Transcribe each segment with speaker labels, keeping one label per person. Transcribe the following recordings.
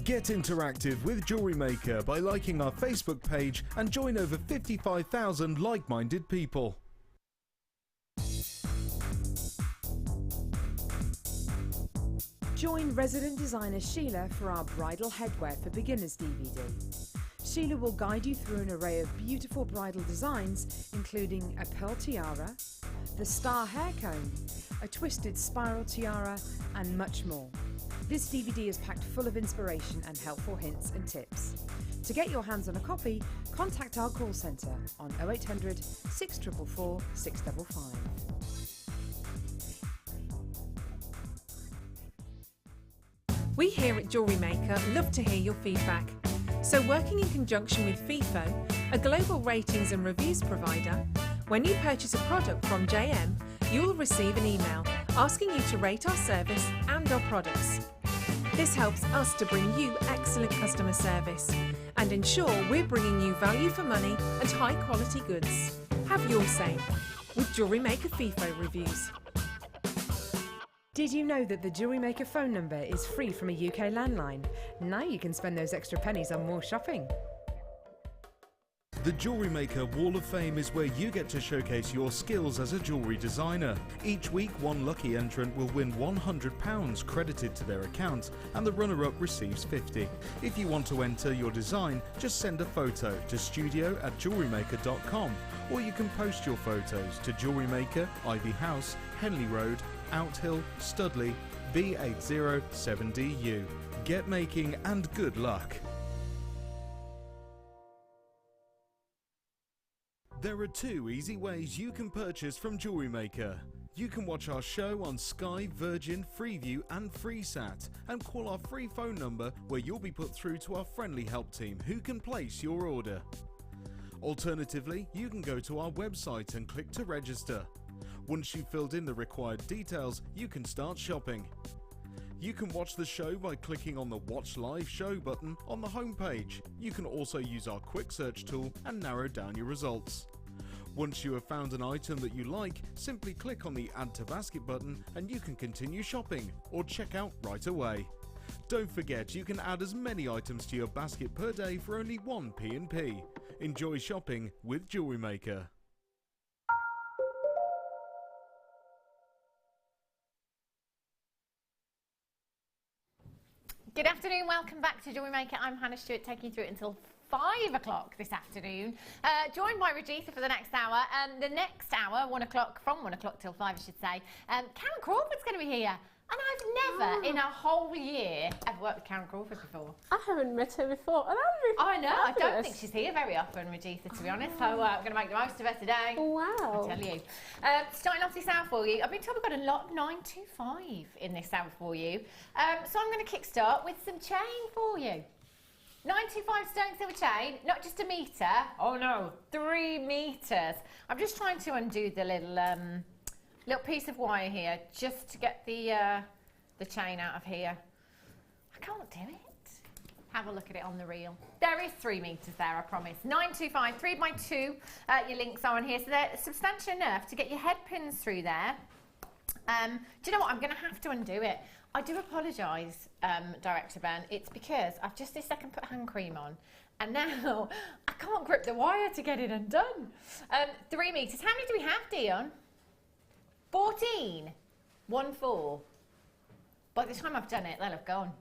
Speaker 1: Get interactive with Jewellery Maker by liking our Facebook page and join over 55,000 like-minded people.
Speaker 2: Join resident designer Sheila for our Bridal Headwear for Beginners DVD. Sheila will guide you through an array of beautiful bridal designs, including a pearl tiara, the star hair comb, a twisted spiral tiara, and much more. This DVD is packed full of inspiration and helpful hints and tips. To get your hands on a copy, contact our call centre on 0800 644 655.
Speaker 3: We here at Jewellery Maker love to hear your feedback. So working in conjunction with FIFO, a global ratings and reviews provider, when you purchase a product from JM, you will receive an email asking you to rate our service and our products. This helps us to bring you excellent customer service and ensure we're bringing you value for money and high quality goods. Have your say with Jewellery Maker FIFO reviews.
Speaker 2: Did you know that the Jewellery Maker phone number is free from a UK landline? Now you can spend those extra pennies on more shopping.
Speaker 1: The Jewellery Maker Wall of Fame is where you get to showcase your skills as a jewellery designer. Each week, one lucky entrant will win £100 credited to their account, and the runner-up receives £50. If you want to enter your design, just send a photo to studio@jewellerymaker.com, or you can post your photos to Jewellery Maker, Ivy House, Henley Road, Outhill, Studley, B807DU. Get making and good luck. There are two easy ways you can purchase from Jewellery Maker. You can watch our show on Sky, Virgin, Freeview and FreeSat and call our free phone number where you'll be put through to our friendly help team who can place your order. Alternatively, you can go to our website and click to register. Once you've filled in the required details, you can start shopping. You can watch the show by clicking on the Watch Live Show button on the homepage. You can also use our quick search tool and narrow down your results. Once you have found an item that you like, simply click on the Add to Basket button and you can continue shopping or check out right away. Don't forget you can add as many items to your basket per day for only 1 P&P. Enjoy shopping with Jewellery Maker.
Speaker 4: Good afternoon, welcome back to Jewellery Maker. I'm Hannah Stewart, taking you through it until 5 o'clock this afternoon. Joined by Regitha for the next hour. The next hour, 1 o'clock, from 1 o'clock till 5 I should say, Karen Crawford's going to be here. And I've never in a whole year ever worked with Karen Crawford before.
Speaker 5: I haven't met her before. And
Speaker 4: I know, I don't think she's here very often, Regitha, to be honest. So we're going to make the most of her today.
Speaker 5: Wow.
Speaker 4: I tell you. Starting off this hour for you, I've been told we've got a lot of 925 in this hour for you. So I'm going to kickstart with some chain for you. 925 sterling silver chain, not just a metre. Oh no, 3 metres. I'm just trying to undo the little piece of wire here just to get the chain out of here. I can't do it. Have a look at it on the reel. There is 3 metres there, I promise. 925, 3x2, your links are on here. So they're substantial enough to get your head pins through there. Do you know what? I'm going to have to undo it. I do apologise, Director Ben. It's because I've just this second put hand cream on and now I can't grip the wire to get it undone. 3 metres. How many do we have, Dion? 14. 1-4. By the time I've done it, they'll have gone.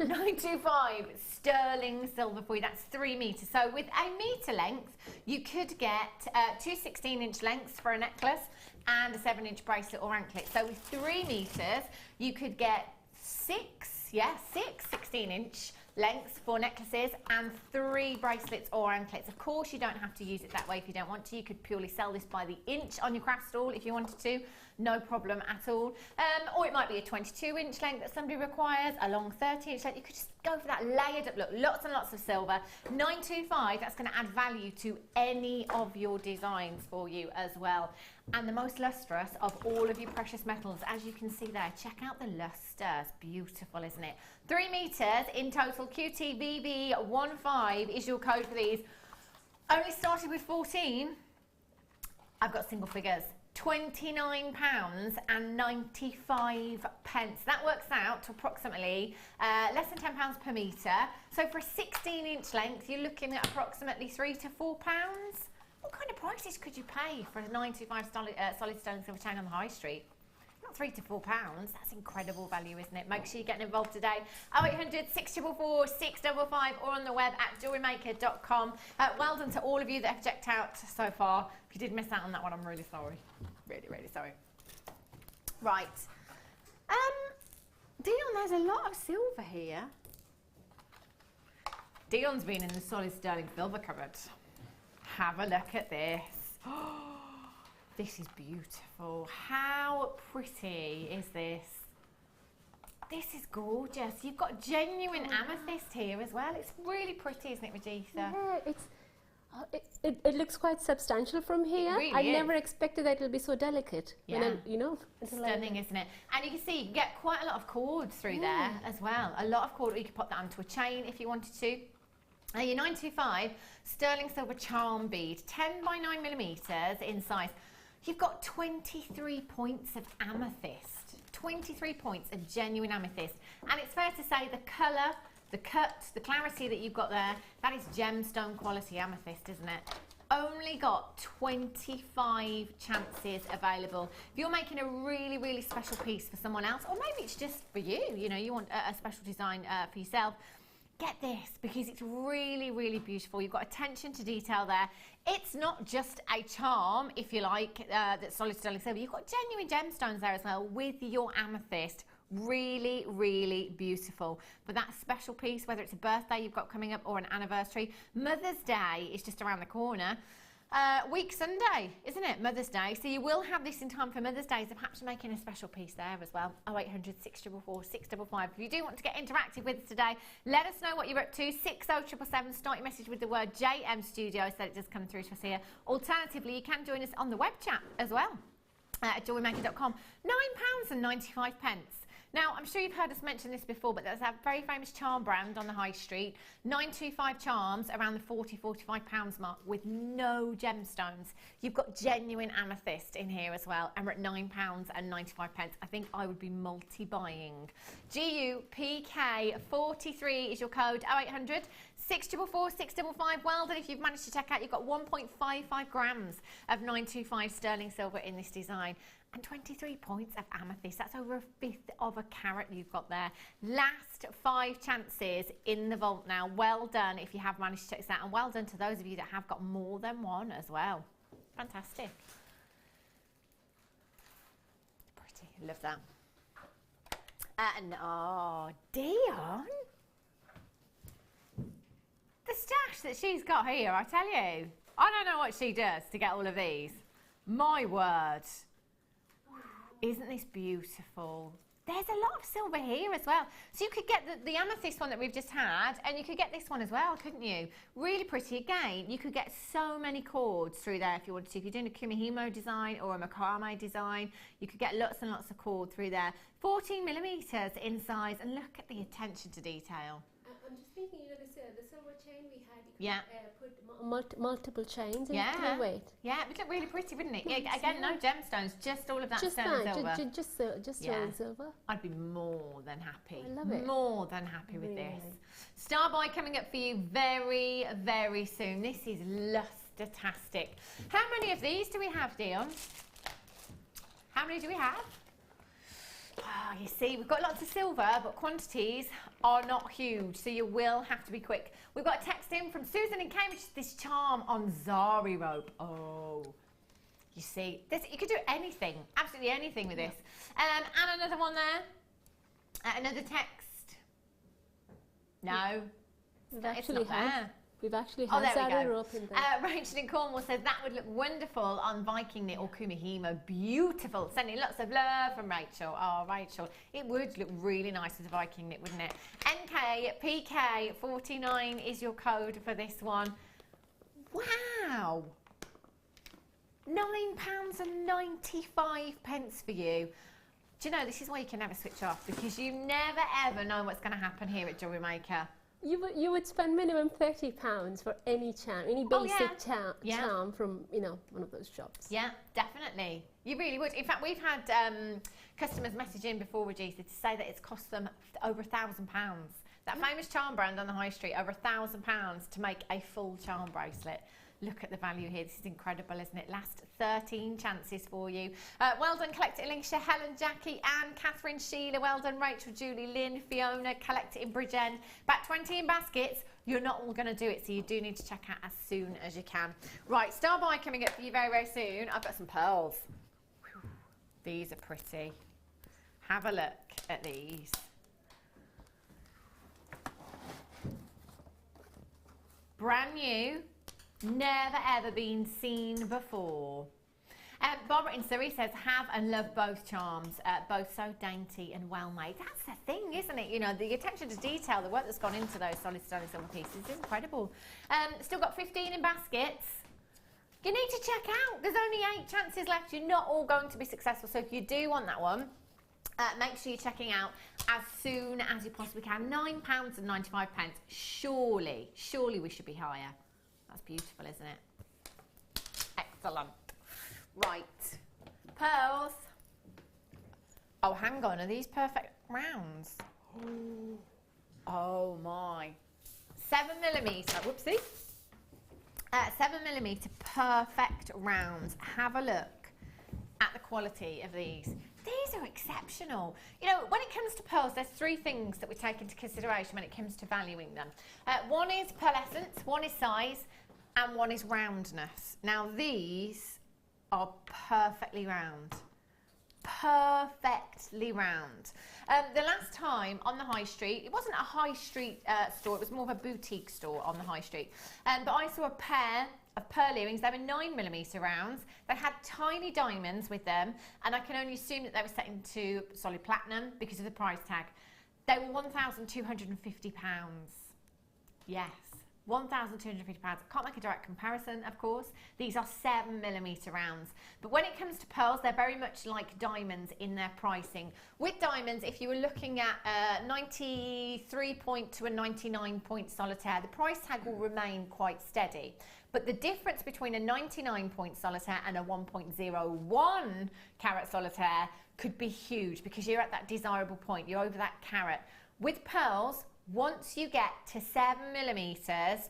Speaker 4: 925 sterling silver for you. That's 3 metres. So with a metre length, you could get 2 16-inch lengths for a necklace and a 7-inch bracelet or anklet. So with 3 metres, you could get 6 16-inch lengths for necklaces and 3 bracelets or anklets. Of course, you don't have to use it that way if you don't want to. You could purely sell this by the inch on your craft stall if you wanted to. No problem at all. Or it might be a 22-inch length that somebody requires, a long 30-inch length. You could just go for that layered up look. Lots and lots of silver. 925, that's going to add value to any of your designs for you as well. And the most lustrous of all of your precious metals, as you can see there. Check out the luster. It's beautiful, isn't it? 3 metres in total. QTBB15 is your code for these. Only started with 14. I've got single figures. £29.95. That works out to approximately less than £10 per metre. So for a 16-inch length, you're looking at approximately £3 to £4. What kind of prices could you pay for a 925 solid sterling silver chain on the high street? Not £3 to £4. That's incredible value, isn't it? Make sure you're getting involved today. 0800 644 655 or on the web at JewelleryMaker.com. Well done to all of you that have checked out so far. If you did miss out on that one, I'm really sorry. Really, really sorry. Right. Dion, there's a lot of silver here. Dion's been in the solid sterling silver cupboard. Have a look at this. This is beautiful. How pretty is this? This is gorgeous. You've got genuine amethyst here as well. It's really pretty, isn't it, Regisa?
Speaker 5: Yeah, it looks quite substantial from here.
Speaker 4: Really
Speaker 5: I
Speaker 4: is.
Speaker 5: never expected that it'll be so delicate.
Speaker 4: Yeah.
Speaker 5: When you know,
Speaker 4: Stunning, isn't it? And you can see you can get quite a lot of cords through there as well. A lot of cord. You could pop that onto a chain if you wanted to. Your 925 sterling silver charm bead, 10 by 9 millimetres in size. You've got 23 points of amethyst. 23 points of genuine amethyst. And it's fair to say the colour, the cut, the clarity that you've got there, that is gemstone quality amethyst, isn't it? Only got 25 chances available. If you're making a really, really special piece for someone else, or maybe it's just for you, you know, you want a special design for yourself, get this, because it's really, really beautiful. You've got attention to detail there. It's not just a charm, if you like, that's solid sterling silver. You've got genuine gemstones there as well with your amethyst. Really, really beautiful. For that special piece, whether it's a birthday you've got coming up or an anniversary. Mother's Day is just around the corner. Week Sunday, isn't it? Mother's Day. So you will have this in time for Mother's Day, so perhaps making a special piece there as well. 0800 644 655. If you do want to get interactive with us today, let us know what you're up to. 60777. Start your message with the word JM Studio so that it does come through to us here. Alternatively, you can join us on the web chat as well at JewelleryMaker.com. £9.95. Now, I'm sure you've heard us mention this before, but there's a very famous charm brand on the high street. 925 charms around the £40–45 mark with no gemstones. You've got genuine amethyst in here as well, and we're at £9.95. I think I would be multi-buying. GUPK43 is your code. 0800 644 655. Well done if you've managed to check out. You've got 1.55 grams of 925 sterling silver in this design. And 23 points of amethyst. That's over a fifth of a carat you've got there. Last 5 chances in the vault now. Well done if you have managed to check this out. And well done to those of you that have got more than one as well. Fantastic. Pretty. Love that. And oh, Dion. The stash that she's got here, I tell you. I don't know what she does to get all of these. My word. Isn't this beautiful? There's a lot of silver here as well. So you could get the amethyst one that we've just had, and you could get this one as well, couldn't you? Really pretty. Again, you could get so many cords through there if you wanted to. If you're doing a kumihimo design or a macrame design, you could get lots and lots of cord through there. 14 millimetres in size, and look at the attention to detail.
Speaker 5: I'm just thinking, you know, the silver chain we had, you
Speaker 4: Yeah.
Speaker 5: could put multiple chains in
Speaker 4: Yeah.
Speaker 5: it to weight.
Speaker 4: Yeah, it would look really pretty, wouldn't it? Yeah, again, no gemstones, just all of that
Speaker 5: Just
Speaker 4: sterling
Speaker 5: that,
Speaker 4: silver.
Speaker 5: just
Speaker 4: Yeah.
Speaker 5: sterling silver.
Speaker 4: I'd be more than happy.
Speaker 5: I love it.
Speaker 4: More than happy with
Speaker 5: Really.
Speaker 4: this. Starbuy coming up for you very, very soon. This is luster-tastic. How many of these do we have, Dion? How many do we have? Oh, you see, we've got lots of silver, but quantities are not huge, so you will have to be quick. We've got a text in from Susan in Cambridge, this charm on Zari rope. Oh, you see, this, you could do anything, absolutely anything with this. And another one there, another text. No,
Speaker 5: We've
Speaker 4: it's
Speaker 5: actually
Speaker 4: not there.
Speaker 5: We've actually
Speaker 4: Oh,
Speaker 5: had
Speaker 4: there we
Speaker 5: Zari
Speaker 4: go.
Speaker 5: rope in there.
Speaker 4: Rachel in Cornwall says that would look wonderful on Viking knit or kumihimo. Beautiful. Sending lots of love from Rachel. Oh, Rachel. It would look really nice as a Viking knit, wouldn't it? NKPK49 is your code for this one. Wow. £9.95 for you. Do you know, this is why you can never switch off, because you never ever know what's going to happen here at Jewellery Maker.
Speaker 5: You would spend minimum £30 for any charm, any basic charm from one of those shops.
Speaker 4: Yeah, definitely. You really would. In fact, we've had customers message in before, Regisa, to say that it's cost them over £1,000. That famous charm brand on the high street, over £1,000 to make a full charm bracelet. Look at the value here. This is incredible, isn't it? Last 13 chances for you. Well done, Collect It in Lincolnshire, Helen, Jackie, Anne, Catherine, Sheila. Well done, Rachel, Julie, Lynn, Fiona. Collect It in Bridgend. Back 20 in baskets. You're not all going to do it, so you do need to check out as soon as you can. Right, Star Buy coming up for you very, very soon. I've got some pearls. Whew. These are pretty. Have a look at these. Brand new. Never ever been seen before. Barbara in Surrey says, have and love both charms, both so dainty and well made. That's the thing, isn't it? You know, the attention to detail, the work that's gone into those solid sterling silver pieces is incredible. Still got 15 in baskets. You need to check out. There's only 8 chances left. You're not all going to be successful. So if you do want that one, make sure you're checking out as soon as you possibly can. £9.95. Surely we should be higher. That's beautiful, isn't it? Excellent. Right. Pearls. Oh, hang on. Are these perfect rounds? Oh, my. 7mm. Whoopsie. 7mm perfect rounds. Have a look at the quality of these. These are exceptional. You know, when it comes to pearls, there's 3 things that we take into consideration when it comes to valuing them. One is pearlescence, one is size, and one is roundness. Now, these are perfectly round. Perfectly round. The last time on the high street, it wasn't a high street store, it was more of a boutique store on the high street. But I saw a pair of pearl earrings. They were 9mm rounds. They had tiny diamonds with them, and I can only assume that they were set into solid platinum because of the price tag. They were £1,250. Yes, £1,250. Can't make a direct comparison, of course. These are 7mm rounds. But when it comes to pearls, they're very much like diamonds in their pricing. With diamonds, if you were looking at a 93 point to a 99 point solitaire, the price tag will remain quite steady. But the difference between a 99 point solitaire and a 1.01 carat solitaire could be huge because you're at that desirable point. You're over that carat. With pearls, once you get to 7mm,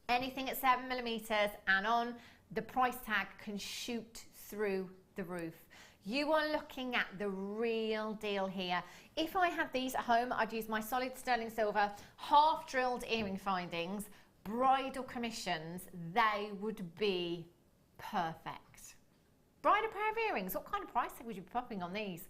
Speaker 4: anything at 7mm and on, the price tag can shoot through the roof. You are looking at the real deal here. If I had these at home, I'd use my solid sterling silver, half drilled earring findings, bridal commissions. They would be perfect. Bridal pair of earrings, what kind of price tag would you be popping on these?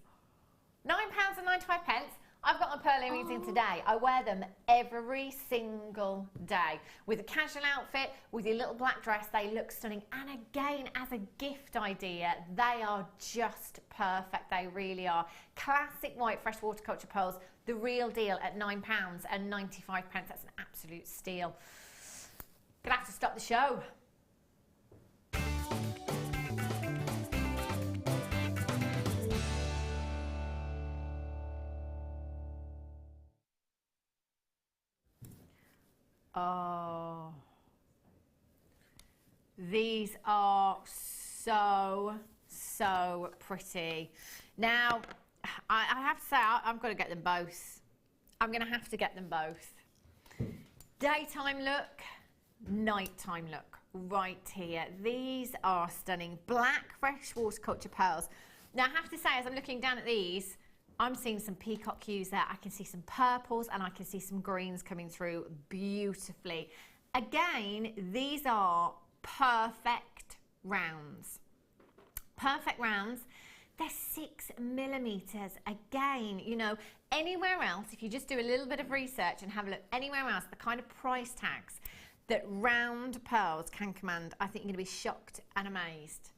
Speaker 4: £9.95. I've got my pearl earrings in today. I wear them every single day. With a casual outfit, with your little black dress, they look stunning. And again, as a gift idea, they are just perfect. They really are. Classic white freshwater culture pearls, the real deal at £9.95. That's an absolute steal. Gonna have to stop the show. Oh, these are so pretty. Now, I have to say, I'm going to get them both. I'm going to have to get them both. Daytime look, nighttime look, right here. These are stunning. Black freshwater culture pearls. Now, I have to say, as I'm looking down at these, I'm seeing some peacock hues there. I can see some purples and I can see some greens coming through beautifully. Again, these are perfect rounds. Perfect rounds. They're 6mm. Again, you know, anywhere else, if you just do a little bit of research and have a look anywhere else, the kind of price tags that round pearls can command, I think you're going to be shocked and amazed.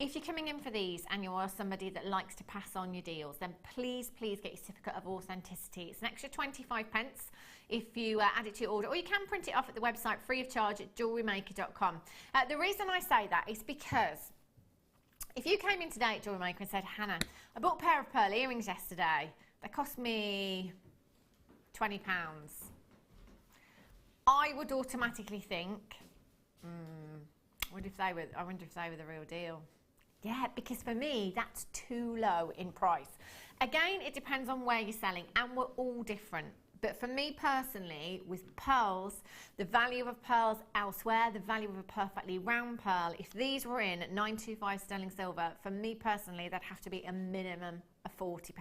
Speaker 4: If you're coming in for these and you're somebody that likes to pass on your deals, then please get your certificate of authenticity. It's an extra 25 pence if you add it to your order, or you can print it off at the website free of charge at JewelleryMaker.com. The reason I say that is because if you came in today at Jewellery Maker and said, Hannah, I bought a pair of pearl earrings yesterday. They cost me £20. I would automatically think, I wonder if they were the real deal. Yeah, because for me, that's too low in price. Again, it depends on where you're selling, and we're all different. But for me personally, with pearls, the value of pearls elsewhere, the value of a perfectly round pearl, if these were in at 925 sterling silver, for me personally, that'd have to be a minimum of £40,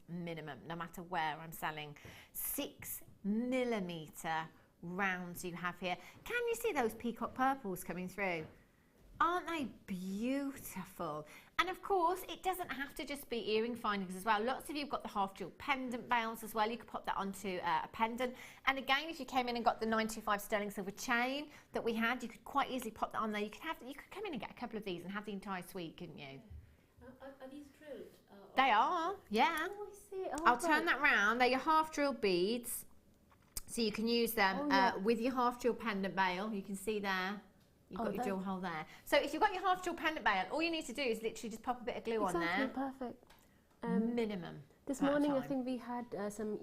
Speaker 4: minimum, no matter where I'm selling. 6mm rounds you have here. Can you see those peacock purples coming through? Aren't they beautiful? And of course, it doesn't have to just be earring findings as well. Lots of you have got the half jewel pendant veils as well. You could pop that onto a pendant. And again, if you came in and got the 925 sterling silver chain that we had, you could quite easily pop that on there. You could come in and get a couple of these and have the entire suite, couldn't you?
Speaker 5: Are these drilled?
Speaker 4: They are, yeah.
Speaker 5: Oh, I see. Oh,
Speaker 4: I'll turn that round. They're your half drilled beads. So you can use them with your half jewel pendant veil. You can see there. You've got your jewel hole there. So if you've got your half jewel pendant veil, all you need to do is literally just pop a bit of glue on there.
Speaker 5: Perfect.
Speaker 4: Minimum.
Speaker 5: This morning, I think we had some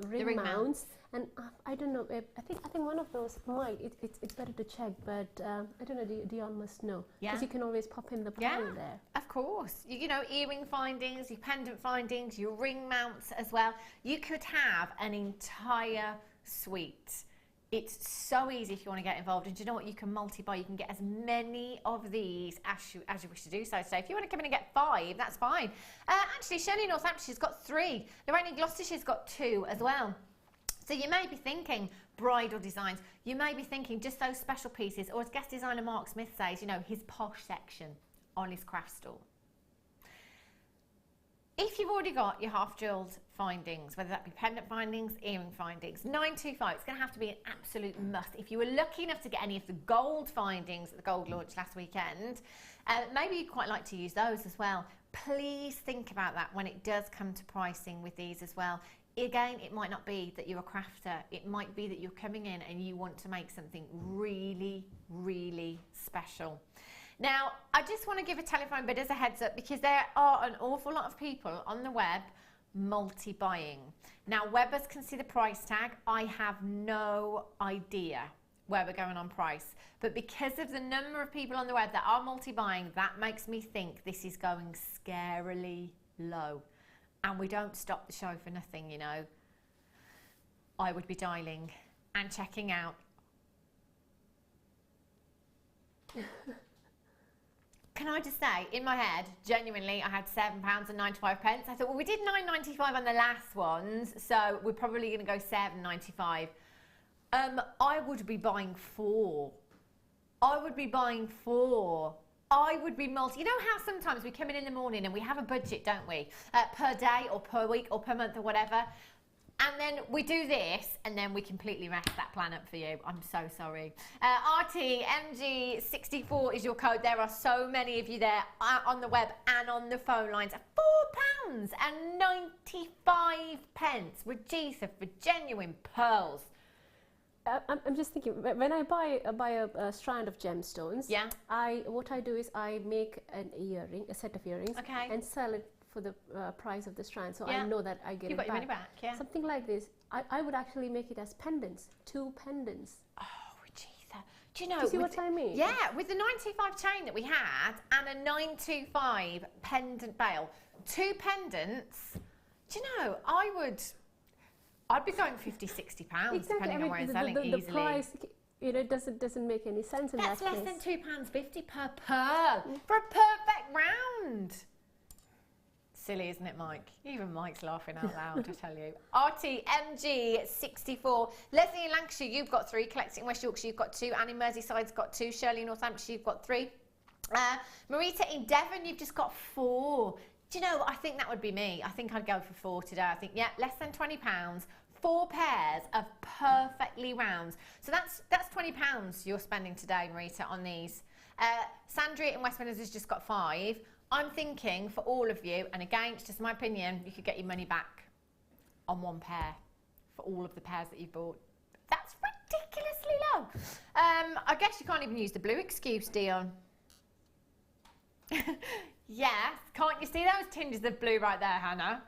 Speaker 5: ring mounts, and I don't know. I think one of those might. It's better to check, but I don't know. Dion must know, because you can always pop in the pearl there.
Speaker 4: Of course. You know, earring findings, your pendant findings, your ring mounts as well. You could have an entire suite. It's so easy if you want to get involved, and do you know what? You can multi-buy. You can get as many of these as you wish to do so today. If you want to come in and get 5, that's fine. Actually, Shirley Northampton's got 3. Lorraine in Gloucestershire's got 2 as well. So you may be thinking bridal designs. You may be thinking just those special pieces, or as guest designer Mark Smith says, you know, his posh section on his craft stall. If you've already got your half-jewelled findings, whether that be pendant findings, earring findings, 925, it's going to have to be an absolute must. If you were lucky enough to get any of the gold findings at the gold launch last weekend, maybe you'd quite like to use those as well. Please think about that when it does come to pricing with these as well. Again, it might not be that you're a crafter. It might be that you're coming in and you want to make something really, really special. Now, I just want to give a telephone bid as a heads up, because there are an awful lot of people on the web multi-buying. Now, Webbers can see the price tag. I have no idea where we're going on price. But because of the number of people on the web that are multi-buying, that makes me think this is going scarily low. And we don't stop the show for nothing, you know. I would be dialing and checking out. Can I just say, in my head, genuinely, I had £7.95. I thought, well, we did £9.95 on the last ones, so we're probably going to go £7.95. I would be buying 4. I would be buying 4. I would be you know how sometimes we come in the morning and we have a budget, don't we? Per day or per week or per month or whatever. And then we do this, and then we completely mess that plan up for you. I'm so sorry. RTMG64 is your code. There are so many of you there on the web and on the phone lines. £4.95. Regisa, for genuine pearls.
Speaker 5: I'm just thinking, when I buy a strand of gemstones, what I do is I make a set of earrings, and sell it for the price of the strand, so I know that I get it back. Your money back, Something like this. I would actually make it as pendants, 2 pendants.
Speaker 4: Oh, Regisa. Do you know?
Speaker 5: Do you see what I mean?
Speaker 4: Yeah, with the 925 chain that we had and a 925 pendant veil, 2 pendants. Do you know? I'd be going £50–60 depending on where I'm selling easily.
Speaker 5: The price, you know, doesn't make any sense in that case.
Speaker 4: That's less than £2.50 per pearl for a perfect round. Silly, isn't it, Mike? Even Mike's laughing out loud, I tell you. RTMG64. Leslie in Lancashire, you've got 3. Collecting in West Yorkshire, you've got 2. Annie Merseyside's got 2. Shirley in Northamptonshire, you've got 3. Marita in Devon, you've just got 4. Do you know, I think that would be me. I think I'd go for 4 today. I think, less than £20. 4 pairs of perfectly rounds. So that's £20 you're spending today, Marita, on these. Sandria in West Midlands has just got 5. I'm thinking for all of you, and again, it's just my opinion, you could get your money back on 1 pair for all of the pairs that you've bought. That's ridiculously low. I guess you can't even use the blue excuse, Dion. Yes, can't you see those tinges of blue right there, Hannah?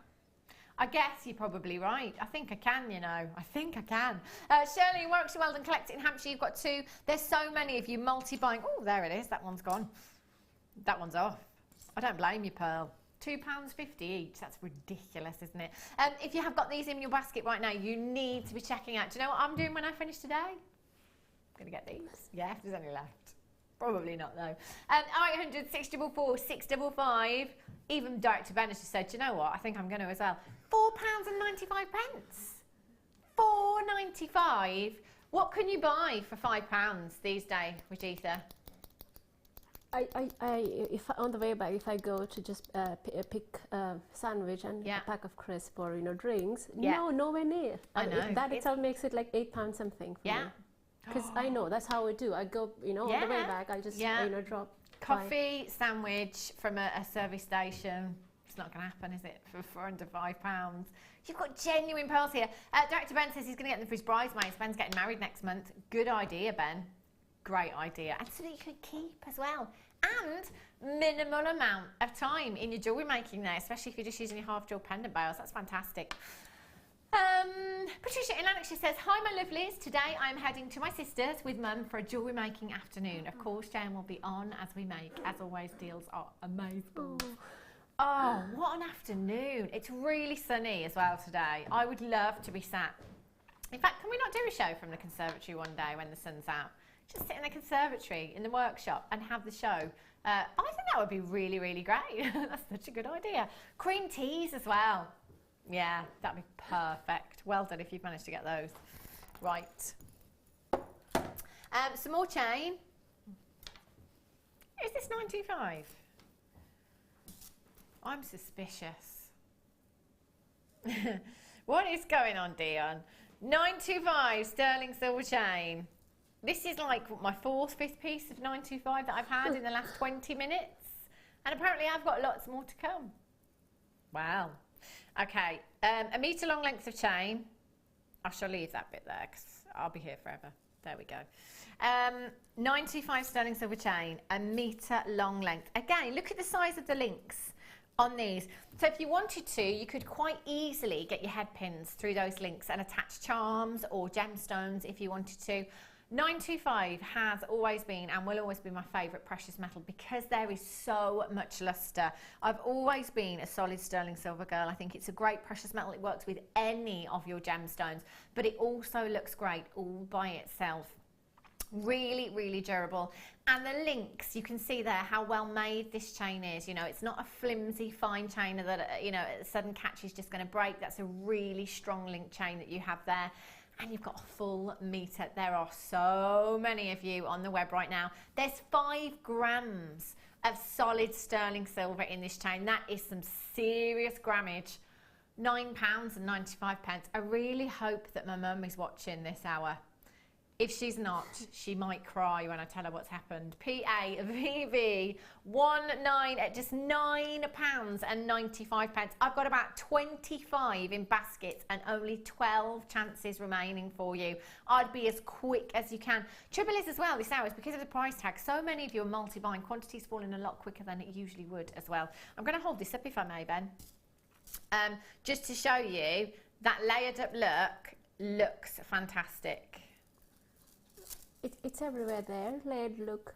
Speaker 4: I guess you're probably right. I think I can, you know. I think I can. Shirley, Warwickshire Weldon, collect it in Hampshire. You've got 2. There's so many of you multi-buying. Oh, there it is. That one's gone. That one's off. I don't blame you, Pearl. £2.50 each. That's ridiculous, isn't it? If you have got these in your basket right now, you need to be checking out. Do you know what I'm doing when I finish today? I'm going to get these. Yeah, if there's any left. Probably not, though. 0800 644 655. Even Director Ben has just said, do you know what? I think I'm going to as well. £4.95. £4.95. What can you buy for £5 these days, Rajitha?
Speaker 5: If on the way back, if I go to just pick a sandwich and a pack of crisps or drinks, nowhere near.
Speaker 4: I know
Speaker 5: that itself makes it like £8 something. For me. Because I know that's how I do. I go, on the way back, I just drop
Speaker 4: coffee sandwich from a service station. It's not going to happen, is it? For under £5. You've got genuine pearls here. Director Ben says he's going to get them for his bridesmaids. Ben's getting married next month. Good idea, Ben. Great idea. And so that you can keep as well. And minimal amount of time in your jewellery making there, especially if you're just using your half jewel pendant bales. That's fantastic. Patricia in Lanarkshire says, hi my lovelies, today I'm heading to my sister's with Mum for a jewellery making afternoon. Of course, Jan will be on as we make. As always, deals are amazing. Oh, what an afternoon. It's really sunny as well today. I would love to be sat. In fact, can we not do a show from the conservatory one day when the sun's out? Just sit in the conservatory, in the workshop and have the show. I think that would be really, really great. That's such a good idea. Cream teas as well. Yeah, that'd be perfect. Well done if you've managed to get those. Right. Some more chain. Is this 925? I'm suspicious. What is going on, Dion? 925 sterling silver chain. This is like my 4th, 5th piece of 925 that I've had in the last 20 minutes. And apparently I've got lots more to come. Wow. Okay, a metre long length of chain. I shall leave that bit there because I'll be here forever. There we go. 925 sterling silver chain, a metre long length. Again, look at the size of the links on these. So if you wanted to, you could quite easily get your head pins through those links and attach charms or gemstones if you wanted to. 925 has always been and will always be my favourite precious metal because there is so much lustre. I've always been a solid sterling silver girl. I think it's a great precious metal. It works with any of your gemstones, but it also looks great all by itself. Really, really durable. And the links, you can see there how well made this chain is. It's not a flimsy, fine chain that, a sudden catch is just going to break. That's a really strong link chain that you have there. And you've got a full metre. There are so many of you on the web right now. There's 5 grams of solid sterling silver in this chain. That is some serious grammage. £9.95. I really hope that my mum is watching this hour. If she's not, she might cry when I tell her what's happened. PAVV 19 at just £9.95. I've got about 25 in baskets and only 12 chances remaining for you. I'd be as quick as you can. Trouble is as well, this hour is because of the price tag. So many of you are multi-buying. Quantities falling a lot quicker than it usually would as well. I'm going to hold this up if I may, Ben. Just to show you that layered up look looks fantastic.
Speaker 5: It's everywhere there. Layered look,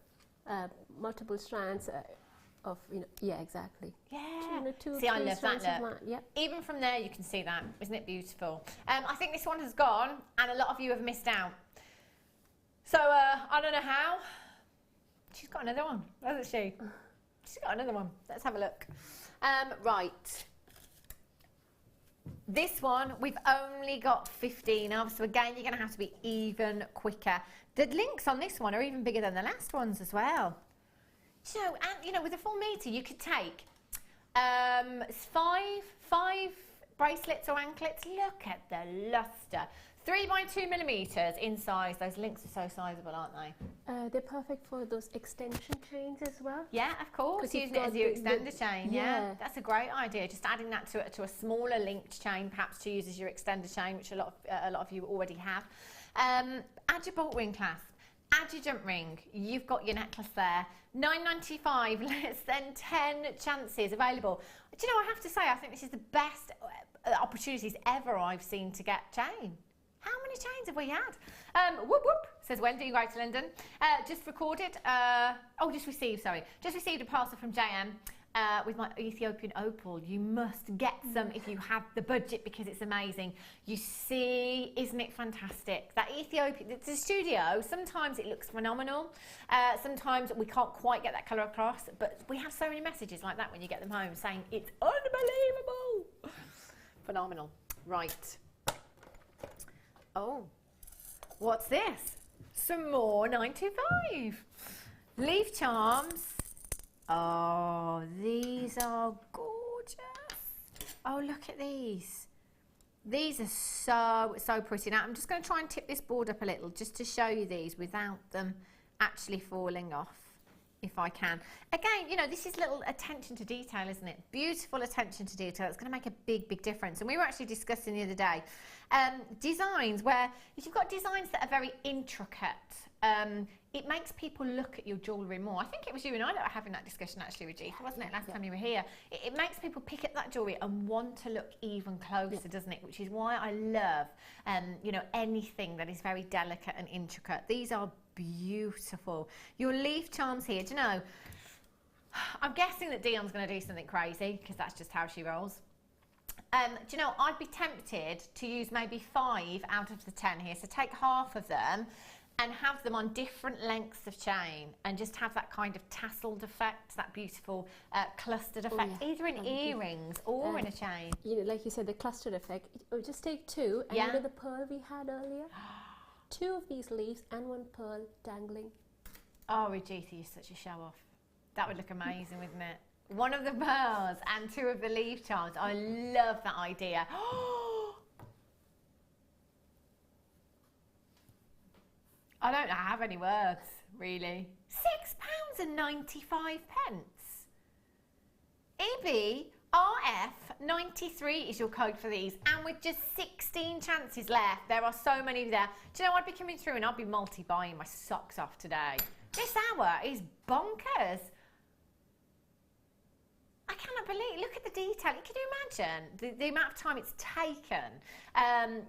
Speaker 5: multiple strands of, yeah, exactly.
Speaker 4: Yeah.
Speaker 5: Two,
Speaker 4: see, I love that look.
Speaker 5: Yeah.
Speaker 4: Even from there, you can see that. Isn't it beautiful? I think this one has gone, and a lot of you have missed out. So, I don't know how. She's got another one, hasn't she? She's got another one. Let's have a look. Right. This one, we've only got 15 of, so again, you're going to have to be even quicker. The links on this one are even bigger than the last ones as well. So, and with a full metre, you could take 5 bracelets or anklets. Look at the lustre. 3 by 2 millimetres in size. Those links are so sizable, aren't they?
Speaker 5: They're perfect for those extension chains as well.
Speaker 4: Yeah, of course. Using it as your extender chain. Yeah, that's a great idea. Just adding that to a smaller linked chain, perhaps to use as your extender chain, which a lot of you already have. Add your bolt ring clasp. Adjuvant ring, you've got your necklace there. £9.95, less than 10 chances available. Do you know, I have to say, I think this is the best opportunities ever I've seen to get chain. How many chains have we had? Whoop whoop, says Wendy, right to London. Just received a parcel from JM. With my Ethiopian opal. You must get some if you have the budget because it's amazing. You see, isn't it fantastic? That Ethiopian, the studio, sometimes it looks phenomenal. Sometimes we can't quite get that colour across, but we have so many messages like that when you get them home saying it's unbelievable. Phenomenal. Right. Oh, what's this? Some more 925. Leaf charms. Oh, these are gorgeous. Oh, look at these. These are so pretty. Now, I'm just going to try and tip this board up a little just to show you these without them actually falling off, if I can. Again, you know, this is little attention to detail, isn't it? Beautiful attention to detail. It's going to make a big, big difference. And we were actually discussing the other day designs where if you've got designs that are very intricate, it makes people look at your jewellery more. I think it was you and I that were having that discussion actually, Regina, wasn't it, last time you were here? It makes people pick at that jewellery and want to look even closer, doesn't it? Which is why I love, you know, anything that is very delicate and intricate. These are beautiful. Your leaf charms here, do you know, I'm guessing that Dion's going to do something crazy because that's just how she rolls. Do you know, I'd be tempted to use maybe 5 out of the 10 here. So take half of them and have them on different lengths of chain and just have that kind of tasseled effect, that beautiful clustered effect, either in earrings or in a chain.
Speaker 5: You know, like you said, the clustered effect. Just take 2, and you know the pearl we had earlier? 2 of these leaves and 1 pearl dangling.
Speaker 4: Oh, Regina, you're such a show-off. That would look amazing, wouldn't it? 1 of the pearls and 2 of the leaf charms. I love that idea. I don't have any words, really. £6.95. EBRF93 is your code for these, and with just 16 chances left, there are so many there. Do you know, I'd be coming through and I'd be multi-buying my socks off today. This hour is bonkers. I cannot believe, look at the detail. Can you imagine the amount of time it's taken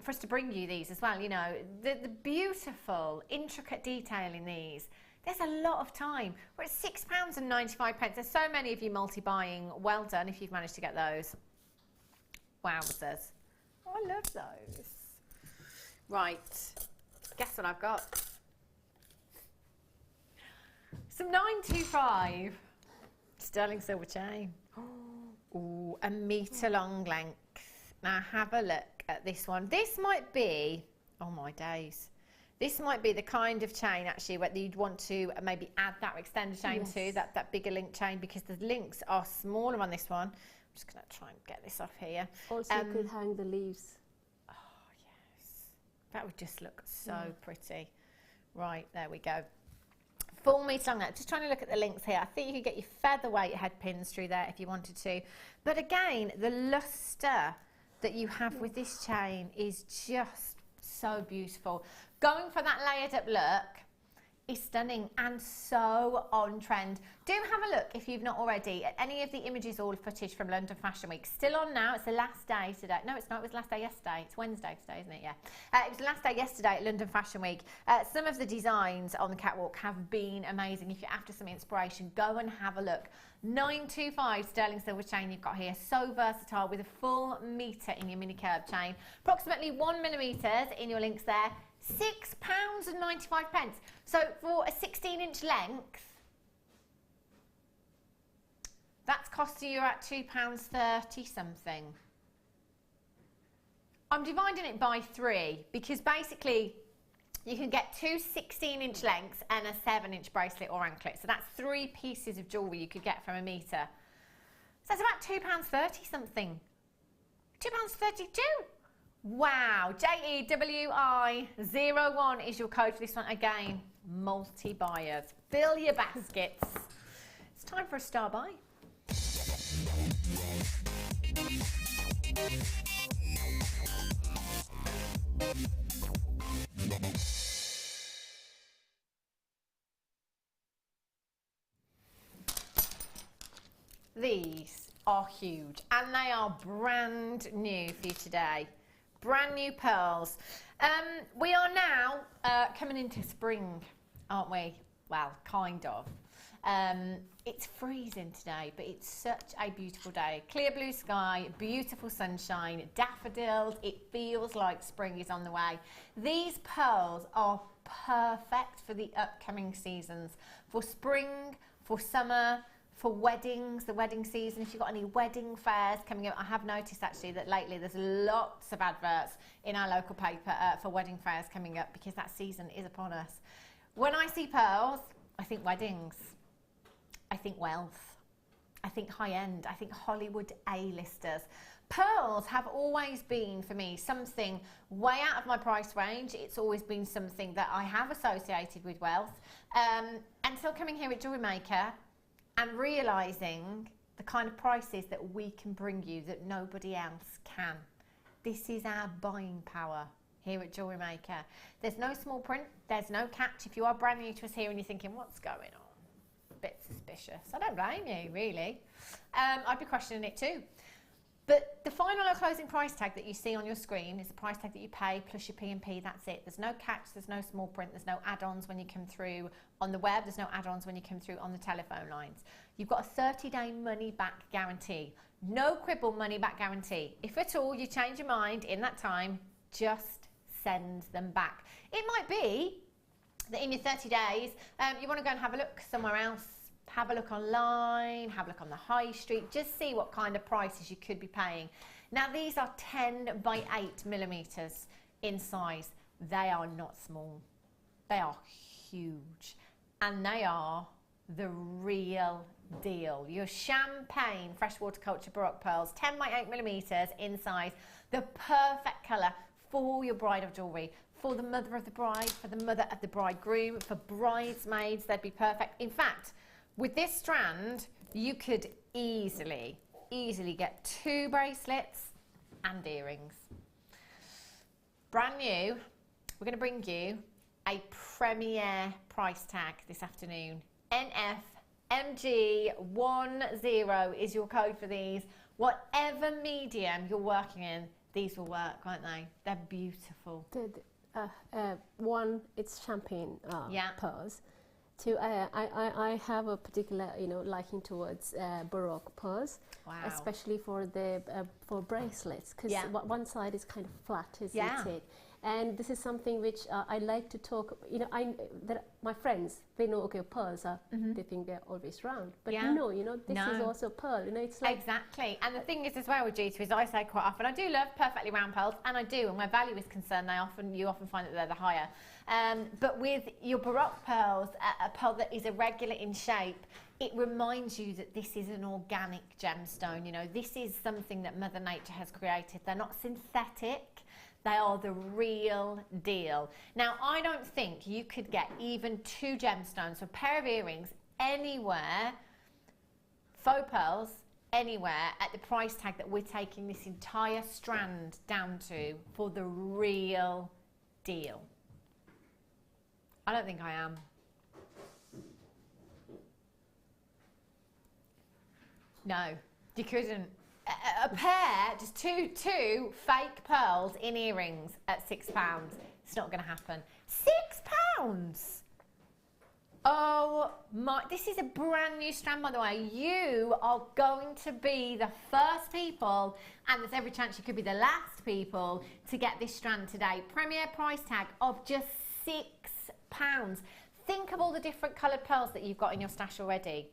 Speaker 4: for us to bring you these as well? You know, the beautiful, intricate detail in these. There's a lot of time. We're at £6.95. There's so many of you multi-buying. Well done if you've managed to get those. Wowzers. Oh, I love those. Right. Guess what I've got? Some 925 sterling silver chain. Ooh, a metre long length. Now have a look at this one. This might be, oh my days, this might be the kind of chain actually where you'd want to maybe add that extended chain to, that bigger link chain, because the links are smaller on this one. I'm just going to try and get this off here.
Speaker 5: Also you could hang the leaves.
Speaker 4: Oh yes, that would just look so pretty. Right, there we go. 4 metre long. Just trying to look at the links here. I think you could get your featherweight head pins through there if you wanted to. But again, the lustre that you have with this chain is just so beautiful. Going for that layered up look is stunning and so on trend. Do have a look if you've not already at any of the images or footage from London Fashion Week. Still on now. It's the last day today. No, it's not. It was the last day yesterday. It's Wednesday today, isn't it? Yeah. It was the last day yesterday at London Fashion Week. Some of the designs on the catwalk have been amazing. If you're after some inspiration, go and have a look. 925 sterling silver chain you've got here. So versatile with a full metre in your mini curb chain. Approximately 1mm in your links there. £6.95. So for a 16-inch length, that's costing you at £2.30 something. I'm dividing it by 3 because basically you can get 2 16-inch lengths and a 7-inch bracelet or anklet. So that's 3 pieces of jewellery you could get from a metre. So that's about £2.30 something. £2.32. Wow, JEWI01 is your code for this one. Again, multi-buyers. Fill your baskets. It's time for a star buy. These are huge and they are brand new for you today. Brand new pearls. We are now coming into spring, aren't we? Well, kind of. It's freezing today, but it's such a beautiful day. Clear blue sky, beautiful sunshine, daffodils. It feels like spring is on the way. These pearls are perfect for the upcoming seasons, for spring, for summer, for weddings, the wedding season. If you've got any wedding fairs coming up, I have noticed actually that lately there's lots of adverts in our local paper for wedding fairs coming up because that season is upon us. When I see pearls, I think weddings, I think wealth, I think high end, I think Hollywood A-listers. Pearls have always been for me something way out of my price range. It's always been something that I have associated with wealth. Until coming here at Jewellery Maker and realising the kind of prices that we can bring you that nobody else can. This is our buying power here at Jewellery Maker. There's no small print, there's no catch. If you are brand new to us here and you're thinking, what's going on? A bit suspicious. I don't blame you, really. I'd be questioning it too. But the final or closing price tag that you see on your screen is the price tag that you pay plus your P&P, that's it. There's no catch, there's no small print, there's no add-ons when you come through on the web, there's no add-ons when you come through on the telephone lines. You've got a 30-day money-back guarantee. No quibble money-back guarantee. If at all you change your mind in that time, just send them back. It might be that in your 30 days, you want to go and have a look somewhere else. Have a look online, have a look on the high street, just see what kind of prices you could be paying. Now these are 10 by 8 millimeters in size. They are not small, they are huge and they are the real deal. Your champagne freshwater culture baroque pearls, 10 by 8 millimeters in size, the perfect colour for your bridal jewellery. For the mother of the bride, for the mother of the bridegroom, for bridesmaids, they'd be perfect. In fact, with this strand, you could easily get 2 bracelets and earrings. Brand new, we're going to bring you a premier price tag this afternoon. NFMG10 is your code for these. Whatever medium you're working in, these will work, won't they? They're beautiful.
Speaker 5: One, it's champagne pearls. Two, I have a particular, liking towards baroque pearls, especially for the for bracelets, because one side is kind of flat, isn't it? And this is something which I like to talk. My friends, they know, okay, pearls are, they think they're always round, but no, this is also a pearl. It's like
Speaker 4: exactly. And the thing is, as well with Gita, is I say quite often, I do love perfectly round pearls, and I do. And where value is concerned, you often find that they're the higher. But with your baroque pearls, a pearl that is irregular in shape, it reminds you that this is an organic gemstone. This is something that Mother Nature has created. They're not synthetic. They are the real deal. Now, I don't think you could get even 2 gemstones, so a pair of earrings, anywhere, faux pearls, anywhere, at the price tag that we're taking this entire strand down to for the real deal. I don't think I am. No, you couldn't. A pair, just two fake pearls in earrings at £6. It's not going to happen. £6? Oh my, this is a brand new strand, by the way. You are going to be the first people, and there's every chance you could be the last people to get this strand today. Premier price tag of just £6. Think of all the different coloured pearls that you've got in your stash already.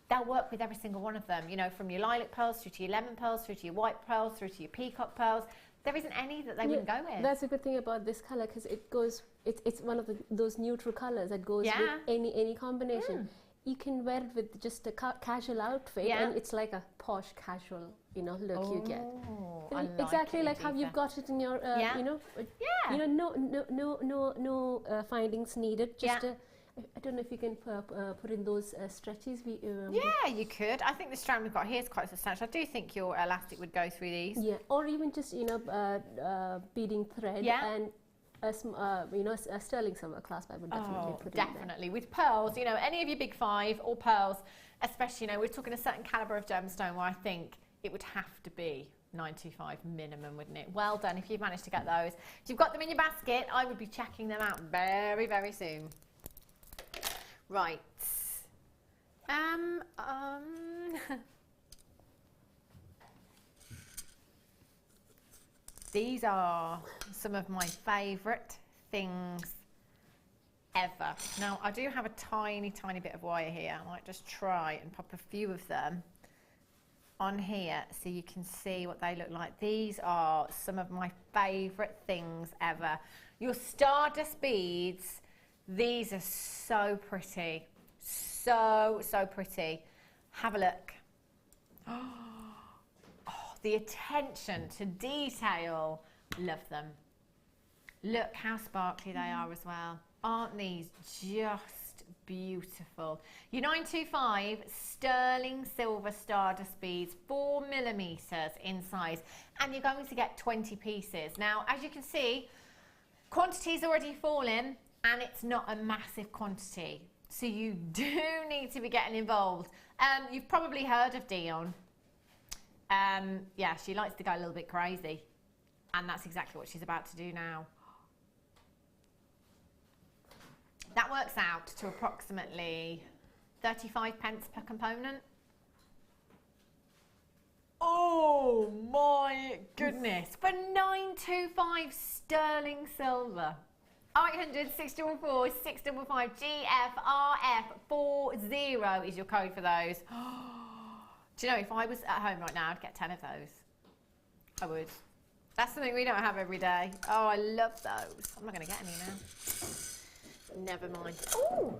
Speaker 4: They'll work with every single one of them, from your lilac pearls through to your lemon pearls, through to your white pearls, through to your peacock pearls. There isn't any that they wouldn't go with. That's
Speaker 5: a good thing about this colour, because it's one of those neutral colours that goes with any combination. You can wear it with just a casual outfit, and it's like a posh casual, look you get. Exactly like how you've got it in your, no findings needed, just I don't know if you can put in those stretches.
Speaker 4: Yeah, you could. I think the strand we've got here is quite substantial. I do think your elastic would go through these.
Speaker 5: Yeah, or even just beading thread.
Speaker 4: Yeah.
Speaker 5: And a sterling silver clasp, I would definitely put
Speaker 4: definitely. With pearls, you know, any of your big 5 or pearls, especially, you know, we're talking a certain calibre of gemstone where I think it would have to be 925 minimum, wouldn't it? Well done if you've managed to get those. If you've got them in your basket, I would be checking them out very, very soon. Right. These are some of my favourite things ever. Now, I do have a tiny, tiny bit of wire here. I might just try and pop a few of them on here so you can see what they look like. These are some of my favourite things ever. Your Stardust beads, these are so pretty. So, so pretty. Have a look. Oh, the attention to detail. Love them. Look how sparkly they are as well. Aren't these just beautiful? Your 925 sterling silver Stardust beads, 4mm in size, and you're going to get 20 pieces. Now, as you can see, quantity's already fallen, and it's not a massive quantity. So you do need to be getting involved. You've probably heard of Dion. Yeah, she likes to go a little bit crazy. And that's exactly what she's about to do now. That works out to approximately 35 pence per component. Oh my goodness. For 925 sterling silver. 800 644 655 GFRF40 is your code for those. Do you know, if I was at home right now, I'd get 10 of those. I would. That's something we don't have every day. Oh, I love those. I'm not going to get any now. Never mind. Ooh!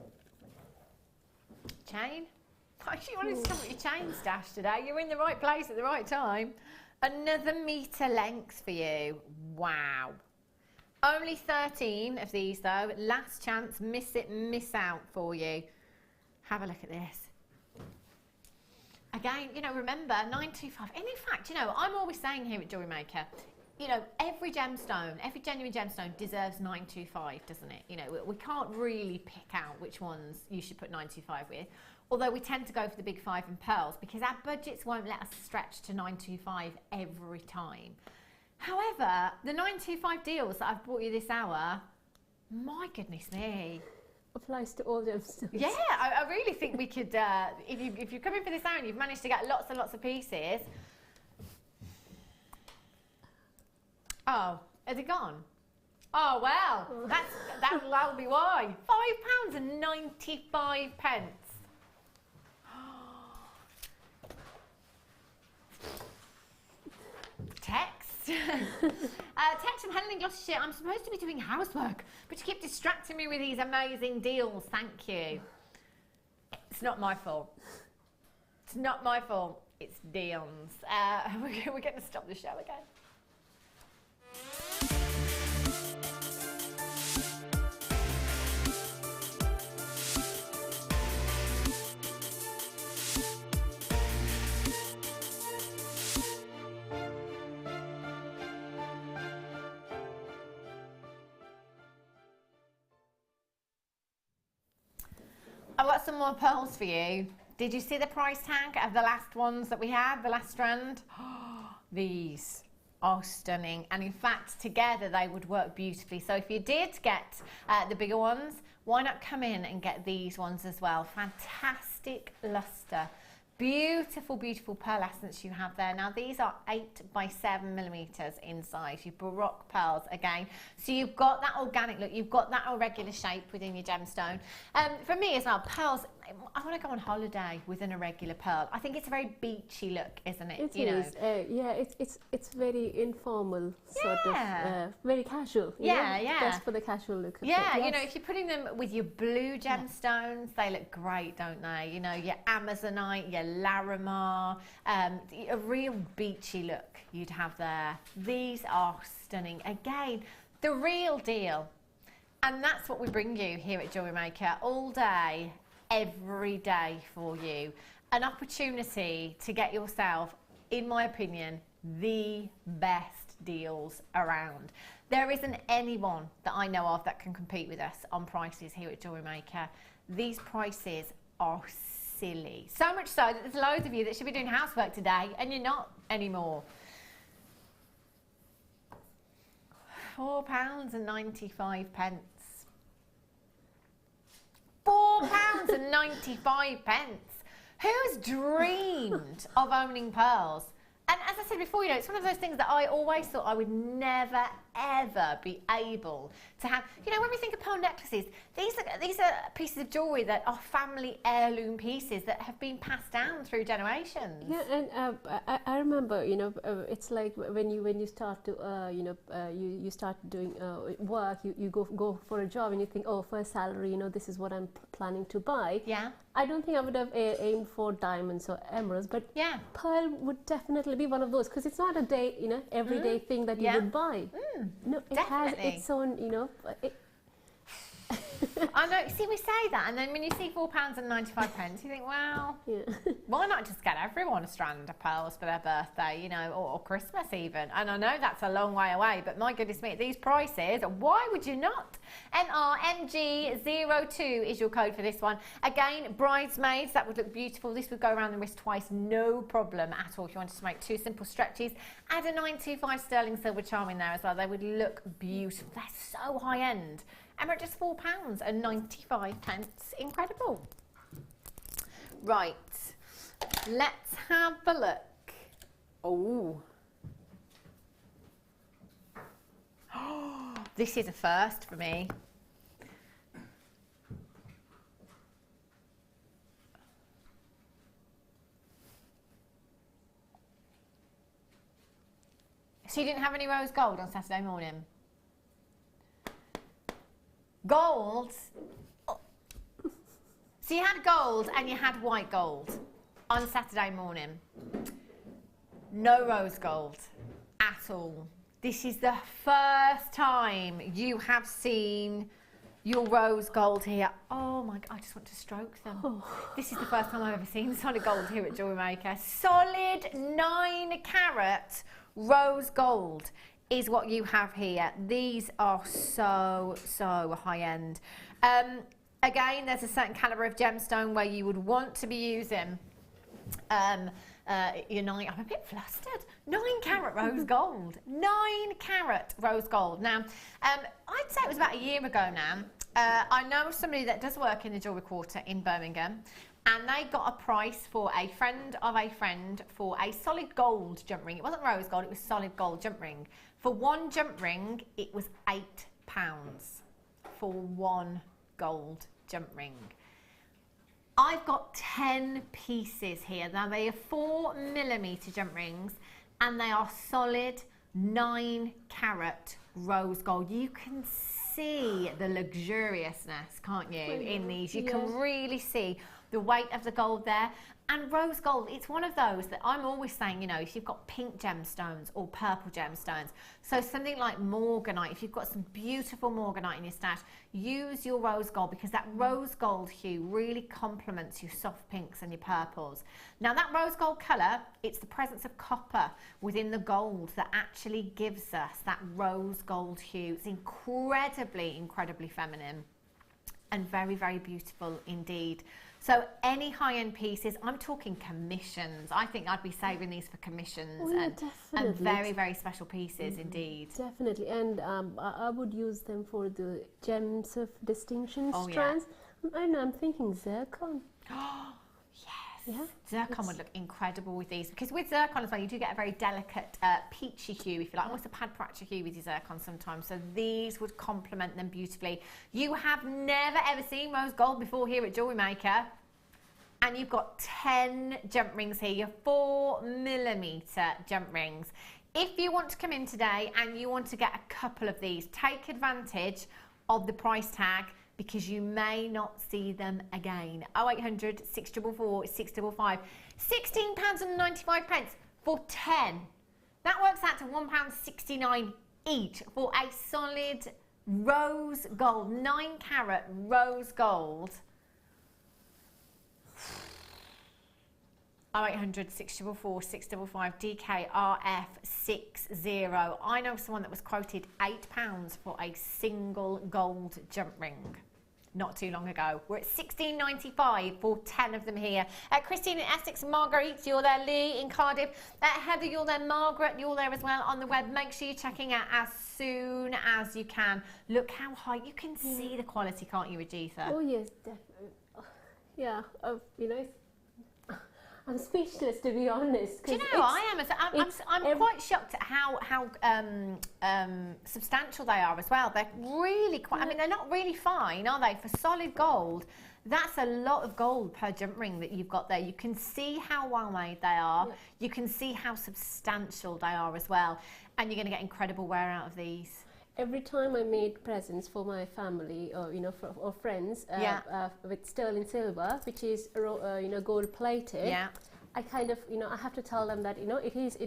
Speaker 4: Chain. I actually wanted to come with your chain stash today. You're in the right place at the right time. Another metre length for you. Wow. Only 13 of these though. Last chance, miss it, miss out for you. Have a look at this. Again, you know, remember 925. And in fact, you know, I'm always saying here at Jewellery Maker, you know, every gemstone, every genuine gemstone deserves 925, doesn't it? You know, we can't really pick out which ones you should put 925 with. Although we tend to go for the big 5 and pearls because our budgets won't let us stretch to 925 every time. However, the 925 deals that I've brought you this hour, my goodness me.
Speaker 5: Applies to all gemstones.
Speaker 4: Yeah, I really think we could, if you're coming for this hour and you've managed to get lots and lots of pieces. Oh, has it gone? Oh, well, that'll be why. £5.95. Text. Text from Helen in Gloucestershire. I'm supposed to be doing housework, but you keep distracting me with these amazing deals. Thank you. It's not my fault. It's not my fault. It's Dion's. We're going to stop the show again. I've got some more pearls for you. Did you see the price tag of the last ones that we had, the last strand? These are stunning, and in fact together they would work beautifully. So if you did get the bigger ones, why not come in and get these ones as well? Fantastic luster. Beautiful, beautiful pearl essence you have there. Now these are 8 by 7mm in size, your baroque pearls again. So you've got that organic look, you've got that irregular shape within your gemstone. For me as well, pearls, I want to go on holiday with an irregular pearl. I think it's a very beachy look, isn't it?
Speaker 5: It is. Yeah, it's very informal, sort of, very casual.
Speaker 4: Yeah.
Speaker 5: Best for the casual look.
Speaker 4: Yeah, you know, if you're putting them with your blue gemstones, they look great, don't they? You know, your Amazonite, your Larimar, a real beachy look you'd have there. These are stunning. Again, the real deal. And that's what we bring you here at Jewellery Maker all day, every day for you. An opportunity to get yourself, in my opinion, the best deals around. There isn't anyone that I know of that can compete with us on prices here at Jewellery Maker. These prices are silly. So much so that there's loads of you that should be doing housework today and you're not anymore. £4.95. £4.95. Who's dreamed of owning pearls? And as I said before, you know, it's one of those things that I always thought I would never, ever be able to have. You know, when we think of pearl necklaces, these are pieces of jewellery that are family heirloom pieces that have been passed down through generations.
Speaker 5: Yeah, and I remember, you know, it's like when you start to, you start doing work, you go for a job and you think, oh, for a salary, you know, this is what I'm planning to buy.
Speaker 4: Yeah.
Speaker 5: I don't think I would have aimed for diamonds or emeralds, but yeah, pearl would definitely be one of those, because it's not a day, you know, everyday thing that you would buy. No, it definitely has its own, you know.
Speaker 4: I know. See, we say that, and then when you see £4.95, you think, well, why not just get everyone a strand of pearls for their birthday, you know, or Christmas even? And I know that's a long way away, but my goodness me, these prices, why would you not? NRMG02 is your code for this one. Again, bridesmaids, that would look beautiful. This would go around the wrist twice, no problem at all. If you wanted to make two simple stretches, add a 925 sterling silver charm in there as well. They would look beautiful. They're so high end. And we're just £4.95. Incredible. Right, let's have a look. Oh, this is a first for me. So you didn't have any rose gold on Saturday morning? Gold. So you had gold and you had white gold on Saturday morning. No rose gold at all. This is the first time you have seen your rose gold here. Oh my God, I just want to stroke them. Oh. This is the first time I've ever seen solid gold here at Jewellery Maker. Solid 9-carat rose gold is what you have here. These are so high end. Again, there's a certain caliber of gemstone where you would want to be using your I'm a bit flustered. 9-carat rose gold. 9-carat rose gold. Now, I'd say it was about a year ago now. I know somebody that does work in the jewellery quarter in Birmingham, and they got a price for a friend of a friend for a solid gold jump ring. It wasn't rose gold, it was solid gold jump ring. For one jump ring, it was £8 for one gold jump ring. I've got 10 pieces here. Now they are 4mm jump rings, and they are solid 9-carat rose gold. You can see the luxuriousness, can't you, in these? You can really see the weight of the gold there. And rose gold, it's one of those that I'm always saying, you know, if you've got pink gemstones or purple gemstones, so something like morganite, if you've got some beautiful morganite in your stash, use your rose gold, because that rose gold hue really complements your soft pinks and your purples. Now that rose gold colour, it's the presence of copper within the gold that actually gives us that rose gold hue. It's incredibly feminine and very beautiful indeed. So any high-end pieces, I'm talking commissions. I think I'd be saving these for commissions and very special pieces indeed. Definitely,
Speaker 5: and I would use them for the gems of distinction strands. And I'm thinking zircon.
Speaker 4: Oh, yes. Yeah, zircon would look incredible with these, because with zircon as well, you do get a very delicate peachy hue, if you like, almost a padparacha hue with your zircon sometimes. So these would complement them beautifully. You have never ever seen rose gold before here at Jewellery Maker, and you've got 10 jump rings here, your 4mm jump rings. If you want to come in today and you want to get a couple of these, take advantage of the price tag, because you may not see them again. 0800 644 655. £16.95 for 10. That works out to £1.69 each for a solid rose gold, 9-carat rose gold. 0800 644 655 DKRF60. I know someone that was quoted £8 for a single gold jump ring not too long ago. We're at £16.95 for 10 of them here. Christine in Essex, Marguerite, you're there. Lee in Cardiff, Heather, you're there. Margaret, you're there as well on the web. Make sure you're checking out as soon as you can. Look how high you can see the quality, can't you, Ajitha?
Speaker 5: Oh yes, definitely. Yeah, you know, I'm speechless, to be honest.
Speaker 4: Do you know, I'm quite shocked at how substantial they are as well. They're really quite, I mean, they're not really fine, are they? For solid gold, that's a lot of gold per jump ring that you've got there. You can see how well made they are. Yeah. You can see how substantial they are as well. And you're going to get incredible wear out of these.
Speaker 5: Every time I made presents for my family or, you know, or friends with sterling silver, which is, you know, gold plated. Yeah. I kind of, you know, I have to tell them that, you know, it is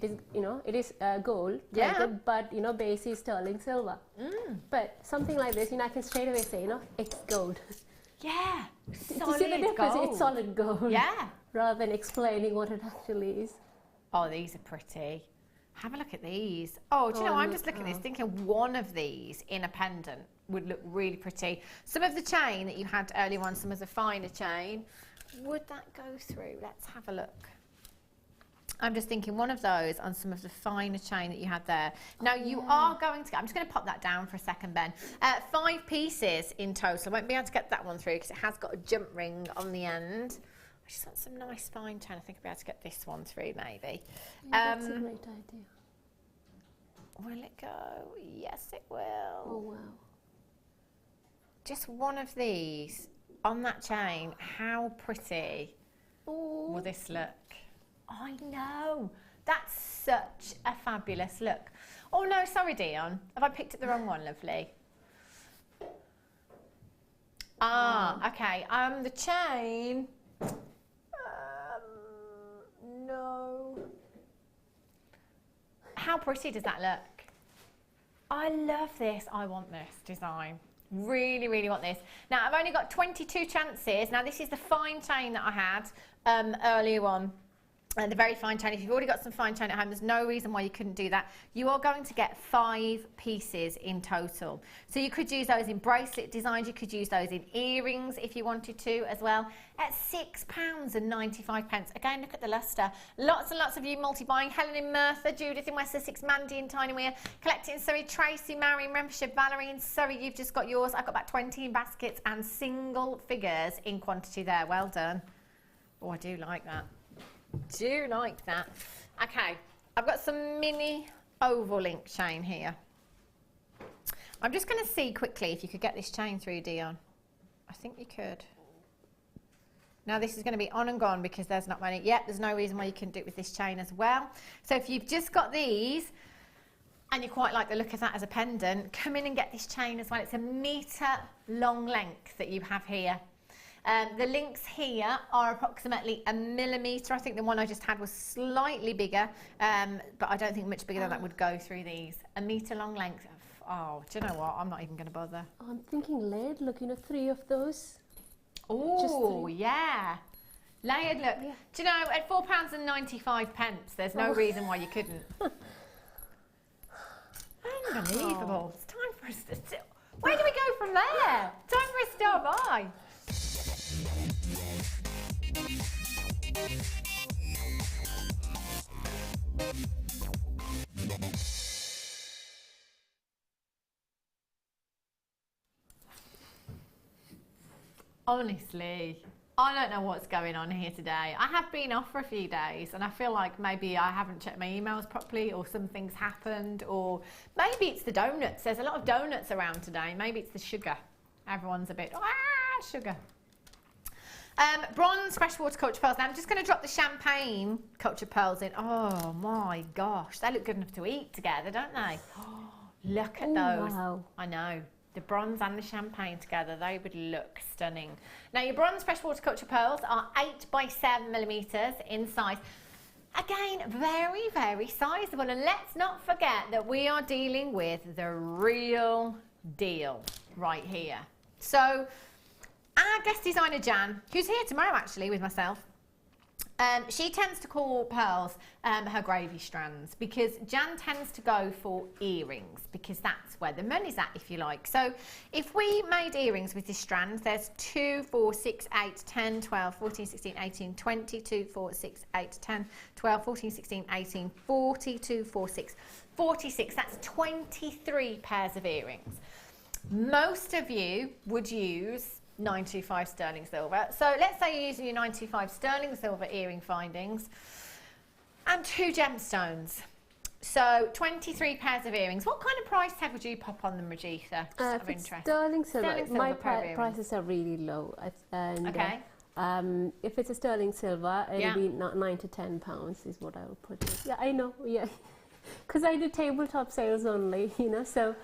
Speaker 5: gold plated, but, you know, base is sterling silver. But something like this, you know, I can straight away say, you know, it's gold.
Speaker 4: Yeah.
Speaker 5: Solid see the difference? Gold. It's solid gold.
Speaker 4: Yeah.
Speaker 5: Rather than explaining what it actually is.
Speaker 4: Oh, these are pretty. Have a look at these. Oh, do you know, I'm just looking at this, thinking one of these in a pendant would look really pretty. Some of the chain that you had earlier on, some of the finer chain, would that go through? Let's have a look. I'm just thinking one of those on some of the finer chain that you had there. Now, you are going to get, I'm just going to pop that down for a second, Ben. 5 pieces in total. I won't be able to get that one through because it has got a jump ring on the end. I just want some nice fine chain. I think I'll be able to get this one through, maybe.
Speaker 5: Yeah, that's a great idea.
Speaker 4: Will it go? Yes, it will.
Speaker 5: Oh, wow.
Speaker 4: Just one of these on that chain. How pretty will this look? I know. That's such a fabulous look. Oh, no, sorry, Dion. Have I picked up the wrong one, lovely? Ah, okay. The chain... no. How pretty does that look? I love this. I want this design. Really, really want this. Now, I've only got 22 chances. Now, this is the fine chain that I had earlier on. The very fine chain. If you've already got some fine chain at home, there's no reason why you couldn't do that. You are going to get 5 pieces in total. So you could use those in bracelet designs. You could use those in earrings if you wanted to as well. At £6.95. Again, look at the lustre. Lots and lots of you multi-buying. Helen in Merthyr, Judith in West Sussex, Mandy in Tynymere, Collecting in Surrey, Tracy, Mary in Renfrewshire, Valerie in Surrey. You've just got yours. I've got about 20 in baskets and single figures in quantity there. Well done. Oh, I do like that. Do like that. Okay, I've got some mini oval link chain here. I'm just going to see quickly if you could get this chain through, Dion. I think you could. Now this is going to be on and gone because there's not many. Yep, there's no reason why you couldn't do it with this chain as well. So if you've just got these and you quite like the look of that as a pendant, come in and get this chain as well. It's a metre long length that you have here. The links here are approximately 1 millimetre. I think the one I just had was slightly bigger, but I don't think much bigger than that would go through these. 1 metre long length. Oh, do you know what? I'm not even going to bother.
Speaker 5: Oh, I'm thinking layered look, you know, 3 of those.
Speaker 4: Oh, yeah. Layered look. Yeah. Do you know, at £4.95, there's no reason why you couldn't. Unbelievable. It's time for us to... Where do we go from there? Time for us to start by. Honestly, I don't know what's going on here today. I have been off for a few days and I feel like maybe I haven't checked my emails properly or something's happened, or maybe it's the donuts. There's a lot of donuts around today. Maybe it's the sugar. Everyone's a bit, sugar. Bronze freshwater culture pearls. Now I'm just going to drop the champagne culture pearls in. Oh my gosh, they look good enough to eat together, don't they? Oh, look at those. Wow. I know. The bronze and the champagne together, they would look stunning. Now your bronze freshwater culture pearls are 8 by 7 millimetres in size. Again, very, very sizable. And let's not forget that we are dealing with the real deal right here. So our guest designer Jan, who's here tomorrow actually with myself, She tends to call pearls her gravy strands because Jan tends to go for earrings because that's where the money's at, if you like. So if we made earrings with this strand, there's 2, 4, 6, 8, 10, 12, 14, 16, 18, 20, 2, 4, 6, 8, 10, 12, 14, 16, 18, 40, 2, 4, 6, 46. That's 23 pairs of earrings. Most of you would use 925 sterling silver. So let's say you're using your 925 sterling silver earring findings and 2 gemstones. So 23 pairs of earrings. What kind of price tag would you pop on them, Rajitha?
Speaker 5: If it's sterling silver, my prices are really low. And,
Speaker 4: okay.
Speaker 5: If it's a sterling silver, it'll be £9 to £10 is what I would put it. Yeah, I know, yeah. Because I do tabletop sales only, you know, so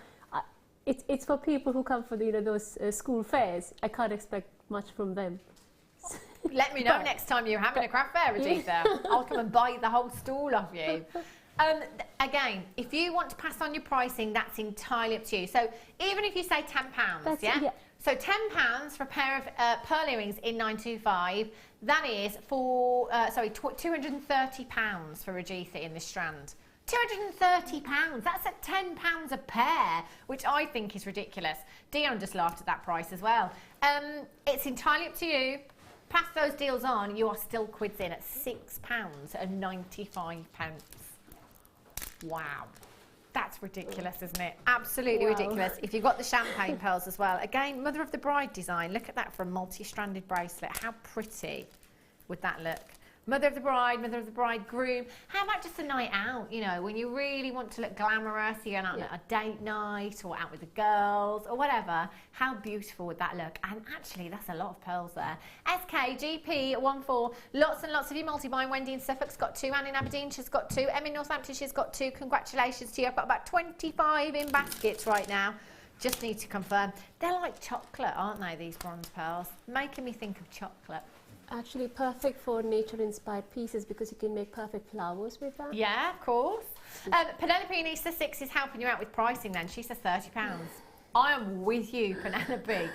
Speaker 5: it's for people who come for the, you know, those school fairs. I can't expect much from them.
Speaker 4: Let me know next time you're having a craft fair, Rajitha. I'll come and buy the whole stall off you. Again, if you want to pass on your pricing, that's entirely up to you. So even if you say £10, yeah? So £10 for a pair of pearl earrings in 925, that is for, £230 for Rajitha in this strand. £230, that's at £10 a pair, which I think is ridiculous. Dion just laughed at that price as well. It's entirely up to you. Pass those deals on, you are still quids in at £6.95. Wow. That's ridiculous, isn't it? Absolutely ridiculous. If you've got the champagne pearls as well. Again, Mother of the Bride design. Look at that for a multi-stranded bracelet. How pretty would that look? Mother of the bride, mother of the bridegroom. How about just a night out, you know, when you really want to look glamorous, you're going out on a date night or out with the girls or whatever. How beautiful would that look? And actually, that's a lot of pearls there. SKGP14, lots and lots of you multi-buying. Wendy in Suffolk's got 2, Anne in Aberdeen, she's got 2, Emma in Northampton, she's got 2. Congratulations to you. I've got about 25 in baskets right now. Just need to confirm. They're like chocolate, aren't they, these bronze pearls? Making me think of chocolate.
Speaker 5: Actually perfect for nature-inspired pieces because you can make perfect flowers with that.
Speaker 4: Yeah, of course. Penelope in Easter 6 is helping you out with pricing then. She says £30. I am with you, Penelope.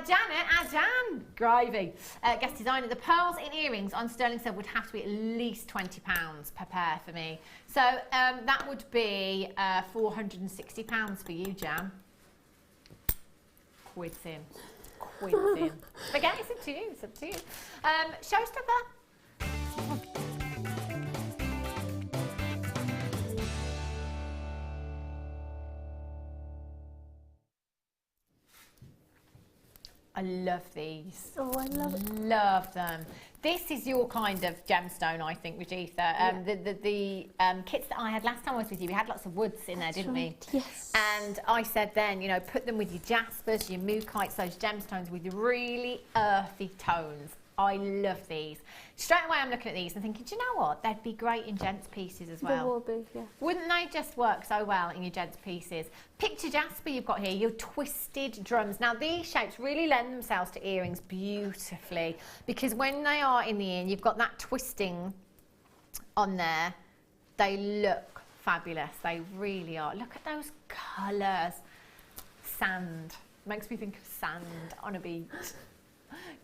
Speaker 4: Janet, Jan, gravy. Guest designer, the pearls in earrings on sterling silver would have to be at least £20 per pair for me. So that would be £460 for you, Jan. Quids in. Quids in. But again, it's up to you. It's up to you. Showstopper. I love these.
Speaker 5: Oh, I love it.
Speaker 4: Love them. This is your kind of gemstone, I think, Rajitha. The kits that I had last time I was with you, we had lots of woods in there, didn't we?
Speaker 5: Yes.
Speaker 4: And I said then, you know, put them with your jaspers, your mookites, those gemstones with really earthy tones. I love these. Straight away I'm looking at these and thinking, do you know what? They'd be great in gents pieces as well.
Speaker 5: They will be, yeah.
Speaker 4: Wouldn't they just work so well in your gents pieces? Picture jasper you've got here, your twisted drums. Now these shapes really lend themselves to earrings beautifully because when they are in the ear, you've got that twisting on there. They look fabulous. They really are. Look at those colours. Sand. Makes me think of sand on a beach.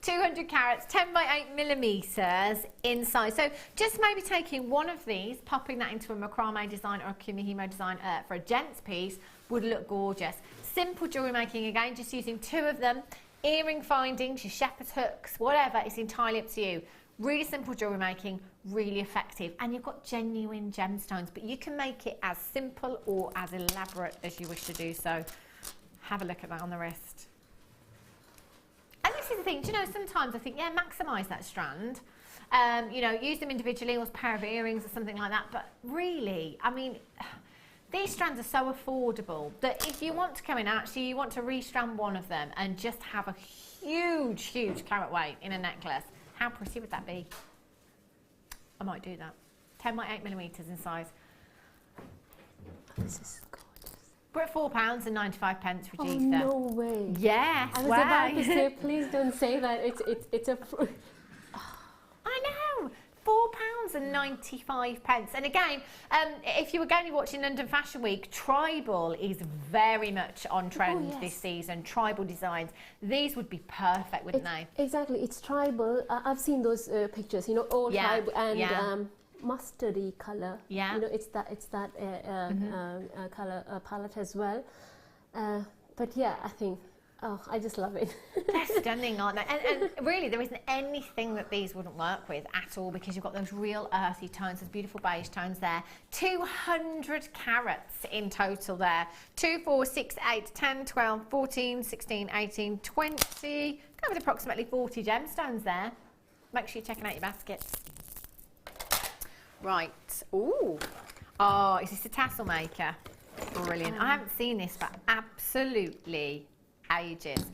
Speaker 4: 200 carats, 10 by 8 millimetres in size. So just maybe taking one of these, popping that into a macrame design or a kumihimo design for a gents piece would look gorgeous. Simple jewellery making again, just using 2 of them. Earring findings, your shepherd's hooks, whatever, it's entirely up to you. Really simple jewellery making, really effective. And you've got genuine gemstones, but you can make it as simple or as elaborate as you wish to do so. Have a look at that on the wrist. And this is the thing, do you know, sometimes I think, yeah, maximise that strand. You know, use them individually or as a pair of earrings or something like that. But really, I mean, these strands are so affordable that if you want to come in, actually, you want to restrand one of them and just have a huge, huge carat weight in a necklace. How pretty would that be? I might do that. 10 by 8 millimetres in size.
Speaker 5: This is gorgeous.
Speaker 4: We're at £4.95, Rajitha.
Speaker 5: Oh, no way.
Speaker 4: Yes,
Speaker 5: I was about to say, please don't say that. It's a...
Speaker 4: I know. £4 £12.95. And again, if you were going to be watching London Fashion Week, tribal is very much on trend this season. Tribal designs. These would be perfect, wouldn't they?
Speaker 5: Exactly. It's tribal. I've seen those pictures, you know, all tribal and mustardy color.
Speaker 4: Yeah.
Speaker 5: You know, it's that color palette as well. But yeah, I think, I just love it.
Speaker 4: They're stunning, aren't they? And really, there isn't anything that these wouldn't work with at all, because you've got those real earthy tones, those beautiful beige tones there. 200 carats in total there. 2, 4, 6, 8, 10, 12, 14, 16, 18, 20. Go with approximately 40 gemstones there. Make sure you're checking out your baskets. Right. Ooh. Oh, is this a tassel maker? Brilliant. I haven't seen this for absolutely ages.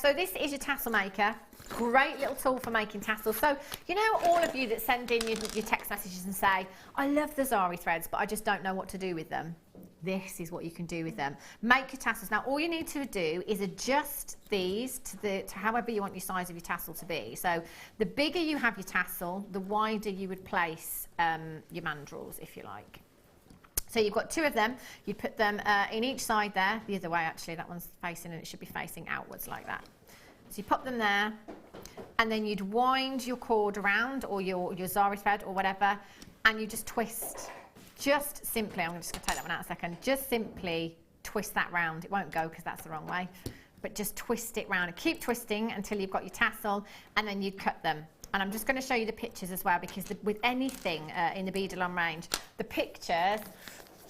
Speaker 4: So this is your tassel maker. Great little tool for making tassels. So, you know, all of you that send in your text messages and say, I love the Zari threads, but I just don't know what to do with them. This is what you can do with them. Make your tassels. Now, all you need to do is adjust these to however you want your size of your tassel to be. So the bigger you have your tassel, the wider you would place your mandrels, if you like. So you've got 2 of them. You put them in each side there. The other way, actually. That one's facing, and it should be facing outwards like that. So you pop them there, and then you'd wind your cord around, or your Zari thread or whatever, and you just twist. Just simply, I'm just going to take that one out a second, just simply twist that round. It won't go because that's the wrong way, but just twist it round and keep twisting until you've got your tassel, and then you'd cut them. And I'm just going to show you the pictures as well, because with anything in the Beadalon range, the pictures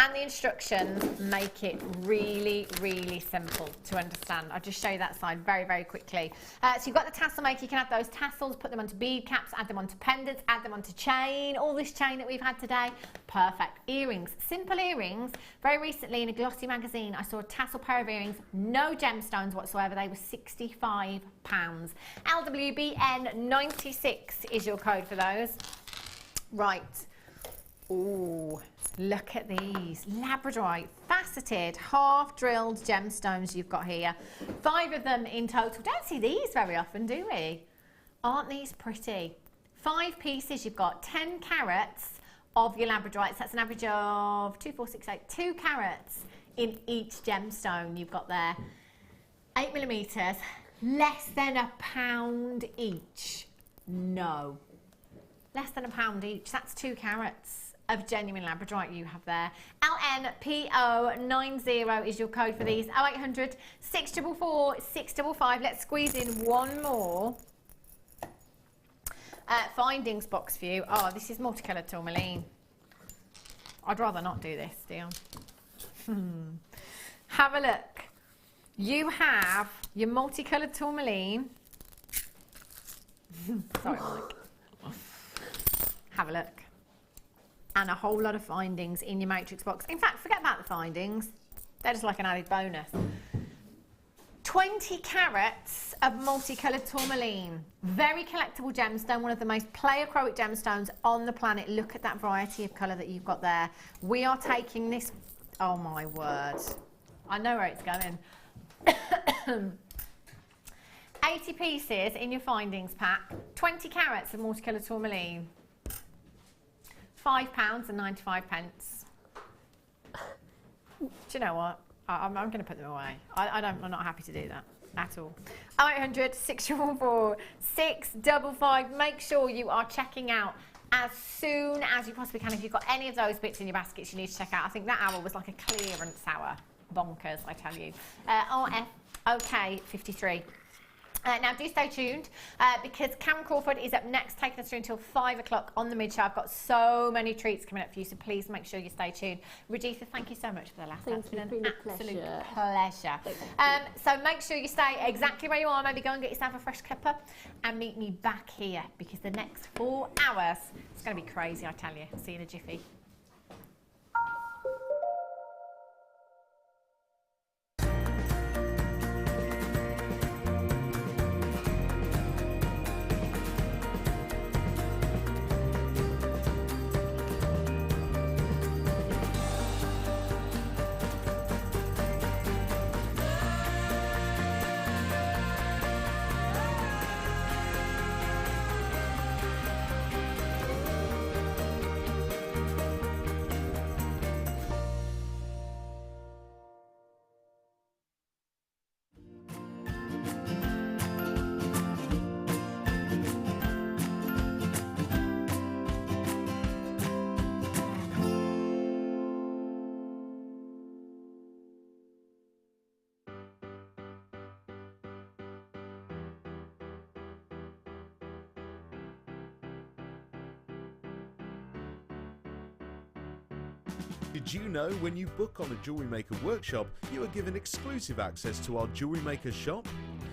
Speaker 4: and the instructions make it really, really simple to understand. I'll just show you that side very, very quickly. So you've got the tassel maker. You can add those tassels, put them onto bead caps, add them onto pendants, add them onto chain. All this chain that we've had today, perfect. Earrings, simple earrings. Very recently in a glossy magazine, I saw a tassel pair of earrings, no gemstones whatsoever. They were £65. LWBN 96 is your code for those. Right. Ooh. Look at these labradorite, faceted, half-drilled gemstones you've got here. 5 of them in total. Don't see these very often, do we? Aren't these pretty? 5 pieces you've got. 10 carats of your labradorites. That's an average of 2, 4, 6, 8. 2 carats in each gemstone you've got there. 8mm, less than £1 each. No. Less than £1 each. That's 2 carats. Of genuine labradorite you have there. LNPO90 is your code for these. 0800 644 655. Let's squeeze in one more findings box for you. Oh, this is multicoloured tourmaline. I'd rather not do this, Dion. Have a look. You have your multicoloured tourmaline. Sorry, Mike. Have a look. And a whole lot of findings in your matrix box. In fact, forget about the findings. They're just like an added bonus. 20 carats of multicoloured tourmaline. Very collectible gemstone, one of the most pleochroic gemstones on the planet. Look at that variety of colour that you've got there. We are taking this, oh my word. I know where it's going. 80 pieces in your findings pack. 20 carats of multicoloured tourmaline. £5.95. Do you know what? I'm going to put them away. I'm not happy to do that at all. 0800 644 655. Make sure you are checking out as soon as you possibly can. If you've got any of those bits in your baskets, you need to check out. I think that hour was like a clearance hour. Bonkers, I tell you. RFOK 53. Now, do stay tuned because Cameron Crawford is up next, taking us through until 5 o'clock on the mid-show. I've got so many treats coming up for you, so please make sure you stay tuned. Rajitha, thank you so much for the last. It's been an absolute pleasure. So make sure you stay exactly where you are. Maybe go and get yourself a fresh cuppa and meet me back here because the next 4 hours, it's going to be crazy, I tell you. See you in a jiffy.
Speaker 1: Did you know when you book on a Jewellery Maker workshop, you are given exclusive access to our Jewellery Maker shop?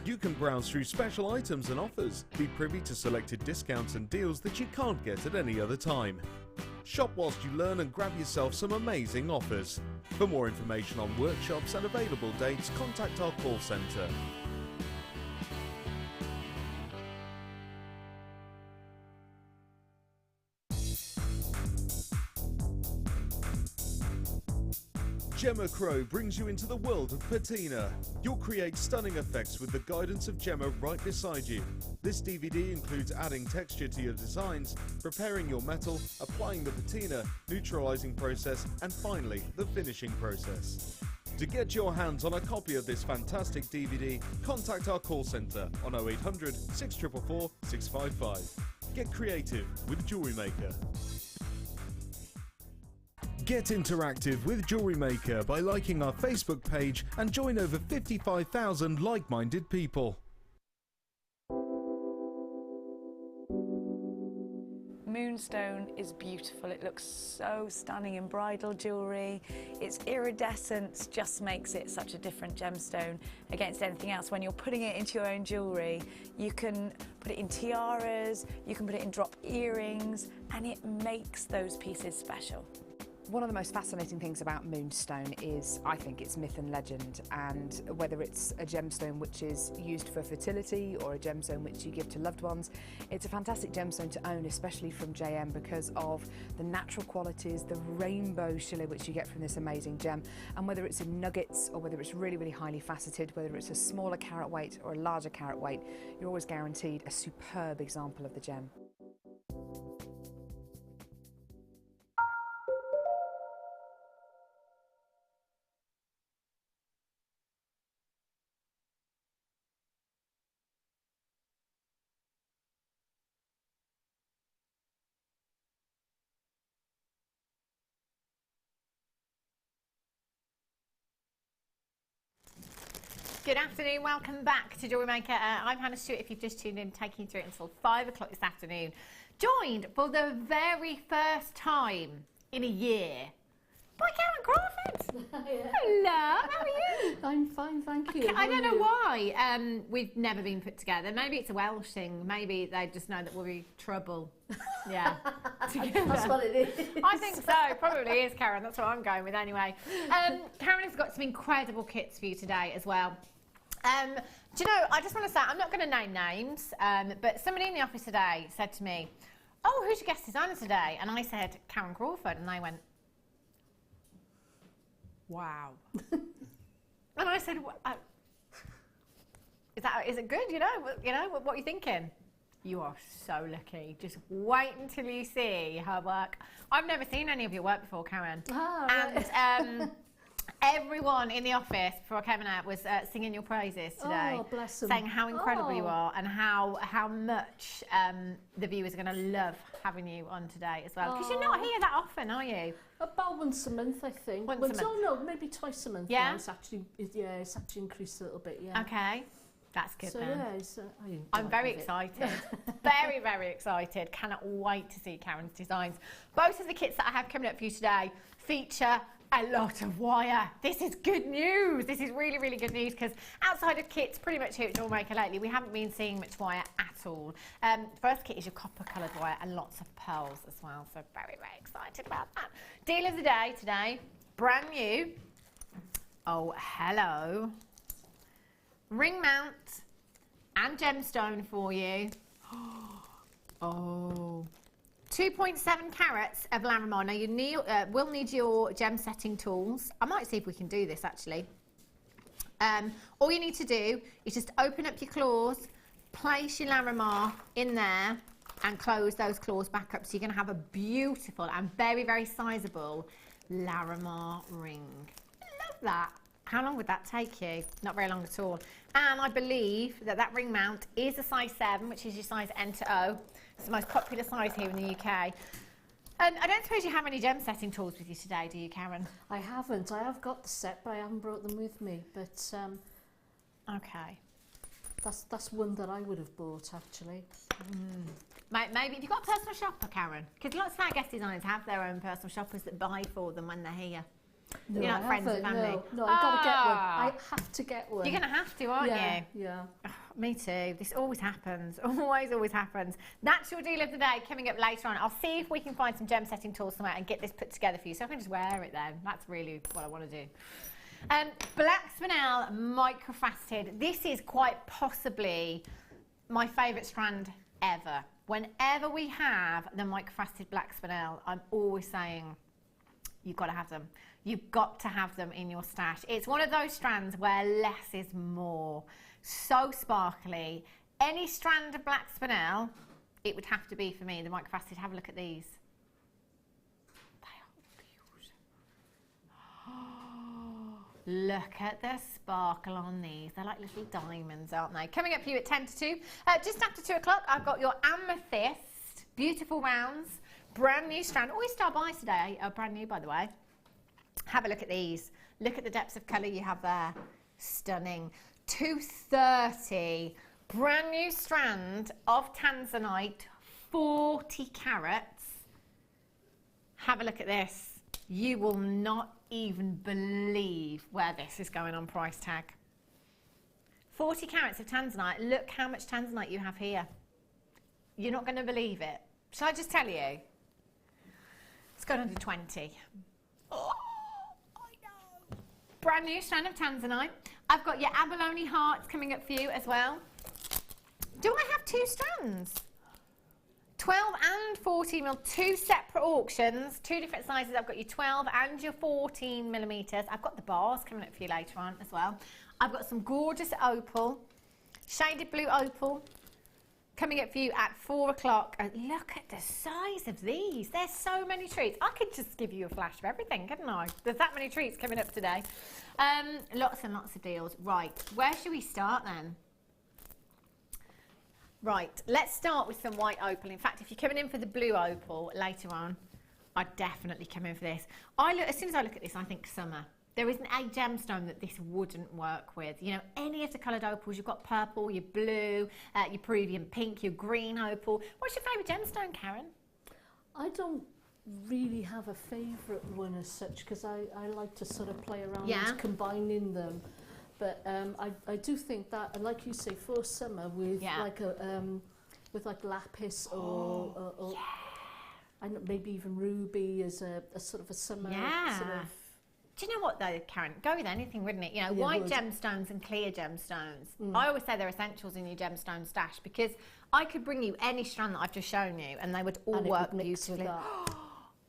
Speaker 1: You can browse through special items and offers, be privy to selected discounts and deals that you can't get at any other time. Shop whilst you learn and grab yourself some amazing offers. For more information on workshops and available dates, contact our call centre. Gemma Crow brings you into the world of patina. You'll create stunning effects with the guidance of Gemma right beside you. This DVD includes adding texture to your designs, preparing your metal, applying the patina, neutralizing process, and finally, the finishing process. To get your hands on a copy of this fantastic DVD, contact our call centre on 0800 644 655. Get creative with Jewellery Maker. Get interactive with Jewellery Maker by liking our Facebook page and join over 55,000 like-minded people.
Speaker 6: Moonstone is beautiful. It looks so stunning in bridal jewellery. Its iridescence just makes it such a different gemstone against anything else. When you're putting it into your own jewellery, you can put it in tiaras, you can put it in drop earrings, and it makes those pieces special.
Speaker 2: One of the most fascinating things about Moonstone is, I think, it's myth and legend, and whether it's a gemstone which is used for fertility or a gemstone which you give to loved ones, it's a fantastic gemstone to own, especially from JM, because of the natural qualities, the rainbow shiller which you get from this amazing gem. And whether it's in nuggets or whether it's really, really highly faceted, whether it's a smaller carat weight or a larger carat weight, you're always guaranteed a superb example of the gem.
Speaker 4: Good afternoon, welcome back to Jewellery Maker. I'm Hannah Stewart, if you've just tuned in, taking you through it until 5 o'clock this afternoon. Joined for the very first time in a year by Karen Crawford. Hello, how are you?
Speaker 7: I'm fine, thank you.
Speaker 4: I don't know why we've never been put together. Maybe it's a Welsh thing. Maybe they just know that we'll be trouble. Yeah.
Speaker 7: That's what it is.
Speaker 4: I think so. Probably is, Karen. That's what I'm going with anyway. Karen has got some incredible kits for you today as well. Do you know, I just want to say, I'm not going to name names, but somebody in the office today said to me, "Oh, who's your guest designer today?" And I said, "Karen Crawford." And they went, "Wow." And I said, "Is it good? You know, what are you thinking?" You are so lucky. Just wait until you see her work. I've never seen any of your work before, Karen.
Speaker 7: Oh,
Speaker 4: and everyone in the office before I came out was singing your praises today.
Speaker 7: Oh, bless them.
Speaker 4: Saying how incredible you are and how much the viewers are going to love having you on today as well. Because you're not here that often, are you?
Speaker 7: About once a month, I think.
Speaker 4: Once a month.
Speaker 7: Oh, no, maybe twice a month.
Speaker 4: Yeah?
Speaker 7: Now. It's actually increased a little bit, yeah.
Speaker 4: Okay. That's good
Speaker 7: so,
Speaker 4: then.
Speaker 7: Yeah,
Speaker 4: I'm very excited. Very, very excited. Cannot wait to see Karen's designs. Both of the kits that I have coming up for you today feature a lot of wire. This is good news. This is really, really good news because outside of kits, pretty much here at Jewellery Maker lately, we haven't been seeing much wire at all. The first kit is your copper coloured wire and lots of pearls as well. So very, very excited about that. Deal of the day today, brand new. Oh, hello. Ring mount and gemstone for you. Oh. 2.7 carats of Larimar. Now you will need your gem setting tools. I might see if we can do this actually. All you need to do is just open up your claws, place your Larimar in there and close those claws back up. So you're going to have a beautiful and very, very sizable Larimar ring. I love that. How long would that take you? Not very long at all. And I believe that that ring mount is a size 7, which is your size N to O. It's the most popular size here in the UK. And I don't suppose you have any gem setting tools with you today, do you, Karen?
Speaker 7: I haven't. I have got the set, but I haven't brought them with me. But
Speaker 4: okay,
Speaker 7: that's one that I would have bought actually.
Speaker 4: Maybe if you've got a personal shopper, Karen, because lots of our guest designers have their own personal shoppers that buy for them when they're here.
Speaker 7: No,
Speaker 4: You're not friends with family.
Speaker 7: No, I've got to get one. I have to get one.
Speaker 4: You're going to have to, aren't you?
Speaker 7: Yeah.
Speaker 4: Oh, me too. This always happens. Always happens. That's your deal of the day coming up later on. I'll see if we can find some gem setting tools somewhere and get this put together for you so I can just wear it then. That's really what I want to do. Black spinel microfaceted. This is quite possibly my favourite strand ever. Whenever we have the microfaceted black spinel, I'm always saying you've got to have them. You've got to have them in your stash. It's one of those strands where less is more. So sparkly. Any strand of black spinel, it would have to be for me, the microfaceted. Have a look at these. Look at the sparkle on these. They're like little diamonds, aren't they? Coming up for you at 10 to 2. Just after 2 o'clock, I've got your Amethyst. Beautiful rounds. Brand new strand. Always Star buys today. Brand new, by the way. Have a look at these. Look at the depths of colour you have there. Stunning. 230. Brand new strand of tanzanite. 40 carats. Have a look at this. You will not even believe where this is going on price tag. 40 carats of tanzanite. Look how much tanzanite you have here. You're not going to believe it. Shall I just tell you? It's gone under 20. Oh, I know. Brand new strand of tanzanite. I've got your abalone hearts coming up for you as well. Do I have 2 strands? 12 and 14 mil, 2 separate auctions, 2 different sizes. I've got your 12 and your 14 millimeters. I've got the bars coming up for you later on as well. I've got some gorgeous opal, shaded blue opal, coming up for you at 4 o'clock. Look at the size of these. There's so many treats. I could just give you a flash of everything, couldn't I? There's that many treats coming up today. Lots and lots of deals. Right, where should we start then? Right, let's start with some white opal. In fact, if you're coming in for the blue opal later on, I'd definitely come in for this. As soon as I look at this, I think summer. There isn't a gemstone that this wouldn't work with. You know, any of the coloured opals, you've got purple, your blue, your Peruvian pink, your green opal. What's your favourite gemstone, Karen?
Speaker 7: I don't really have a favourite one as such because I like to sort of play around with combining them. But I do think that, like you say, for summer with like a with like lapis or maybe even ruby as a sort of a summer sort of.
Speaker 4: Do you know what though, Karen? Go with anything, wouldn't it? You know, white gemstones and clear gemstones. I always say they're essentials in your gemstone stash because I could bring you any strand that I've just shown you and they would all work beautifully.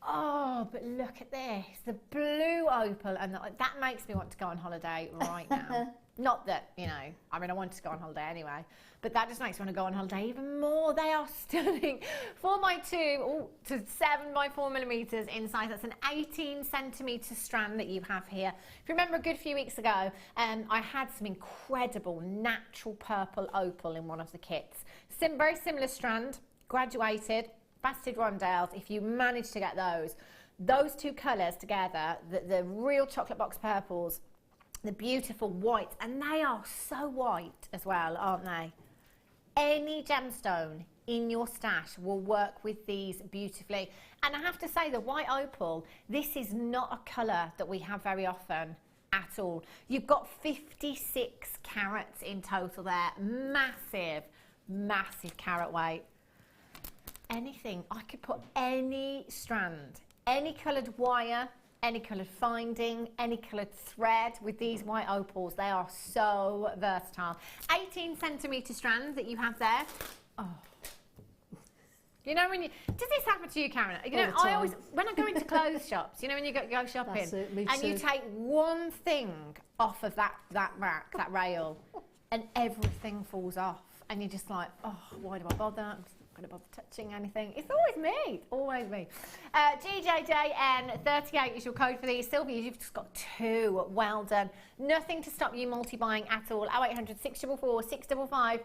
Speaker 4: Oh, but look at this. The blue opal, and that makes me want to go on holiday right now. Not that, you know, I mean, I wanted to go on holiday anyway, but that just makes me want to go on holiday even more. They are stunning. 4x2 to 7x4 millimeters in size. That's an 18 centimeter strand that you have here. If you remember a good few weeks ago, I had some incredible natural purple opal in one of the kits. Very similar strand, graduated, faceted rondelles. If you manage to get those 2 colours together, the real chocolate box purples, the beautiful whites, and they are so white as well, aren't they? Any gemstone in your stash will work with these beautifully. And I have to say, the white opal, this is not a colour that we have very often at all. You've got 56 carats in total there. Massive, massive carat weight. Anything, I could put any strand, any coloured wire, any coloured finding, any coloured thread with these white opals. They are so versatile. 18 centimetre strands that you have there. Oh. You know, does this happen to you, Karen? You know, I always, when I go into clothes shops, you know, when you go shopping, and you take one thing off of that rack, that rail, and everything falls off, and you're just like, oh, why do I bother? I'm just not going to bother touching anything. It's always me, GJJN38 is your code for these. Sylvia, you've just got 2. Well done. Nothing to stop you multi-buying at all. 0800 644 655.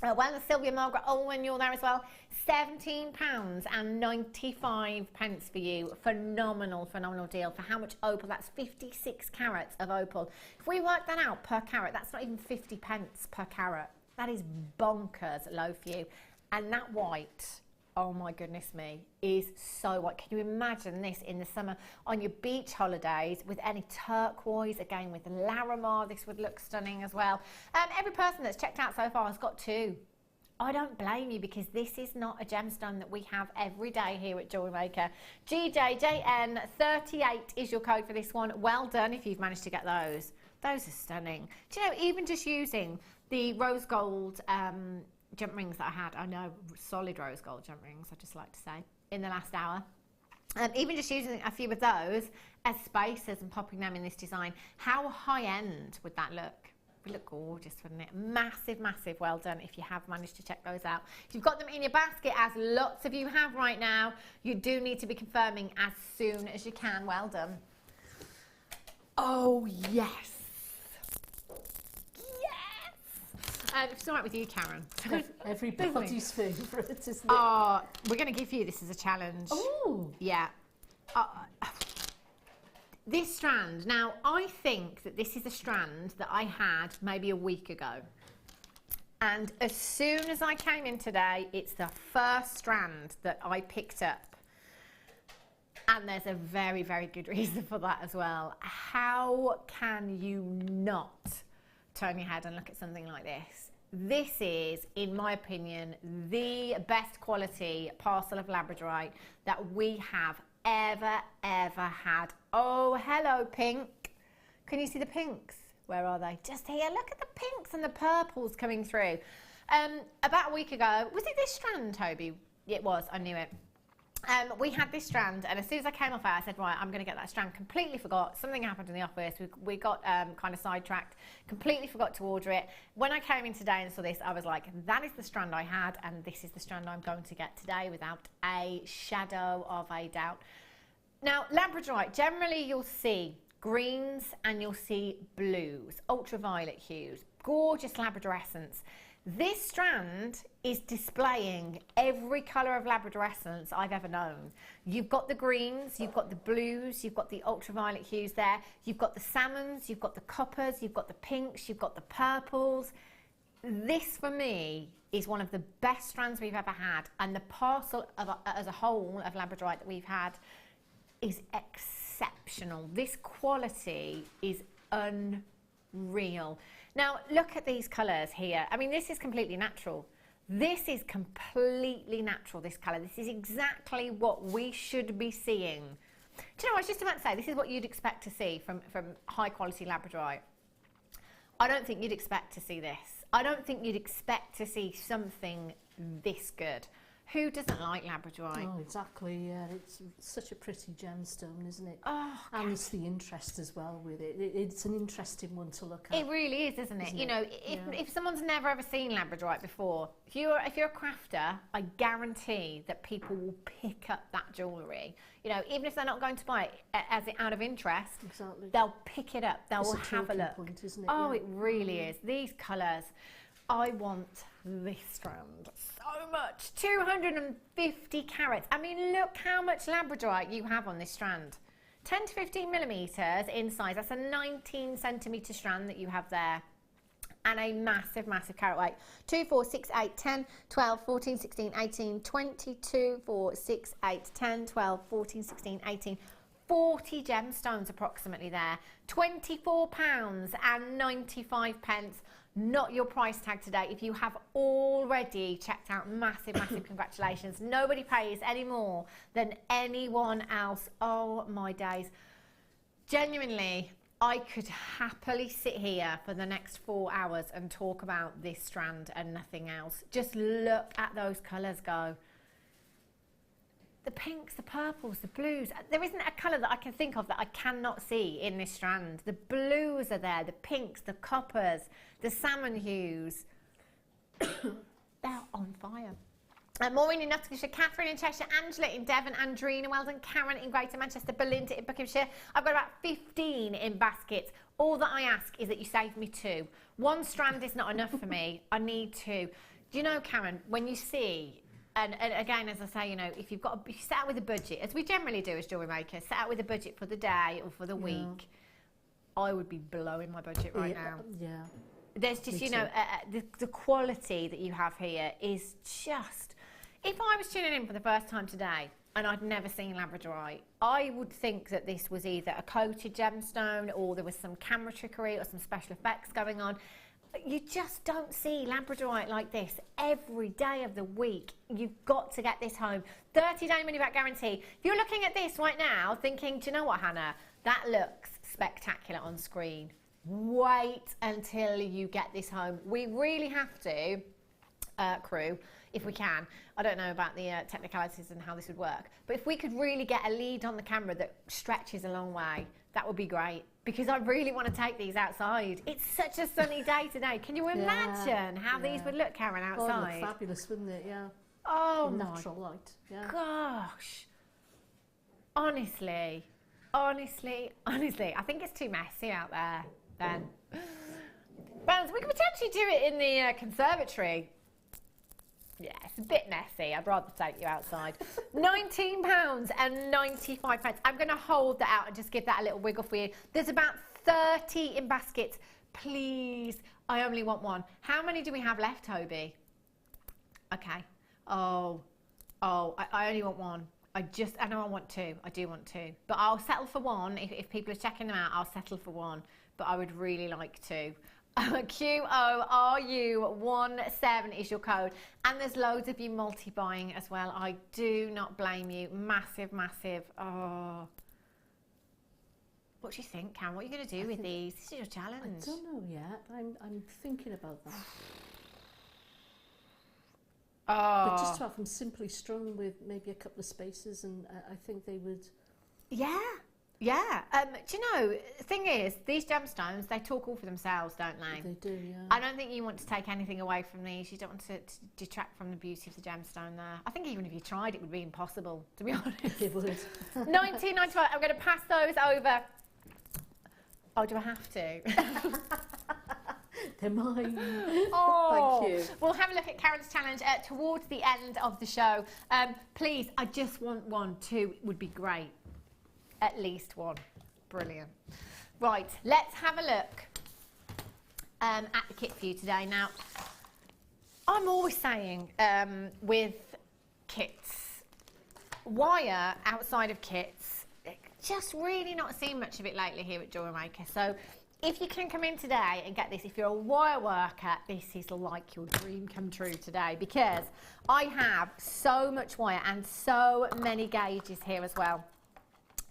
Speaker 4: Well, Sylvia, Margaret, when you're there as well, £17.95 for you. Phenomenal deal for how much opal? That's 56 carats of opal. If we work that out per carat, that's not even 50 pence per carat. That is bonkers low for you. And that white, oh my goodness me, is so white. Can you imagine this in the summer on your beach holidays with any turquoise, again with Larimar, this would look stunning as well. Every person that's checked out so far has got 2. I don't blame you, because this is not a gemstone that we have every day here at Jewellery Maker. GJJN38 is your code for this one. Well done if you've managed to get those. Those are stunning. Do you know, even just using the rose gold jump rings that I had, I know, solid rose gold jump rings, I just like to say, in the last hour. Even just using a few of those as spacers and popping them in this design, how high end would that look? It would look gorgeous, wouldn't it? Massive, massive well done if you have managed to check those out. If you've got them in your basket, as lots of you have right now, you do need to be confirming as soon as you can. Well done. Oh, yes. Yes! If it's all right with you, Karen.
Speaker 7: Everybody's favourite, isn't it?
Speaker 4: Oh, we're going to give you this as a challenge.
Speaker 7: Oh!
Speaker 4: Yeah. This strand, now I think that this is a strand that I had maybe a week ago. And as soon as I came in today, it's the first strand that I picked up. And there's a very, very good reason for that as well. How can you not turn your head and look at something like this? This is, in my opinion, the best quality parcel of labradorite that we have ever had. Oh, hello, pink. Can you see the pinks? Where are they? Just here. Look at the pinks and the purples coming through. About a week ago, was it this strand, Toby? It was. I knew it. We had this strand, and as soon as I came off it, I said, right, I'm going to get that strand. Completely forgot. Something happened in the office. We got kind of sidetracked. Completely forgot to order it. When I came in today and saw this, I was like, that is the strand I had, and this is the strand I'm going to get today without a shadow of a doubt. Now, labradorite, generally you'll see greens and you'll see blues, ultraviolet hues, gorgeous labradorescence. This strand is displaying every colour of labradorescence I've ever known. You've got the greens, you've got the blues, you've got the ultraviolet hues there, you've got the salmons, you've got the coppers, you've got the pinks, you've got the purples. This, for me, is one of the best strands we've ever had, and the parcel as a whole of labradorite that we've had is exceptional. This quality is unreal. Now, look at these colours here. I mean, this is completely natural. This is completely natural, this colour. This is exactly what we should be seeing. Do you know, I was just about to say, this is what you'd expect to see from high-quality labradorite. I don't think you'd expect to see this. I don't think you'd expect to see something this good. Who doesn't like labradorite?
Speaker 7: Oh, exactly, yeah. It's such a pretty gemstone, isn't it?
Speaker 4: Oh,
Speaker 7: and it's the interest as well with it. It's an interesting one to look at.
Speaker 4: It really is, isn't it? You know, if someone's never ever seen labradorite before, if you're a crafter, I guarantee that people will pick up that jewellery. You know, even if they're not going to buy it as out of interest,
Speaker 7: exactly,
Speaker 4: they'll pick it up. They'll have a look.
Speaker 7: Point, isn't it?
Speaker 4: Oh, it really is. These colours. I want this strand so much. 250 carats. I mean, look how much labradorite you have on this strand. 10 to 15 millimetres in size. That's a 19 centimetre strand that you have there. And a massive, massive carat weight. 2, 4, 6, 8, 10, 12, 14, 16, 18, 22, 4, 6, 8, 10, 12, 14, 16, 18, 40 gemstones approximately there. £24.95. Not your price tag today. If you have already checked out, massive, massive congratulations. Nobody pays any more than anyone else. Oh my days. Genuinely, I could happily sit here for the next 4 hours and talk about this strand and nothing else. Just look at those colours go. The pinks, the purples, the blues. There isn't a colour that I can think of that I cannot see in this strand. The blues are there, the pinks, the coppers, the salmon hues. They're on fire. Maureen in Nottinghamshire, Catherine in Cheshire, Angela in Devon, Andrina, well done, Karen in Greater Manchester, Belinda in Buckinghamshire. I've got about 15 in baskets. All that I ask is that you save me 2. 1 strand is not enough for me. I need 2. Do you know, Karen, when you see... And again, as I say, you know, if you set out with a budget, as we generally do as jewellery makers, set out with a budget for the day or for the week, I would be blowing my budget right now.
Speaker 7: Yeah.
Speaker 4: There's just, you know, the quality that you have here is just... If I was tuning in for the first time today and I'd never seen labradorite, I would think that this was either a coated gemstone or there was some camera trickery or some special effects going on. You just don't see labradorite like this every day of the week. You've got to get this home. 30-day money-back guarantee. If you're looking at this right now thinking, do you know what, Hannah? That looks spectacular on screen. Wait until you get this home. We really have to, crew, if we can. I don't know about the technicalities and how this would work, but if we could really get a lead on the camera that stretches a long way, that would be great, because I really want to take these outside. It's such a sunny day today. Can you imagine how these would look, Karen, outside?
Speaker 7: Oh, it'd look fabulous, wouldn't it? Yeah.
Speaker 4: Oh,
Speaker 7: natural light. Yeah.
Speaker 4: Gosh. Honestly, I think it's too messy out there, then. But we could potentially do it in the conservatory. Yeah, it's a bit messy. I'd rather take you outside. £19.95. I'm going to hold that out and just give that a little wiggle for you. There's about 30 in baskets. Please, I only want one. How many do we have left, Toby? Okay. I only want one. I know I want two. I do want two. But I'll settle for one. If people are checking them out, I'll settle for one. But I would really like two. QORU17 is your code, and there's loads of you multi-buying as well. I do not blame you. Massive. Oh, what do you think, Karen? What are you going to do with these? This is your challenge.
Speaker 7: I don't know yet. I'm thinking about that. But just to have them simply strung with maybe a couple of spaces, and I think they would.
Speaker 4: Yeah. Do you know, the thing is, these gemstones, they talk all for themselves, don't they?
Speaker 7: They do, yeah.
Speaker 4: I don't think you want to take anything away from these. You don't want to detract from the beauty of the gemstone there. I think even if you tried, it would be impossible, to be honest.
Speaker 7: It would.
Speaker 4: £19.95. I'm going to pass those over. Oh, do I have to?
Speaker 7: They're mine.
Speaker 4: Oh,
Speaker 7: thank you.
Speaker 4: We'll have a look at Karen's challenge towards the end of the show. Please, I just want one. Two would be great. At least one. Brilliant. Right, let's have a look at the kit for you today. Now, I'm always saying with kits, wire outside of kits, just really not seen much of it lately here at Jewellery Maker. So if you can come in today and get this, if you're a wire worker, this is like your dream come true today, because I have so much wire and so many gauges here as well.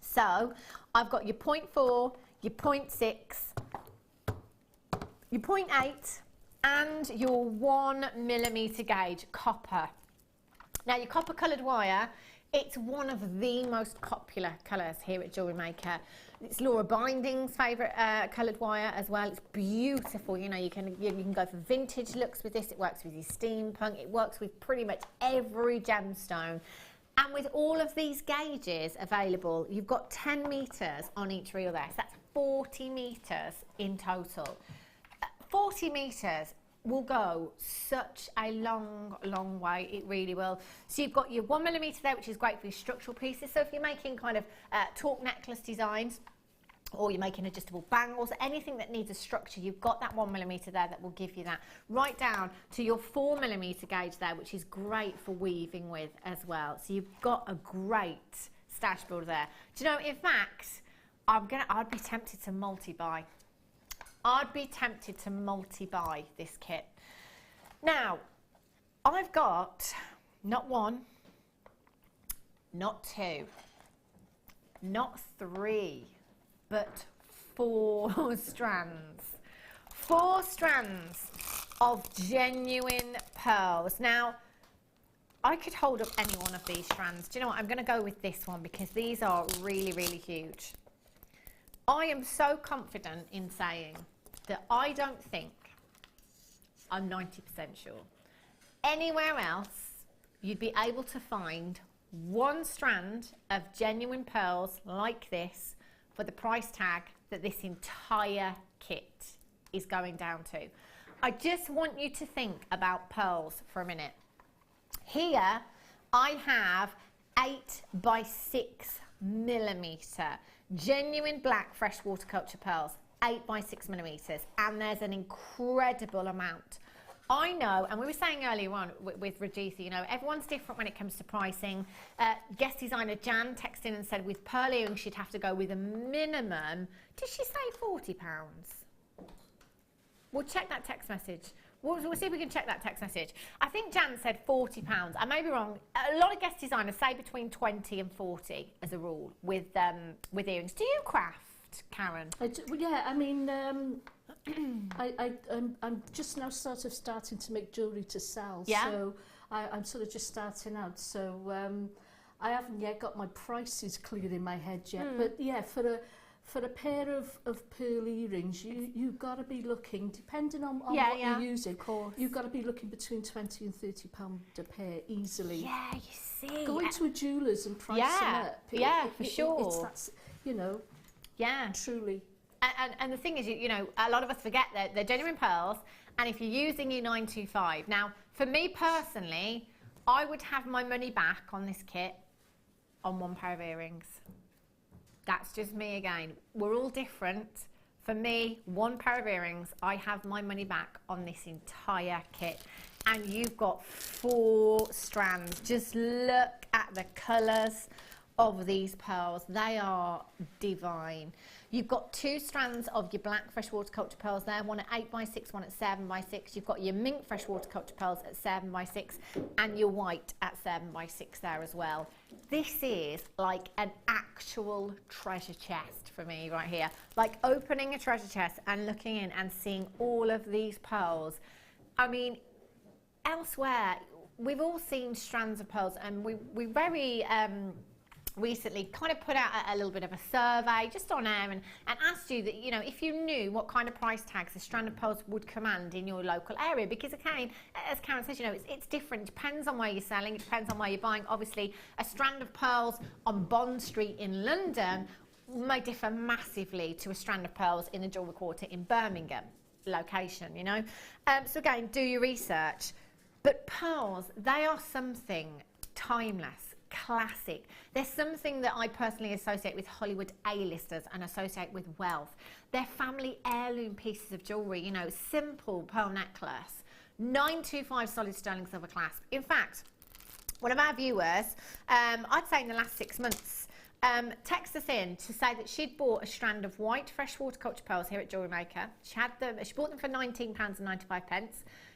Speaker 4: So I've got your 0.4, your 0.6, your 0.8 and your 1mm gauge copper. Now your copper coloured wire, it's one of the most popular colours here at Jewellery Maker. It's Laura Binding's favourite coloured wire as well. It's beautiful. You know, you can go for vintage looks with this. It works with your steampunk. It works with pretty much every gemstone. And with all of these gauges available, you've got 10 metres on each reel there. So that's 40 metres in total. 40 metres will go such a long way. It really will. So you've got your 1mm there, which is great for your structural pieces. So if you're making kind of torque necklace designs, or you're making adjustable bangles, anything that needs a structure, you've got that 1mm there that will give you that. Right down to your 4mm gauge there, which is great for weaving with as well. So you've got a great stash builder there. Do you know, in fact, I'd be tempted to multi-buy. I'd be tempted to multi-buy this kit. Now, I've got not one, not two, not three, but 4 strands. 4 strands of genuine pearls. Now, I could hold up any one of these strands. Do you know what? I'm going to go with this one because these are really huge. I am so confident in saying that I don't think, I'm 90% sure, anywhere else you'd be able to find 1 strand of genuine pearls like this for the price tag that this entire kit is going down to. I just want you to think about pearls for a minute. Here I have 8 by 6mm genuine black freshwater culture pearls. 8x6mm, and there's an incredible amount. I know, and we were saying earlier on with Regisa, you know, everyone's different when it comes to pricing. Guest designer Jan texted in and said with pearl earrings she'd have to go with a minimum, did she say £40? We'll check that text message. We'll see if we can check that text message. I think Jan said £40. I may be wrong. A lot of guest designers say between 20 and 40 as a rule with earrings. Do you craft, Karen?
Speaker 7: Yeah, I mean, I'm just now starting to make jewellery to sell. Yeah. So I'm sort of just starting out. So I haven't yet got my prices clear in my head yet. But yeah, for a pair of pearl earrings, you've got to be looking, depending on what you're using, you've got to be looking between £20 and £30 a pair easily.
Speaker 4: Yeah, you see.
Speaker 7: Go into a jeweller's and price them up.
Speaker 4: For sure.
Speaker 7: It's that's, you know, truly.
Speaker 4: And the thing is, you know, a lot of us forget that they're genuine pearls, and if you're using your 925, now, for me personally, I would have my money back on this kit on one pair of earrings. That's just me again. We're all different. For me, one pair of earrings, I have my money back on this entire kit. And you've got 4 strands. Just look at the colours of these pearls. They are divine. You've got 2 strands of your black freshwater culture pearls there, one at 8x6, one at 7x6. You've got your mink freshwater culture pearls at 7x6 and your white at 7x6 there as well. This is like an actual treasure chest for me right here. Like opening a treasure chest and looking in and seeing all of these pearls. I mean, elsewhere, we've all seen strands of pearls, and we very recently kind of put out a little bit of a survey just on air and asked you that, you know, if you knew what kind of price tags a strand of pearls would command in your local area, because again, as Karen says, you know, it's different. It depends on where you're selling, it depends on where you're buying. Obviously, a strand of pearls on Bond Street in London may differ massively to a strand of pearls in the Jewellery Quarter in Birmingham location, you know. So again, do your research. But pearls, they are something timeless, classic. They're something that I personally associate with Hollywood A-listers and associate with wealth. They're family heirloom pieces of jewellery, you know, simple pearl necklace, 925 solid sterling silver clasp. In fact, one of our viewers, I'd say in the last 6 months, texted us in to say that she'd bought a strand of white freshwater culture pearls here at Jewellery Maker. She bought them for £19.95.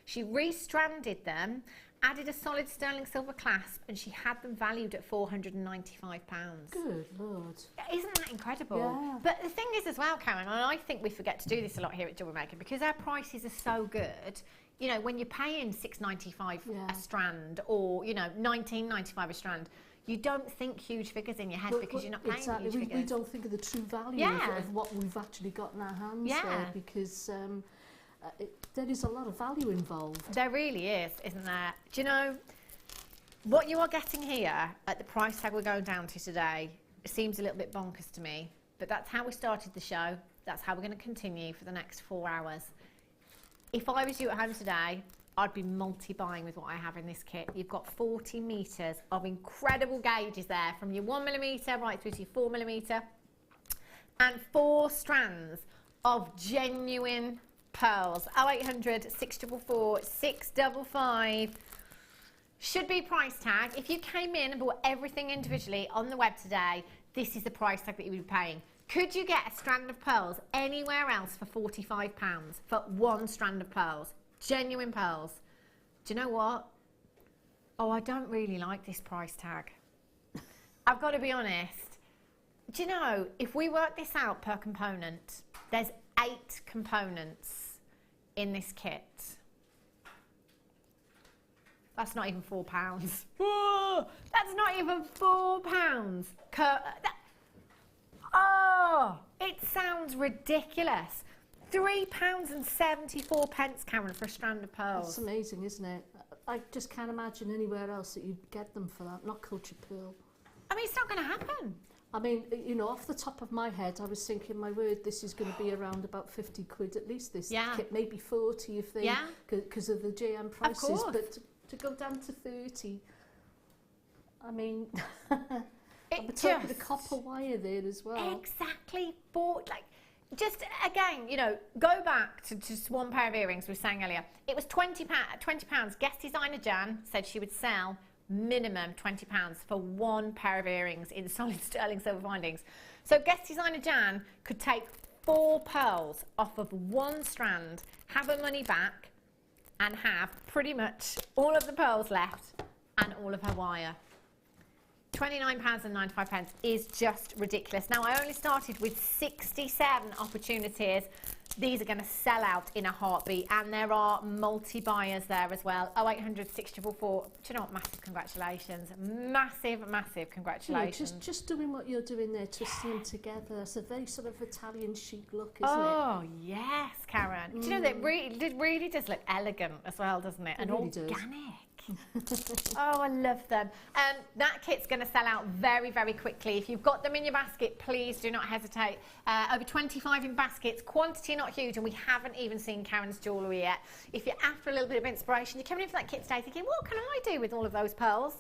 Speaker 4: She restranded them, added a solid sterling silver clasp, and she had them valued at £495.
Speaker 7: Good Lord.
Speaker 4: Isn't that incredible?
Speaker 7: Yeah.
Speaker 4: But the thing is as well, Karen, and I think we forget to do this a lot here at Jewellery Maker, because our prices are so good, you know, when you're paying £6.95 a strand, or, you know, £19.95 a strand, you don't think huge figures in your head because you're not paying huge figures.
Speaker 7: We don't think of the true value of what we've actually got in our hands there, because there is a lot of value involved.
Speaker 4: There really is, isn't there? Do you know, what you are getting here at the price tag we're going down to today, it seems a little bit bonkers to me, but that's how we started the show. That's how we're going to continue for the next 4 hours. If I was you at home today, I'd be multi-buying with what I have in this kit. You've got 40 metres of incredible gauges there, from your 1mm right through to your 4mm, and 4 strands of genuine pearls. 0800 644 655 should be price tag. If you came in and bought everything individually on the web today, this is the price tag that you would be paying. Could you get a strand of pearls anywhere else for £45 for one strand of pearls? Genuine pearls. Do you know what? Oh, I don't really like this price tag. I've got to be honest. Do you know, if we work this out per component, there's 8 components in this kit. That's not even £4. Whoa, that's not even £4. Oh, it sounds ridiculous. £3.74, Karen, for a strand of pearls.
Speaker 7: That's amazing, isn't it? I just can't imagine anywhere else that you'd get them for that, not cultured pearl.
Speaker 4: I mean, it's not going to happen.
Speaker 7: I mean, you know, off the top of my head, I was thinking, my word, this is going to be around about 50 quid at least, this kit, maybe 40 if they, because of the JM prices.
Speaker 4: Of course.
Speaker 7: But to go down to 30, I mean, we're talking the copper wire there as well.
Speaker 4: Exactly, just again, you know, go back to just one pair of earrings we were saying earlier. It was £20. Guest designer Jan said she would sell minimum £20 for one pair of earrings in solid sterling silver findings. So guest designer Jan could take 4 pearls off of one strand, have her money back, and have pretty much all of the pearls left and all of her wire. £29.95 is just ridiculous. Now, I only started with 67 opportunities. These are going to sell out in a heartbeat, and there are multi-buyers there as well. 0800 644. Do you know what? Massive congratulations. Massive, massive congratulations.
Speaker 7: Yeah, just doing what you're doing there, twisting them together. It's a very sort of Italian chic look, isn't it?
Speaker 4: Oh, yes, Karen. Do you know that it really does look elegant as well, doesn't it? And
Speaker 7: really
Speaker 4: organic. Oh, I love them. That kit's going to sell out very, very quickly. If you've got them in your basket, please do not hesitate. Over 25 in baskets, quantity not huge, and we haven't even seen Karen's jewellery yet. If you're after a little bit of inspiration, you're coming in for that kit today thinking, what can I do with all of those pearls?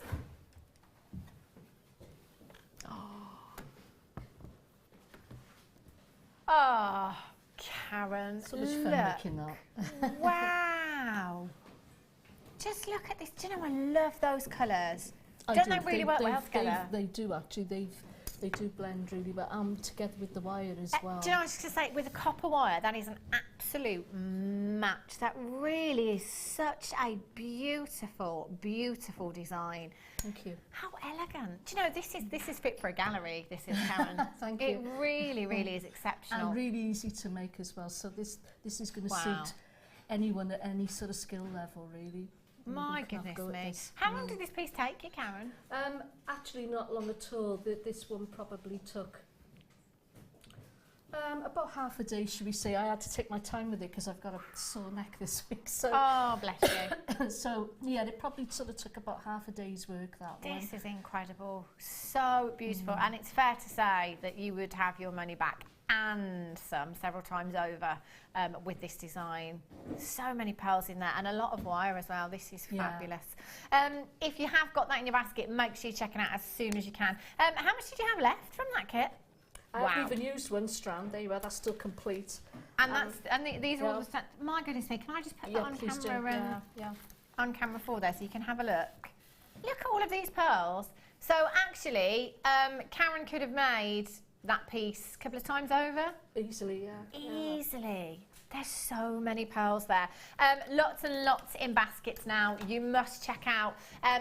Speaker 4: Oh, Karen,
Speaker 7: so much fun making that.
Speaker 4: Wow. Just look at this. Do you know, I love those colours. Don't they really work well together?
Speaker 7: They do actually. They do blend really well. Together with the wire as well.
Speaker 4: Do you know, I was just going to say, with a copper wire, that is an absolute match. That really is such a beautiful, beautiful design.
Speaker 7: Thank you.
Speaker 4: How elegant. Do you know, this is fit for a gallery, this is, Karen.
Speaker 7: Thank you.
Speaker 4: It really, really is exceptional.
Speaker 7: And really easy to make as well. So this is going to suit anyone at any sort of skill level, really.
Speaker 4: My goodness me. How long did this piece take you, Karen?
Speaker 7: Actually not long at all. This one probably took about half a day, should we say. I had to take my time with it because I've got a sore neck this week. So
Speaker 4: oh, bless you.
Speaker 7: So, yeah, it probably sort of took about half a day's work, that one.
Speaker 4: This is incredible. So beautiful. And it's fair to say that you would have your money back and some several times over with this design. So many pearls in there and a lot of wire as well. This is fabulous. If you have got that in your basket, make sure you check it out as soon as you can. How much did you have left from that kit?
Speaker 7: I haven't even used one strand. There you are, that's still complete.
Speaker 4: And these are all the strands. My goodness me, can I just put that on camera? On camera for there so you can have a look. Look at all of these pearls. So actually, Karen could have made that piece a couple of times over.
Speaker 7: Easily, yeah.
Speaker 4: Easily. There's so many pearls there. Lots and lots in baskets now. You must check out.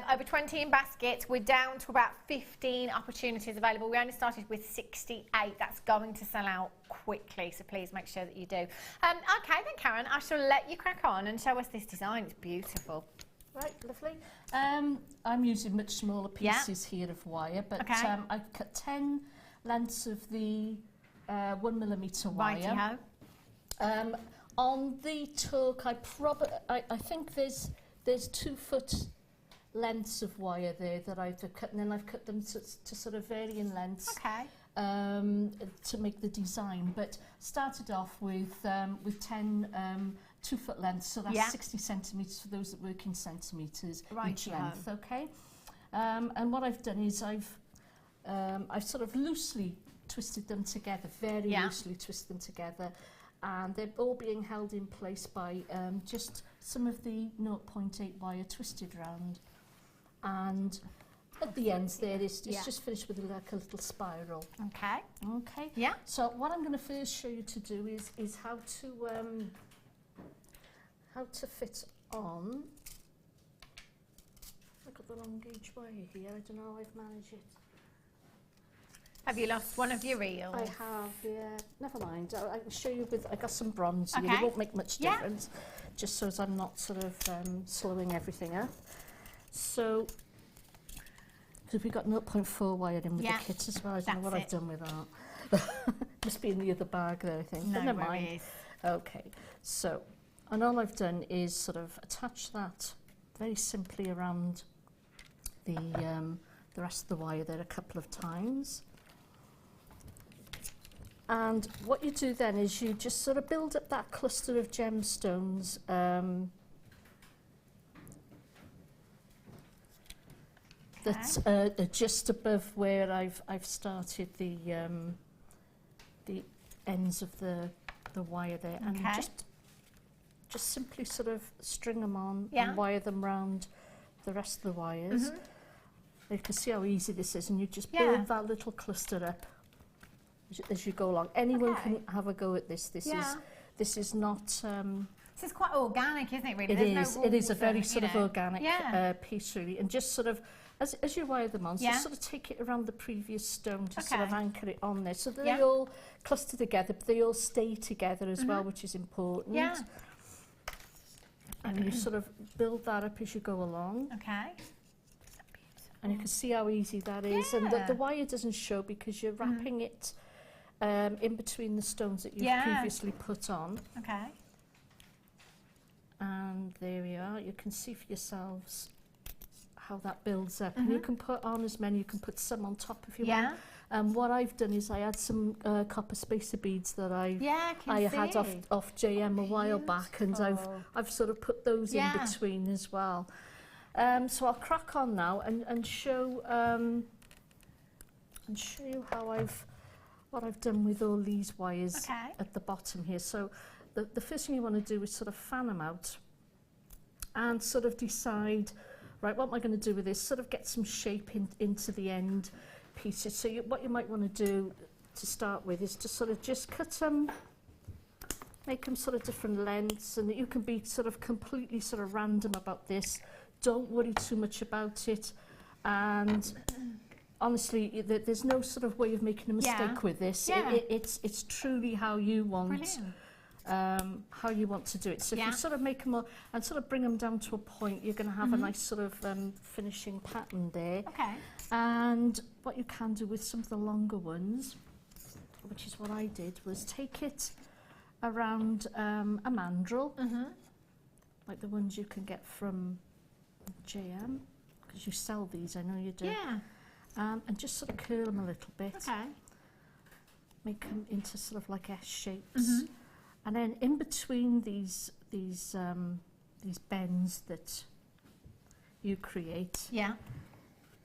Speaker 4: Over 20 in baskets. We're down to about 15 opportunities available. We only started with 68. That's going to sell out quickly, so please make sure that you do. Okay then, Karen, I shall let you crack on and show us this design. It's beautiful.
Speaker 7: Right, lovely. I'm using much smaller pieces here of wire, but I've cut 10 lengths of the 1mm wire.
Speaker 4: Righty-ho.
Speaker 7: On the tuck, I think there's 2 foot lengths of wire there that I've cut, and then I've cut them to sort of varying lengths.
Speaker 4: Okay.
Speaker 7: To make the design, but started off with 10 2 foot lengths, so that's 60 centimetres for those that work in centimetres each length. Okay. And what I've done is I've sort of loosely twisted them together, very loosely twisted them together, and they're all being held in place by just some of the 0.8 wire twisted round, and at the ends there it's just finished with like a little spiral.
Speaker 4: Okay.
Speaker 7: Okay.
Speaker 4: Yeah.
Speaker 7: So what I'm going to first show you to do is how to fit on. I've got the long gauge wire here. I don't know how I've managed it.
Speaker 4: Have you lost one of your reels?
Speaker 7: I have, yeah. Never mind. I can show you with. I got some bronze here. It won't make much difference, just so as I'm not sort of slowing everything up. So, because we've got 0.4 wire in with the kit as well. I don't know what I've done with that. Must be in the other bag there, I think.
Speaker 4: No,
Speaker 7: but never mind. Okay. So, and all I've done is sort of attach that very simply around the rest of the wire there a couple of times. And what you do then is you just sort of build up that cluster of gemstones that's just above where I've started the ends of the wire there, and just simply sort of string them on and wire them round the rest of the wires. You can see how easy this is, and you just build that little cluster up as you go along. Anyone can have a go at this. This is not.
Speaker 4: This is quite organic, isn't it? Really,
Speaker 7: it is a very sort of organic piece, really, and just sort of as you wire them on, just sort of take it around the previous stone to sort of anchor it on there, so that they all cluster together, but they all stay together as well, which is important. And you sort of build that up as you go along. And you can see how easy that is, and the wire doesn't show because you're wrapping it in between the stones that you've previously put on. And there we are. You can see for yourselves how that builds up. And you can put on as many. You can put some on top if you want. What I've done is I had some copper spacer beads that I had off JM a while back, and I've sort of put those in between as well. So I'll crack on now and show you how what I've done with all these wires at the bottom here. So the first thing you want to do is sort of fan them out and sort of decide, right, what am I going to do with this? Sort of get some shape into the end pieces. So what you might want to do to start with is to sort of just cut them, make them sort of different lengths, and you can be sort of completely sort of random about this. Don't worry too much about it, and honestly, there's no sort of way of making a mistake with this. It's truly how you want to do it. So if you sort of make them all and sort of bring them down to a point, you're going to have a nice sort of finishing pattern there. And what you can do with some of the longer ones, which is what I did, was take it around a mandrel, like the ones you can get from JM, because you sell these, I know you do. And just sort of curl them a little bit. Make them into sort of like S shapes. And then in between these bends that you create.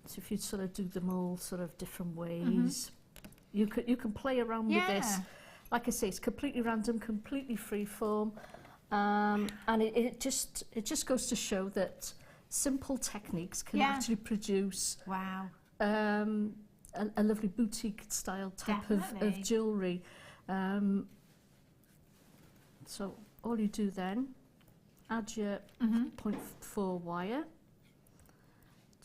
Speaker 7: So if you sort of do them all sort of different ways, you can play around with this. Like I say, it's completely random, completely free form, and it just goes to show that simple techniques can actually produce a lovely boutique style type of jewellery. So all you do then, add your 0.4 wire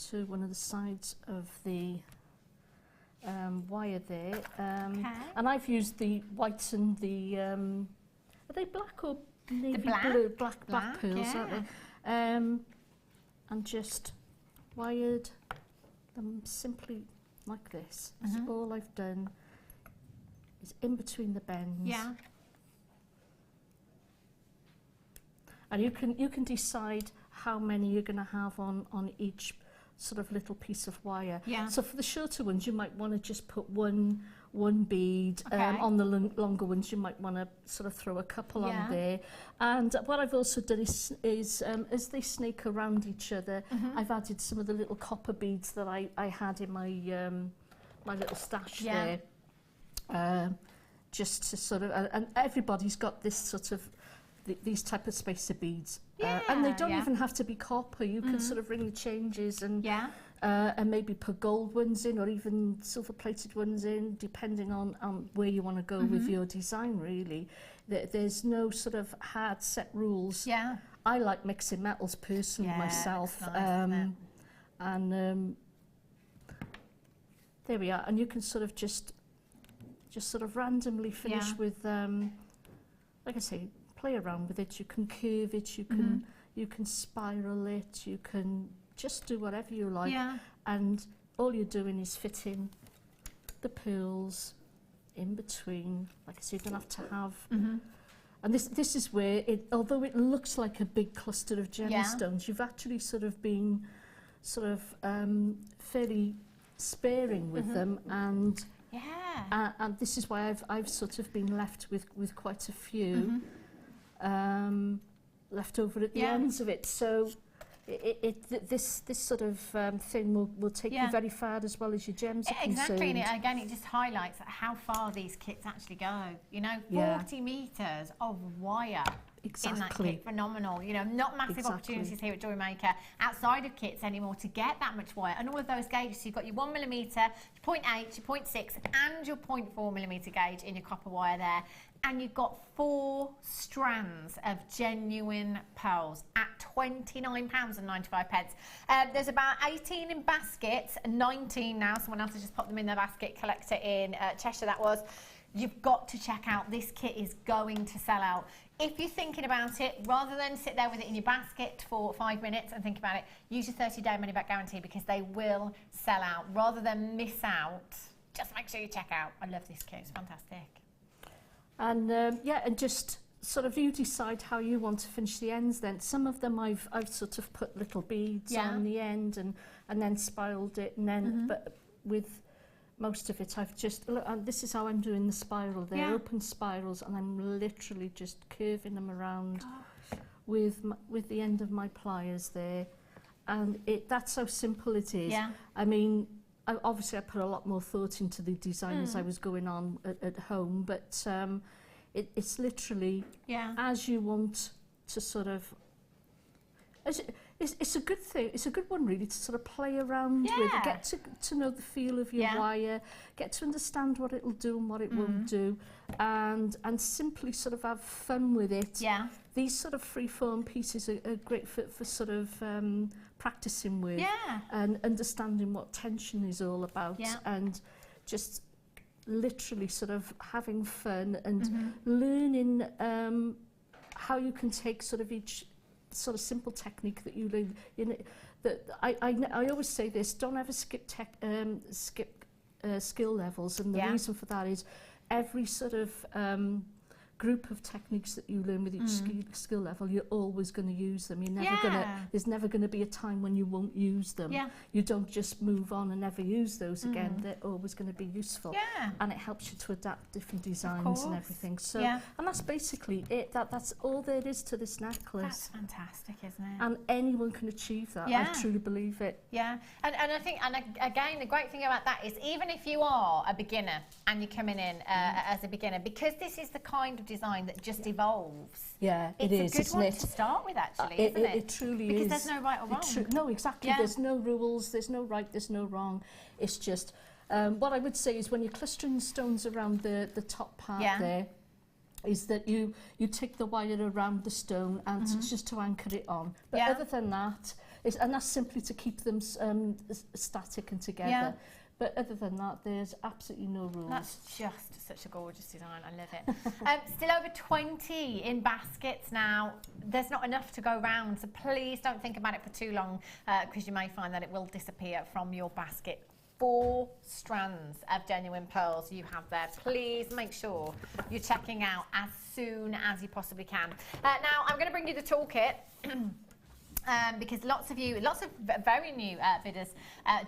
Speaker 7: to one of the sides of the wire there, and I've used the white and the are they black or navy blue? Black pearls, aren't they? And just wired them simply like this. So all I've done is in between the bends. And you can decide how many you're going to have on each sort of little piece of wire. So for the shorter ones, you might want to just put one bead. On the longer ones, you might want to sort of throw a couple on there. And what I've also done is as they snake around each other, I've added some of the little copper beads that I had in my my little stash there, just to sort of, and everybody's got this sort of these type of spacer beads, and they don't even have to be copper. You can sort of ring the changes and maybe put gold ones in or even silver plated ones in, depending on where you want to go with your design. Really, there's no sort of hard set rules. I like mixing metals personally myself, and there we are. And you can sort of just sort of randomly finish with, like I say, play around with it. You can curve it, you can spiral it, you can just do whatever you like, and all you're doing is fitting the pearls in between. Like I say, you don't have to have and this is where although it looks like a big cluster of gemstones, you've actually sort of been fairly sparing with them, and and this is why I've sort of been left with quite a few left over at the ends of it. So this sort of thing will take you very far as well as your gems are
Speaker 4: exactly, and again it just highlights how far these kits actually go. You know, 40 meters of wire. In that kit, phenomenal. You know, not massive opportunities here at Jewellery Maker outside of kits anymore to get that much wire. And all of those gauges, so you've got your 1mm, your 0.8, your 0.6 and your 0.4mm gauge in your copper wire there. And you've got 4 strands of genuine pearls at £29.95. There's about 18 in baskets, 19 now. Someone else has just popped them in their basket, collector in Cheshire that was. You've got to check out, this kit is going to sell out. If you're thinking about it, rather than sit there with it in your basket for 5 minutes and think about it, use your 30-day money-back guarantee because they will sell out. Rather than miss out, just make sure you check out. I love this kit, it's fantastic.
Speaker 7: And and just sort of you decide how you want to finish the ends then. Some of them I've sort of put little beads on the end and then spiraled it, and then but with most of it I've just look, and this is how I'm doing the spiral. They're open spirals and I'm literally just curving them around with the end of my pliers there, and that's how simple it is. I mean, obviously I put a lot more thought into the design as I was going on at home, but it's literally as you want to sort of. It's a good thing. It's a good one really to sort of play around with, get to know the feel of your wire, get to understand what it'll do and what it won't do, and simply sort of have fun with it. These sort of free-form pieces are great for sort of practicing with and understanding what tension is all about, and just literally sort of having fun and learning how you can take sort of each sort of simple technique that you learn. You know, that I always say this: don't ever skip skill levels, and the reason for that is every sort of group of techniques that you learn with each skill level, you're always going to use them. You're never gonna. There's never going to be a time when you won't use them. You don't just move on and never use those again. They're always going to be useful, and it helps you to adapt different designs and everything. So, and that's basically it. That's all there is to this necklace.
Speaker 4: That's fantastic, isn't it?
Speaker 7: And anyone can achieve that. I truly believe it.
Speaker 4: And I think, and again, the great thing about that is even if you are a beginner and you're coming in as a beginner, because this is the kind of design that just evolves.
Speaker 7: It's
Speaker 4: a good one to start with, actually, isn't it?
Speaker 7: It truly
Speaker 4: because
Speaker 7: is.
Speaker 4: Because there's no right or wrong.
Speaker 7: No, exactly. There's no rules, there's no right, there's no wrong. It's just, what I would say is when you're clustering stones around the top part there, is that you take the wire around the stone and it's just to anchor it on. But other than that, and that's simply to keep them static and together. But other than that, there's absolutely no rules.
Speaker 4: That's just such a gorgeous design. I love it. Still over 20 in baskets now. There's not enough to go round, so please don't think about it for too long because you may find that it will disappear from your basket. 4 strands of genuine pearls you have there. Please make sure you're checking out as soon as you possibly can. Now, I'm going to bring you the toolkit. Because lots of very new bidders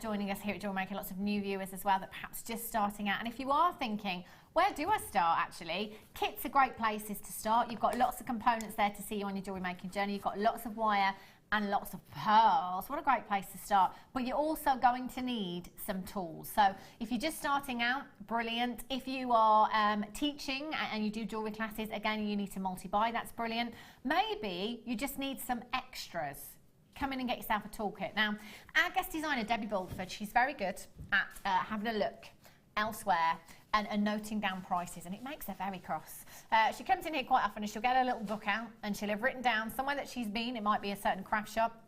Speaker 4: joining us here at Jewellery Maker, lots of new viewers as well that perhaps just starting out. And if you are thinking, where do I start actually? Kits are great places to start. You've got lots of components there to see you on your jewellery making journey. You've got lots of wire and lots of pearls. What a great place to start. But you're also going to need some tools. So if you're just starting out, brilliant. If you are teaching and you do jewellery classes, again, you need to multi-buy, that's brilliant. Maybe you just need some extras. Come in and get yourself a toolkit. Now, our guest designer, Debbie Bulford, she's very good at having a look elsewhere and noting down prices, and it makes her very cross. She comes in here quite often and she'll get her little book out and she'll have written down somewhere that she's been. It might be a certain craft shop,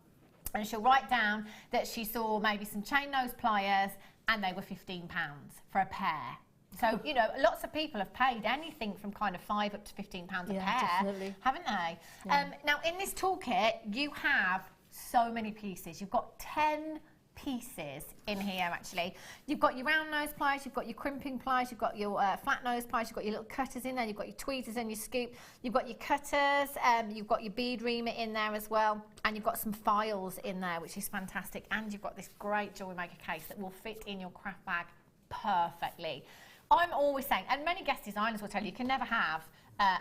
Speaker 4: and she'll write down that she saw maybe some chain nose pliers and they were £15 for a pair. So, you know, lots of people have paid anything from kind of £5 up to £15 a pair,
Speaker 7: definitely.
Speaker 4: haven't they? Now, in this toolkit, you have so many pieces. You've got 10 pieces in here, actually. You've got your round nose pliers, you've got your crimping pliers, you've got your flat nose pliers, you've got your little cutters in there, you've got your tweezers and your scoop, you've got your cutters, you've got your bead reamer in there as well, and you've got some files in there, which is fantastic, and you've got this great Jewellery Maker case that will fit in your craft bag perfectly. I'm always saying, and many guest designers will tell you, you can never have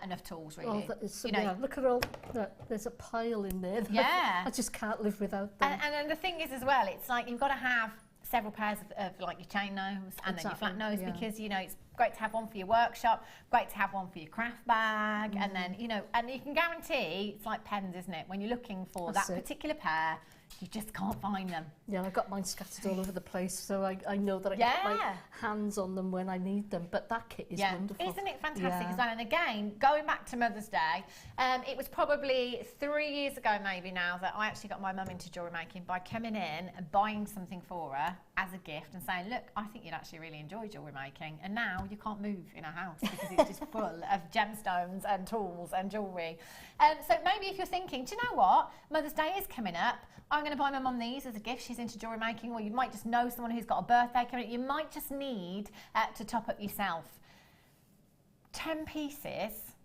Speaker 4: enough tools, really.
Speaker 7: Oh, that is so, yeah, look at all that. There's a pile in there.
Speaker 4: Yeah.
Speaker 7: I just can't live without them.
Speaker 4: And then the thing is as well, it's like you've got to have several pairs of like your chain nose and then your flat nose, because, you know, it's great to have one for your workshop, great to have one for your craft bag, and then, you know, and you can guarantee, it's like pens, isn't it? When you're looking for that particular pair, you just can't find them. Yeah,
Speaker 7: I've got mine scattered all over the place, so I know that I can get my hands on them when I need them, but that kit is wonderful.
Speaker 4: Isn't it fantastic as well? And again, going back to Mother's Day, it was probably 3 years ago maybe now that I actually got my mum into jewellery making by coming in and buying something for her as a gift and saying, look, I think you'd actually really enjoy jewellery making. And now you can't move in our house because it's just full of gemstones and tools and jewellery. So maybe if you're thinking, do you know what? Mother's Day is coming up. I'm going to buy my mum these as a gift. She's into jewellery making, or you might just know someone who's got a birthday coming up. You might just need to top up yourself. 10 pieces,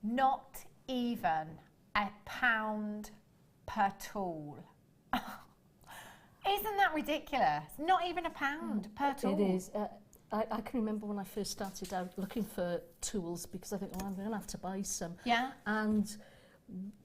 Speaker 4: not even £1 per tool. Isn't that ridiculous? Not even £1 per tool.
Speaker 7: It is. I can remember when I first started out looking for tools, because I think, well, I'm going to have to buy some.
Speaker 4: Yeah.
Speaker 7: And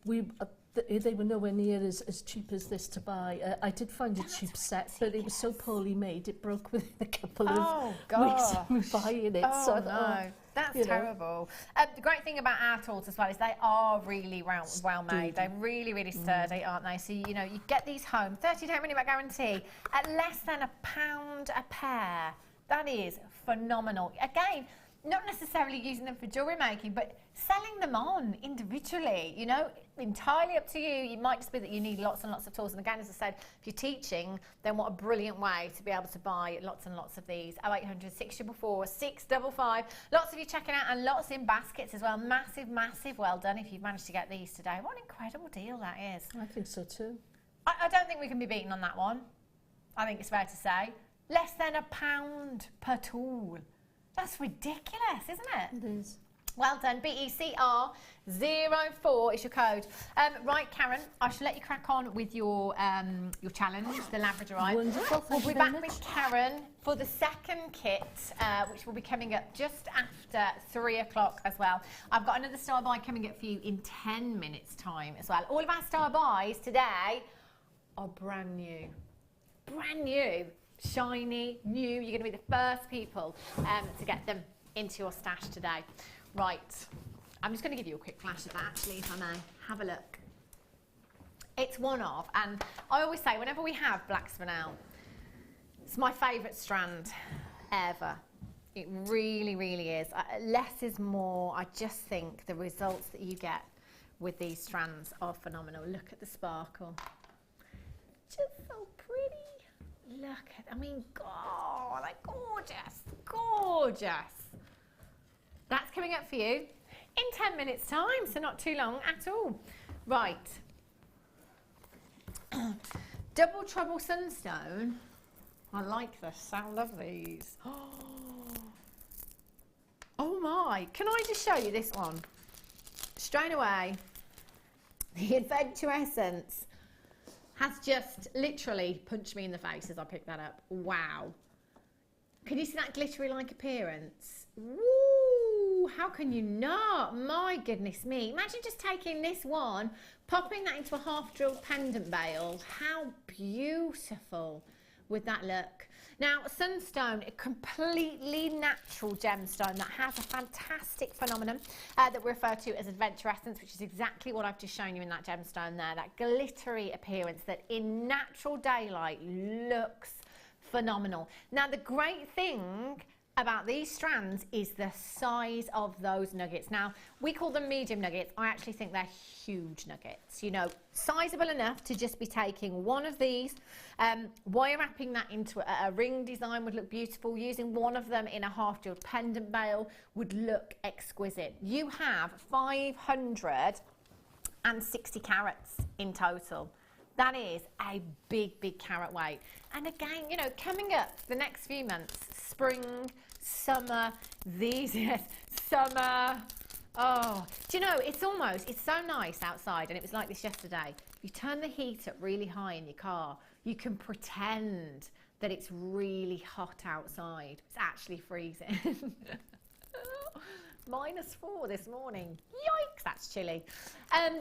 Speaker 7: they were nowhere near as cheap as this to buy. I did find a cheap set, but it was so poorly made, it broke within a couple of weeks of me buying it.
Speaker 4: Oh, so no. That's terrible. The great thing about our tools as well is they are really well made. They're really, really sturdy, aren't they? So, you know, you get these home, 30-day money-back guarantee, at less than £1 a pair. That is phenomenal. Again, not necessarily using them for jewellery making, but selling them on individually, you know, entirely up to you. You might just be that you need lots and lots of tools. And again, as I said, if you're teaching, then what a brilliant way to be able to buy lots and lots of these. 0800 644 655. Lots of you checking out, and lots in baskets as well. Massive, massive well done if you've managed to get these today. What an incredible deal that is.
Speaker 7: I think so too.
Speaker 4: I don't think we can be beaten on that one. I think it's fair to say. Less than £1 per tool. That's ridiculous, isn't it?
Speaker 7: It is.
Speaker 4: Well done. BECR04 is your code. Right, Karen, I shall let you crack on with your challenge, the Labradorite.
Speaker 7: Wonderful.
Speaker 4: We'll be back with Karen for the second kit, which will be coming up just after 3 o'clock as well. I've got another star buy coming up for you in 10 minutes' time as well. All of our star buys today are brand new. Brand new. Shiny, new. You're going to be the first people to get them into your stash today. Right, I'm just going to give you a quick flash of that, actually, if I may. Have a look. It's one of, and I always say, whenever we have black spinel, it's my favourite strand ever. It really, really is. Less is more. I just think the results that you get with these strands are phenomenal. Look at the sparkle. Just so pretty. Look at, I mean, God, they're gorgeous, gorgeous. That's coming up for you in 10 minutes' time, so not too long at all. Right. Double Trouble Sunstone. I like the sound of these. Oh my, can I just show you this one? Straight away, the Adventure Essence has just literally punched me in the face as I picked that up. Wow. Can you see that glittery-like appearance? Woo! How can you not? My goodness me. Imagine just taking this one, popping that into a half-drilled pendant bail. How beautiful would that look? Now, Sunstone, a completely natural gemstone that has a fantastic phenomenon that we refer to as Adventure Essence, which is exactly what I've just shown you in that gemstone there, that glittery appearance that in natural daylight looks phenomenal. Now, the great thing about these strands is the size of those nuggets. Now, we call them medium nuggets. I actually think they're huge nuggets, you know, sizable enough to just be taking one of these, wire wrapping that into a ring design would look beautiful. Using one of them in a half-jeweled pendant bail would look exquisite. You have 560 carats in total. That is a big, big carat weight. And again, you know, coming up the next few months, spring, summer, summer. Oh, do you know, it's so nice outside, and it was like this yesterday. You turn the heat up really high in your car, you can pretend that it's really hot outside. It's actually freezing. -4 this morning. Yikes, that's chilly.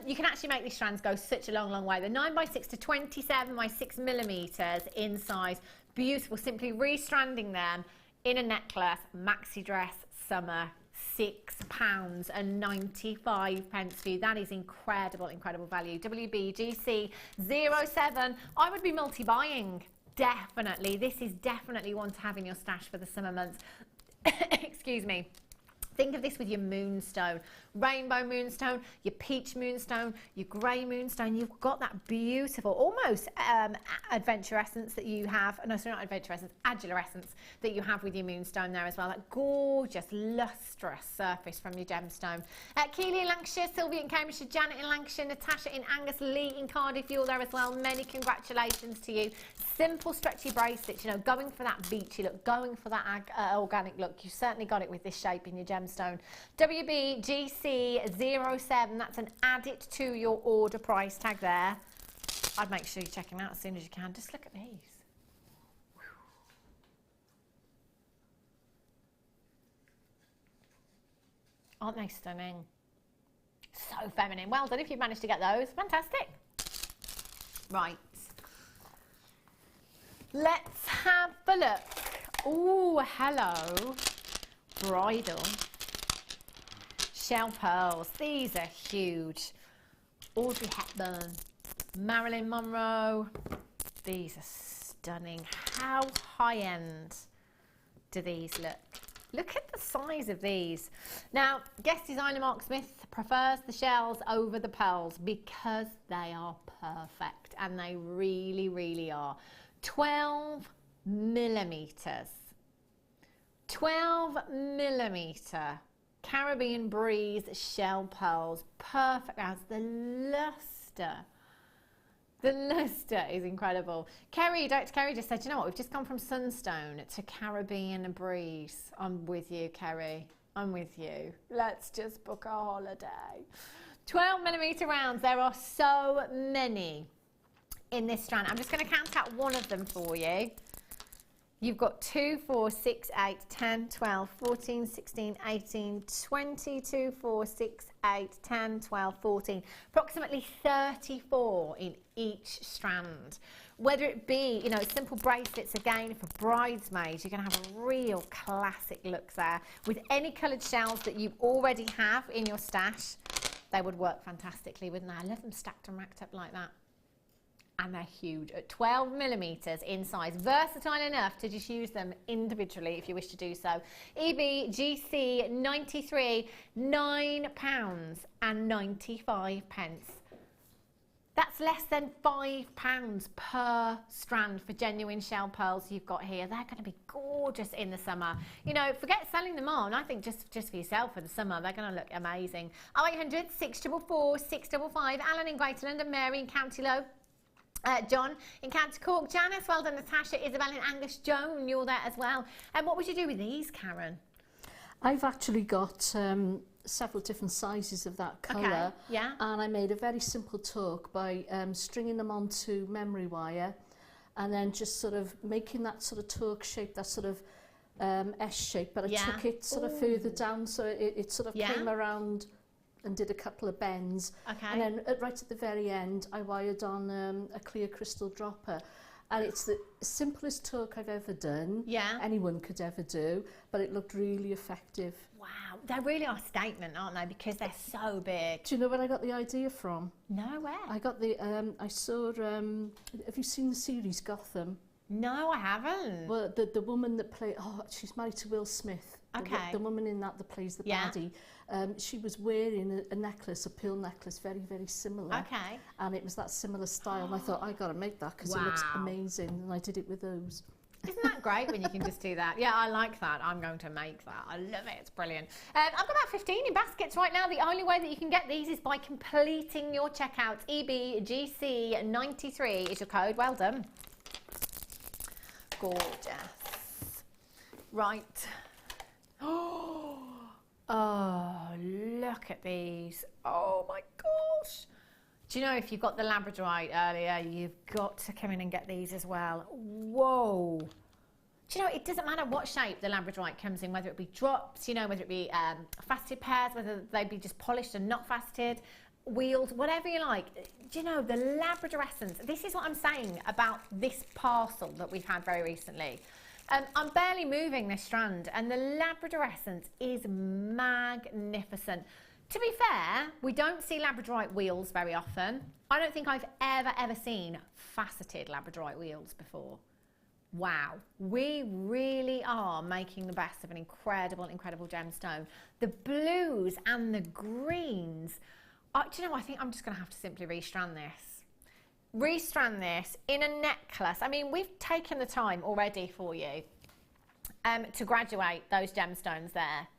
Speaker 4: You can actually make these strands go such a long, long way. They're 9x6 to 27x6mm in size. Beautiful. Simply restranding them in a necklace, maxi dress, summer. £6.95 for you. That is incredible, incredible value. WBGC07. I would be multi-buying. Definitely. This is definitely one to have in your stash for the summer months. Excuse me. Think of this with your moonstone, rainbow moonstone, your peach moonstone, your grey moonstone. You've got that beautiful, almost adventure essence that you have. No, sorry, not adventure essence, adular essence that you have with your moonstone there as well. That gorgeous, lustrous surface from your gemstone. Keely in Lancashire, Sylvia in Cambridgeshire, Janet in Lancashire, Natasha in Angus, Lee in Cardiff, you're there as well. Many congratulations to you. Simple, stretchy bracelets, you know, going for that beachy look, going for that organic look. You certainly got it with this shape in your gemstone. WBGC07, that's an add it to your order price tag there. I'd make sure you check them out as soon as you can. Just look at these. Aren't they stunning? So feminine. Well done if you've managed to get those. Fantastic. Right. Let's have a look. Oh, hello. Bridal. Shell pearls. These are huge. Audrey Hepburn. Marilyn Monroe. These are stunning. How high-end do these look? Look at the size of these. Now, guest designer Mark Smith prefers the shells over the pearls because they are perfect, and they really, really are. 12 millimeters. 12 millimeter Caribbean Breeze shell pearls. Perfect as the luster. The luster is incredible. Kerry, Dr. Kerry just said, you know what, we've just gone from Sunstone to Caribbean Breeze. I'm with you, Kerry. I'm with you. Let's just book a holiday. 12 millimeter rounds. There are so many in this strand. I'm just going to count out one of them for you. You've got 2, 4, 6, 8, 10, 12, 14, 16, 18, 20, 2, 4, 6, 8, 10, 12, 14. Approximately 34 in each strand. Whether it be, you know, simple bracelets again for bridesmaids, you're going to have a real classic look there. With any coloured shells that you already have in your stash, they would work fantastically, wouldn't they? I love them stacked and racked up like that. And they're huge at 12 millimeters in size. Versatile enough to just use them individually if you wish to do so. EBGC 93, £9.95. That's less than £5 per strand for genuine shell pearls you've got here. They're going to be gorgeous in the summer. You know, forget selling them on. I think just for yourself for the summer, they're going to look amazing. 0800 644 655. Alan in Greater London, Mary in County Low. John in County Cork, Janice, well done, Natasha, Isabel in Angus, Joan, you're there as well. And what would you do with these, Karen?
Speaker 7: I've actually got several different sizes of that colour.
Speaker 4: Okay, yeah.
Speaker 7: And I made a very simple toque by stringing them onto memory wire and then just sort of making that sort of toque shape, that sort of S shape, but I took it sort of further down so it sort of came around and did a couple of bends.
Speaker 4: Okay.
Speaker 7: And then right at the very end, I wired on a clear crystal dropper. And it's the simplest toque I've ever done.
Speaker 4: Yeah.
Speaker 7: Anyone could ever do, but it looked really effective.
Speaker 4: Wow, they really are a statement, aren't they? Because they're so big.
Speaker 7: Do you know where I got the idea from?
Speaker 4: No, where?
Speaker 7: I got the, I saw, have you seen the series Gotham?
Speaker 4: No, I haven't.
Speaker 7: Well, the woman that played, she's married to Will Smith.
Speaker 4: Okay.
Speaker 7: The woman in that plays the baddie. She was wearing a necklace, a pearl necklace, very, very similar.
Speaker 4: Okay.
Speaker 7: And it was that similar style. And I thought, I got to make that because it looks amazing. And I did it with those.
Speaker 4: Isn't that great when you can just do that? Yeah, I like that. I'm going to make that. I love it. It's brilliant. I've got about 15 in baskets right now. The only way that you can get these is by completing your checkout. EBGC93 is your code. Well done. Gorgeous. Right. Oh, look at these. Oh my gosh. Do you know, if you got the Labradorite earlier, you've got to come in and get these as well. whoa. Do you know, it doesn't matter what shape the labradorite comes in, whether it be drops, you know, whether it be faceted pairs, whether they be just polished and not faceted, wheeled, whatever you like. Do you know, the Labrador essence, this is what I'm saying about this parcel that we've had very recently. I'm barely moving this strand, and the Labrador essence is magnificent. To be fair, we don't see labradorite wheels very often. I don't think I've ever seen faceted labradorite wheels before. Wow, we really are making the best of an incredible gemstone. The blues and the greens. Do you know, I think I'm just going to have to simply restrand this. Restrand this in a necklace. I mean, we've taken the time already for you to graduate those gemstones there.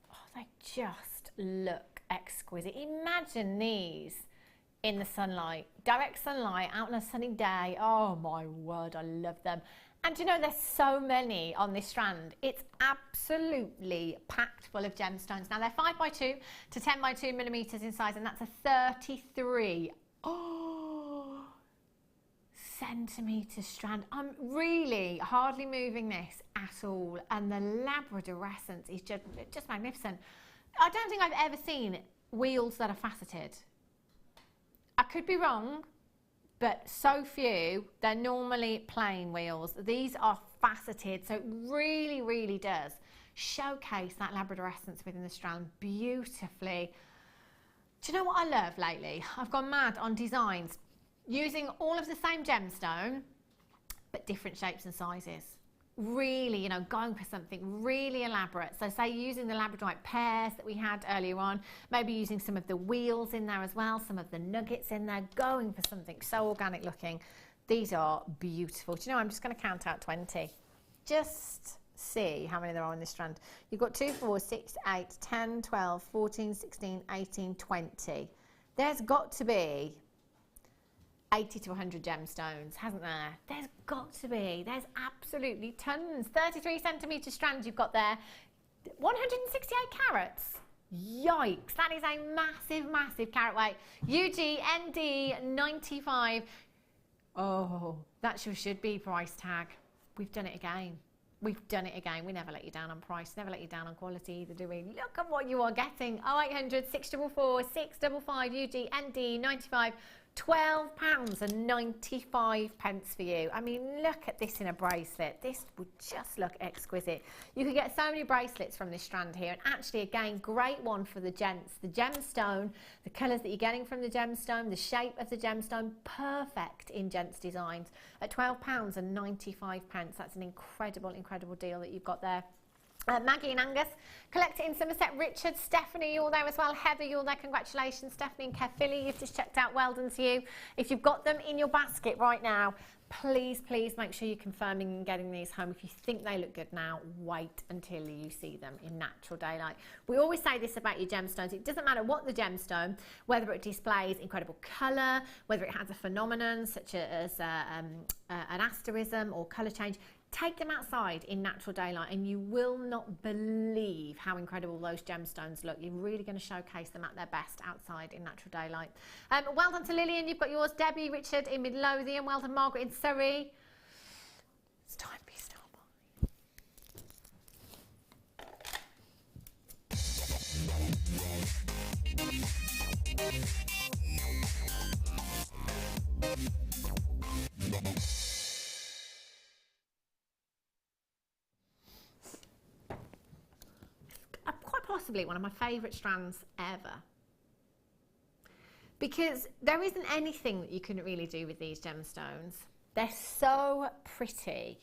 Speaker 4: Oh, they just look exquisite. Imagine these in the sunlight, direct sunlight, out on a sunny day. Oh my word, I love them. And you know, there's so many on this strand. It's absolutely packed full of gemstones. Now they're 5x2 to 10x2 millimeters in size, and that's a 33 centimeter strand. I'm really hardly moving this at all, and the Labrador essence is just magnificent. I don't think I've ever seen wheels that are faceted. I could be wrong, but so few. They're normally plain wheels. These are faceted, so it really does showcase that Labrador essence within the strand beautifully. Do you know what I love lately? I've gone mad on designs using all of the same gemstone, but different shapes and sizes. Really, you know, going for something really elaborate. So say using the labradorite pairs that we had earlier on, maybe using some of the wheels in there as well, some of the nuggets in there, going for something so organic looking. These are beautiful. Do you know, I'm just going to count out 20. Just see how many there are in this strand. You've got 2, 4, 6, 8, 10, 12, 14, 16, 18, 20. There's got to be 80 to 100 gemstones, hasn't there? There's got to be. There's absolutely tons. 33 centimetre strands you've got there. 168 carats. Yikes. That is a massive carat weight. UG, ND, 95. Oh, that should be price tag. We've done it again. We've done it again. We never let you down on price, never let you down on quality either, do we? Look at what you are getting. 0800 644 655 UG, ND, 95. £12.95 for you. I mean, look at this in a bracelet. This would just look exquisite. You could get so many bracelets from this strand here, and actually, again, great one for the gents. The gemstone, the colours that you're getting from the gemstone, the shape of the gemstone, perfect in gents designs at £12.95. That's an incredible deal that you've got there. Maggie and Angus, collect it in Somerset. Richard, Stephanie, you're there as well. Heather, you're there. Congratulations. Stephanie and Kev Philly, you've just checked out. Well done to you. If you've got them in your basket right now, please make sure you're confirming and getting these home. If you think they look good now, wait until you see them in natural daylight. We always say this about your gemstones. It doesn't matter what the gemstone, whether it displays incredible colour, whether it has a phenomenon such as an asterism or colour change. Take them outside in natural daylight and you will not believe how incredible those gemstones look. You're really going to showcase them at their best outside in natural daylight. Well done to Lillian, you've got yours. Debbie, Richard in Midlothian. Well done, Margaret in Surrey. It's time to be still by. Possibly one of my favourite strands ever, because there isn't anything that you couldn't really do with these gemstones. They're so pretty,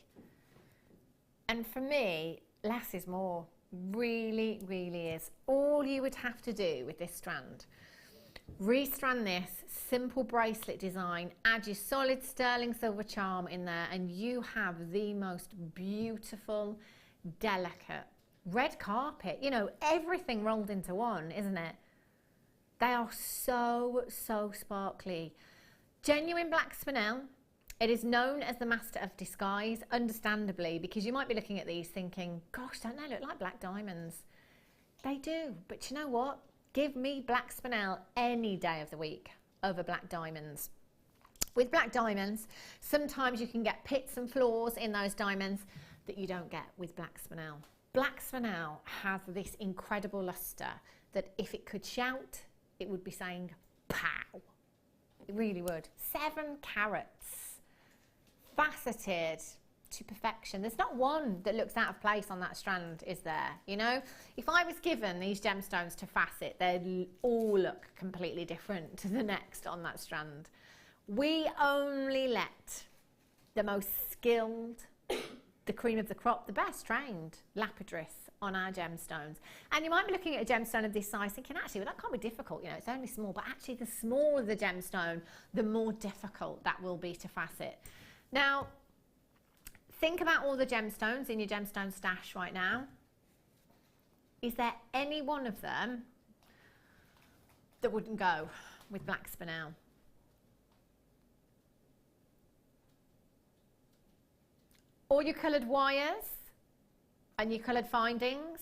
Speaker 4: and for me, less is more. Really is. All you would have to do with this strand, restrand this simple bracelet design, add your solid sterling silver charm in there, and you have the most beautiful, delicate red carpet, you know, everything rolled into one, isn't it? They are so sparkly. Genuine black spinel. It is known as the master of disguise, understandably, because you might be looking at these thinking, gosh, don't they look like black diamonds? They do, but you know what? Give me black spinel any day of the week over black diamonds. With black diamonds, sometimes you can get pits and flaws in those diamonds that you don't get with black spinel. Black spinel has this incredible luster that if it could shout, it would be saying pow. It really would. 7 carats, faceted to perfection. There's not one that looks out of place on that strand, is there? You know, if I was given these gemstones to facet, they'd all look completely different to the next on that strand. We only let the most skilled, the cream of the crop, the best trained lapidarists on our gemstones. And you might be looking at a gemstone of this size thinking, actually, well, that can't be difficult, you know, it's only small. But actually, the smaller the gemstone, the more difficult that will be to facet. Now, think about all the gemstones in your gemstone stash right now. Is there any one of them that wouldn't go with black spinel? All your coloured wires and your coloured findings,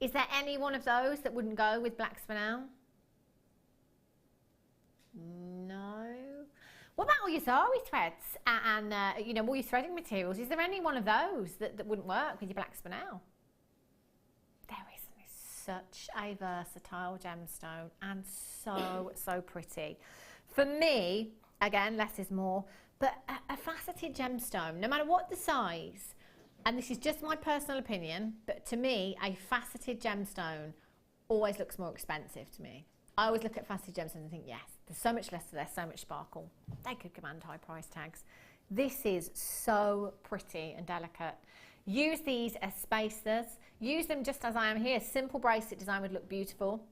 Speaker 4: is there any one of those that wouldn't go with black spinel? No. What about all your zari threads and you know, all your threading materials? Is there any one of those that wouldn't work with your black spinel? There is such a versatile gemstone and so pretty. For me, again, less is more, but a faceted gemstone, no matter what the size, and this is just my personal opinion, but to me, a faceted gemstone always looks more expensive to me. I always look at faceted gemstones and think, yes, there's so much luster, there's so much sparkle. They could command high price tags. This is so pretty and delicate. Use these as spacers. Use them just as I am here. Simple bracelet design would look beautiful.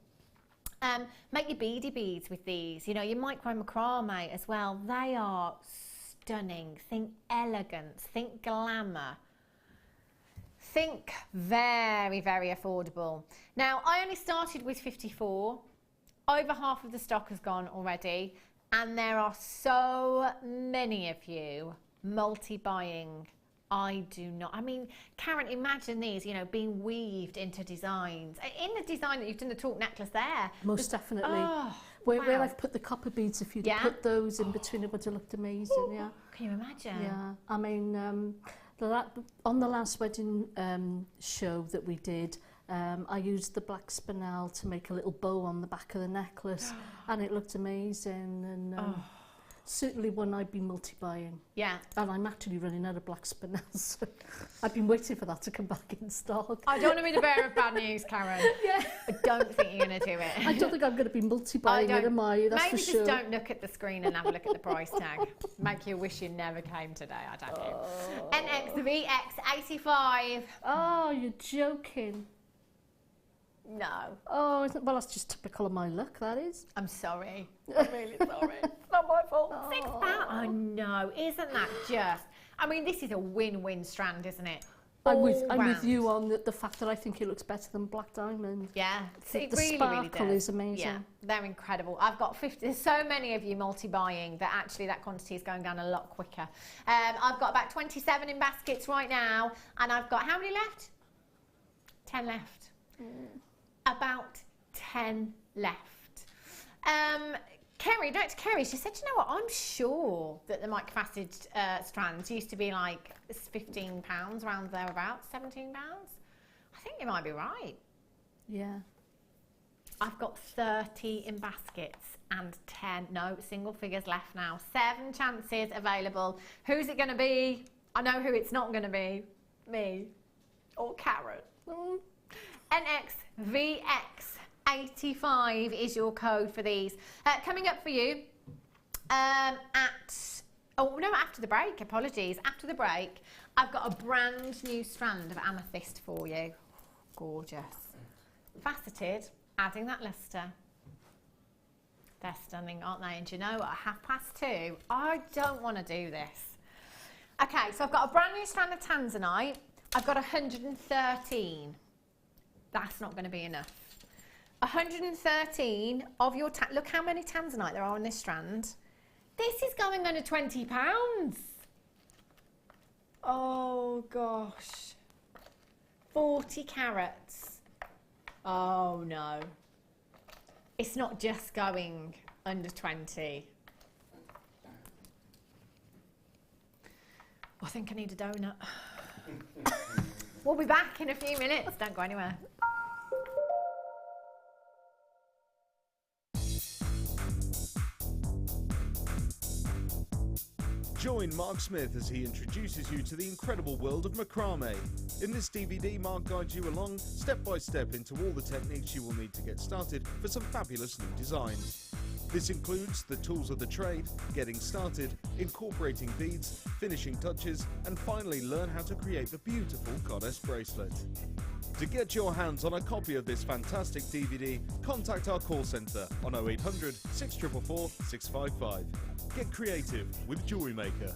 Speaker 4: Make your beady beads with these. You know, your micro macrame as well. They are stunning. Think elegance. Think glamour. Think very, very affordable. Now, I only started with 54. Over half of the stock has gone already, and there are so many of you multi-buying. I do not. I mean, Karen, imagine these, you know, being weaved into designs. In the design that you've done, the talk necklace there.
Speaker 7: Most definitely.
Speaker 4: Oh,
Speaker 7: where I've put the copper beads, if you'd put those in between, it would have looked amazing.
Speaker 4: Ooh,
Speaker 7: yeah.
Speaker 4: Can you imagine?
Speaker 7: Yeah. I mean, on the last wedding show that we did, I used the black spinel to make a little bow on the back of the necklace, and it looked amazing. And certainly one I'd be multi-buying. Yeah. And I'm actually running out of black spinel, so I've been waiting for that to come back in stock.
Speaker 4: I don't want to be the bearer of bad news, Karen. Yeah. I don't think you're going to do it.
Speaker 7: I don't think I'm going to be multi-buying it, am I? That's
Speaker 4: maybe
Speaker 7: for sure.
Speaker 4: Just don't look at the screen and have a look at the price tag. Make you wish you never came today, I don't know. NXVX85.
Speaker 7: Oh, you're joking.
Speaker 4: No.
Speaker 7: Oh, well, that's just typical of my luck, that is.
Speaker 4: I'm sorry. I'm really sorry. It's not my fault. £6. Oh, no. Isn't that just... I mean, this is a win-win strand, isn't it?
Speaker 7: I'm with you on the fact that I think it looks better than black diamond.
Speaker 4: Yeah.
Speaker 7: The sparkle is amazing.
Speaker 4: Yeah, they're incredible. I've got 50... There's so many of you multi-buying that actually that quantity is going down a lot quicker. I've got about 27 in baskets right now, and I've got... How many left? 10 left. About 10 left. Kerry, Dr. Kerry, she said, you know what, I'm sure that the microfaceted strands used to be like £15, around thereabouts, £17. I think you might be right.
Speaker 7: Yeah.
Speaker 4: I've got 30 in baskets and 10, no, single figures left now. 7 chances available. Who's it going to be? I know who it's not going to be. Me or Karen. NXVX85 is your code for these. Coming up for you after the break, apologies. After the break, I've got a brand new strand of amethyst for you. Gorgeous. Faceted, adding that luster. They're stunning, aren't they? And do you know, at 2:30, I don't want to do this. Okay, so I've got a brand new strand of tanzanite. I've got 113. That's not going to be enough. 113 of your... Look how many tanzanite there are on this strand. This is going under £20. Oh, gosh. 40 carats. Oh, no. It's not just going under 20. I think I need a donut. We'll be back in a few minutes. Don't go anywhere.
Speaker 1: Join Mark Smith as he introduces you to the incredible world of macrame. In this DVD, Mark guides you along step by step into all the techniques you will need to get started for some fabulous new designs. This includes the tools of the trade, getting started, incorporating beads, finishing touches, and finally learn how to create the beautiful goddess bracelet. To get your hands on a copy of this fantastic DVD, contact our call centre on 0800 644 655. Get creative with Jewellery Maker.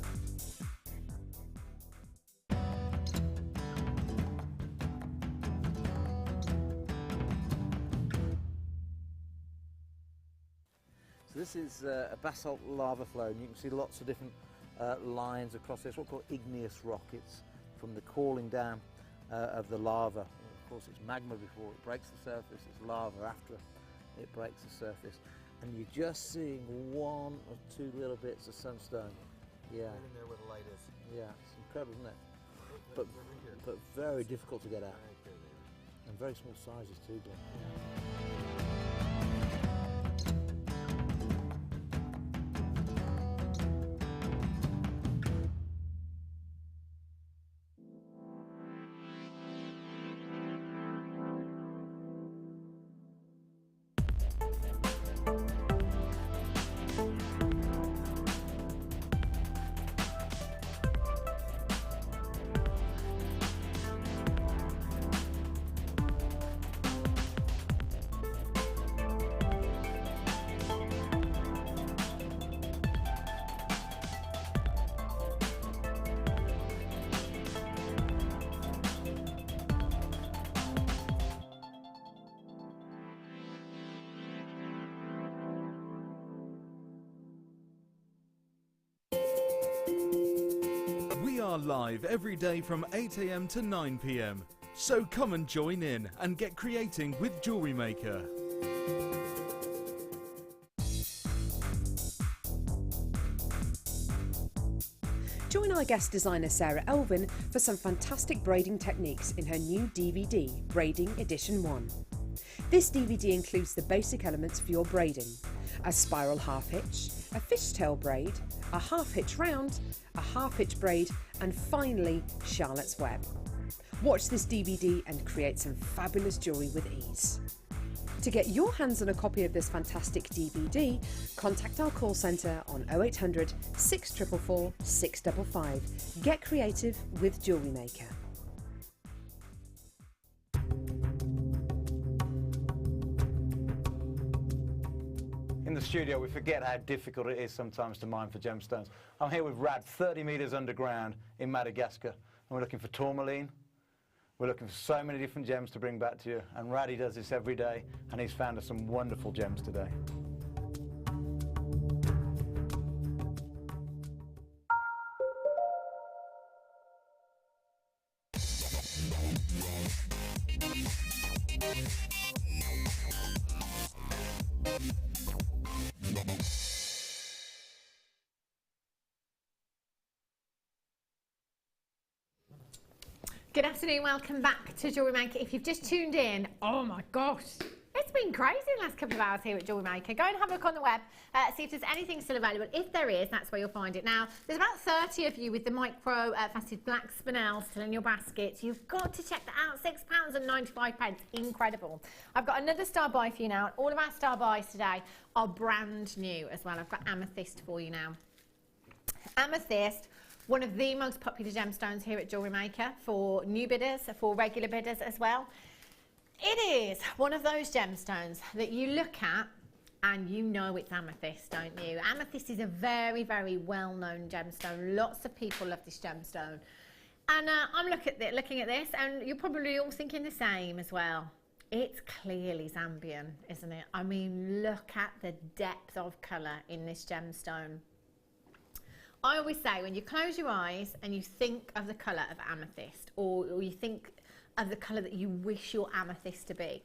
Speaker 8: So this is a basalt lava flow, and you can see lots of different lines across this, what we call igneous rock. It's from the cooling down of the lava. Of course, it's magma before it breaks the surface, it's lava after it breaks the surface. And you're just seeing one or two little bits of sunstone. Yeah.
Speaker 9: Right in there where the light is.
Speaker 8: Yeah, it's incredible, isn't it? But very difficult to get out. And very small sizes too, Glenn.
Speaker 1: We are live every day from 8 AM to 9 PM. So come and join in and get creating with Jewellery Maker.
Speaker 2: Join our guest designer Sarah Elvin for some fantastic braiding techniques in her new DVD, Braiding Edition 1. This DVD includes the basic elements for your braiding: a spiral half hitch, a fishtail braid, a half hitch round, a half hitch braid, and finally Charlotte's Web. Watch this DVD and create some fabulous jewellery with ease. To get your hands on a copy of this fantastic DVD, contact our call centre on 0800 644 655. Get creative with Jewellery Maker.
Speaker 9: In the studio, we forget how difficult it is sometimes to mine for gemstones. I'm here with Rad, 30 metres underground in Madagascar, and we're looking for tourmaline. We're looking for so many different gems to bring back to you, and Raddy does this every day, and he's found us some wonderful gems today.
Speaker 4: Good afternoon, welcome back to Jewellery Maker. If you've just tuned in, oh my gosh, it's been crazy the last couple of hours here at Jewellery Maker. Go and have a look on the web, see if there's anything still available. If there is, that's where you'll find it. Now, there's about 30 of you with the micro faceted black spinel still in your baskets. You've got to check that out, £6.95, incredible. I've got another star buy for you now. All of our star buys today are brand new as well. I've got Amethyst for you now. Amethyst, one of the most popular gemstones here at Jewellery Maker for new bidders, for regular bidders as well. It is one of those gemstones that you look at and you know it's amethyst, don't you? Amethyst is a very, very well-known gemstone. Lots of people love this gemstone. And I'm looking at this, and you're probably all thinking the same as well. It's clearly Zambian, isn't it? I mean, look at the depth of colour in this gemstone. I always say, when you close your eyes and you think of the colour of amethyst, or you think of the colour that you wish your amethyst to be,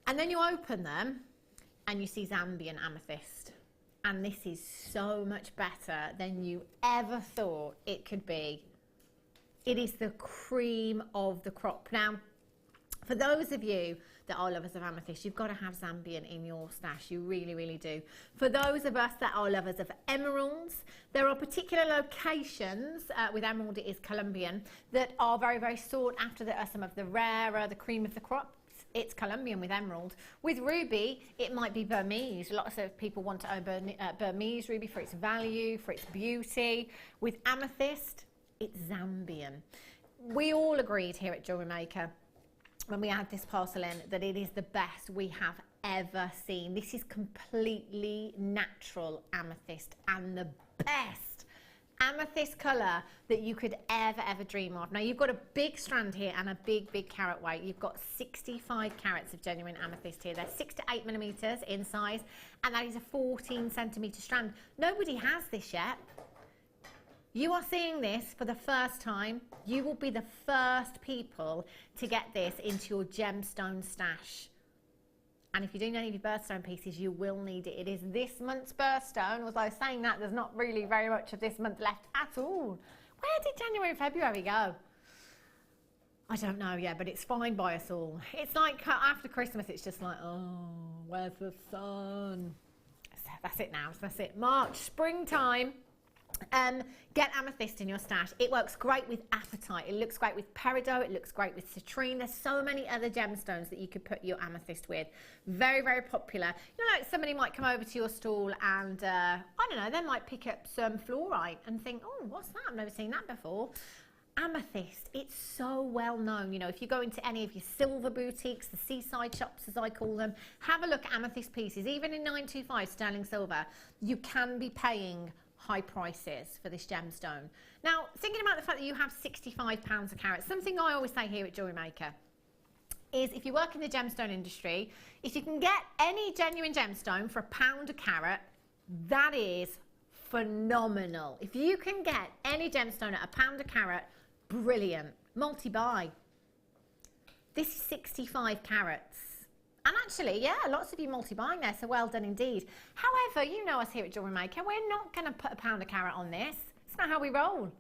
Speaker 4: and then you open them and you see Zambian amethyst, and this is so much better than you ever thought it could be. It is the cream of the crop. Now, for those of you that are lovers of amethyst, you've got to have Zambian in your stash. You really, really do. For those of us that are lovers of emeralds, there are particular locations, with emerald it is Colombian, that are very, very sought after, that are some of the rarer, the cream of the crop. It's Colombian with emerald. With ruby, it might be Burmese. Lots of people want to own Burmese ruby for its value, for its beauty. With amethyst, it's Zambian. We all agreed here at Jewellery Maker when we had this parcel in that it is the best we have ever seen. This is completely natural amethyst and the best amethyst colour that you could ever dream of. Now you've got a big strand here and a big carat weight. You've got 65 carats of genuine amethyst here. They're 6 to 8 millimetres in size, and that is a 14 centimetre strand. Nobody has this yet. You are seeing this for the first time. You will be the first people to get this into your gemstone stash. And if you're doing any of your birthstone pieces, you will need it. It is this month's birthstone. Although saying that, there's not really very much of this month left at all. Where did January and February go? I don't know yet, but it's fine by us all. It's like after Christmas, it's just like, oh, where's the sun? So that's it now. So that's it. March, springtime. Get amethyst in your stash. It works great with apatite. It looks great with peridot. It looks great with citrine. There's so many other gemstones that you could put your amethyst with. Very, very popular. You know, like somebody might come over to your stall and, I don't know, they might pick up some fluorite and think, oh, what's that? I've never seen that before. Amethyst, it's so well known. You know, if you go into any of your silver boutiques, the seaside shops as I call them, have a look at amethyst pieces. Even in 925 sterling silver, you can be paying high prices for this gemstone. Now, thinking about the fact that you have £65 a carat, something I always say here at Jewellery Maker is if you work in the gemstone industry, if you can get any genuine gemstone for £1 a carat, that is phenomenal. If you can get any gemstone at £1 a carat, brilliant. Multi-buy. This is 65 carats. And actually, yeah, lots of you multi-buying there, so well done indeed. However, you know us here at Jewellery Maker, we're not going to put £1 a carat on this. It's not how we roll.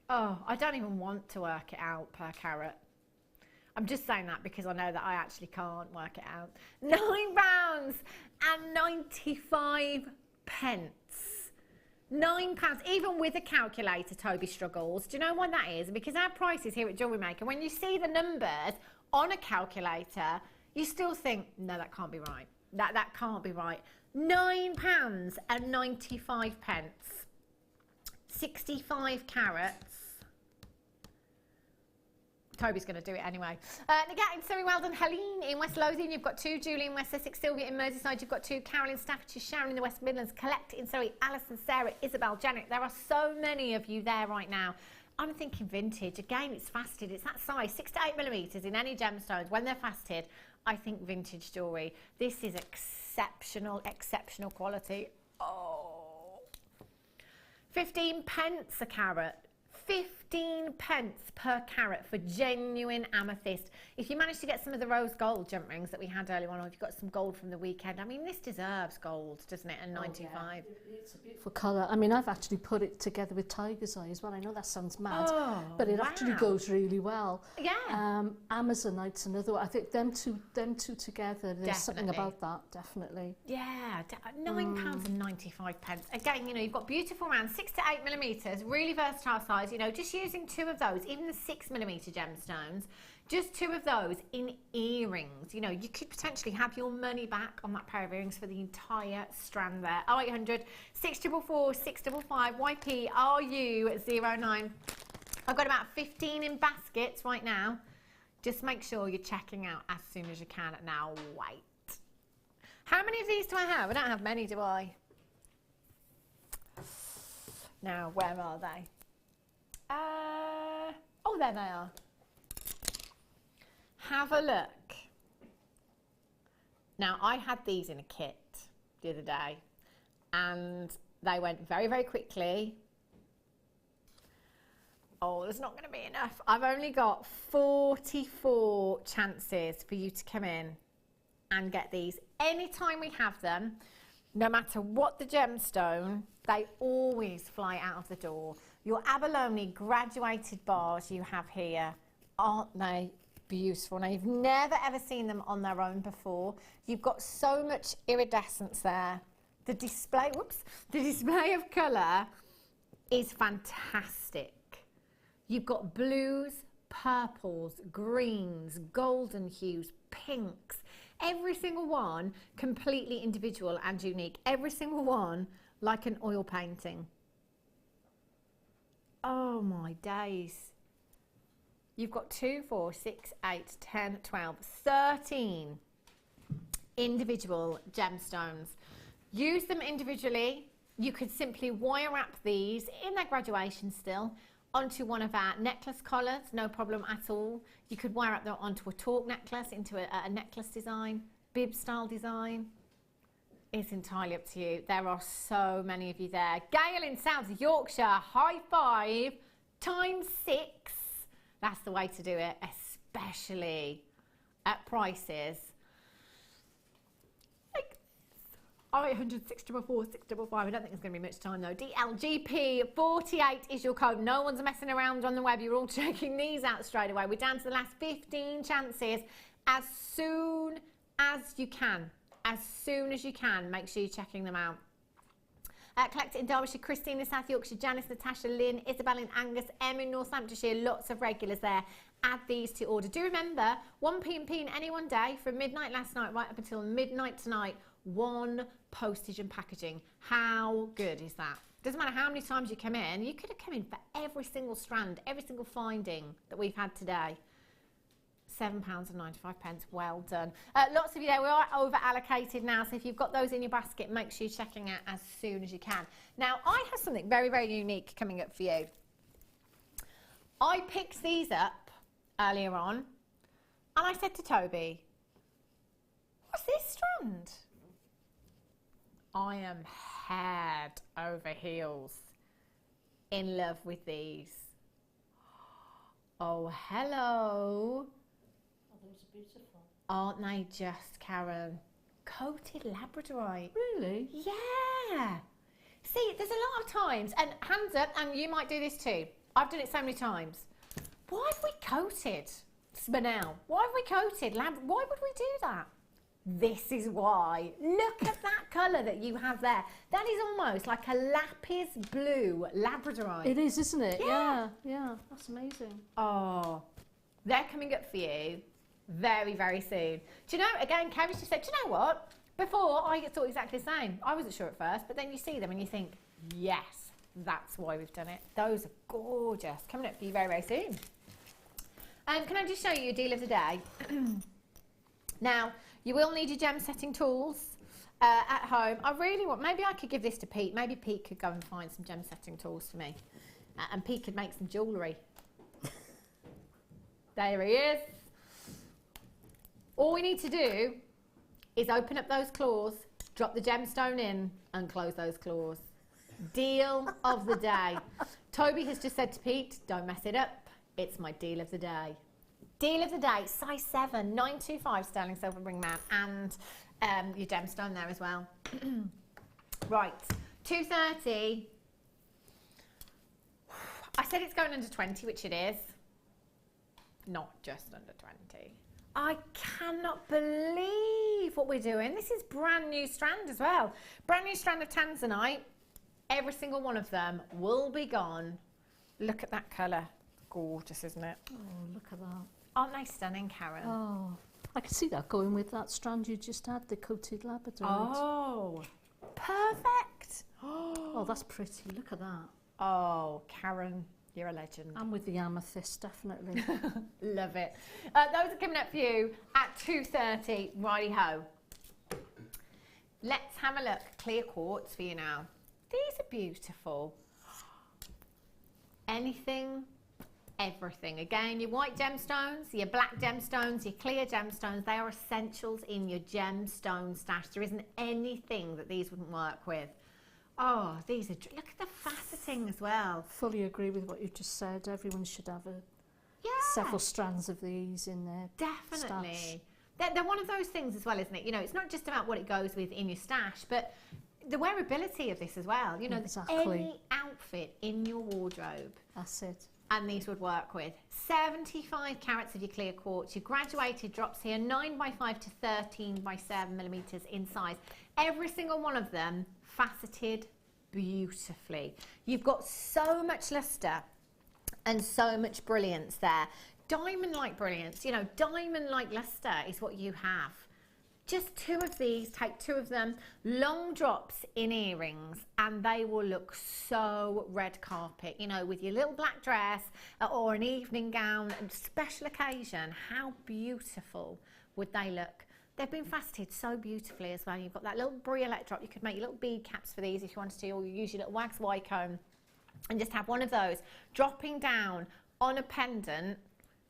Speaker 4: Oh, I don't even want to work it out per carat. I'm just saying that because I know that I actually can't work it out. £9.95. £9, even with a calculator, Toby struggles. Do you know what that is? Because our prices here at Jewellery Maker, when you see the numbers on a calculator, you still think, no, that can't be right. That can't be right. £9.95. 65 carats. Toby's going to do it anyway. Nagatin, Surrey, well done. Helene in West Lothian, you've got 2. Julie in West Sussex. Sylvia in Merseyside, you've got 2. Carol in Staffordshire. Sharon in the West Midlands. Colette in Surrey. Alison, Sarah, Isabel, Janet. There are so many of you there right now. I'm thinking vintage. Again, it's faceted. It's that size, 6 to 8 millimetres in any gemstones. When they're faceted, I think vintage jewellery. This is exceptional, exceptional quality. Oh. 15 pence a carat. 15 pence per carat for genuine amethyst. If you manage to get some of the rose gold jump rings that we had earlier on, or if you've got some gold from the weekend, I mean, this deserves gold, doesn't it? And 95. Yeah.
Speaker 7: It's a beautiful colour. I mean, I've actually put it together with tiger's eye as well. I know that sounds mad, but it actually goes really well.
Speaker 4: Yeah.
Speaker 7: Amazonite's another one. I think them two together, there's something about that, definitely.
Speaker 4: Yeah, £9.95. Again, you know, you've got beautiful round, 6 to 8 millimetres, really versatile size. You know, just using 2 of those, even the 6 millimetre gemstones, just 2 of those in earrings. You know, you could potentially have your money back on that pair of earrings for the entire strand there. 0800 644 655 YP RU09. I've got about 15 in baskets right now. Just make sure you're checking out as soon as you can. Now, wait. How many of these do I have? I don't have many, do I? Now, where are they? Oh, there they are. Have a look. Now, I had these in a kit the other day, and they went very, very quickly. Oh, there's not going to be enough. I've only got 44 chances for you to come in and get these. Anytime we have them, no matter what the gemstone, they always fly out of the door. Your abalone graduated bars you have here, aren't they beautiful? Now, you've never ever seen them on their own before. You've got so much iridescence there. The display, the display of colour is fantastic. You've got blues, purples, greens, golden hues, pinks. Every single one completely individual and unique. Every single one like an oil painting. Oh my days. You've got 2, 4, 6, 8, 10, 12, 13 individual gemstones. Use them individually. You could simply wire wrap these in their graduation still onto one of our necklace collars, no problem at all. You could wire up them onto a torque necklace, into a necklace design, bib style design. It's entirely up to you. There are so many of you there. Gail in South Yorkshire, high five, times 6. That's the way to do it, especially at prices. 800, 644, 655. I don't think there's going to be much time though. DLGP48 is your code. No one's messing around on the web. You're all checking these out straight away. We're down to the last 15 chances. As soon as you can. As soon as you can, make sure you're checking them out. Collect it in Derbyshire, Christine in South Yorkshire, Janice, Natasha, Lynn, Isabel in Angus, Em in Northamptonshire, lots of regulars there. Add these to order. Do remember, 1pm in any one day from midnight last night right up until midnight tonight, 1 postage and packaging. How good is that? Doesn't matter how many times you come in, you could have come in for every single strand, every single finding that we've had today. £7.95, well done. Lots of you there, we are over allocated now, so if you've got those in your basket, make sure you're checking out as soon as you can. Now, I have something very, very unique coming up for you. I picked these up earlier on, and I said to Toby, what's this strand? I am head over heels in love with these. Oh, hello.
Speaker 7: Those are beautiful.
Speaker 4: Aren't they just, Karen? Coated labradorite.
Speaker 7: Really?
Speaker 4: Yeah. See, there's a lot of times, and hands up, and you might do this too. I've done it so many times. Why have we coated spinel? Why have we coated why would we do that? This is why. Look at that colour that you have there. That is almost like a lapis blue labradorite.
Speaker 7: It is, isn't it?
Speaker 4: Yeah.
Speaker 7: Yeah, that's amazing.
Speaker 4: Oh, they're coming up for you very, very soon. Do you know, again, Kerry just said, do you know what? Before, I thought exactly the same. I wasn't sure at first, but then you see them and you think, yes, that's why we've done it. Those are gorgeous. Coming up for you very, very soon. Can I just show you your deal of the day? Now, you will need your gem setting tools at home. I really want, maybe I could give this to Pete. Maybe Pete could go and find some gem setting tools for me. And Pete could make some jewellery. There he is. All we need to do is open up those claws, drop the gemstone in and close those claws. Deal of the day. Toby has just said to Pete, don't mess it up. It's my deal of the day. Deal of the day, size 7, 925 sterling silver ring mount, and your gemstone there as well. Right, 230. I said it's going under 20, which it is. Not just under 20. I cannot believe what we're doing. This is brand new strand as well. Brand new strand of tanzanite. Every single one of them will be gone. Look at that colour. Gorgeous, isn't it?
Speaker 7: Oh, look at that.
Speaker 4: Aren't they stunning, Karen?
Speaker 7: Oh, I can see that going with that strand you just had, the coated labradorite.
Speaker 4: Oh, perfect.
Speaker 7: Oh, that's pretty. Look at that.
Speaker 4: Oh, Karen, you're a legend.
Speaker 7: And with the amethyst, definitely.
Speaker 4: Love it. Those are coming up for you at 2:30. Righty-ho. Let's have a look. Clear quartz for you now. These are beautiful. Anything, everything. Again, your white gemstones, your black gemstones, your clear gemstones, they are essentials in your gemstone stash. There isn't anything that these wouldn't work with. Oh, these are, look at the faceting as well.
Speaker 7: Fully agree with what you just said. Everyone should have several strands of these in their
Speaker 4: Definitely.
Speaker 7: stash.
Speaker 4: They're one of those things as well, isn't it? You know, it's not just about what it goes with in your stash, but the wearability of this as well. You know,
Speaker 7: exactly.
Speaker 4: Any outfit in your wardrobe.
Speaker 7: That's it.
Speaker 4: And these would work with 75 carats of your clear quartz. Your graduated drops here, 9x5 to 13x7mm in size. Every single one of them faceted beautifully. You've got so much luster and so much brilliance there. Diamond-like brilliance, you know, diamond-like luster is what you have. Just 2 of these, take 2 of them, long drops in earrings, and they will look so red carpet, you know, with your little black dress or an evening gown, and special occasion. How beautiful would they look? They've been faceted so beautifully as well. You've got that little briolette drop. You could make your little bead caps for these if you wanted to, or you use your little wax Y-comb and just have one of those dropping down on a pendant.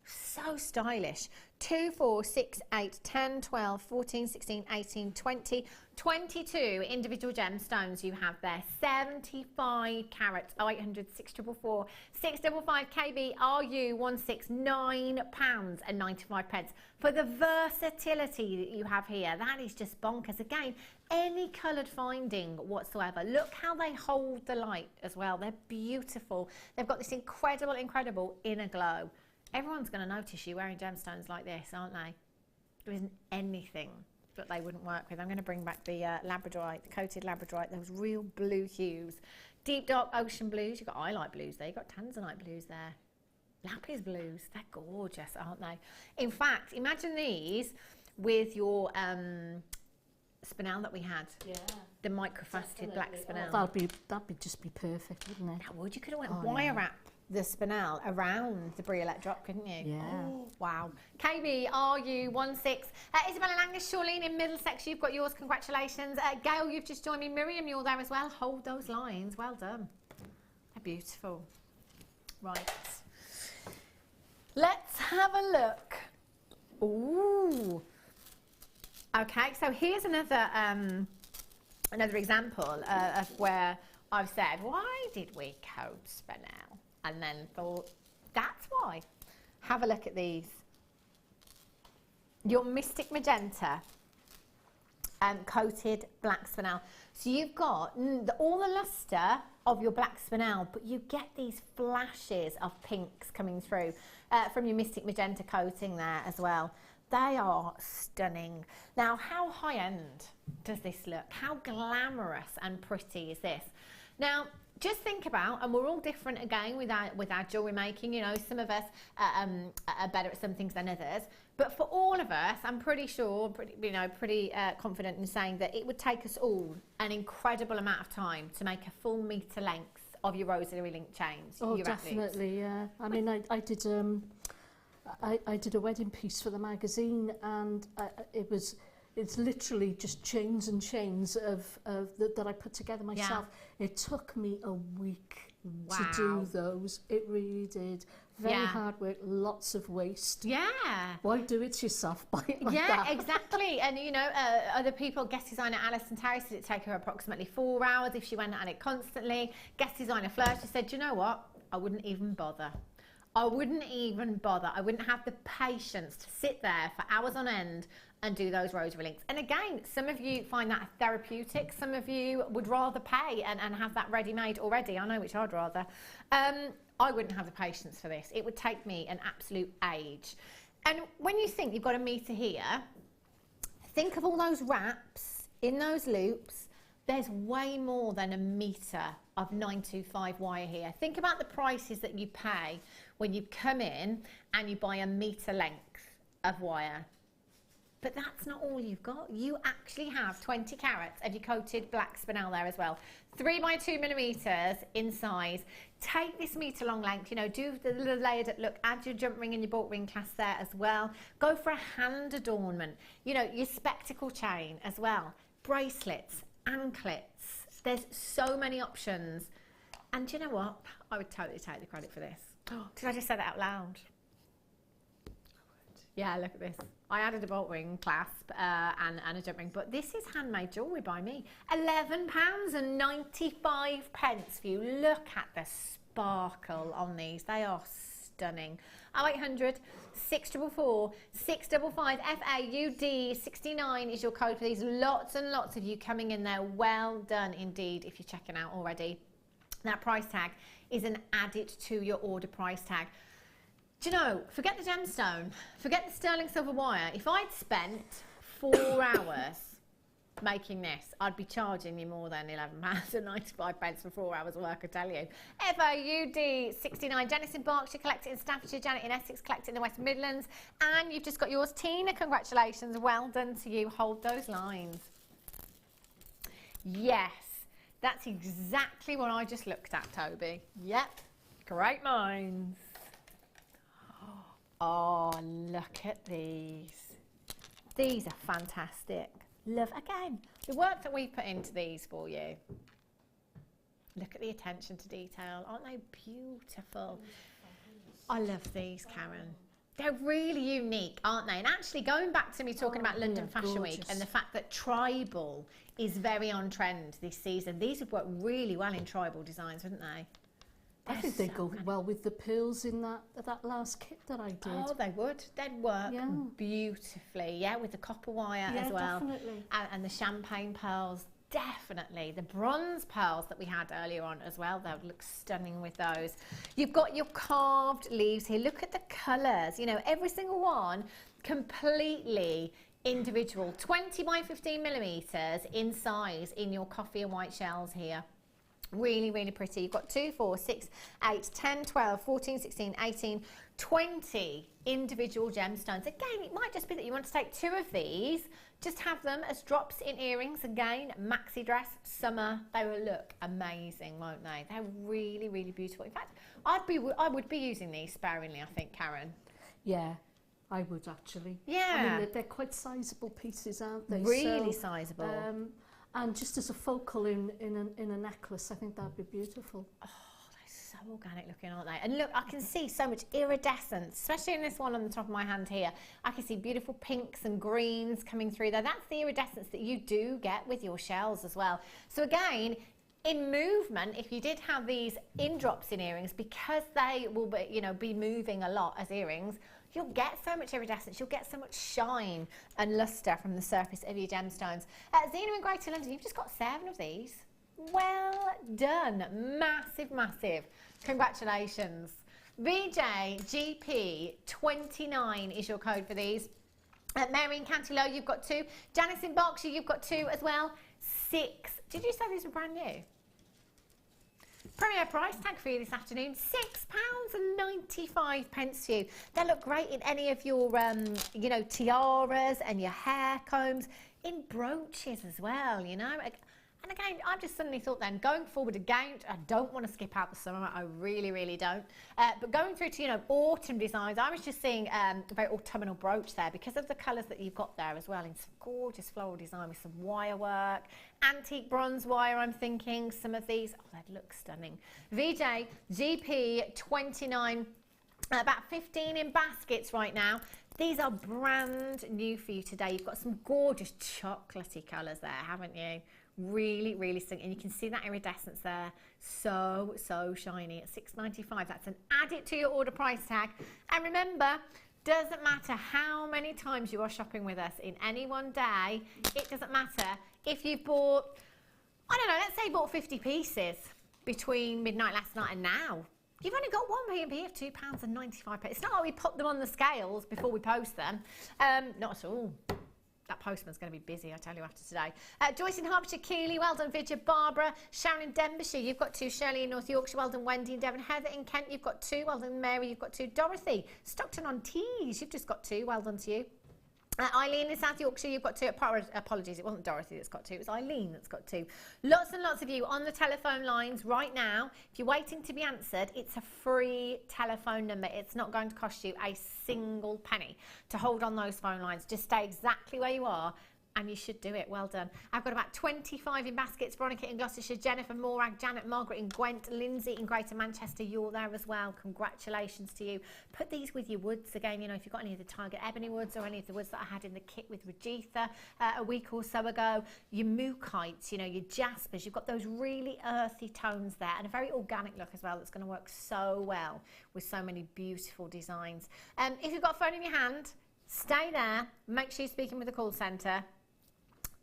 Speaker 4: So stylish. 2, 4, 6, 8, 10, 12, 14, 16, 18, 20, 22 individual gemstones you have there. 75 carats, 0800 644 655 KB RU 169 pounds and 95 pence. For the versatility that you have here, that is just bonkers. Again, any coloured finding whatsoever. Look how they hold the light as well. They're beautiful. They've got this incredible inner glow. Everyone's going to notice you wearing gemstones like this, aren't they? There isn't anything that they wouldn't work with. I'm going to bring back the labradorite, the coated labradorite, those real blue hues. Deep dark ocean blues. You've got highlight blues there. You've got tanzanite blues there. Lapis blues. They're gorgeous, aren't they? In fact, imagine these with your spinel that we had. Yeah. The microfaceted black spinel.
Speaker 7: That'd just be perfect, wouldn't it?
Speaker 4: That would. You could have went wire wrap the spinel around the briolette drop, couldn't you?
Speaker 7: Yeah.
Speaker 4: Oh, wow. KB RU16. Isabel and Angus, Charlene in Middlesex, you've got yours. Congratulations. Gail, you've just joined me. Miriam, you're there as well. Hold those lines. Well done. They're beautiful. Right. Let's have a look. Ooh. Okay, so here's another another example of where I've said, why did we code spinel? And then thought, that's why. Have a look at these. Your Mystic Magenta coated black spinel. So you've got all the luster of your black spinel, but you get these flashes of pinks coming through from your Mystic Magenta coating there as well. They are stunning. Now, how high-end does this look? How glamorous and pretty is this? Now, just think about, and we're all different again with our jewellery making, you know, some of us are better at some things than others, but for all of us, I'm pretty sure, pretty confident in saying that it would take us all an incredible amount of time to make a full metre length of your rosary link chains.
Speaker 7: Oh, definitely, yeah. I mean, I did a wedding piece for the magazine, and it's literally just chains and chains that I put together myself. Yeah. It took me a week to do those. It really did. Very hard work, lots of waste. Yeah. Why do it yourself? Buy it like that. Exactly. And you know, other people, guest designer Alison Terry said it took her approximately 4 hours if she went at it constantly. Guest designer Fleur, she said, you know what? I wouldn't even bother. I wouldn't even bother. I wouldn't have the patience to sit there for hours on end and do those rosary links. And again, some of you find that therapeutic. Some of you would rather pay and have that ready-made already. I know which I'd rather. I wouldn't have the patience for this. It would take me an absolute age. And when you think you've got a metre here, think of all those wraps in those loops. There's way more than a metre of 925 wire here. Think about the prices that you pay when you come in and you buy a metre length of wire. But that's not all you've got. You actually have 20 carats of your coated black spinel there as well. 3 by 2 millimetres in size. Take this metre long length, you know, do the little layered look, add your jump ring and your baulk ring clasp there as well. Go for a hand adornment, you know, your spectacle chain as well. Bracelets, anklets. There's so many options. And do you know what? I would totally take the credit for this. Oh, did I just say that out loud? Yeah, look at this. I added a baulk ring clasp and a jump ring, but this is handmade jewellery by me. £11.95 for you. Look at the sparkle on these. They are
Speaker 4: stunning. 0800 644 655 FAUD 69 is your code for these. Lots and lots of you coming in there. Well done indeed if you're checking out already. That price tag is an added to your order price tag. Do you know, forget the gemstone, forget the sterling silver wire. If I'd spent 4 hours making this, I'd be charging you more than £11.95 for 4 hours work, I tell you. FAUD 69. Janice in Berkshire, collect it in Staffordshire. Janet in Essex, collect it in the West Midlands. And you've just got yours. Tina, congratulations. Well done to you. Hold those lines. Yes, that's exactly what I just looked at, Toby. Yep, great minds. Oh, look at these. These are fantastic. Love, again, the work that we put into these for you. Look at the attention to detail. Aren't they beautiful? I love these, Karen. They're really unique, aren't they? And actually, going back to me talking about London Fashion Week and the fact that tribal is very on trend this season, these would work really well in tribal designs, wouldn't they?
Speaker 7: I think they go well with the pearls in that last kit that I did.
Speaker 4: Oh, they would. They'd work beautifully, with the copper wire as well.
Speaker 7: Definitely.
Speaker 4: And the champagne pearls, definitely. The bronze pearls that we had earlier on as well, they would look stunning with those. You've got your carved leaves here. Look at the colours. You know, every single one completely individual. 20 by 15 millimetres in size in your coffee and white shells here. Really, really pretty. You've got 2, 4, 6, 8, 10, 12, 14, 16, 18, 20 individual gemstones. Again, it might just be that you want to take 2 of these, just have them as drops in earrings. Again, maxi dress, summer, they will look amazing, won't they? They're really, really beautiful. In fact, I would be using these sparingly, I think, Karen.
Speaker 7: Yeah, I would actually.
Speaker 4: Yeah.
Speaker 7: I mean, they're quite sizable pieces, aren't they?
Speaker 4: Really sizable.
Speaker 7: And just as a focal in a necklace, I think that'd be beautiful.
Speaker 4: Oh, they're so organic looking, aren't they? And look, I can see so much iridescence, especially in this one on the top of my hand here. I can see beautiful pinks and greens coming through there. That's the iridescence that you do get with your shells as well. So again, in movement, if you did have these in drops in earrings, because they will be, you know, be moving a lot as earrings, you'll get so much iridescence, you'll get so much shine and lustre from the surface of your gemstones. Zena in Greater London, you've just got 7 of these. Well done. Massive, massive. Congratulations. VJGP29 is your code for these. Mary in County Low, you've got 2. Janice in Berkshire, you've got 2 as well. 6. Did you say these were brand new? Premier price tag for you this afternoon, £6.95 for you. They look great in any of your, you know, tiaras and your hair combs, in brooches as well, you know. And again, I've just suddenly thought then, going forward again, I don't want to skip out the summer, I really, really don't. But going through to, you know, autumn designs, I was just seeing a very autumnal brooch there because of the colours that you've got there as well, in some gorgeous floral design with some wire work, antique bronze wire, I'm thinking, some of these, oh, they'd look stunning. VJ GP29, about 15 in baskets right now. These are brand new for you today. You've got some gorgeous chocolatey colours there, haven't you? Really, really stunning. And you can see that iridescence there. So, so shiny at £6.95. That's an add it to your order price tag. And remember, doesn't matter how many times you are shopping with us in any one day. It doesn't matter if you've bought, I don't know, let's say you bought 50 pieces between midnight last night and now. You've only got one P&P of £2.95. It's not like we put them on the scales before we post them. Not at all. That postman's going to be busy, I tell you, after today. Joyce in Hertfordshire, Keighley, well done, Vidya. Barbara, Sharon in Denbighshire, you've got 2. Shirley in North Yorkshire, well done. Wendy in Devon. Heather in Kent, you've got 2. Well done. Mary, you've got 2. Dorothy, Stockton on Tees, you've just got 2. Well done to you. Eileen in South Yorkshire, you've got 2. Apologies, it wasn't Dorothy that's got 2, it was Eileen that's got 2. Lots and lots of you on the telephone lines right now. If you're waiting to be answered, it's a free telephone number. It's not going to cost you a single penny to hold on those phone lines. Just stay exactly where you are and you should do it. Well done. I've got about 25 in baskets. Veronica in Gloucestershire, Jennifer, Morag, Janet, Margaret in Gwent, Lindsay in Greater Manchester. You're there as well. Congratulations to you. Put these with your woods again. You know, if you've got any of the Tiger Ebony woods or any of the woods that I had in the kit with Rajitha a week or so ago, your mookites, you know, your jaspers, you've got those really earthy tones there and a very organic look as well that's going to work so well with so many beautiful designs. If you've got a phone in your hand, stay there. Make sure you're speaking with the call centre.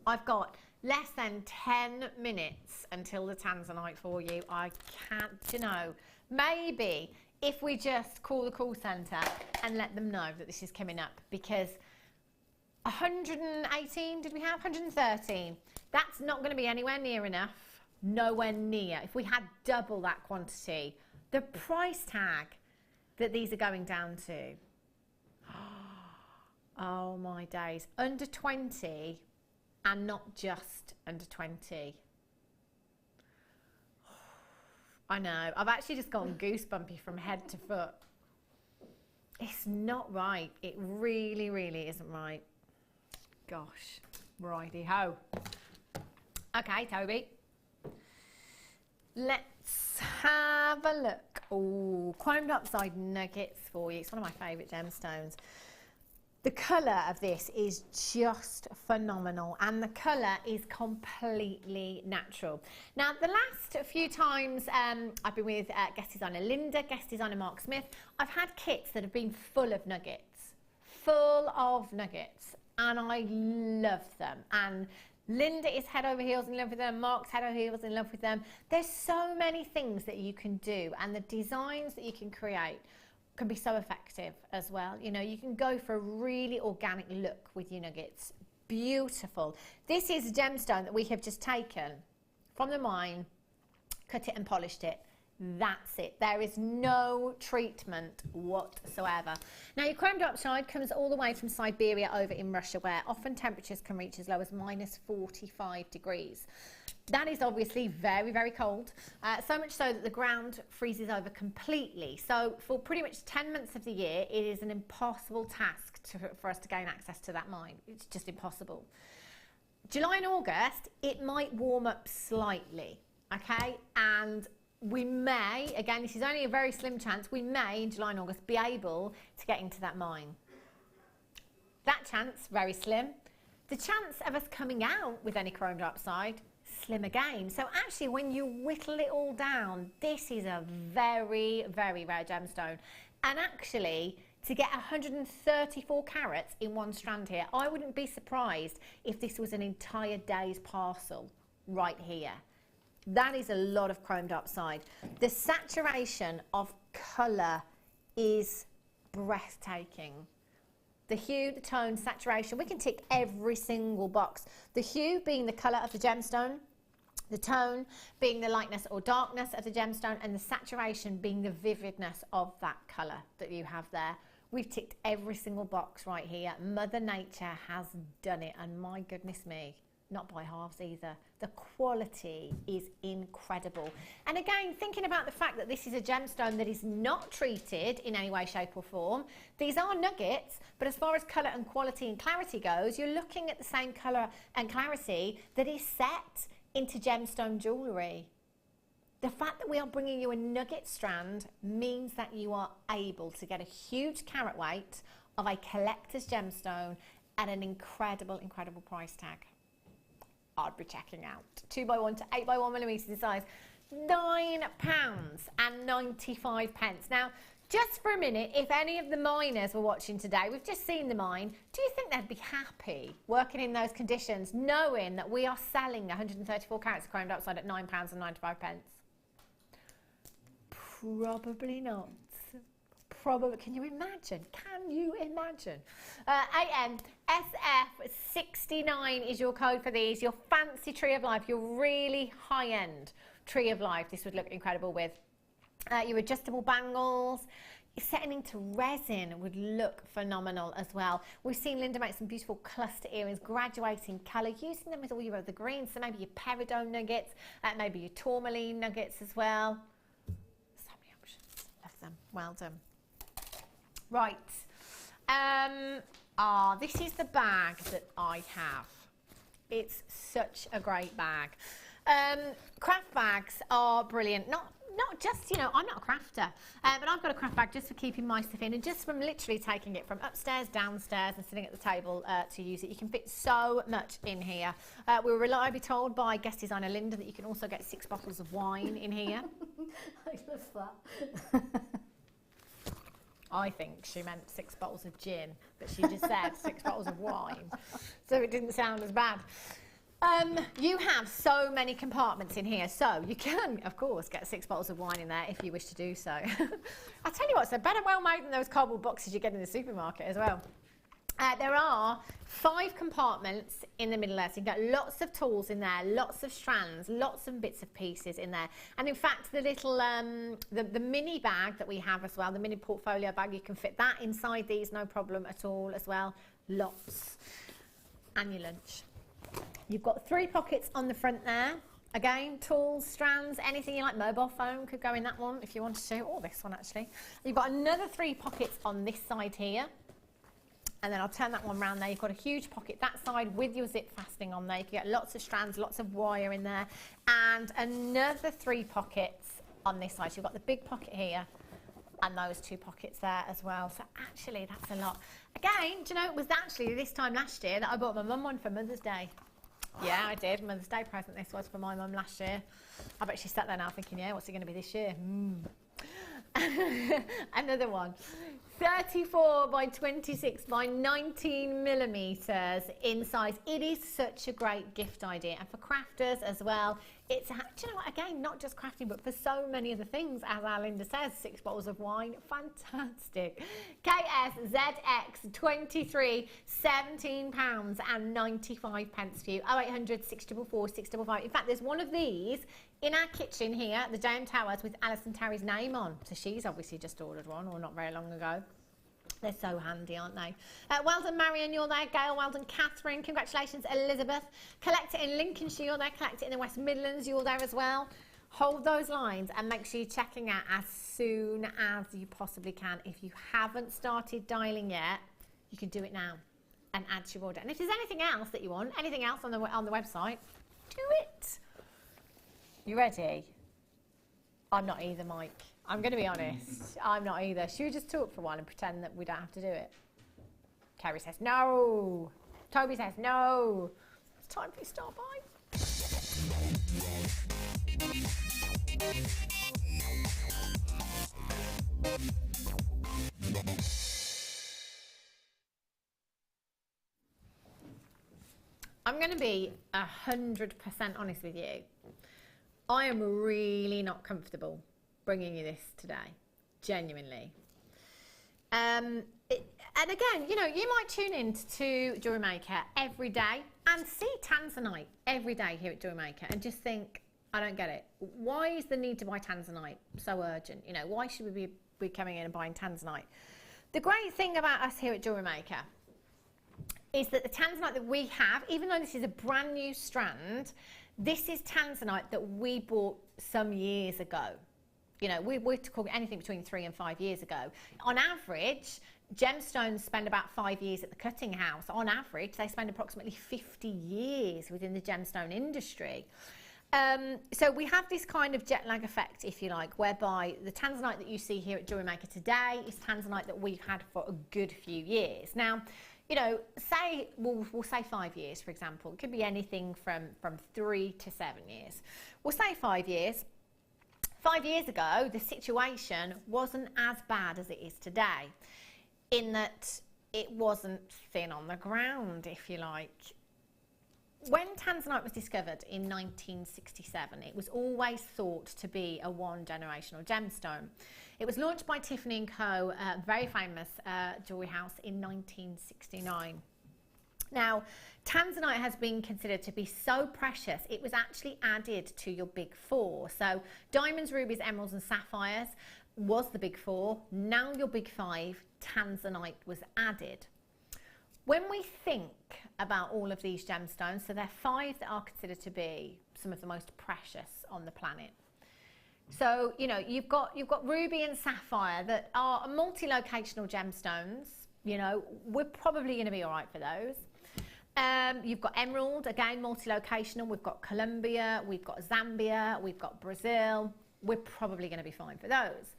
Speaker 4: I've got less than 10 minutes until the Tanzanite for you. I can't, you know, maybe if we just call the call centre and let them know that this is coming up, because 118, did we have? 113. That's not going to be anywhere near enough. Nowhere near. If we had double that quantity, the price tag that these are going down to, oh my days, under 20. And not just under 20. I know, I've actually just gone goosebumpy from head to foot. It's not right. It really, really isn't right. Gosh, righty-ho. Okay, Toby. Let's have a look. Oh, chromed upside nuggets for you. It's one of my favourite gemstones. The colour of this is just phenomenal, and the colour is completely natural. Now, the last few times I've been with guest designer Linda, guest designer Mark Smith, I've had kits that have been full of nuggets, and I love them. And Linda is head over heels in love with them, Mark's head over heels in love with them. There's so many things that you can do, and the designs that you can create can be so effective as well. You know, you can go for a really organic look with your nuggets. Beautiful. This is a gemstone that we have just taken from the mine, cut it and polished it. That's it. There is no treatment whatsoever. Now, your chromed upside comes all the way from Siberia over in Russia, where often temperatures can reach as low as minus 45 degrees. That is obviously very, very cold, so much so that the ground freezes over completely. So for pretty much 10 months of the year, it is an impossible task for us to gain access to that mine. It's just impossible. July and August, it might warm up slightly, okay? And we may, again, this is only a very slim chance, we may in July and August be able to get into that mine. That chance, very slim. The chance of us coming out with any chromed upside, slim again. So actually, when you whittle it all down, this is a very, very rare gemstone. And actually, to get 134 carats in one strand here, I wouldn't be surprised if this was an entire day's parcel right here. That is a lot of chromed upside. The saturation of colour is breathtaking. The hue, the tone, saturation, we can tick every single box. The hue being the colour of the gemstone, the tone being the lightness or darkness of the gemstone, and the saturation being the vividness of that colour that you have there. We've ticked every single box right here. Mother Nature has done it, and my goodness me, not by halves either. The quality is incredible. And again, thinking about the fact that this is a gemstone that is not treated in any way, shape or form. These are nuggets, but as far as colour and quality and clarity goes, you're looking at the same colour and clarity that is set into gemstone jewellery. The fact that we are bringing you a nugget strand means that you are able to get a huge carat weight of a collector's gemstone at an incredible, incredible price tag. I'd be checking out. 2x1 to 8x1 millimetres in size, £9.95. Now, just for a minute, if any of the miners were watching today, we've just seen the mine, do you think they'd be happy working in those conditions, knowing that we are selling 134 carats of chromed upside at £9.95? Probably not. Probably. Can you imagine? Can you imagine? AMSF69 is your code for these. Your fancy tree of life, your really high-end tree of life. This would look incredible with your adjustable bangles. Setting into resin would look phenomenal as well. We've seen Linda make some beautiful cluster earrings, graduating colour, using them with all your other greens. So maybe your peridome nuggets, maybe your tourmaline nuggets as well. So many options. Love them. Well done. Right, this is the bag that I have. It's such a great bag. Craft bags are brilliant. Not just, you know, I'm not a crafter, but I've got a craft bag just for keeping my stuff in, and just from literally taking it from upstairs, downstairs and sitting at the table to use it. You can fit so much in here. We were reliably told by guest designer Linda that you can also get 6 bottles of wine in here.
Speaker 7: I love that.
Speaker 4: I think she meant 6 bottles of gin, but she just said 6 bottles of wine, so it didn't sound as bad. You have so many compartments in here, so you can, of course, get 6 bottles of wine in there if you wish to do so. I tell you what, so better well made than those cardboard boxes you get in the supermarket as well. There are 5 compartments in the middle there, so you can get lots of tools in there, lots of strands, lots of bits of pieces in there. And in fact, the little, the mini bag that we have as well, the mini portfolio bag, you can fit that inside these, no problem at all as well. Lots. And your lunch. You've got 3 pockets on the front there. Again, tools, strands, anything you like. Mobile phone could go in that one if you wanted to, or this one actually. You've got another 3 pockets on this side here. And then I'll turn that one round there. You've got a huge pocket that side with your zip fastening on there. You can get lots of strands, lots of wire in there. And another 3 pockets on this side. So you've got the big pocket here and those 2 pockets there as well. So actually, that's a lot. Again, do you know, it was actually this time last year that I bought my mum one for Mother's Day. Yeah, I did. Mother's Day present this was for my mum last year. I bet she sat there now thinking, yeah, what's it going to be this year? Another one. 34 by 26 by 19 millimeters in size. It is such a great gift idea, and for crafters as well. It's, do you know what, again, not just crafting, but for so many other things, as our Linda says, 6 bottles of wine, fantastic. KSZX 23, £17 and 95 pence for you. 0800 644 655. In fact, there's one of these in our kitchen here at the JM Towers with Alison Terry's name on. So she's obviously just ordered one, or not very long ago. They're so handy, aren't they? Well done, Marion, you're there. Gail, well done, Catherine. Congratulations, Elizabeth. Collect it in Lincolnshire, you're there. Collect it in the West Midlands, you're there as well. Hold those lines and make sure you're checking out as soon as you possibly can. If you haven't started dialing yet, you can do it now and add to your order. And if there's anything else that you want, anything else on the website, do it. You ready? I'm not either, Mike. I'm going to be honest. I'm not either. Should we just talk for a while and pretend that we don't have to do it? Kerry says no. Toby says no. It's time for you to start by. I'm going to be 100% honest with you. I am really not comfortable bringing you this today, genuinely. And again, you know, you might tune in to Jewellery Maker every day and see tanzanite every day here at Jewellery Maker and just think, I don't get it. Why is the need to buy tanzanite so urgent? You know, why should we be coming in and buying tanzanite? The great thing about us here at Jewellery Maker is that the tanzanite that we have, even though this is a brand new strand, this is tanzanite that we bought some years ago. You know, we're talking anything between 3 and 5 years ago. On average, gemstones spend about 5 years at the cutting house. On average, they spend approximately 50 years within the gemstone industry. So we have this kind of jet lag effect, if you like, whereby the tanzanite that you see here at Jewellery Maker today is tanzanite that we've had for a good few years. Now, you know, say, we'll say 5 years, for example. It could be anything from 3 to 7 years. We'll say 5 years. 5 years ago, the situation wasn't as bad as it is today, in that it wasn't thin on the ground, if you like. When tanzanite was discovered in 1967, it was always thought to be a one-generational gemstone. It was launched by Tiffany & Co., a very famous jewellery house, in 1969. Now, tanzanite has been considered to be so precious, it was actually added to your big 4. So diamonds, rubies, emeralds and sapphires was the big 4. Now your big 5, tanzanite was added. When we think about all of these gemstones, so there are 5 that are considered to be some of the most precious on the planet. So, you know, you've got ruby and sapphire that are multi-locational gemstones. You know, we're probably going to be all right for those. You've got emerald, again, multi-locational. We've got Colombia, we've got Zambia, we've got Brazil. We're probably going to be fine for those.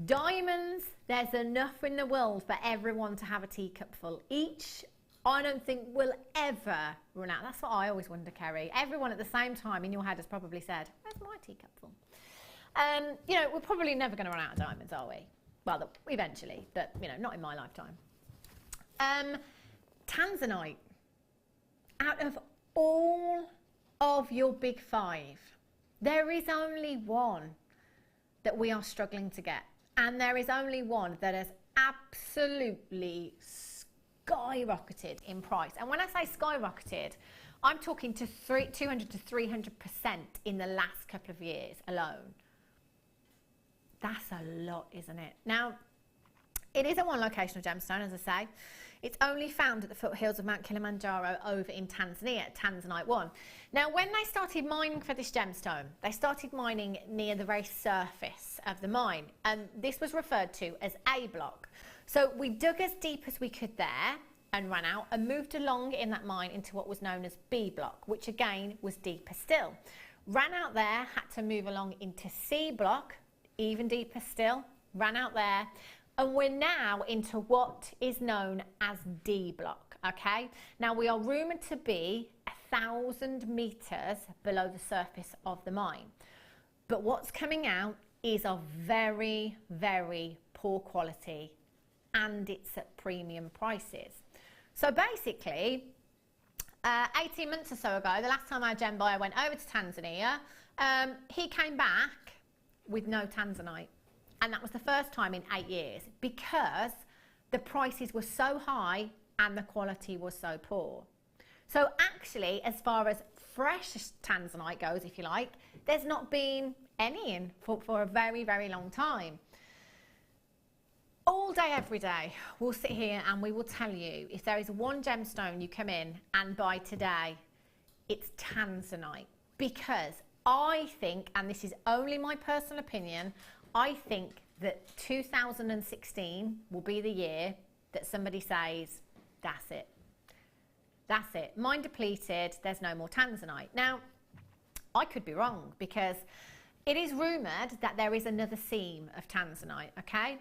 Speaker 4: Diamonds, there's enough in the world for everyone to have a teacup full each. I don't think we'll ever run out. That's what I always wonder, Kerry. Everyone at the same time in your head has probably said, where's my teacup full? You know, we're probably never going to run out of diamonds, are we? Well, eventually, but, you know, not in my lifetime. Tanzanite. Out of all of your big five, there is only one that we are struggling to get. And there is only one that has absolutely skyrocketed in price. And when I say skyrocketed, I'm talking to 200 to 300% in the last couple of years alone. That's a lot, isn't it? Now, it is a one locational gemstone, as I say. It's only found at the foothills of Mount Kilimanjaro over in Tanzania, Tanzanite 1. Now, when they started mining for this gemstone, they started mining near the very surface of the mine, and this was referred to as A block. So we dug as deep as we could there and ran out and moved along in that mine into what was known as B block, which again was deeper still. Ran out there, had to move along into C block, even deeper still, ran out there, and we're now into what is known as D block, okay? Now, we are rumoured to be 1,000 metres below the surface of the mine. But what's coming out is of very, very poor quality, and it's at premium prices. So basically, 18 months or so ago, the last time our gem buyer went over to Tanzania, he came back with no Tanzanite. And that was the first time in 8 years because the prices were so high and the quality was so poor. So actually, as far as fresh Tanzanite goes, if you like, there's not been any in for a very, very long time. All day, every day, we'll sit here and we will tell you if there is one gemstone you come in and buy today, it's Tanzanite. Because I think, and this is only my personal opinion, I think that 2016 will be the year that somebody says, that's it. That's it. Mine depleted, there's no more Tanzanite. Now, I could be wrong because it is rumoured that there is another seam of Tanzanite, okay?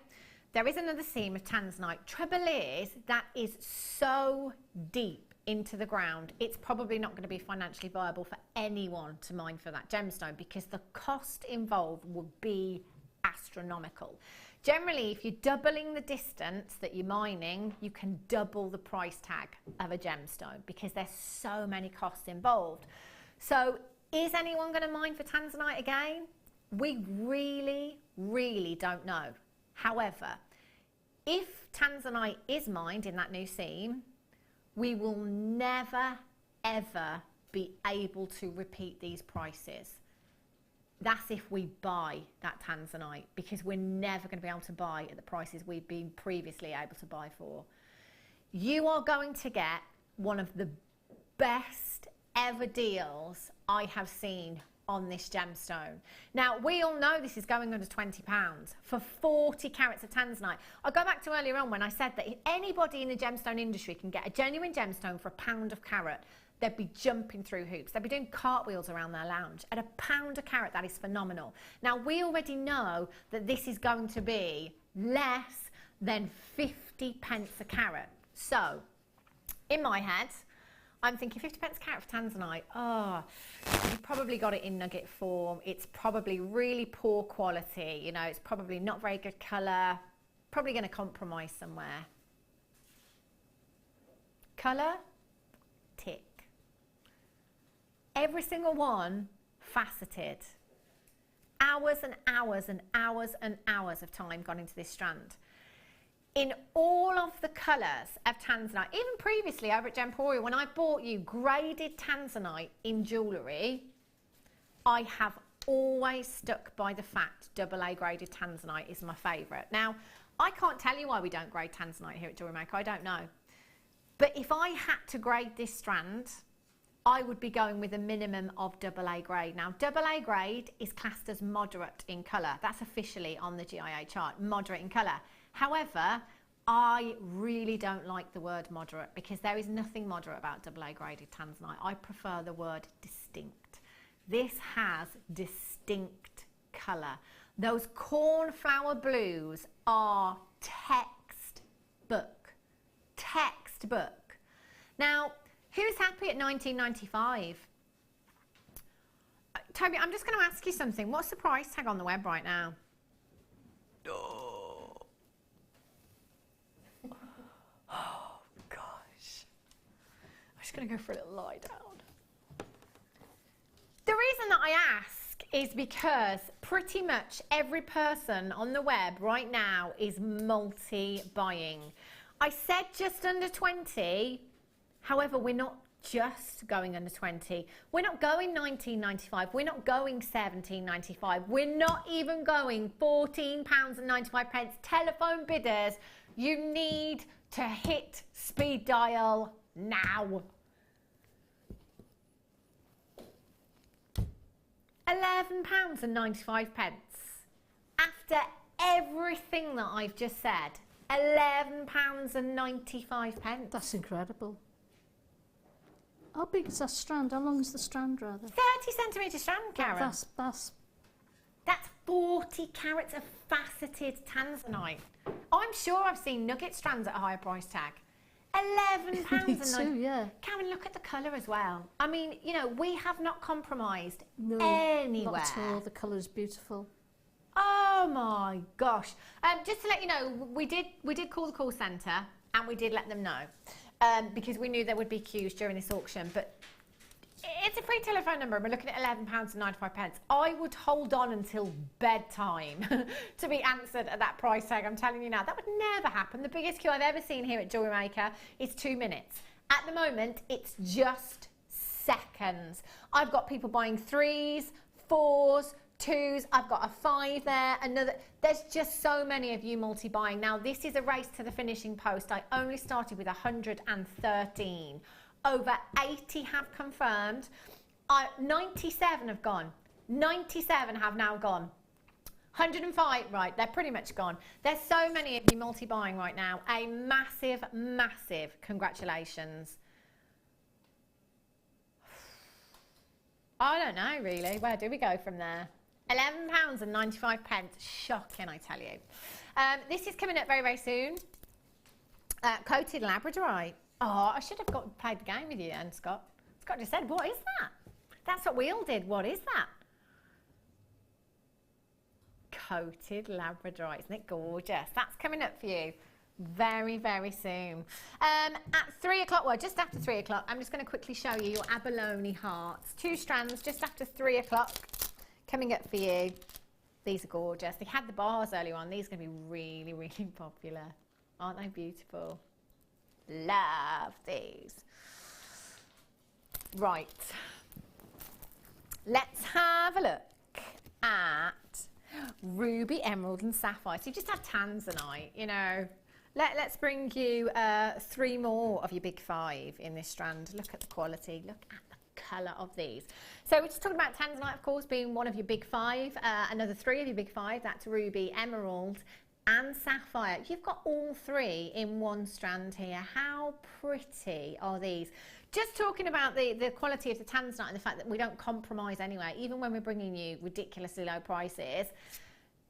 Speaker 4: There is another seam of Tanzanite. Trouble is, that is so deep into the ground, it's probably not going to be financially viable for anyone to mine for that gemstone because the cost involved would be astronomical. Generally, if you're doubling the distance that you're mining, you can double the price tag of a gemstone because there's so many costs involved. So is anyone going to mine for Tanzanite again? We really, really don't know. However, if Tanzanite is mined in that new seam, we will never, ever be able to repeat these prices. That's if we buy that Tanzanite, because we're never going to be able to buy at the prices we've been previously able to buy for. You are going to get one of the best ever deals I have seen on this gemstone. Now, we all know this is going under £20 for 40 carats of Tanzanite. I'll go back to earlier on when I said that if anybody in the gemstone industry can get a genuine gemstone for £1 a carat, they'd be jumping through hoops. They'd be doing cartwheels around their lounge. At £1 a carat, that is phenomenal. Now, we already know that this is going to be less than 50p a carat. So, in my head, I'm thinking 50p a carat for Tanzanite. Oh, you've probably got it in nugget form. It's probably really poor quality. You know, it's probably not very good colour. Probably going to compromise somewhere. Colour? Tick. Every single one faceted. Hours and hours and hours and hours of time gone into this strand. In all of the colours of Tanzanite, even previously over at Gemporia, when I bought you graded Tanzanite in jewellery, I have always stuck by the fact AA graded Tanzanite is my favourite. Now, I can't tell you why we don't grade Tanzanite here at Jewellery Maker, I don't know. But if I had to grade this strand, I would be going with a minimum of AA grade. Now, AA grade is classed as moderate in colour. That's officially on the GIA chart, moderate in colour. However, I really don't like the word moderate because there is nothing moderate about AA graded tanzanite. I prefer the word distinct. This has distinct colour. Those cornflower blues are textbook. Textbook. Now, who's happy at $19.95? Toby, I'm just going to ask you something. What's the price tag on the web right now? Oh, gosh. I'm just going to go for a little lie down. The reason that I ask is because pretty much every person on the web right now is multi-buying. I said just under 20, however, we're not just going under 20. We're not going $19.95. We're not going $17.95. We're not even going £14.95. Telephone bidders, you need to hit speed dial now. £11.95. After everything that I've just said, £11.95.
Speaker 7: That's incredible. How big is that strand? How long is the strand, rather?
Speaker 4: 30 centimetre strand, Karen.
Speaker 7: That's
Speaker 4: 40 carats of faceted tanzanite. I'm sure I've seen nugget strands at a higher price tag. £11.
Speaker 7: Me too, yeah.
Speaker 4: Karen, look at the colour as well. I mean, you know, we have not compromised
Speaker 7: Not
Speaker 4: anywhere.
Speaker 7: at all. The colour is beautiful.
Speaker 4: Oh my gosh. Just to let you know, we did call the call centre and we did let them know because we knew there would be queues during this auction, but it's a free telephone number and we're looking at £11.95. I would hold on until bedtime to be answered at that price tag. I'm telling you now, that would never happen. The biggest queue I've ever seen here at Jewellery Maker is 2 minutes. At the moment, it's just seconds. I've got people buying 3s, 4s, 2s, I've got a 5 there, another. There's just so many of you multi-buying. Now, this is a race to the finishing post. I only started with 113. Over 80 have confirmed. 97 have gone. 97 have now gone. 105, right, they're pretty much gone. There's so many of you multi-buying right now. A massive, massive congratulations. I don't know, really. Where do we go from there? £11.95. Shocking, I tell you. This is coming up very, very soon. Coated labradorite. Oh, I should have played the game with you, and Scott. Scott just said, what is that? That's what we all did. What is that? Coated labradorite. Isn't it gorgeous? That's coming up for you very, very soon. At 3 o'clock, well, just after 3 o'clock, I'm just going to quickly show you your abalone hearts. 2 strands just after 3 o'clock coming up for you. These are gorgeous. They had the bars earlier on. These are going to be really, really popular. Aren't they beautiful? Love these. Right. Let's have a look at ruby, emerald and sapphire. So you just had tanzanite, you know. Let's bring you 3 more of your big 5 in this strand. Look at the quality. Look at the colour of these. So we're just talking about tanzanite, of course, being one of your big 5. Another 3 of your big 5. That's ruby, emerald and sapphire. You've got all 3 in one strand here. How pretty are these? Just talking about the quality of the tanzanite and the fact that we don't compromise anyway, even when we're bringing you ridiculously low prices.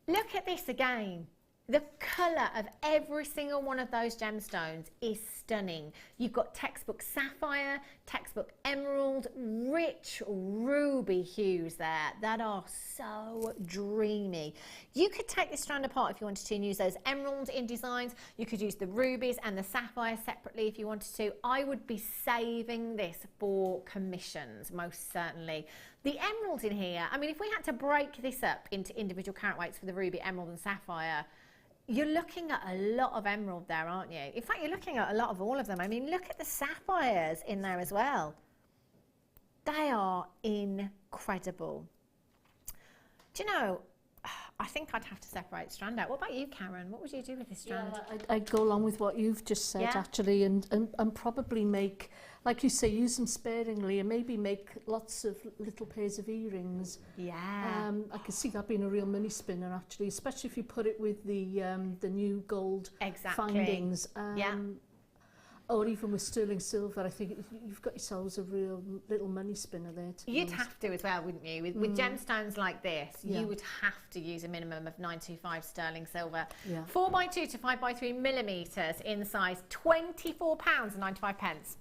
Speaker 4: Look at this again. The colour of every single one of those gemstones is stunning. You've got textbook sapphire, textbook emerald, rich ruby hues there that are so dreamy. You could take this strand apart if you wanted to and use those emeralds in designs. You could use the rubies and the sapphire separately if you wanted to. I would be saving this for commissions, most certainly. The emerald in here, I mean, if we had to break this up into individual carat weights for the ruby, emerald and sapphire, you're looking at a lot of emerald there, aren't you? In fact, you're looking at a lot of all of them. I mean, look at the sapphires in there as well. They are incredible. Do you know, I think I'd have to separate strand out. What about you, Karen? What would you do with this strand?
Speaker 7: Yeah, I'd go along with what you've just said, actually, and probably make like you say, use them sparingly and maybe make lots of little pairs of earrings.
Speaker 4: Yeah.
Speaker 7: I can see that being a real money spinner, actually, especially if you put it with the new gold findings.
Speaker 4: Yeah.
Speaker 7: Or even with sterling silver, I think you've got yourselves a real little money spinner there.
Speaker 4: You'd have to as well, wouldn't you? With gemstones like this, you would have to use a minimum of 925 sterling silver. 4x2 to 5x3 millimetres in size, £24.95.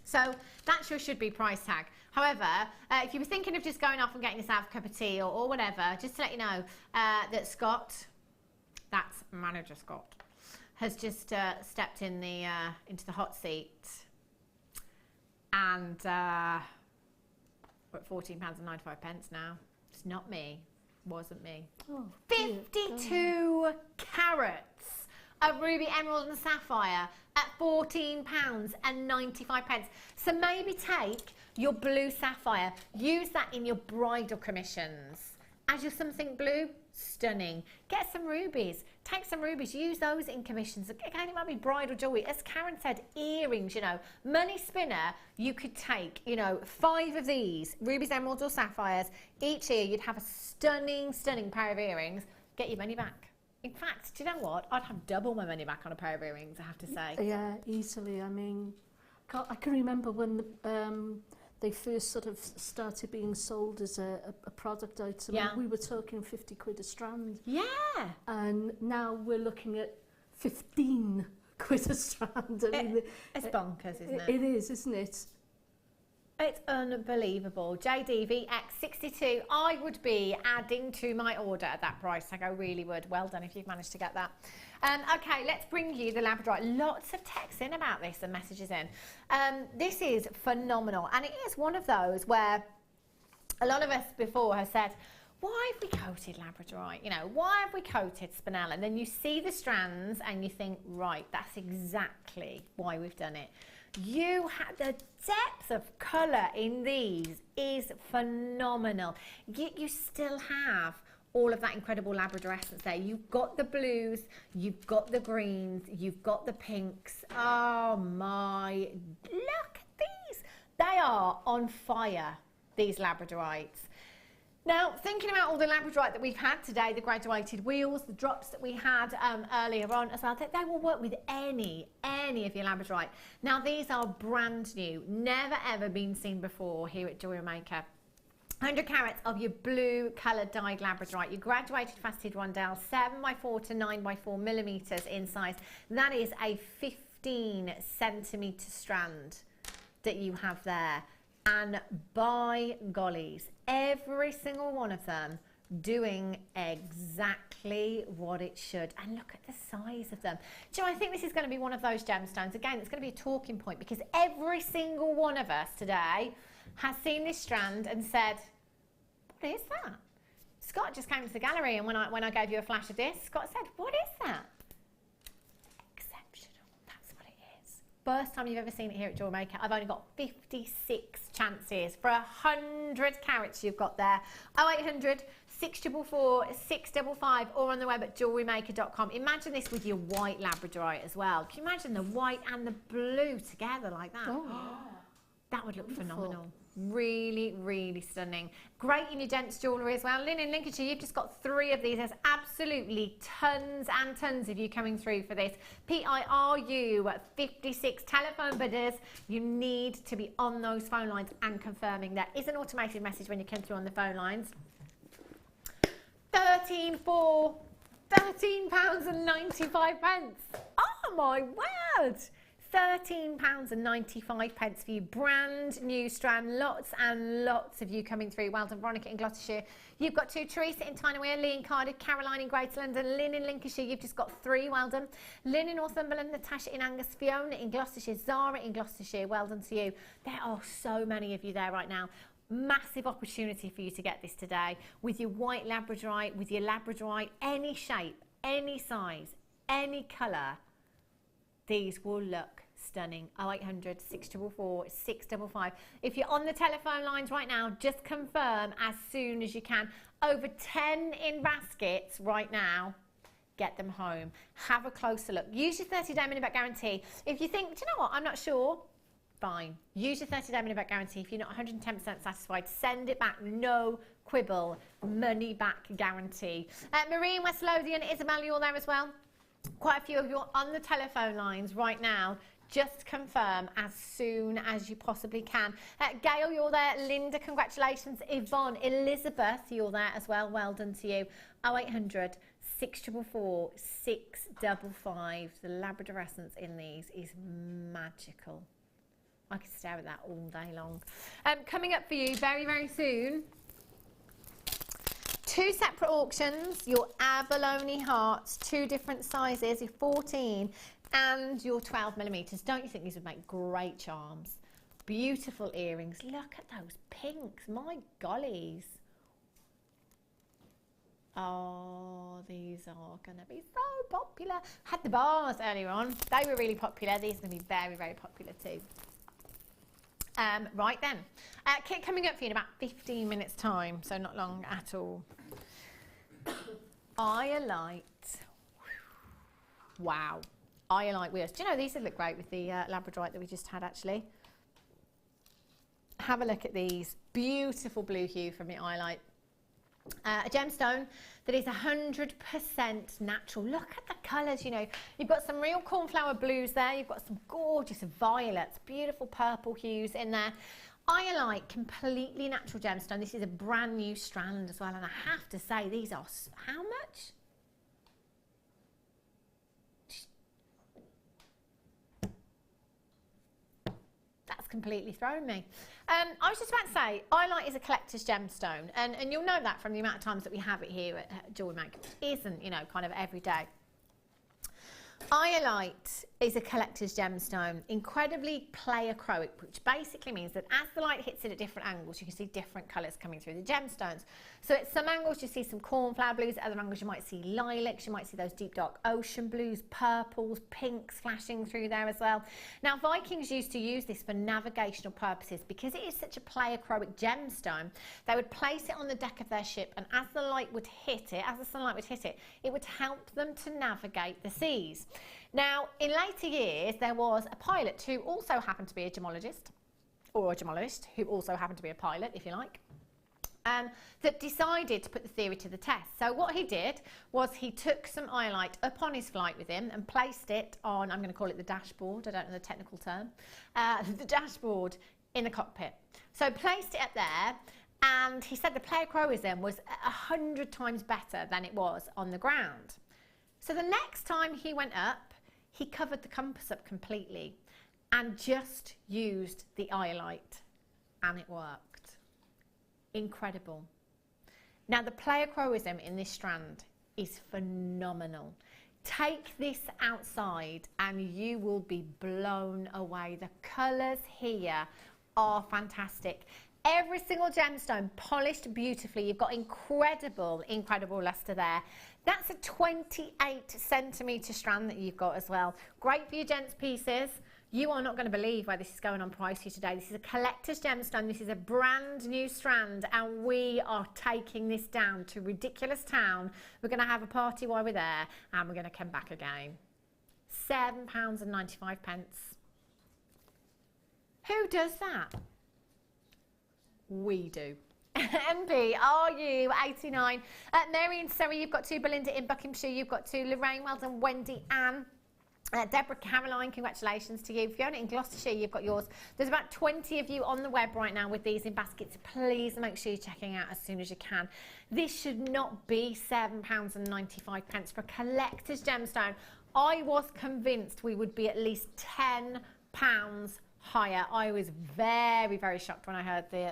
Speaker 4: So that's your should-be price tag. However, if you were thinking of just going off and getting yourself a cup of tea or whatever, just to let you know that Scott, that's manager Scott, has just stepped in the into the hot seat, and we're at £14.95 now. It's not me, wasn't me. 52 carats of ruby, emerald and sapphire at £14.95. So maybe take your blue sapphire, use that in your bridal commissions as your something blue. Stunning. Get some rubies. Take some rubies. Use those in commissions. Again, it might be bridal jewelry. As Karen said, earrings, you know. Money spinner, you could take, you know, 5 of these, rubies, emeralds or sapphires. Each year you'd have a stunning, stunning pair of earrings. Get your money back. In fact, do you know what? I'd have double my money back on a pair of earrings, I have to say.
Speaker 7: Yeah, easily. I mean, I can remember when the, they first sort of started being sold as a product item.
Speaker 4: Yeah.
Speaker 7: We were talking 50 quid a strand.
Speaker 4: Yeah.
Speaker 7: And now we're looking at 15 quid a strand. I mean,
Speaker 4: it's bonkers, isn't it?
Speaker 7: It is, isn't it?
Speaker 4: It's unbelievable. JD VX62, I would be adding to my order at that price. I really would. Well done if you've managed to get that. Okay, let's bring you the Labradorite. Lots of texts in about this and messages in. This is phenomenal, and it is one of those where a lot of us before have said, why have we coated Labradorite? You know, why have we coated spinel? And then you see the strands and you think, right, that's exactly why we've done it. You have the depth of colour in these is phenomenal. Yet you still have all of that incredible Labrador essence there. You've got the blues, you've got the greens, you've got the pinks. Oh my, look at these. They are on fire, these Labradorites. Now, thinking about all the Labradorite that we've had today, the graduated wheels, the drops that we had earlier on as well, they will work with any of your Labradorite. Now, these are brand new, never ever been seen before here at Jewellery Maker. 100 carats of your blue coloured dyed Labradorite, your graduated faceted rondelle, 7x4 to 9x4 millimetres in size. That is a 15 centimetre strand that you have there. And by gollies, every single one of them doing exactly what it should. And look at the size of them. Do you know, I think this is going to be one of those gemstones, again, it's going to be a talking point, because every single one of us today has seen this strand and said, what is that? Scott just came to the gallery, and when I gave you a flash of this, Scott said, what is that? First time you've ever seen it here at Jewellery Maker. I've only got 56 chances for 100 carats you've got there. 0800 644 655 or on the web at jewellerymaker.com. Imagine this with your white Labradorite as well. Can you imagine the white and the blue together like that? Oh, yeah. That would look phenomenal. Really, really stunning. Great in your gents jewellery as well. Lynn in Lincolnshire, you've just got 3 of these. There's absolutely tons and tons of you coming through for this. PIRU 56 telephone bidders. You need to be on those phone lines and confirming. There is an automated message when you come through on the phone lines. 13.4, £13.95. Oh my word! £13.95 for you, brand new strand. Lots and lots of you coming through. Well done, Veronica in Gloucestershire. You've got 2, Teresa in Tyne-Wear, Lee in Cardiff, Caroline in Greater London, Lynn in Lincolnshire. You've just got 3. Well done. Lynn in Northumberland, Natasha in Angus, Fiona in Gloucestershire, Zara in Gloucestershire. Well done to you. There are so many of you there right now. Massive opportunity for you to get this today with your white Labradorite, with your Labradorite, any shape, any size, any colour. These will look stunning. 0800 644 655. If you're on the telephone lines right now, just confirm as soon as you can. Over 10 in baskets right now. Get them home. Have a closer look. Use your 30-day money-back guarantee. If you think, do you know what, I'm not sure, fine. Use your 30-day money-back guarantee. If you're not 110% satisfied, send it back. No quibble. Money-back guarantee. Marie in West Lothian, Isabel, you're there as well? Quite a few of you are on the telephone lines right now. Just confirm as soon as you possibly can. Gail, you're there. Linda, congratulations. Yvonne, Elizabeth, you're there as well. Well done to you. 0800 644 655. The Labrador essence in these is magical. I could stare at that all day long. Coming up for you very, very soon, 2 separate auctions, your abalone hearts, 2 different sizes, your 14 and your 12mm. Don't you think these would make great charms? Beautiful earrings. Look at those pinks, my gollies. Oh, these are going to be so popular. Had the bars earlier on. They were really popular. These are going to be very, very popular too. Right then. Kit coming up for you in about 15 minutes time, so not long at all. Iolite. Wow. Iolite wheels. Do you know these would look great with the labradorite that we just had actually? Have a look at these. Beautiful blue hue from the Iolite. A gemstone that is 100% natural. Look at the colours, you know. You've got some real cornflower blues there. You've got some gorgeous violets, beautiful purple hues in there. Iolite, completely natural gemstone. This is a brand new strand as well. And I have to say, these are, how much? That's completely thrown me. I was just about to say, Iolite is a collector's gemstone, and you'll know that from the amount of times that we have it here at Jewellery Maker. It isn't, you know, kind of every day. Iolite is a collector's gemstone, incredibly pleiochroic, which basically means that as the light hits it at different angles, you can see different colours coming through the gemstones. So at some angles you see some cornflower blues, at other angles you might see lilacs, you might see those deep dark ocean blues, purples, pinks flashing through there as well. Now Vikings used to use this for navigational purposes because it is such a pleiochroic gemstone. They would place it on the deck of their ship, and as the light would hit it, as the sunlight would hit it, it would help them to navigate the seas. Now, in later years, there was a pilot who also happened to be a gemologist, or a gemologist who also happened to be a pilot, if you like, that decided to put the theory to the test. So what he did was he took some Iolite up on his flight with him and placed it on, I'm going to call it the dashboard, I don't know the technical term, the dashboard in the cockpit. So placed it up there, and he said the pleiochroism was 100 times better than it was on the ground. So the next time he went up, he covered the compass up completely and just used the Iolite, and it worked. Incredible. Now the pleiochroism in this strand is phenomenal. Take this outside and you will be blown away. The colours here are fantastic. Every single gemstone polished beautifully. You've got incredible, incredible lustre there. That's a 28 centimetre strand that you've got as well. Great for your gents pieces. You are not going to believe where this is going on price here today. This is a collector's gemstone. This is a brand new strand, and we are taking this down to ridiculous town. We're going to have a party while we're there, and we're going to come back again. £7.95. Who does that? We do. MP, are you 89? Mary and Surrey, you've got 2. Belinda in Buckinghamshire, you've got 2. Lorraine, well done. Wendy, Anne. Deborah, Caroline, congratulations to you. Fiona in Gloucestershire, you've got yours. There's about 20 of you on the web right now with these in baskets. Please make sure you're checking out as soon as you can. This should not be £7.95 for a collector's gemstone. I was convinced we would be at least £10 higher. I was very, very shocked when I heard the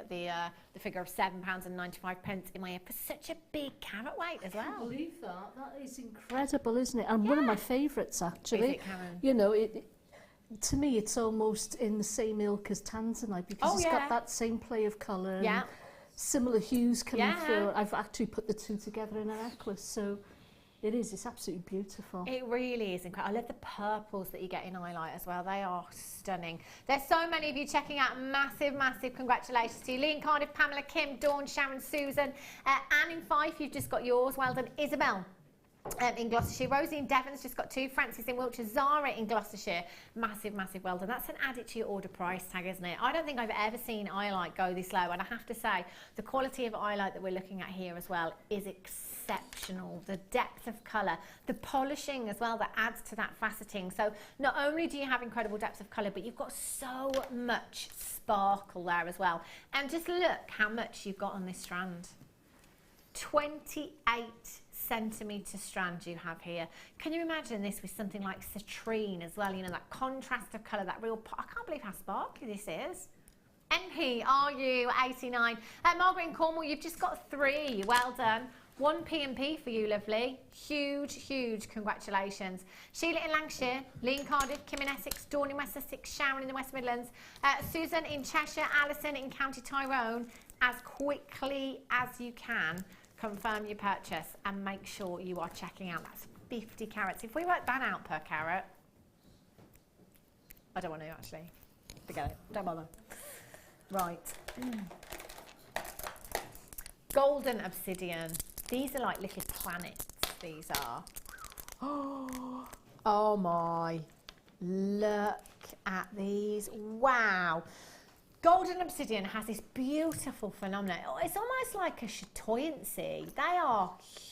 Speaker 4: figure of £7.95 in my ear for such a big carat weight as well.
Speaker 7: I can't believe that. That is incredible, isn't it? And one of my favourites, actually.
Speaker 4: Is it, Karen?
Speaker 7: You know, to me, it's almost in the same ilk as tanzanite because it's got that same play of colour and similar hues coming through. I've actually put the two together in a necklace, so it's absolutely beautiful. It really is incredible. I love the purples that you get in Iolite as well. They are stunning. There's so many of you checking out. Massive, massive congratulations to you. Lee in Cardiff, Pamela, Kim, Dawn, Sharon, Susan. Anne in Fife, you've just got yours. Well done. Isabel.
Speaker 4: in Gloucestershire. Rosie in Devon's just got 2. Francis in Wiltshire. Zara in Gloucestershire. Massive, massive well done. That's an added to your order price tag, isn't it? I don't think I've ever seen eyelight go this low. And I have to say, the quality of eyelight that we're looking at here as well is exceptional. The depth of colour, the polishing as well that adds to that faceting. So not only do you have incredible depth of colour, but you've got so much sparkle there as well. And just look how much you've got on this strand. 28 centimetre strand you have here. Can you imagine this with something like citrine as well? You know, that contrast of colour, that real, I can't believe how sparkly this is. NP, RU 89. Margaret in Cornwall, you've just got 3. Well done. 1 P&P for you, lovely. Huge, huge congratulations. Sheila in Lancashire, Lee in Cardiff, Kim in Essex, Dawn in West Sussex, Sharon in the West Midlands, Susan in Cheshire, Alison in County Tyrone. As quickly as you can, confirm your purchase and make sure you are checking out. That's 50 carats. If we work that out per carat, I don't want to actually. Forget it. Don't bother. Right. Golden obsidian. These are like little planets, these are. Oh my, look at these, wow. Golden obsidian has this beautiful phenomenon. It's almost like a chatoyancy. They are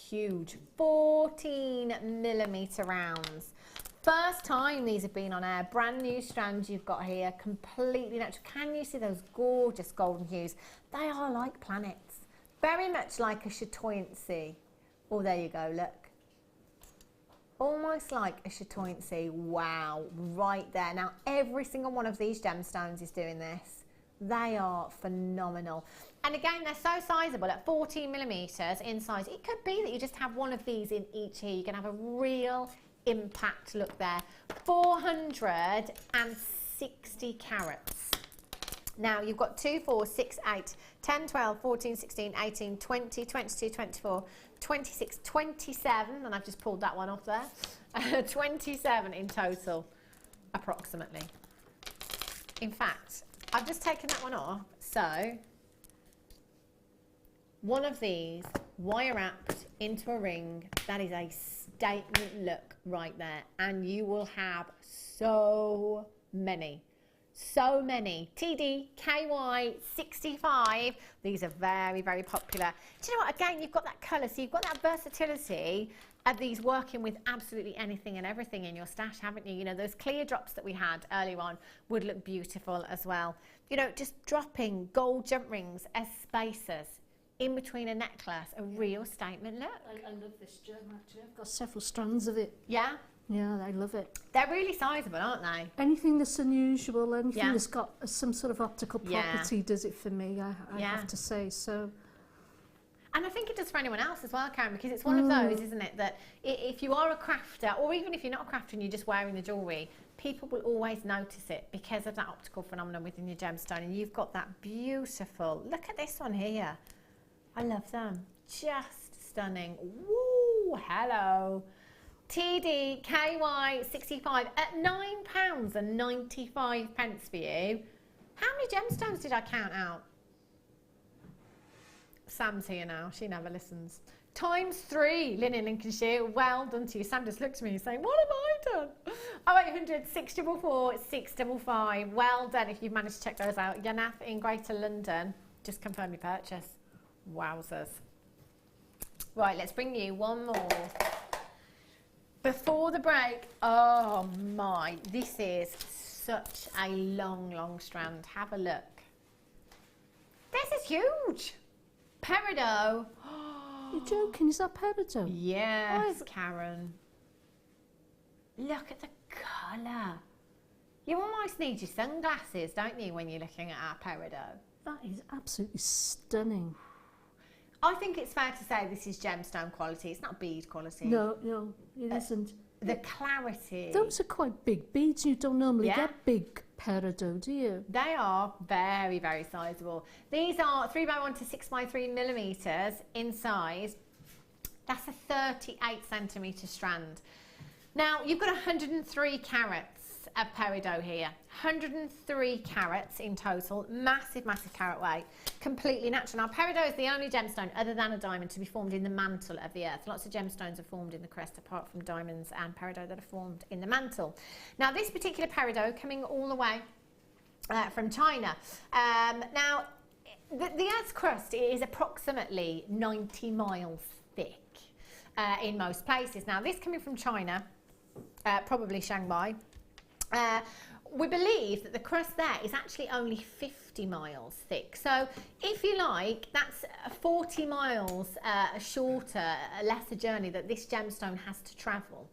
Speaker 4: huge, 14mm rounds. First time these have been on air, brand new strands you've got here, completely natural. Can you see those gorgeous golden hues? They are like planets. Very much like a chatoyancy. Oh, there you go, look. Almost like a chatoyancy. Wow, right there. Now, every single one of these gemstones is doing this. They are phenomenal. And again, they're so sizable at 14mm in size. It could be that you just have one of these in each here. You can have a real impact look there. 460 carats. Now, you've got 2, 4, 6, 8, 10, 12, 14, 16, 18, 20, 22, 24, 26, 27, and I've just pulled that one off there. 27 in total, approximately. In fact, I've just taken that one off, so one of these wire wrapped into a ring, that is a statement look right there, and you will have so many. So many. TD, KY, 65. These are very, very popular. Do you know what? Again, you've got that colour, so you've got that versatility of these working with absolutely anything and everything in your stash, haven't you? You know, those clear drops that we had earlier on would look beautiful as well. You know, just dropping gold jump rings as spacers in between a necklace, a real statement look.
Speaker 7: I love this gem, actually. I've got several strands of it.
Speaker 4: Yeah?
Speaker 7: Yeah, I love it.
Speaker 4: They're really sizable, aren't they?
Speaker 7: Anything that's unusual, anything that's got some sort of optical property does it for me, I have to say. So.
Speaker 4: And I think it does for anyone else as well, Karen, because it's one of those, isn't it, that if you are a crafter, or even if you're not a crafter and you're just wearing the jewellery, people will always notice it because of that optical phenomenon within your gemstone. And you've got that beautiful, look at this one here. I love them. Just stunning. Woo, hello. TD KY 65 at £9.95 for you. How many gemstones did I count out? Sam's here now, she never listens. ×3, Lynn in Lincolnshire, well done to you. Sam just looked at me saying, what have I done? 0800 644 655, well done if you've managed to check those out. Yanath in Greater London, just confirm your purchase. Wowzers. Right, let's bring you one more. Before the break, oh my, this is such a long, long strand. Have a look. This is huge. Peridot.
Speaker 7: You're joking, is that peridot?
Speaker 4: Yes, Karen. Look at the colour. You almost need your sunglasses, don't you, when you're looking at our peridot?
Speaker 7: That is absolutely stunning.
Speaker 4: I think it's fair to say this is gemstone quality. It's not bead quality.
Speaker 7: No, it isn't.
Speaker 4: The clarity.
Speaker 7: Those are quite big beads. You don't normally get big peridot, do you?
Speaker 4: They are very, very sizable. These are 3x1 to 6x3 millimetres in size. That's a 38 centimetre strand. Now, you've got 103 carats of peridot here. 103 carats in total. Massive, massive carat weight. Completely natural. Now, peridot is the only gemstone other than a diamond to be formed in the mantle of the earth. Lots of gemstones are formed in the crest apart from diamonds and peridot that are formed in the mantle. Now, this particular peridot coming all the way from China. Now, the Earth's crust is approximately 90 miles thick in most places. Now, this coming from China, probably Shanghai, we believe that the crust there is actually only 50 miles thick. So, if you like, that's 40 miles shorter, a lesser journey that this gemstone has to travel,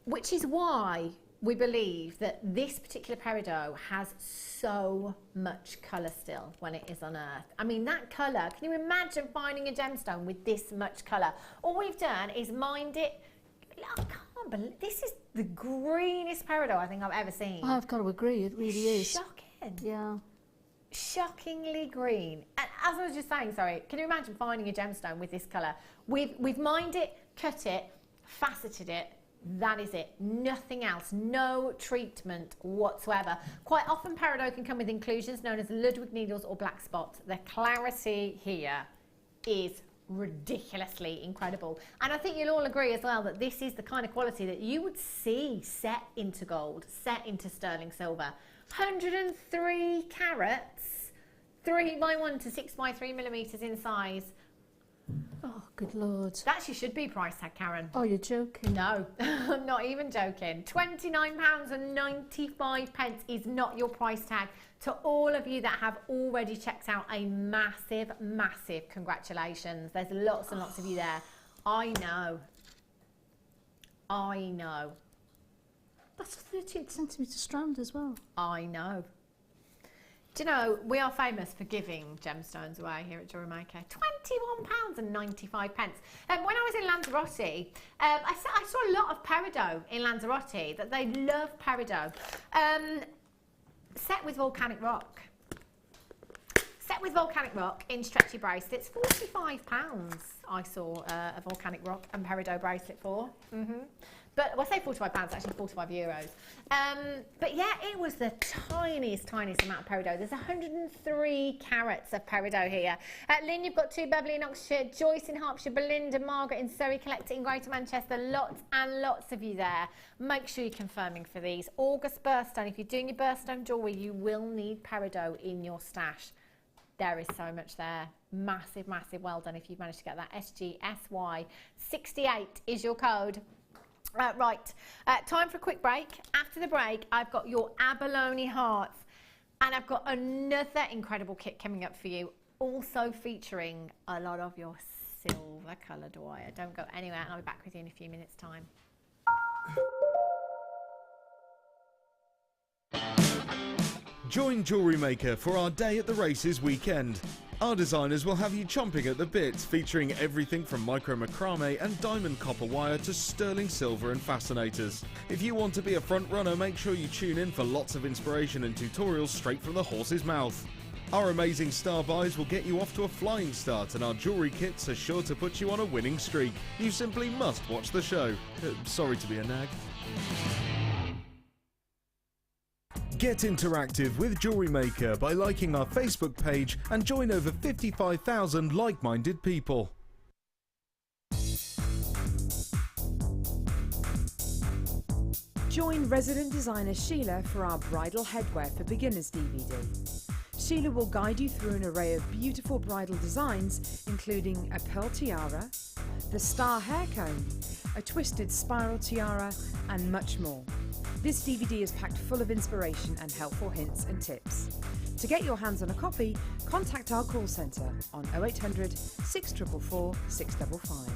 Speaker 4: which is why we believe that this particular peridot has so much colour still when it is on Earth. I mean, that colour, can you imagine finding a gemstone with this much colour? All we've done is mined it. I can't believe, this is the greenest peridot I think I've ever seen.
Speaker 7: I've got to agree, it really is.
Speaker 4: Shocking.
Speaker 7: Yeah.
Speaker 4: Shockingly green. And as I was just saying, sorry, can you imagine finding a gemstone with this colour? We've mined it, cut it, faceted it. That is it. Nothing else. No treatment whatsoever. Quite often peridot can come with inclusions known as Ludwig needles or black spots. The clarity here is ridiculously incredible. And I think you'll all agree as well that this is the kind of quality that you would see set into gold, set into sterling silver. 103 carats, 3x1 to 6x3 millimetres in size.
Speaker 7: Oh, good Lord.
Speaker 4: That actually should be price tag, Karen.
Speaker 7: Oh, you're joking?
Speaker 4: No, I'm not even joking. £29.95 is not your price tag. To all of you that have already checked out, a massive, massive congratulations. There's lots and lots of you there. I know. I know.
Speaker 7: That's a 38 centimetre strand as well.
Speaker 4: I know. Do you know, we are famous for giving gemstones away here at Jewellery Maker. £21.95. When I was in Lanzarote, I saw a lot of peridot in Lanzarote, that they love peridot. Set with volcanic rock. Set with volcanic rock in stretchy bracelets. £45 I saw a volcanic rock and peridot bracelet for. But well, I say £45, actually €45. But yeah, it was the tiniest amount of peridot. There's 103 carats of peridot here. Lynn, you've got 2 Beverley in Oxfordshire, Joyce in Hertfordshire, Belinda, Margaret in Surrey, Collector in Greater Manchester. Lots and lots of you there. Make sure you're confirming for these. August birthstone. If you're doing your birthstone jewellery, you will need peridot in your stash. There is so much there. Massive, massive well done if you've managed to get that. SGSY68 is your code. Right, time for a quick break. After the break, I've got your abalone hearts, and I've got another incredible kit coming up for you, also featuring a lot of your silver coloured wire. Don't go anywhere, and I'll be back with you in a few minutes' time.
Speaker 1: Join Jewellery Maker for our Day at the Races weekend. Our designers will have you chomping at the bits, featuring everything from micro macrame and diamond copper wire to sterling silver and fascinators. If you want to be a front runner, make sure you tune in for lots of inspiration and tutorials straight from the horse's mouth. Our amazing star buys will get you off to a flying start, and our jewellery kits are sure to put you on a winning streak. You simply must watch the show. Sorry to be a nag. Get interactive with Jewellery Maker by liking our Facebook page and join over 55,000 like-minded people.
Speaker 2: Join resident designer Sheila for our Bridal Headwear for Beginners DVD. Sheila will guide you through an array of beautiful bridal designs, including a pearl tiara, the star hair cone, a twisted spiral tiara, and much more. This DVD is packed full of inspiration and helpful hints and tips. To get your hands on a copy, contact our call centre on 0800 644 655.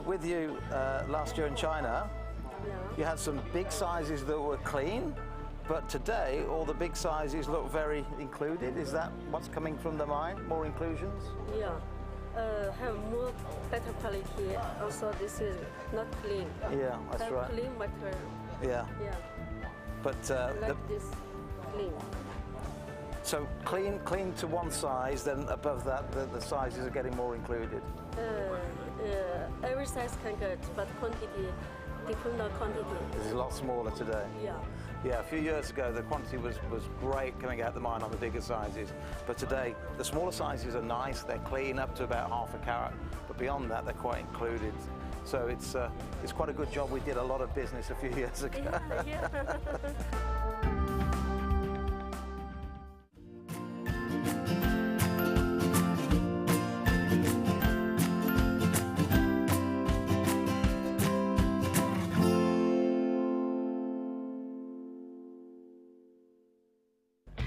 Speaker 8: with you last year in China, you had some big sizes that were clean, but today all the big sizes look very included. Is that what's coming from the mine? More inclusions?
Speaker 5: Yeah. Have more better quality. Also, this is not clean.
Speaker 8: Yeah, that's right.
Speaker 5: Clean material.
Speaker 8: Yeah.
Speaker 5: Yeah.
Speaker 8: But
Speaker 5: like this clean.
Speaker 8: So clean to one size, then above that the sizes are getting more included.
Speaker 5: Every size can get, but quantity, different quantity.
Speaker 8: This is a lot smaller today.
Speaker 5: Yeah.
Speaker 8: Yeah, a few years ago the quantity was great coming out the mine on the bigger sizes, but today the smaller sizes are nice, they're clean up to about half a carat, but beyond that they're quite included. So it's quite a good job. We did a lot of business a few years ago.
Speaker 5: Yeah.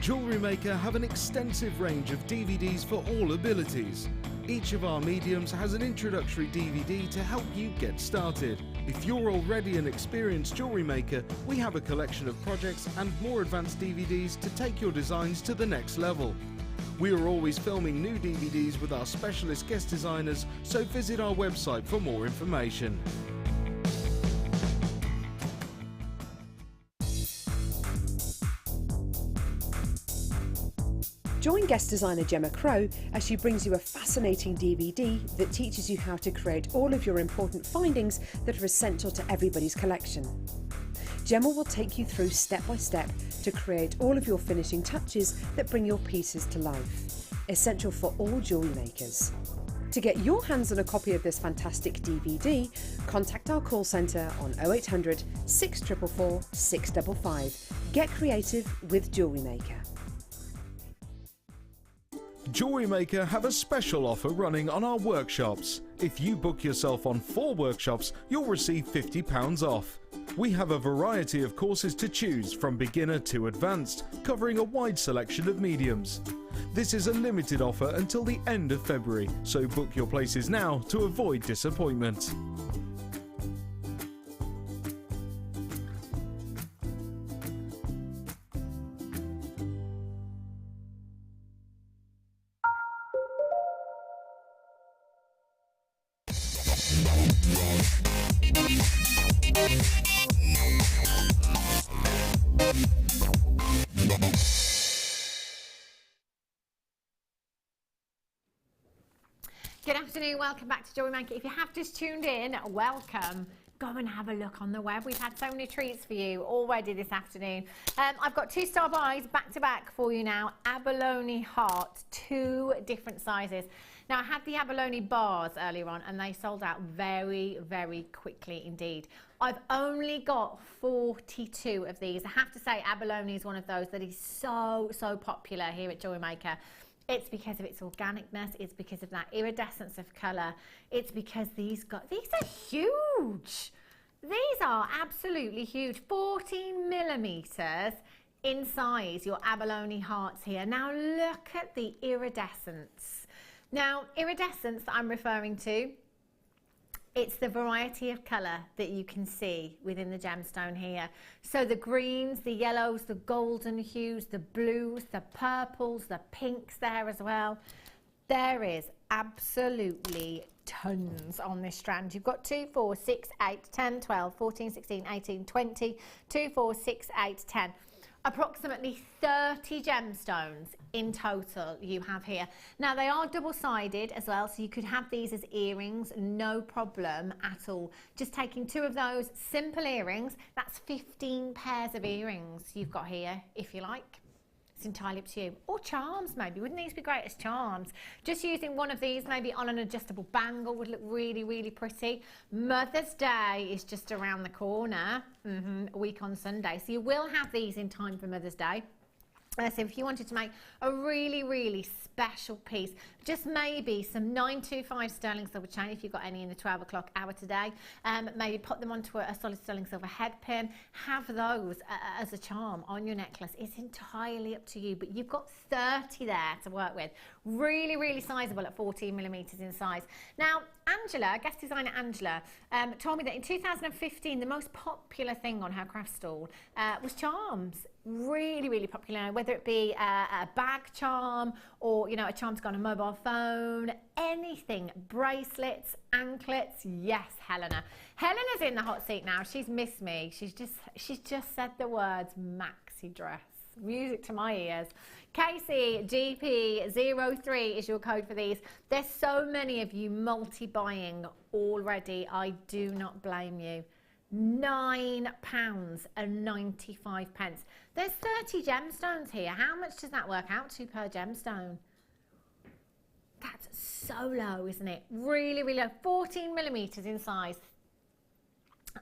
Speaker 1: Jewellery Maker have an extensive range of DVDs for all abilities. Each of our mediums has an introductory DVD to help you get started. If you're already an experienced jewellery maker, we have a collection of projects and more advanced DVDs to take your designs to the next level. We are always filming new DVDs with our specialist guest designers, so visit our website for more information.
Speaker 2: Join guest designer Gemma Crow as she brings you a fascinating DVD that teaches you how to create all of your important findings that are essential to everybody's collection. Gemma will take you through step by step to create all of your finishing touches that bring your pieces to life, essential for all jewellery makers. To get your hands on a copy of this fantastic DVD, contact our call centre on 0800 644 655. Get creative with Jewellery Maker.
Speaker 1: Jewellery Maker have a special offer running on our workshops. If you book yourself on 4 workshops, you'll receive £50 off. We have a variety of courses to choose from beginner to advanced, covering a wide selection of mediums. This is a limited offer until the end of February, so book your places now to avoid disappointment.
Speaker 4: Good afternoon, welcome back to Jewellery Maker. If you have just tuned in, welcome. Go and have a look on the web. We've had so many treats for you already this afternoon. I've got 2 star buys back to back for you now. Abalone heart, 2 different sizes. Now I had the abalone bars earlier on and they sold out very, very quickly indeed. I've only got 42 of these. I have to say abalone is one of those that is so popular here at Jewellery Maker. It's because of its organicness, it's because of that iridescence of colour, it's because these are huge. These are absolutely huge, 14 millimetres in size, your abalone hearts here. Now look at the iridescence. Now, iridescence that I'm referring to, it's the variety of colour that you can see within the gemstone here. So the greens, the yellows, the golden hues, the blues, the purples, the pinks there as well. There is absolutely tons on this strand. You've got 2, 4, 6, 8, 10, 12, 14, 16, 18, 20, 2, 4, 6, 8, 10. Approximately 30 gemstones in total you have here. Now they are double-sided as well, so you could have these as earrings, no problem at all. Just taking 2 of those simple earrings, that's 15 pairs of earrings you've got here, if you like. It's entirely up to you. Or charms maybe, wouldn't these be great as charms? Just using one of these maybe on an adjustable bangle would look really, really pretty. Mother's Day is just around the corner, a week on Sunday. So you will have these in time for Mother's Day. So if you wanted to make a really, really special piece, just maybe some 925 sterling silver chain, if you've got any in the 12 o'clock hour today, maybe put them onto a solid sterling silver head pin, have those as a charm on your necklace. It's entirely up to you, but you've got 30 there to work with. Really, really sizable at 14 millimetres in size. Now, Angela, guest designer Angela, told me that in 2015 the most popular thing on her craft stall was charms. Really, really popular, whether it be a bag charm or, you know, a charm to go on a mobile phone, anything, bracelets, anklets. Yes, Helena. Helena's in the hot seat now. She's missed me. She's just said the words maxi dress. Music to my ears. Casey, GP03 is your code for these. There's so many of you multi-buying already. I do not blame you. £9.95. There's 30 gemstones here. How much does that work out to per gemstone? That's so low, isn't it? Really, really low. 14 millimeters in size.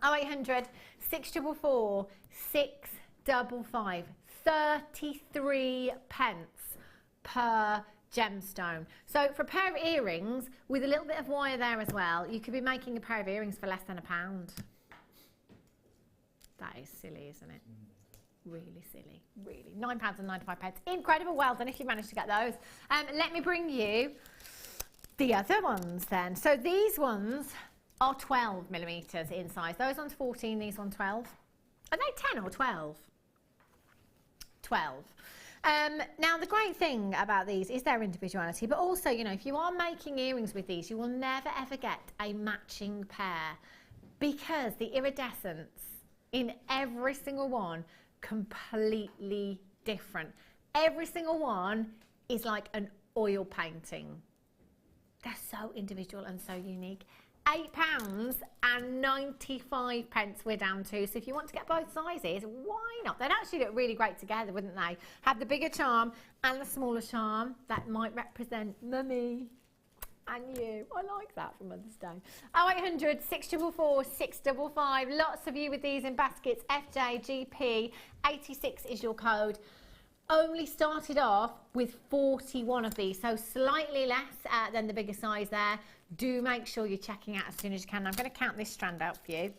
Speaker 4: 0800 644 655. 33 pence per gemstone. So for a pair of earrings with a little bit of wire there as well, you could be making a pair of earrings for less than £1. That is silly, isn't it? Really silly, really. £9.95. Incredible. Well done if you managed to get those. Let me bring you the other ones then. So these ones are 12 millimeters in size. Those ones 14, these ones 12. Are they 10 or 12? 12. Now the great thing about these is their individuality, but also, you know, if you are making earrings with these, you will never ever get a matching pair because the iridescence in every single one completely different. Every single one is like an oil painting. They're so individual and so unique. £8.95 we're down to. So if you want to get both sizes, why not? They'd actually look really great together, wouldn't they? Have the bigger charm and the smaller charm. That might represent mummy and you. I like that for Mother's Day. 0800 644 655. Lots of you with these in baskets. FJGP 86 is your code. Only started off with 41 of these, so slightly less than the bigger size there. Do make sure you're checking out as soon as you can. I'm going to count this strand out for you.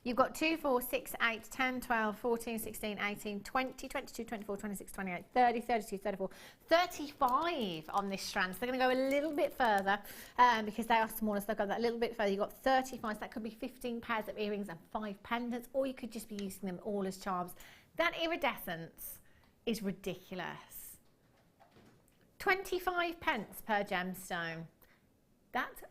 Speaker 4: You've got 2, 4, 6, 8, 10, 12, 14, 16, 18, 20, 22, 24, 26, 28, 30, 32, 34, 35 on this strand. So they're going to go a little bit further because they are smaller, so they'll go that little bit further. You've got 35, so that could be 15 pairs of earrings and 5 pendants, or you could just be using them all as charms. That iridescence is ridiculous. 25 pence per gemstone. That's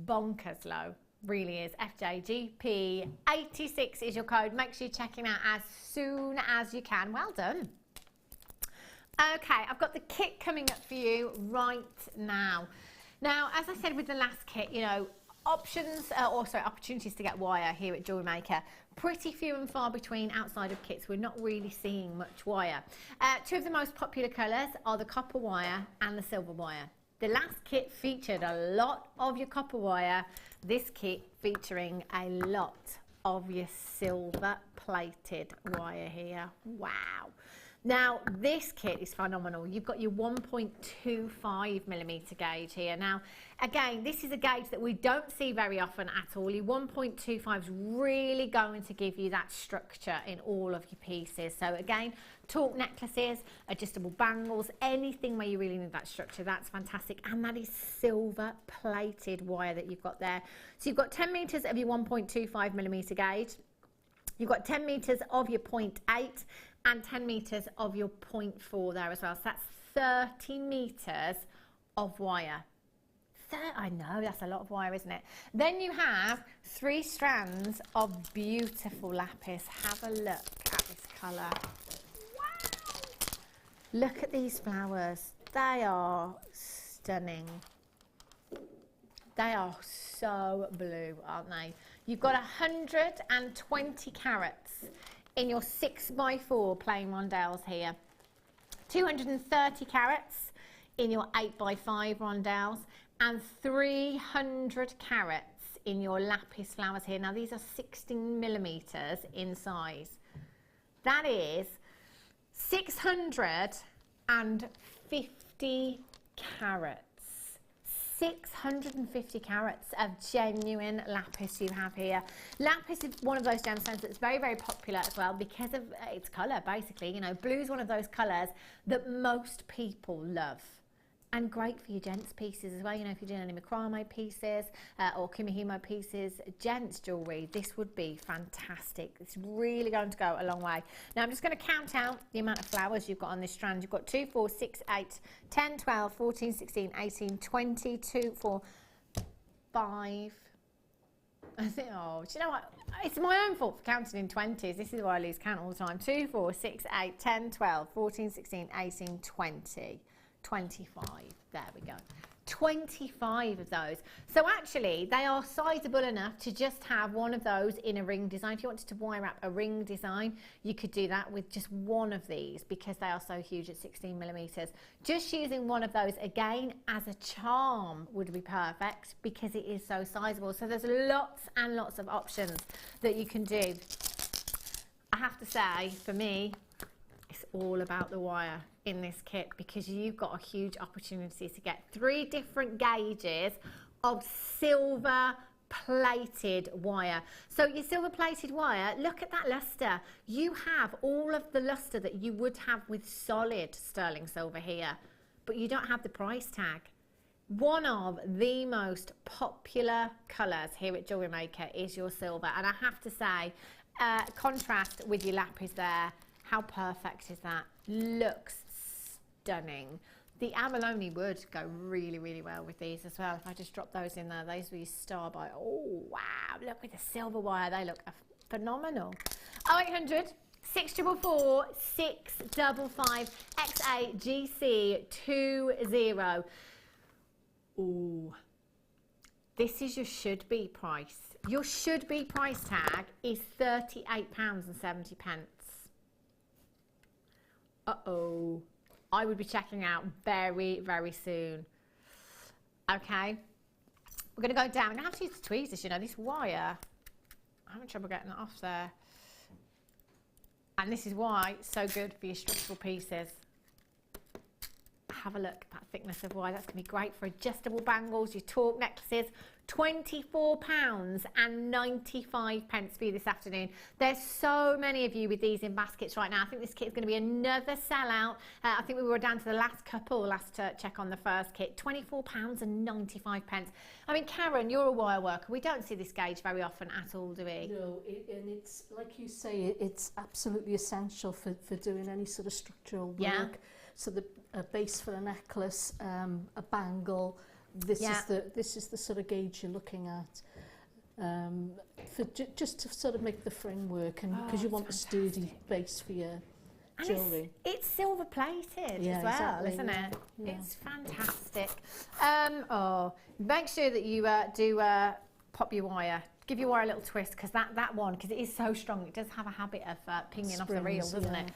Speaker 4: bonkers low, really is. FJGP 86 is your code. Make sure you're checking out as soon as you can. Well done. Okay, I've got the kit coming up for you right now. Now, as I said with the last kit, you know, opportunities to get wire here at Jewellery Maker. Pretty few and far between outside of kits. We're not really seeing much wire. Two of the most popular colours are the copper wire and the silver wire. The last kit featured a lot of your copper wire. This kit featuring a lot of your silver plated wire here. Wow. Now, this kit is phenomenal. You've got your 1.25 millimeter gauge here. Now, again, this is a gauge that we don't see very often at all. Your 1.25 is really going to give you that structure in all of your pieces. So again, torque necklaces, adjustable bangles, anything where you really need that structure, that's fantastic. And that is silver plated wire that you've got there. So you've got 10 meters of your 1.25 millimeter gauge. You've got 10 meters of your 0.8 and 10 meters of your 0.4 there as well. So that's 30 meters of wire. I know, that's a lot of wire, isn't it? Then you have 3 strands of beautiful lapis. Have a look at this colour. Wow! Look at these flowers. They are stunning. They are so blue, aren't they? You've got 120 carats in your 6x4 plain rondelles here. 230 carats in your 8x5 rondelles and 300 carats in your lapis flowers here. Now these are 16 millimeters in size. That is 650 carats. 650 carats of genuine lapis you have here. Lapis is one of those gemstones that's very, very popular as well because of its colour, basically. You know, blue is one of those colours that most people love. And great for your gents pieces as well. You know, if you're doing any macrame pieces or kimihimo pieces, gents jewellery, this would be fantastic. It's really going to go a long way. Now I'm just going to count out the amount of flowers you've got on this strand. You've got 2, 4, 6, 8, 10, 12, 14, 16, 18, 20, 2, 4, 5. I think, oh, do you know what? It's my own fault for counting in 20s. This is why I lose count all the time. 2, 4, 6, 8, 10, 12, 14, 16, 18, 20. 25, there we go. 25 of those. So actually they are sizable enough to just have one of those in a ring design. If you wanted to wire wrap a ring design, you could do that with just one of these because they are so huge at 16 millimeters. Just using one of those again as a charm would be perfect because it is so sizable. So there's lots and lots of options that you can do. I have to say, for me, it's all about the wire in this kit because you've got a huge opportunity to get 3 different gauges of silver plated wire. So your silver plated wire, look at that luster. You have all of the luster that you would have with solid sterling silver here, but you don't have the price tag. One of the most popular colours here at Jewellery Maker is your silver, and I have to say, contrast with your lapis there. How perfect is that? Looks stunning. The abalone would go really, really well with these as well. If I just drop those in there, those were your star by. Oh, wow. Look with the silver wire. They look phenomenal. 0800 644 655 XAGC20. Ooh. This is your should be price. Your should be price tag is £38.70. Uh-oh. I would be checking out very, very soon. Okay. We're going to go down. I'm going to have to use the tweezers, you know. This wire, I'm having trouble getting it off there. And this is why it's so good for your structural pieces. Have a look at that thickness of wire. That's going to be great for adjustable bangles, your torque necklaces. £24.95 for you this afternoon. There's so many of you with these in baskets right now. I think this kit is going to be another sellout. I think we were down to the last couple, last check on the first kit. £24.95. I mean, Karen, you're a wire worker. We don't see this gauge very often at all, do we?
Speaker 7: No, and it's, like you say, it's absolutely essential for doing any sort of structural work.
Speaker 4: Yeah.
Speaker 7: So the base for a necklace, a bangle, this is the sort of gauge you're looking at, for just to sort of make the framework, and because you want a sturdy base for your jewellery.
Speaker 4: It's silver plated as well, exactly, isn't it? Yeah. It's fantastic. Make sure that you do pop your wire. Give your wire a little twist, because that one, because it is so strong, it does have a habit of pinging off the reel, doesn't it?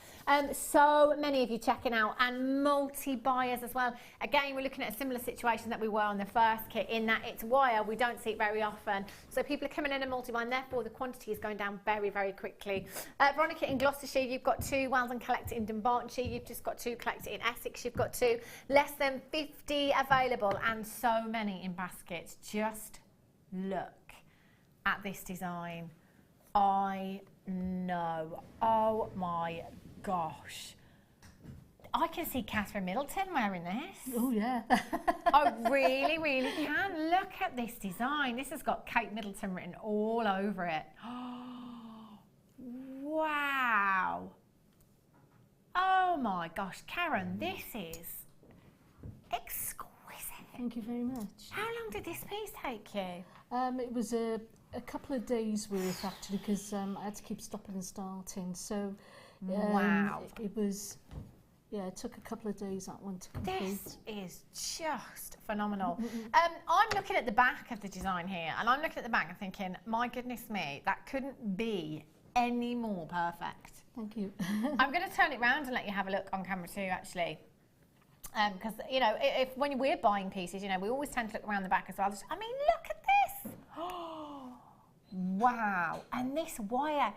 Speaker 4: So many of you checking out, and multi-buyers as well. Again, we're looking at a similar situation that we were on the first kit, in that it's wire, we don't see it very often. So people are coming in and multi-buy, and therefore the quantity is going down very, very quickly. Veronica in Gloucestershire, you've got 2. Weldon Collector in Dumbartonshire, you've just got 2. Collector in Essex, you've got 2. Less than 50 available, and so many in baskets. Just look at this design. I know. Oh my gosh. I can see Catherine Middleton wearing this.
Speaker 7: Oh yeah.
Speaker 4: I really, really can. Look at this design. This has got Kate Middleton written all over it. Wow. Oh my gosh, Karen, this is exquisite.
Speaker 7: Thank you very much.
Speaker 4: How long did this piece take you?
Speaker 7: It was a couple of days worth, actually, because I had to keep stopping and starting. So
Speaker 4: wow.
Speaker 7: It was, it took a couple of days, that one, to complete.
Speaker 4: This is just phenomenal. I'm looking at the back of the design here, and I'm looking at the back and thinking, my goodness me, that couldn't be any more perfect.
Speaker 7: Thank you.
Speaker 4: I'm going to turn it round and let you have a look on camera too, actually. Because, you know, when we're buying pieces, you know, we always tend to look around the back as well. I mean, look at this. Wow. And this wire,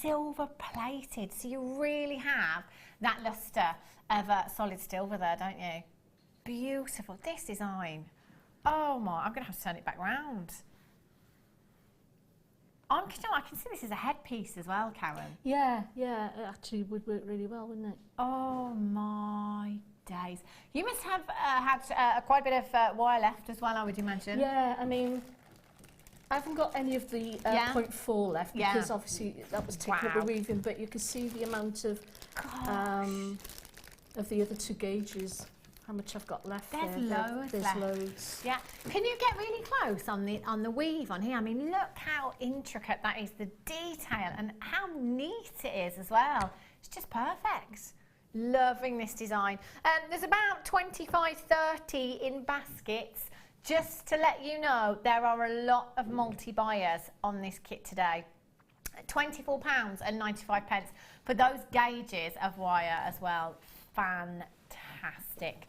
Speaker 4: silver plated. So you really have that luster of solid silver there, don't you? Beautiful. This design. Oh my, I'm going to have to turn it back round. I can see this as a headpiece as well, Karen.
Speaker 7: Yeah, it actually would work really well, wouldn't it?
Speaker 4: Oh my days. You must have had quite a bit of wire left as well, I would imagine.
Speaker 7: Yeah, I mean, I haven't got any of the 0.4 left because obviously that was taken up with weaving, but you can see the amount of the other 2 gauges, how much I've got left. There's loads.
Speaker 4: Yeah. Can you get really close on the weave on here? I mean, look how intricate that is, the detail, and how neat it is as well. It's just perfect. Loving this design. There's about 25, 30 in baskets. Just to let you know, there are a lot of multi-buyers on this kit today. £24.95 for those gauges of wire as well. Fantastic.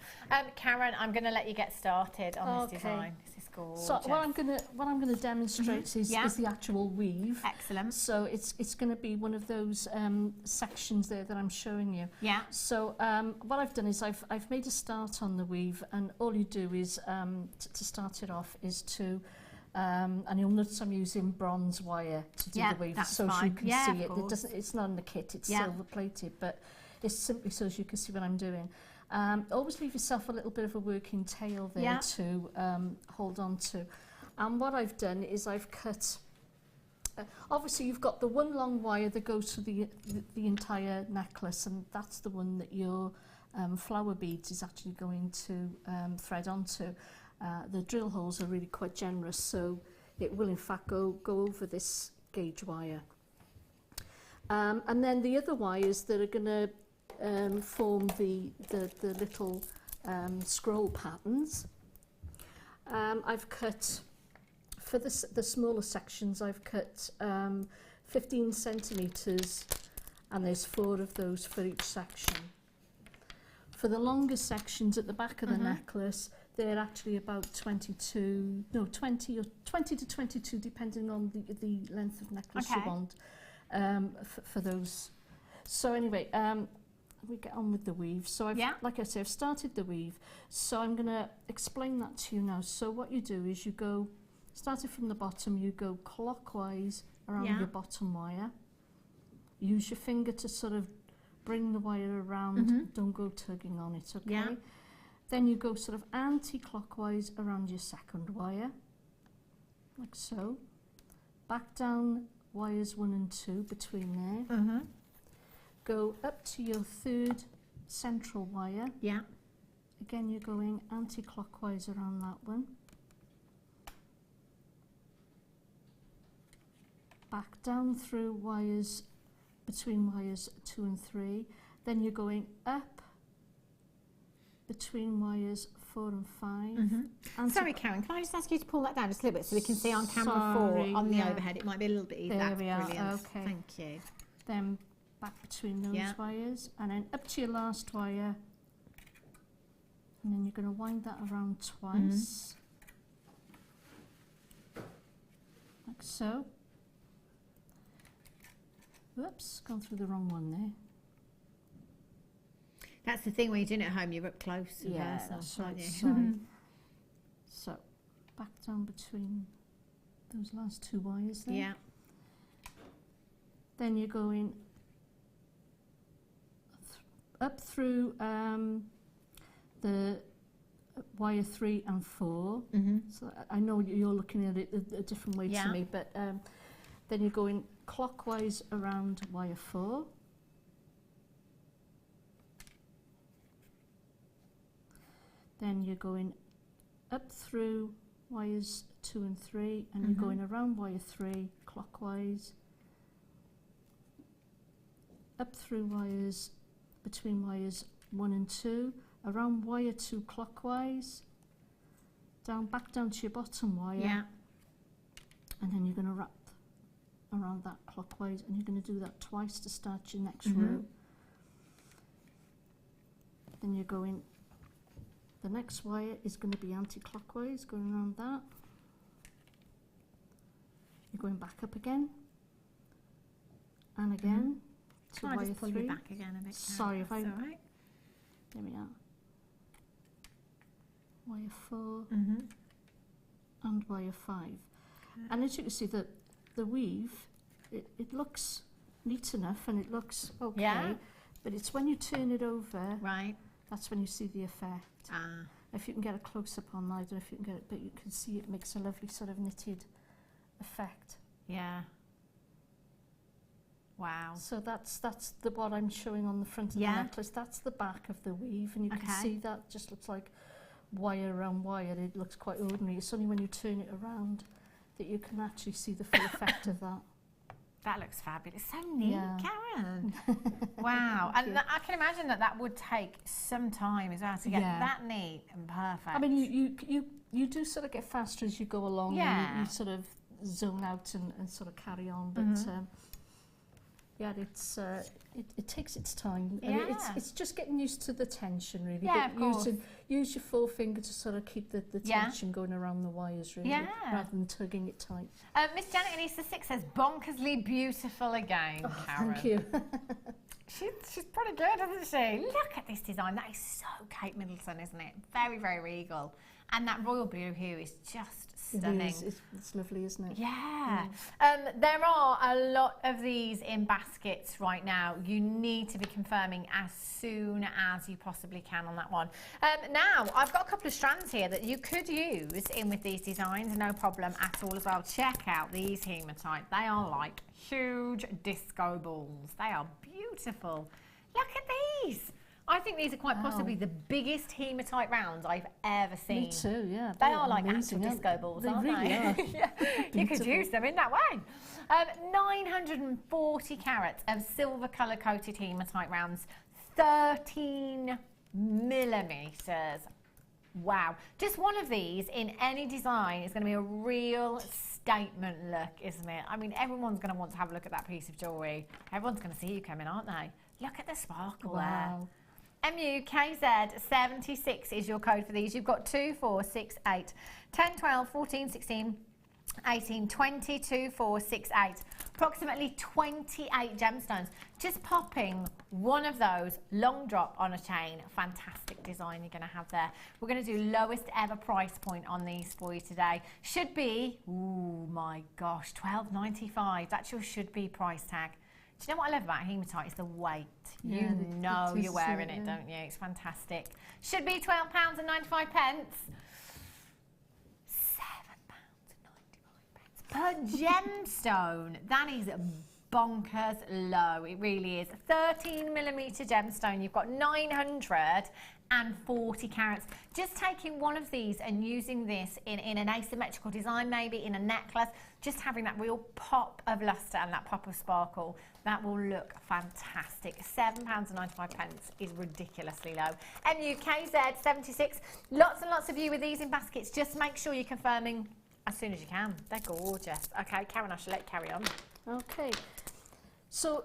Speaker 4: Karen, I'm going to let you get started on this design. This is gorgeous.
Speaker 7: So what I'm going to demonstrate is the actual weave.
Speaker 4: Excellent.
Speaker 7: So it's going to be one of those sections there that I'm showing you.
Speaker 4: Yeah.
Speaker 7: So what I've done is I've made a start on the weave, and all you do is to start it off is to and you'll notice I'm using bronze wire to do the weave, so you can see it. It's not in the kit; it's silver plated, but it's simply so as you can see what I'm doing. Always leave yourself a little bit of a working tail there to hold on to. And what I've done is I've cut, obviously you've got the one long wire that goes to the entire necklace, and that's the one that your flower beads is actually going to thread onto. The drill holes are really quite generous, so it will in fact go over this gauge wire. And then the other wires that are going to form the little scroll patterns. I've cut, for the smaller sections, I've cut 15 centimetres, and there's 4 of those for each section. For the longer sections at the back of the necklace, they're actually about 20 to 22, depending on the length of necklace you want for those. So anyway, we get on with the weave. So like I said, I've started the weave. So I'm going to explain that to you now. So what you do is you go, starting from the bottom, you go clockwise around your bottom wire. Use your finger to sort of bring the wire around. Don't go tugging on it, okay? Yeah. Then you go sort of anti-clockwise around your second wire, like so. Back down wires 1 and 2 between there. Go up to your third central wire. Yeah. Again, you're going anti-clockwise around that one. Back down through wires, between wires 2 and 3. Then you're going up between wires 4 and 5.
Speaker 4: Sorry, Karen, can I just ask you to pull that down just a little bit so we can see on camera 4 on the overhead? It might be a little bit easier.
Speaker 7: There we are.
Speaker 4: Brilliant.
Speaker 7: Okay.
Speaker 4: Thank you.
Speaker 7: Then back between those wires, and then up to your last wire, and then you're going to wind that around twice, like so. Whoops, gone through the wrong one there.
Speaker 4: That's the thing when you're doing it at home, you're up close.
Speaker 7: Yeah, that's right. Sorry. So back down between those last 2 wires there.
Speaker 4: Yeah.
Speaker 7: Then you're going up through the wire 3 and 4. So I know you're looking at it a different way to me, but then you're going clockwise around wire 4. Then you're going up through wires 2 and 3, and you're going around wire 3 clockwise, up through wires, between wires 1 and 2, around wire 2 clockwise, back down to your bottom wire, and then you're going to wrap around that clockwise, and you're going to do that twice to start your next row. Then you're going, the next wire is going to be anti-clockwise, going around that. You're going back up again, and again to
Speaker 4: Can I
Speaker 7: wire
Speaker 4: just pull
Speaker 7: 3.
Speaker 4: you back again a bit?
Speaker 7: Sorry if I.
Speaker 4: All right.
Speaker 7: There we are. Wire 4 and wire 5, and as you can see, the weave, it looks neat enough and it looks okay, but it's when you turn it over, that's when you see the effect. If you can get a close-up on, I don't know if you can get it, but you can see it makes a lovely sort of knitted effect.
Speaker 4: Yeah. Wow.
Speaker 7: So that's what I'm showing on the front of the necklace. That's the back of the weave, and you can see that just looks like wire around wire. It looks quite ordinary. It's only when you turn it around that you can actually see the full effect of that.
Speaker 4: That looks fabulous. So neat, Karen. Wow. And I can imagine that would take some time as well to get that neat and perfect.
Speaker 7: I mean, you do sort of get faster as you go along. And you sort of zone out and sort of carry on. But yeah, it takes its time.
Speaker 4: Yeah.
Speaker 7: I mean, it's just getting used to the tension, really.
Speaker 4: Yeah, of course.
Speaker 7: Use your forefinger to sort of keep the tension going around the wires, really, rather than tugging it tight.
Speaker 4: Miss Janet in Easter 6 says, bonkersly beautiful again, Karen.
Speaker 7: Thank you.
Speaker 4: She's pretty good, isn't she? Look at this design. That is so Kate Middleton, isn't it? Very, very regal. And that royal blue hue is just stunning.
Speaker 7: It is. It's lovely, isn't it?
Speaker 4: Yeah. There are a lot of these in baskets right now. You need to be confirming as soon as you possibly can on that one. Now, I've got a couple of strands here that you could use in with these designs, no problem at all as well. Check out these hematite. They are like huge disco balls. They are beautiful. Look at these. I think these are quite possibly the biggest hematite rounds I've ever seen.
Speaker 7: Me too, yeah.
Speaker 4: They are like actual disco balls, aren't they?
Speaker 7: Really are.
Speaker 4: Yeah, you could use them in that way. 940 carats of silver colour coated hematite rounds, 13 millimetres. Wow. Just one of these in any design is going to be a real statement look, isn't it? I mean, everyone's going to want to have a look at that piece of jewellery. Everyone's going to see you coming, aren't they? Look at the sparkle there. MUKZ76 is your code for these. You've got 2, 4, 6, 8, 10, 12, 14, 16, 18, 20, 2, 4, 6, 8. Approximately 28 gemstones. Just popping one of those, long drop on a chain. Fantastic design you're going to have there. We're going to do lowest ever price point on these for you today. Should be, oh my gosh, $12.95. That's your should be price tag. Do you know what I love about hematite is the weight.
Speaker 7: Yeah,
Speaker 4: you know you're wearing it, don't you? It's fantastic. Should be £12.95. £7.95 per gemstone. That is bonkers low. It really is. 13 millimetre gemstone. You've got 940 carats. Just taking one of these and using this in an asymmetrical design, maybe in a necklace, just having that real pop of lustre and that pop of sparkle, that will look fantastic. £7.95 is ridiculously low. MUKZ76, lots and lots of you with these in baskets. Just make sure you're confirming as soon as you can. They're gorgeous. Okay, Karen, I shall let you carry on.
Speaker 7: Okay. So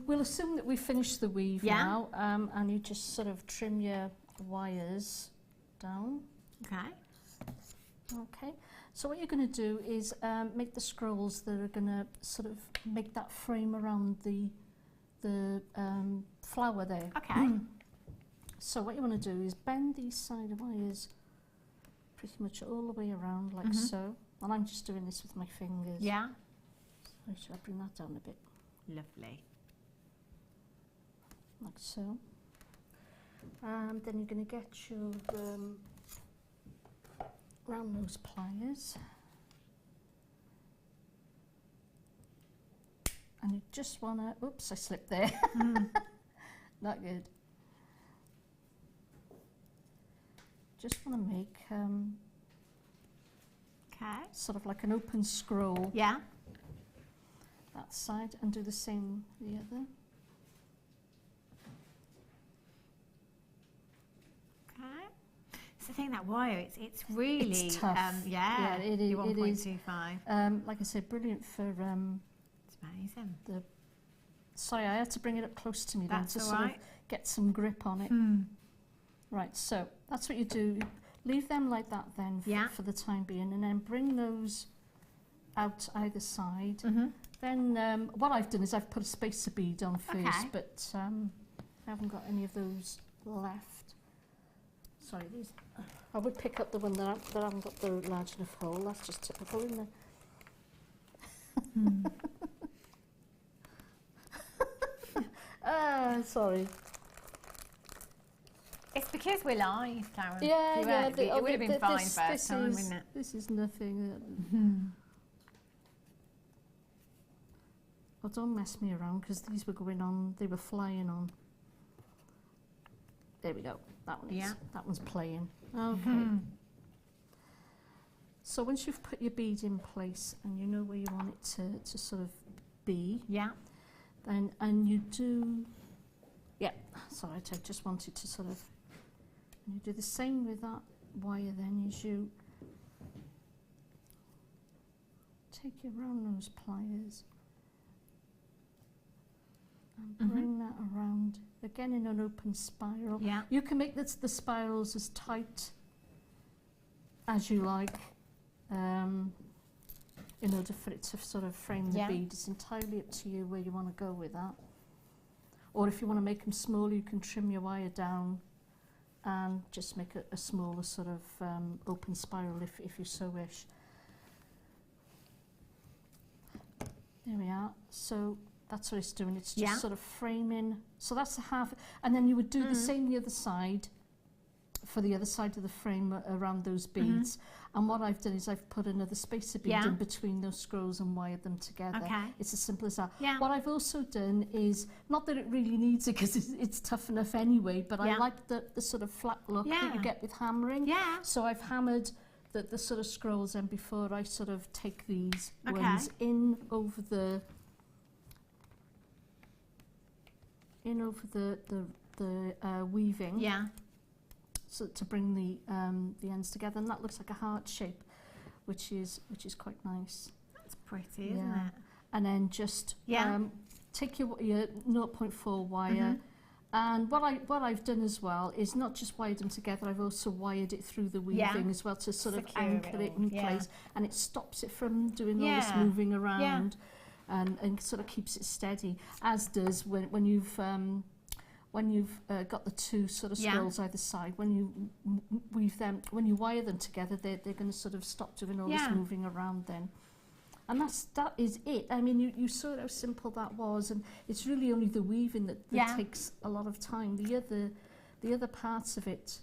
Speaker 7: we'll assume that we finished the weave now, and you just sort of trim your wires down.
Speaker 4: Okay.
Speaker 7: Okay. So what you're going to do is make the scrolls that are going to sort of make that frame around the flower there.
Speaker 4: Okay.
Speaker 7: So what you want to do is bend these side wires pretty much all the way around like so. And I'm just doing this with my fingers.
Speaker 4: Yeah.
Speaker 7: So should I bring that down a bit?
Speaker 4: Lovely.
Speaker 7: Like so. Then you're going to get your round nose pliers. And you just want to, oops, I slipped there. Not good. Just want to make sort of like an open scroll.
Speaker 4: Yeah.
Speaker 7: That side, and do the same the other.
Speaker 4: Okay. It's the thing, that wire, it's really
Speaker 7: it's tough.
Speaker 4: Yeah,
Speaker 7: it is.
Speaker 4: 1.25.
Speaker 7: Like I said, brilliant for
Speaker 4: it's amazing.
Speaker 7: Sorry, I had to bring it up close to me then to
Speaker 4: sort
Speaker 7: of get some grip on it. Right, so that's what you do. Leave them like that then for the time being, and then bring those out either side. Then what I've done is I've put a spacer bead on first, but I haven't got any of those left. Sorry, these. I would pick up the one that I haven't got the large enough hole. That's just typical, isn't it?
Speaker 4: Ah,
Speaker 7: sorry.
Speaker 4: It's because we're live, Karen.
Speaker 7: Yeah,
Speaker 4: it would have been fine first time, wouldn't it?
Speaker 7: This is nothing. Well, don't mess me around, because these were going on, they were flying on. There we go. That one's playing. Okay. So once you've put your bead in place and you know where you want it to sort of be, then, and you do, sorry, I just wanted to sort of, you do the same with that wire then, as you take your round nose pliers and bring that around, again in an open spiral. You can make the spirals as tight as you like, in order for it to sort of frame the bead. It's entirely up to you where you want to go with that. Or if you want to make them smaller, you can trim your wire down and just make a smaller sort of open spiral if you so wish. There we are. So that's what it's doing. It's just sort of framing. So that's the half. And then you would do the same the other side, for the other side of the frame around those beads. And what I've done is I've put another spacer bead in between those scrolls and wired them together. It's as simple as that. What I've also done is, not that it really needs it because it's tough enough anyway, but I like the sort of flat look that you get with hammering. So I've hammered the sort of scrolls, and before I sort of take these ones in over the weaving. So to bring the ends together, and that looks like a heart shape, which is quite nice.
Speaker 4: That's pretty, isn't it?
Speaker 7: And then just take your 0.4 wire, and what I've done as well is not just wired them together. I've also wired it through the weaving as well to sort of anchor it in place, and it stops it from doing all this moving around, and sort of keeps it steady. As does when you've got the two sort of scrolls either side, when you weave them, when you wire them together, they're going to sort of stop doing all this moving around then. And that is it. I mean, you saw how simple that was, and it's really only the weaving that takes a lot of time. The other parts of it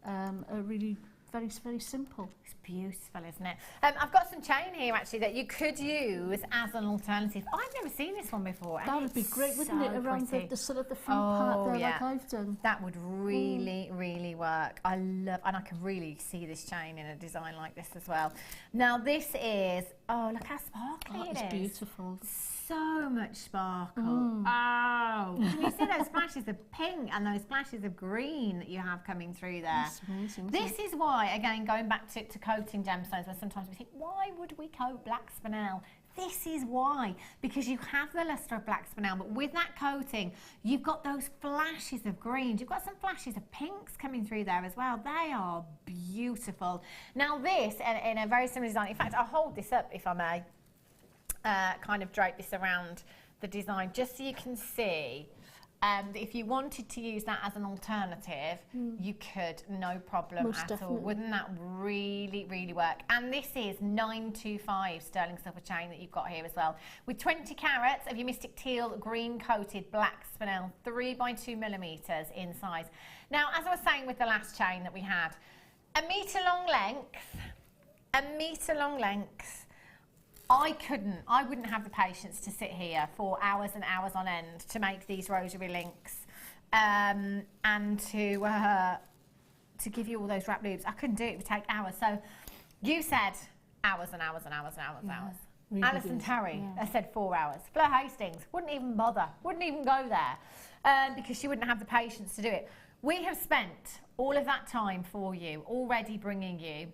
Speaker 7: are really very, very simple.
Speaker 4: It's beautiful, isn't it? I've got some chain here actually that you could use as an alternative. I've never seen this one before.
Speaker 7: That would be great, wouldn't it? Around the sort of the front part there, like I've done.
Speaker 4: That would really, really work. I love, and I can really see this chain in a design like this as well. Now this is, look how sparkly it is.
Speaker 7: It's beautiful.
Speaker 4: So much sparkle. Oh, can you see those flashes of pink and those flashes of green that you have coming through there?
Speaker 7: That's amazing.
Speaker 4: This is why, again, going back to coating gemstones, where sometimes we think, why would we coat black spinel? This is why, because you have the luster of black spinel, but with that coating, you've got those flashes of greens. You've got some flashes of pinks coming through there as well. They are beautiful. Now this, in a very similar design, in fact, I'll hold this up if I may. Kind of drape this around the design just so you can see that if you wanted to use that as an alternative, you could, no problem at all. Wouldn't that really, really work? And this is 925 sterling silver chain that you've got here as well, with 20 carats of your Mystic Teal green coated black spinel, 3 by 2 millimeters in size. Now, as I was saying with the last chain that we had, a metre long length, I wouldn't have the patience to sit here for hours and hours on end to make these rosary links and to give you all those wrap loops. I couldn't do it. It would take hours. So you said hours and hours and hours and hours and hours. Really Alison Terry said 4 hours. Fleur Hastings wouldn't even bother, wouldn't even go there because she wouldn't have the patience to do it. We have spent all of that time for you, already bringing you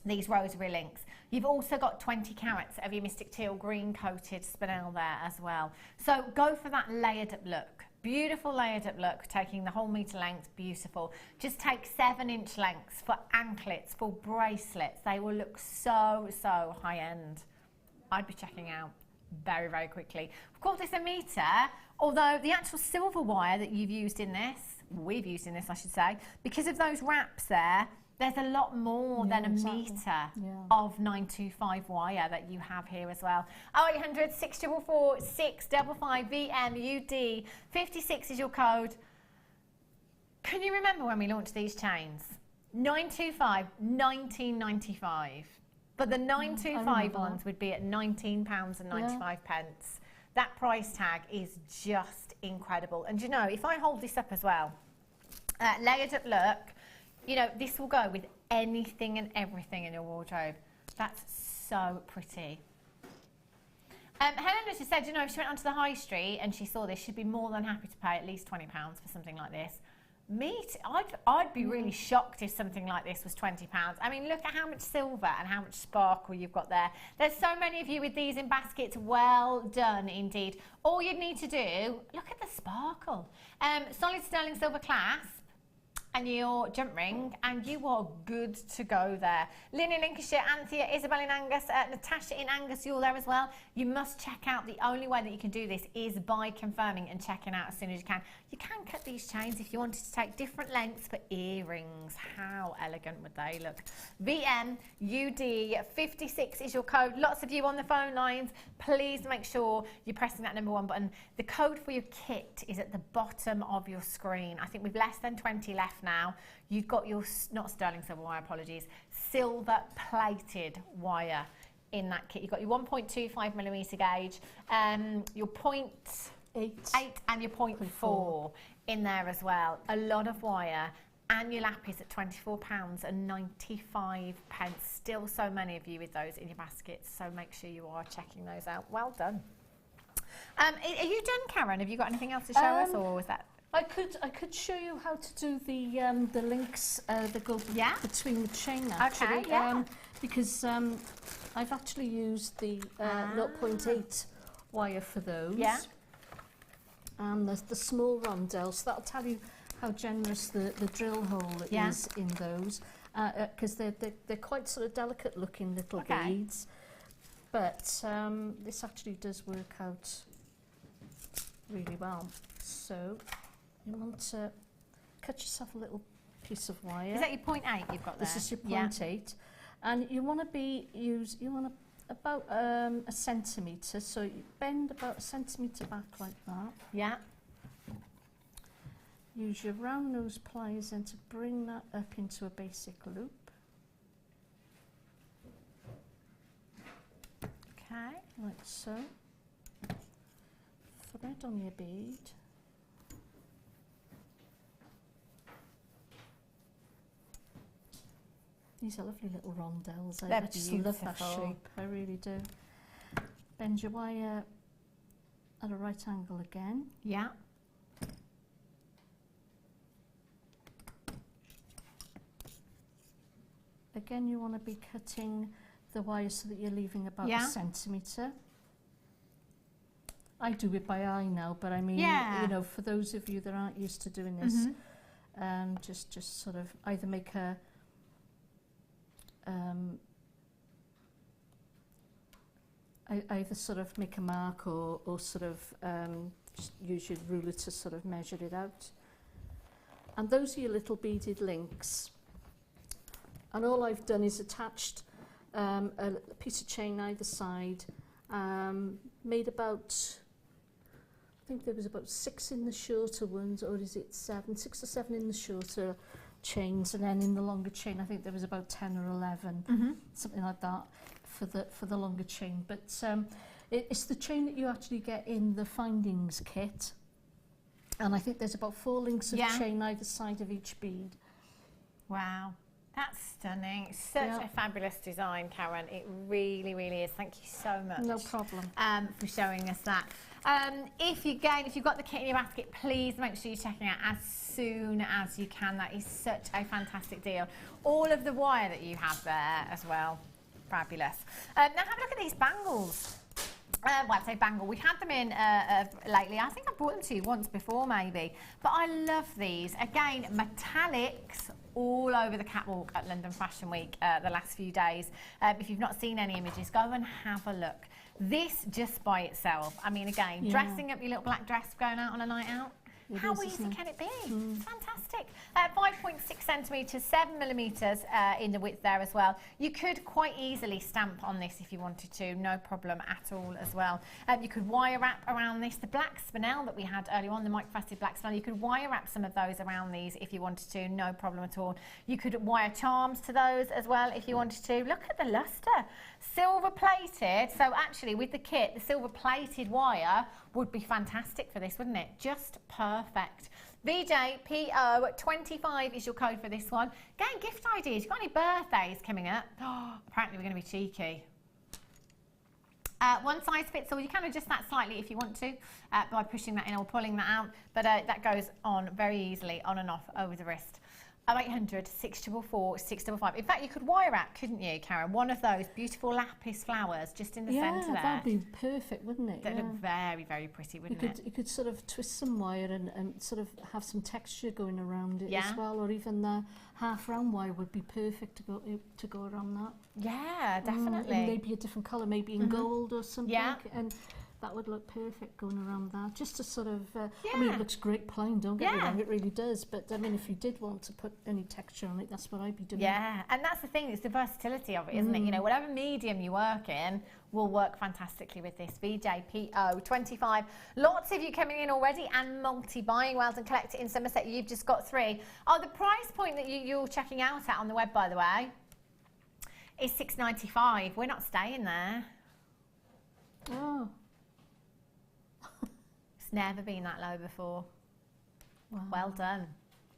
Speaker 4: these rosary links. You've also got 20 carats of your Mystic Teal green coated spinel there as well. So go for that layered up look. Beautiful layered up look, taking the whole metre length, beautiful. Just take 7-inch lengths for anklets, for bracelets. They will look so, so high end. I'd be checking out very, very quickly. Of course, it's a metre, although the actual silver wire that you've used in this, we've used in this, I should say, because of those wraps there, there's a lot more than a metre of 925 wire that you have here as well. 0800 644 655 VMUD 56 is your code. Can you remember when we launched these chains? 925, 1995. But the 925 ones would be at £19.95. That price tag is just incredible. And you know, if I hold this up as well, layered up look, you know, this will go with anything and everything in your wardrobe. That's so pretty. Helen just said, you know, if she went onto the high street and she saw this, she'd be more than happy to pay at least £20 for something like this. I'd be really shocked if something like this was £20. I mean, look at how much silver and how much sparkle you've got there. There's so many of you with these in baskets. Well done indeed. All you'd need to do, look at the sparkle. Solid sterling silver clasp and your jump ring, and you are good to go there. Lynn in Lincolnshire, Anthea, Isabel in Angus, Natasha in Angus, you're there as well. You must check out. The only way that you can do this is by confirming and checking out as soon as you can. You can cut these chains if you wanted to take different lengths for earrings. How elegant would they look? VMUD56 is your code. Lots of you on the phone lines. Please make sure you're pressing that #1 button. The code for your kit is at the bottom of your screen. I think we've less than 20 left now. You've got your, not sterling silver wire, apologies, silver plated wire in that kit. You've got your 1.25mm gauge, your 0.8 and your 0.4 in there as well. A lot of wire, and your lapis at £24.95. Still so many of you with those in your baskets, so make sure you are checking those out. Well done. Are you done, Karen? Have you got anything else to show us, or was that?
Speaker 7: I could show you how to do the links that go between the chain, actually.
Speaker 4: Okay, yeah.
Speaker 7: Because I've actually used the 0.8 wire for those. Yeah. And the small rondelles. So that'll tell you how generous the drill hole is in those. Because they're quite sort of delicate looking little beads. But this actually does work out really well. So you want to cut yourself a little piece of wire.
Speaker 4: Is that your 0.8 you've got there?
Speaker 7: This is your 0.8. And you want to about a centimetre, so you bend about a centimetre back like that.
Speaker 4: Yeah.
Speaker 7: Use your round nose pliers then to bring that up into a basic loop.
Speaker 4: Okay.
Speaker 7: Like so. Thread on your bead. These are lovely little rondelles. I just love that shape, I really do. Bend your wire at a right angle again.
Speaker 4: Yeah.
Speaker 7: Again, you want to be cutting the wire so that you're leaving about a centimetre. I do it by eye now, but I mean, you know, for those of you that aren't used to doing this, just sort of either make a either sort of make a mark or sort of just use your ruler to sort of measure it out. And those are your little beaded links. And all I've done is attached a piece of chain either side, made about, I think there was about 6 in the shorter ones, or is it 7? 6 or 7 in the shorter chains, and then in the longer chain I think there was about 10 or 11, something like that for the longer chain. But it's the chain that you actually get in the findings kit, and I think there's about 4 links of chain either side of each bead.
Speaker 4: Wow, that's stunning. Such a fabulous design, Karen. It really, really is. Thank you so much.
Speaker 7: No problem.
Speaker 4: For showing us that. If you've got the kit in your basket, please make sure you're checking out as soon as you can. That is such a fantastic deal. All of the wire that you have there as well, fabulous. Now have a look at these bangles. Well, I'd say bangle. We've had them in lately. I think I brought them to you once before, maybe. But I love these. Again, metallics all over the catwalk at London Fashion Week the last few days. If you've not seen any images, go and have a look. This just by itself, I mean, again, dressing up your little black dress going out on a night out, How easy can it be? It's fantastic. 5.6 centimetres, 7 millimetres in the width there as well. You could quite easily stamp on this if you wanted to, no problem at all as well. You could wire wrap around this. The black spinel that we had earlier on, the microfaceted black spinel, you could wire wrap some of those around these if you wanted to, no problem at all. You could wire charms to those as well if you wanted to. Look at the lustre. Silver plated, so actually with the kit, the silver plated wire would be fantastic for this, wouldn't it? Just perfect. VJPO25 is your code for this one. Getting gift ideas. You got any birthdays coming up? Oh, apparently we're going to be cheeky. One size fits all. You can adjust that slightly if you want to by pushing that in or pulling that out, but that goes on very easily, on and off over the wrist. 0800 644 655. In fact, you could wire wrap, couldn't you, Karen? One of those beautiful lapis flowers just in the centre there.
Speaker 7: Yeah, that'd be perfect, wouldn't it?
Speaker 4: That'd look very, very pretty, wouldn't it?
Speaker 7: You could sort of twist some wire and sort of have some texture going around it as well, or even the half round wire would be perfect to go around that.
Speaker 4: Yeah, definitely.
Speaker 7: And maybe a different colour, maybe in gold or something. Yeah. And that would look perfect going around that. Just to sort of, I mean, it looks great plain, don't get me wrong, it really does. But I mean, if you did want to put any texture on it, that's what I'd be doing.
Speaker 4: Yeah, and that's the thing, it's the versatility of it, isn't it? You know, whatever medium you work in will work fantastically with this. VJPO25. Lots of you coming in already and multi-buying. Well done, collect it in Somerset. You've just got 3. Oh, the price point that you're checking out at on the web, by the way, is £6.95. We're not staying there.
Speaker 7: Oh.
Speaker 4: Never been that low before. Wow. Well done.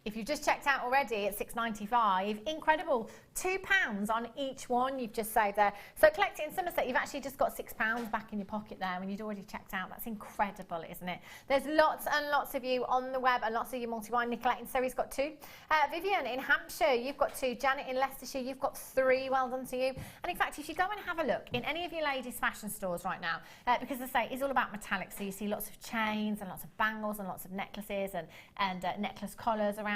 Speaker 4: If you've just checked out already at £6.95, incredible. £2 on each one you've just saved there. So collect it in Somerset, you've actually just got £6 back in your pocket there when you'd already checked out. That's incredible, isn't it? There's lots and lots of you on the web and lots of you multi-buying. Nicolette in Surrey's got 2. Vivian in Hampshire, you've got 2. Janet in Leicestershire, you've got 3. Well done to you. And in fact, if you go and have a look in any of your ladies' fashion stores right now, because as I say, it's all about metallics, so you see lots of chains and lots of bangles and lots of necklaces and necklace collars around.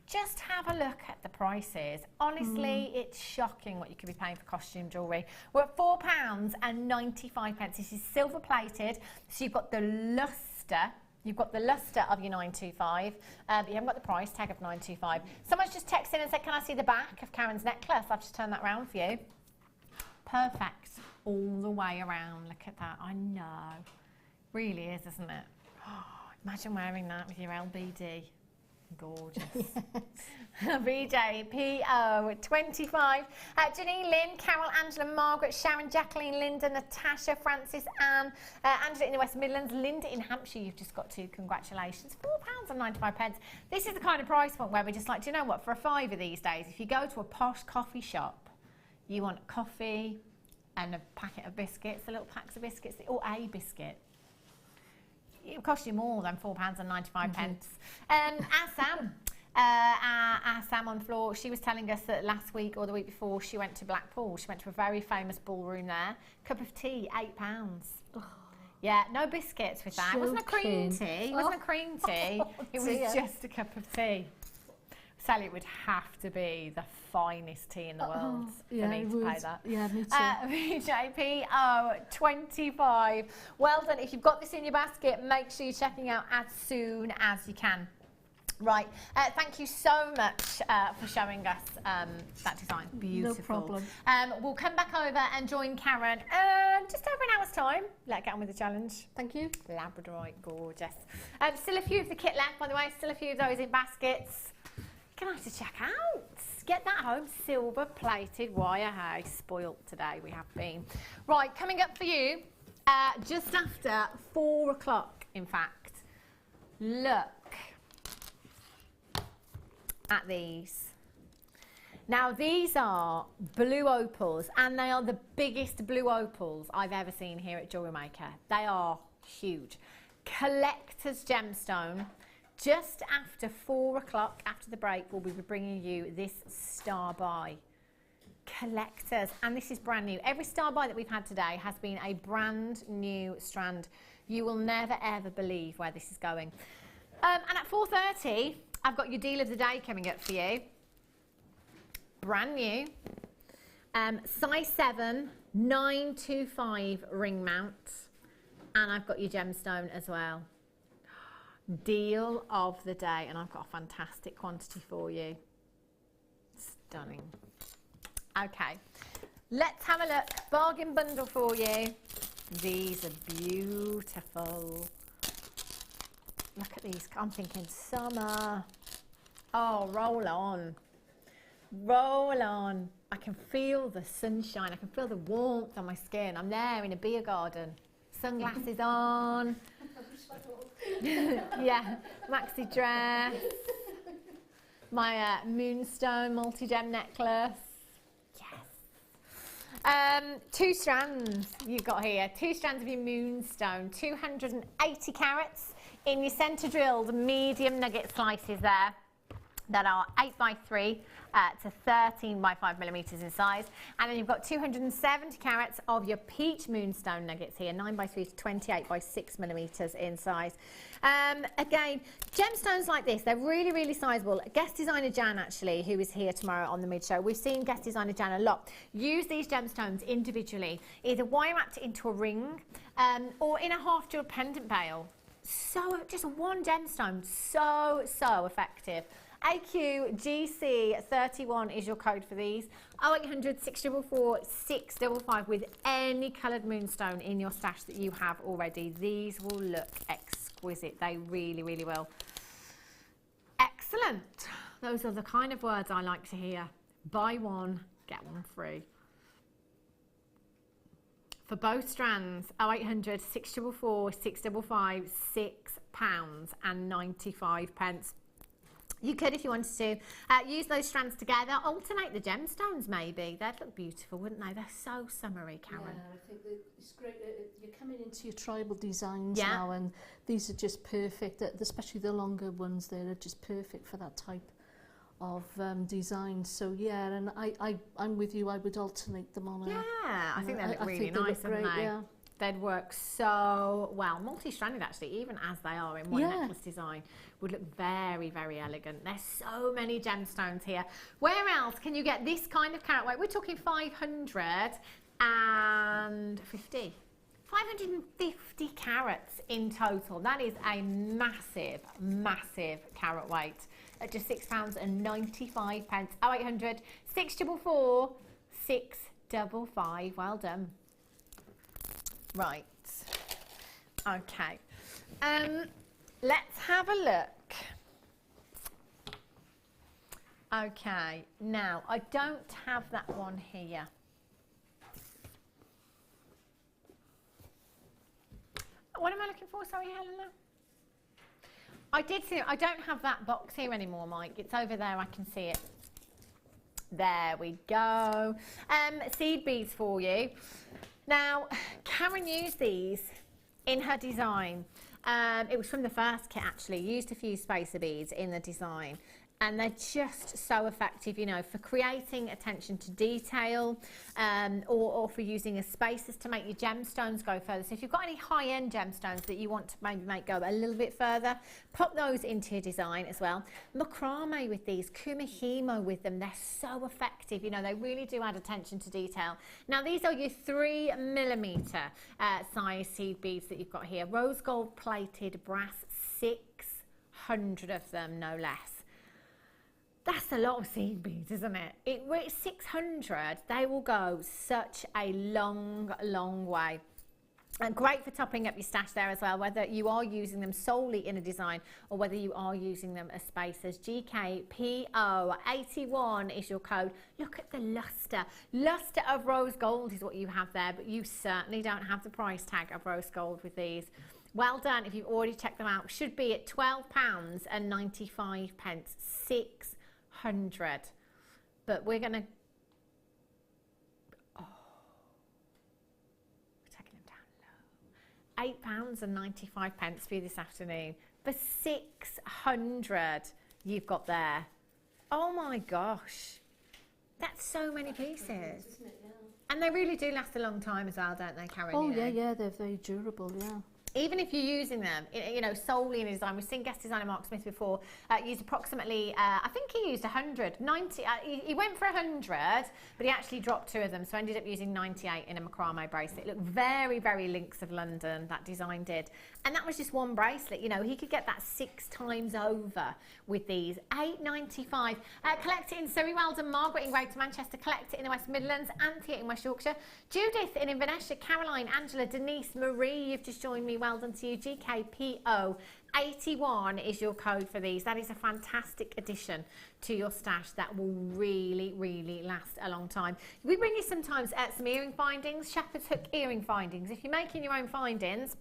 Speaker 4: Just have a look at the prices. Honestly, it's shocking what you could be paying for costume jewellery. We're at £4.95. This is silver plated, so you've got the lustre. You've got the lustre of your 925, but you haven't got the price tag of 925. Someone's just texted in and said, can I see the back of Karen's necklace? I've just turned that round for you. Perfect. All the way around. Look at that. I know. Really is, isn't it? Oh, imagine wearing that with your LBD. Gorgeous. VJPO25. Janine, Lynn, Carol, Angela, Margaret, Sharon, Jacqueline, Linda, Natasha, Francis, Anne, Angela in the West Midlands, Linda in Hampshire, you've just got 2. Congratulations. £4.95. This is the kind of price point where we're just like, do you know what, for a £5 these days, if you go to a posh coffee shop, you want coffee and a packet of biscuits, the little packs of biscuits, or a biscuit. It will cost you more than £4.95. Sam on the floor, she was telling us that last week or the week before she went to Blackpool. She went to a very famous ballroom there. Cup of tea, £8. Oh. Yeah, no biscuits with that. It wasn't a cream tea. It wasn't a cream tea. It was just a cup of tea. Sally, it would have to be the finest tea in the world for me to pay that.
Speaker 7: Yeah, me too.
Speaker 4: VJPO25. Well done. If you've got this in your basket, make sure you're checking out as soon as you can. Right, thank you so much for showing us that design. Beautiful.
Speaker 7: No problem.
Speaker 4: We'll come back over and join Karen just over an hour's time. Let's get on with the challenge.
Speaker 7: Thank you.
Speaker 4: Labradorite, gorgeous. Still a few of the kit left, by the way. Still a few of those in baskets. Gonna have to check out. Get that home. Silver plated wire. Hey, spoilt today we have been. Right, coming up for you just after 4 o'clock, in fact. Look at these. Now these are blue opals, and they are the biggest blue opals I've ever seen here at Jewellery Maker. They are huge. Collector's gemstone. Just after 4 o'clock, after the break, we'll be bringing you this star buy. Collectors, and this is brand new. Every star buy that we've had today has been a brand new strand. You will never ever believe where this is going. And at 4:30, I've got your deal of the day coming up for you. Brand new. Size 7, 925 ring mount. And I've got your gemstone as well. Deal of the day, and I've got a fantastic quantity for you. Stunning. Okay, let's have a look. Bargain bundle for you. These are beautiful. Look at these. I'm thinking summer. Oh, roll on. Roll on. I can feel the sunshine. I can feel the warmth on my skin. I'm there in a beer garden. Sunglasses on. Yeah, maxi dress. My Moonstone multi-gem necklace. Yes. 2 strands you've got here. 2 strands of your Moonstone. 280 carats in your centre drilled medium nugget slices there. That are 8x3 to 13x5mm in size, and then you've got 270 carats of your peach Moonstone nuggets here, 9x3 to 28x6mm in size. Again, gemstones like this, they're really sizable. Guest designer Jan, actually, who is here tomorrow on the Mid Show, we've seen guest designer Jan a lot use these gemstones individually, either wire wrapped into a ring or in a half jewel pendant bail. So just one gemstone, so effective. AQGC31 is your code for these. 0800 644 655 with any coloured Moonstone in your stash that you have already. These will look exquisite. They really will. Excellent. Those are the kind of words I like to hear. Buy one, get one free. For both strands, 0800 644 655, £6.95. You could, if you wanted to, use those strands together, alternate the gemstones maybe. They'd look beautiful, wouldn't they? They're so summery, Karen.
Speaker 7: Yeah, I think it's great. You're coming into your tribal designs now, and these are just perfect, especially the longer ones there are just perfect for that type of design. So yeah, and I'm with you, I would alternate them on.
Speaker 4: I think they look really nice, don't they? Yeah. They'd work so well, multi-stranded actually, even as they are in one necklace design, would look very elegant. There's so many gemstones here. Where else can you get this kind of carat weight? We're talking 550 carats in total. That is a massive carat weight at just £6.95. 0800 644 655. Well done. Right, okay, let's have a look. Okay, now I don't have that one here. What am I looking for? Sorry, Helena. I did see it. I don't have that box here anymore, Mike. It's over there. I can see it. There we go. Seed beads for you. Now, Karen used these in her design. It was from the first kit, actually. Used a few spacer beads in the design. And they're just so effective, you know, for creating attention to detail, or for using as spacers to make your gemstones go further. So if you've got any high-end gemstones that you want to maybe make go a little bit further, pop those into your design as well. Macrame with these, kumihimo with them, they're so effective, you know, they really do add attention to detail. Now these are your 3mm size seed beads that you've got here. Rose gold plated brass, 600 of them, no less. That's a lot of seed beads, isn't it? It's 600. They will go such a long way. And great for topping up your stash there as well, whether you are using them solely in a design or whether you are using them as spacers. GKPO81 is your code. Look at the luster. Luster of rose gold is what you have there, but you certainly don't have the price tag of rose gold with these. Well done if you've already checked them out. Should be at £12.95. 600. But we're going to... Oh. We're taking them down low. £8.95 for you this afternoon. For 600 you've got there. Oh my gosh. That's so many pieces.
Speaker 7: Isn't it? Yeah.
Speaker 4: And they really do last a long time as well, don't they, Karen?
Speaker 7: Oh, yeah, they're very durable, yeah.
Speaker 4: even if you're using them, you know, solely in a design, we've seen guest designer Mark Smith before use approximately, I think he used 100, 90, he went for 100, but he actually dropped 2 of them, so ended up using 98 in a macrame bracelet. It looked very, very Links of London, that design did. And that was just one bracelet, you know, he could get that 6 times over with these. £8.95. Collect it in Surrey, Weldon, Margaret in Greater Manchester, collect it in the West Midlands, Anthea in West Yorkshire, Judith in Inverness, Caroline, Angela, Denise, Marie, you've just joined me, well done to you. GKPO 81 is your code for these. That is a fantastic addition to your stash that will really, really last a long time. We bring you sometimes some earring findings, shepherd's hook earring findings. If you're making your own findings,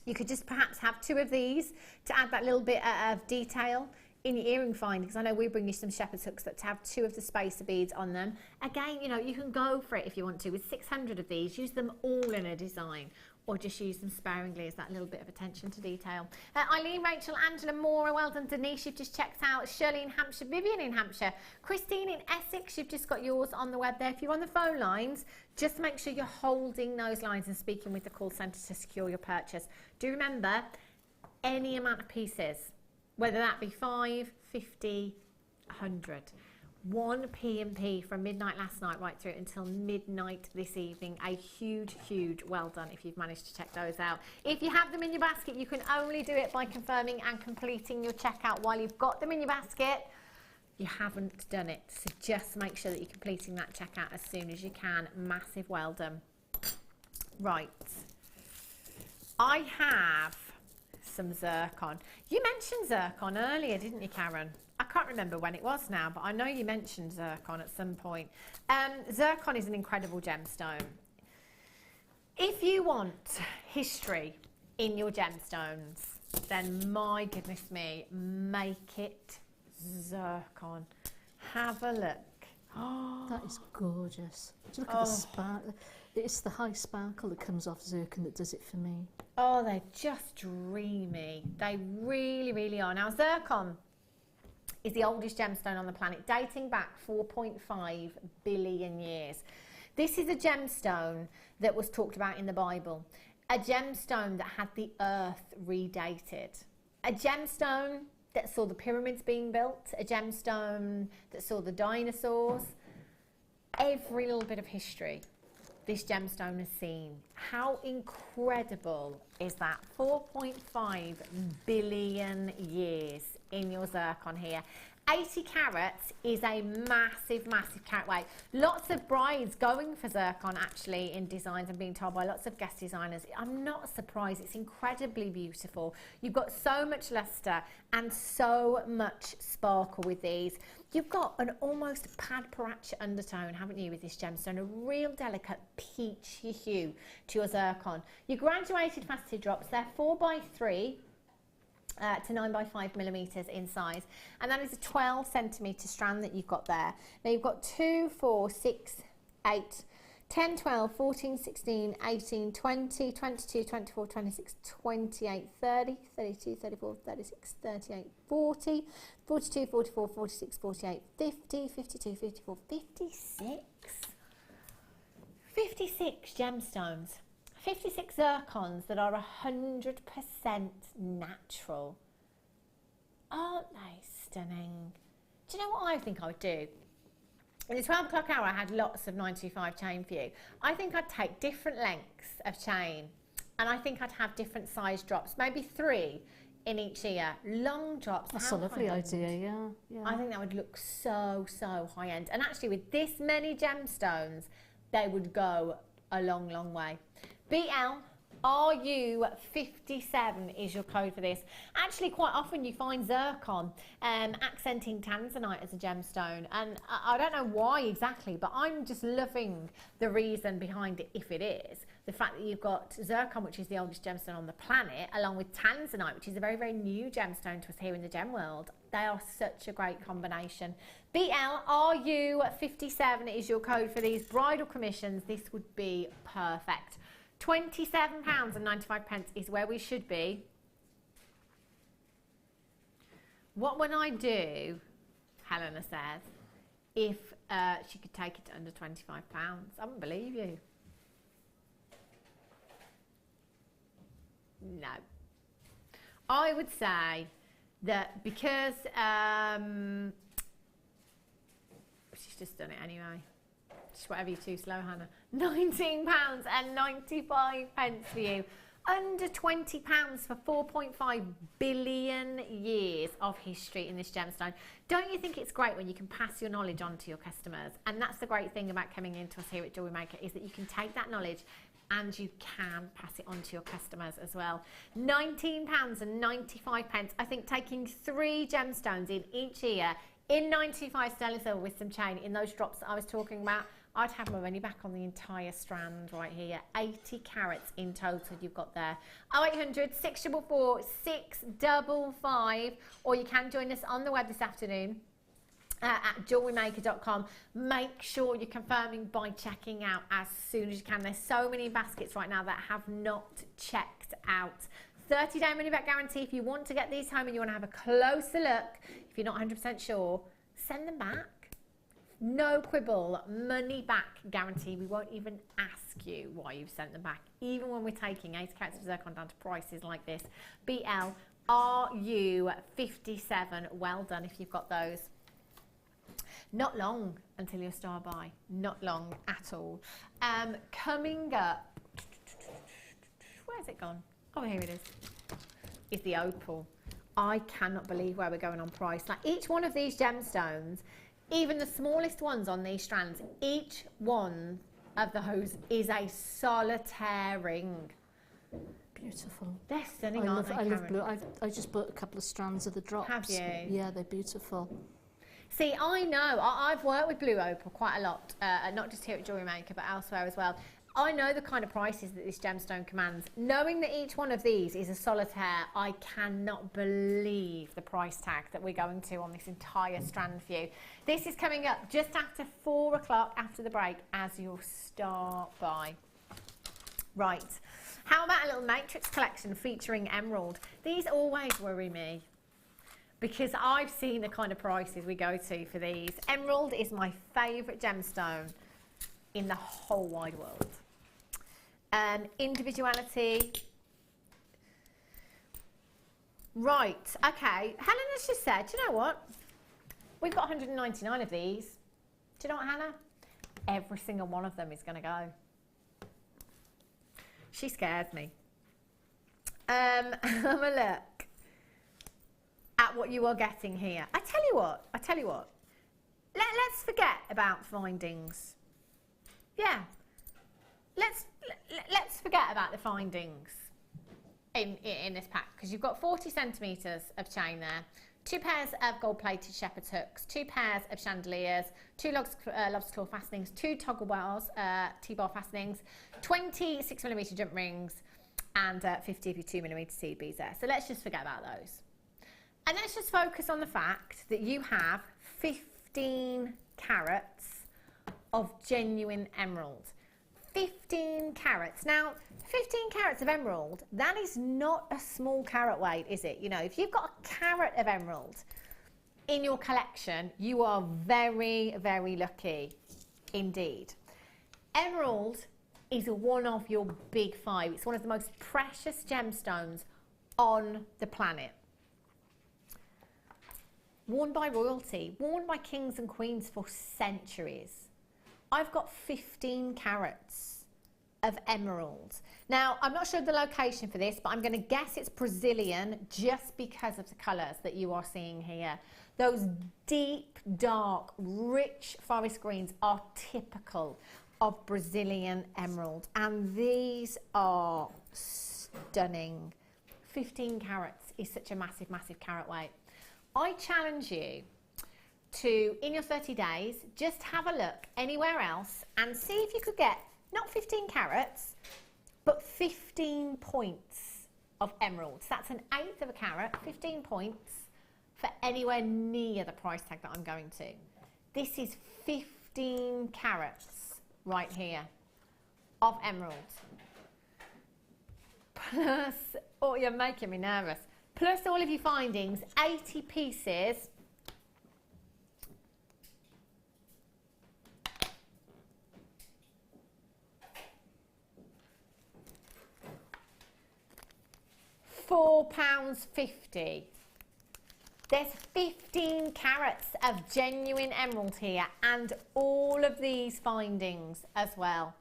Speaker 4: you could just perhaps have 2 of these to add that little bit of detail in your earring findings. I know we bring you some shepherd's hooks that have 2 of the spacer beads on them. Again, you know, you can go for it if you want to. With 600 of these, use them all in a design, or just use them sparingly as that little bit of attention to detail. Eileen, Rachel, Angela, Maura, well done. Denise, you've just checked out. Shirley in Hampshire, Vivian in Hampshire, Christine in Essex, you've just got yours on the web there. If you're on the phone lines, just make sure you're holding those lines and speaking with the call centre to secure your purchase. Do remember, any amount of pieces, whether that be 5, 50, 100. 1 P&P from midnight last night right through until midnight this evening. A huge, huge well done if you've managed to check those out. If you have them in your basket, you can only do it by confirming and completing your checkout. While you've got them in your basket, you haven't done it. So just make sure that you're completing that checkout as soon as you can. Massive well done. Right. I have some zircon. You mentioned zircon earlier, didn't you, Karen? I can't remember when it was now, but I know you mentioned zircon at some point. Zircon is an incredible gemstone. If you want history in your gemstones, then my goodness me, make it zircon. Have a look.
Speaker 7: Oh, that is gorgeous. Look at the sparkle. It's the high sparkle that comes off zircon that does it for me.
Speaker 4: Oh, they're just dreamy. They really, really are. Now, zircon is the oldest gemstone on the planet, dating back 4.5 billion years. This is a gemstone that was talked about in the Bible, a gemstone that had the earth redated, a gemstone that saw the pyramids being built, a gemstone that saw the dinosaurs. Every little bit of history this gemstone has seen. How incredible is that? 4.5 billion years in your zircon here. 80 carats is a massive, massive carat weight. Lots of brides going for zircon actually in designs. I'm being told by lots of guest designers. I'm not surprised. It's incredibly beautiful. You've got so much luster and so much sparkle with these. You've got an almost padparacha undertone, haven't you, with this gemstone? A real delicate peachy hue to your zircon. Your graduated faceted drops, they're 4x3 to 9x5 millimeters in size, and that is a 12 centimeter strand that you've got there. Now you've got 2, 4, 6, 8, 10, 12, 14, 16, 18, 20, 22, 24, 26, 28, 30, 32, 34, 36, 38, 40, 42, 44, 46, 48, 50, 52, 54, 56. 56 gemstones. 56 zircons that are 100% natural. Aren't they stunning? Do you know what I think I would do? In the 12 o'clock hour, I had lots of 925 chain for you. I think I'd take different lengths of chain, and I think I'd have different size drops, maybe 3 in each ear. Long drops.
Speaker 7: That's a lovely idea, yeah.
Speaker 4: I think that would look so, so high end. And actually, with this many gemstones, they would go a long, long way. BL RU57 is your code for this. Actually, quite often you find zircon accenting tanzanite as a gemstone, and I don't know why exactly, but I'm just loving the reason behind it. If it is the fact that you've got zircon, which is the oldest gemstone on the planet, along with tanzanite, which is a very, very new gemstone to us here in the gem world. They are such a great combination. BL RU57 is your code for these bridal commissions. This would be perfect. £27.95 is where we should be. What would I do, Helena says, if she could take it to under £25? I wouldn't believe you. No. I would say that because she's just done it anyway. Just whatever you're too slow, Hannah. £19.95 for you. Under £20 for 4.5 billion years of history in this gemstone. Don't you think it's great when you can pass your knowledge on to your customers? And that's the great thing about coming into us here at Jewellery Maker, is that you can take that knowledge and you can pass it on to your customers as well. £19.95. I think taking 3 gemstones in each ear in 95 sterling silver with some chain in those drops that I was talking about, I'd have my money back on the entire strand right here. 80 carats in total you've got there. 0800 644 655, or you can join us on the web this afternoon at JewelleryMaker.com. Make sure you're confirming by checking out as soon as you can. There's so many baskets right now that have not checked out. 30-day money-back guarantee. If you want to get these home and you want to have a closer look, if you're not 100% sure, send them back. No quibble, money back guarantee. We won't even ask you why you've sent them back, even when we're taking 80 carats of zircon down to prices like this. BLRU57. Well done if you've got those. Not long until your star buy. Not long at all. Coming up, where's it gone? Oh, here it is the opal. I cannot believe where we're going on price. Like, each one of these gemstones, even the smallest ones on these strands, each one of those is a solitaire ring.
Speaker 7: Beautiful.
Speaker 4: They're stunning, aren't they,
Speaker 7: I love blue. I just bought a couple of strands of the drops.
Speaker 4: Have you?
Speaker 7: Yeah, they're beautiful.
Speaker 4: See, I know. I've worked with blue opal quite a lot, not just here at Jewellery Maker, but elsewhere as well. I know the kind of prices that this gemstone commands. Knowing that each one of these is a solitaire, I cannot believe the price tag that we're going to on this entire strand for you. This is coming up just after 4 o'clock after the break as your star buy. Right. How about a little matrix collection featuring emerald? These always worry me, because I've seen the kind of prices we go to for these. Emerald is my favourite gemstone in the whole wide world. Individuality. Right, okay. Helena's just said, do you know what? We've got 199 of these. Do you know what, Hannah? Every single one of them is going to go. She scares me. Have a look at what you are getting here. I tell you what. Let's forget about findings. Yeah. Let's forget about the findings in this pack, because you've got 40 centimetres of chain there, 2 pairs of gold-plated shepherd's hooks, 2 pairs of chandeliers, 2 lobster claw fastenings, 2 toggle bars, T-bar fastenings, 20 6mm jump rings, and 50 of your 2mm seed beads there. So let's just forget about those. And let's just focus on the fact that you have 15 carats of genuine emerald. 15 carats. Now, 15 carats of emerald, that is not a small carat weight, is it? You know, if you've got a carat of emerald in your collection, you are very, very lucky indeed. Emerald is one of your big 5. It's one of the most precious gemstones on the planet. Worn by royalty, worn by kings and queens for centuries. I've got 15 carats of emerald. Now, I'm not sure the location for this, but I'm going to guess it's Brazilian just because of the colours that you are seeing here. Those deep, dark, rich forest greens are typical of Brazilian emerald, and these are stunning. 15 carats is such a massive, massive carat weight. I challenge you to, in your 30 days, just have a look anywhere else and see if you could get not 15 carats, but 15 points of emeralds. That's an 1/8 of a carat, 15 points for anywhere near the price tag that I'm going to. This is 15 carats right here of emerald. Plus, oh, you're making me nervous. Plus all of your findings, 80 pieces. £4.50. There's 15 carats of genuine emerald here and all of these findings as well.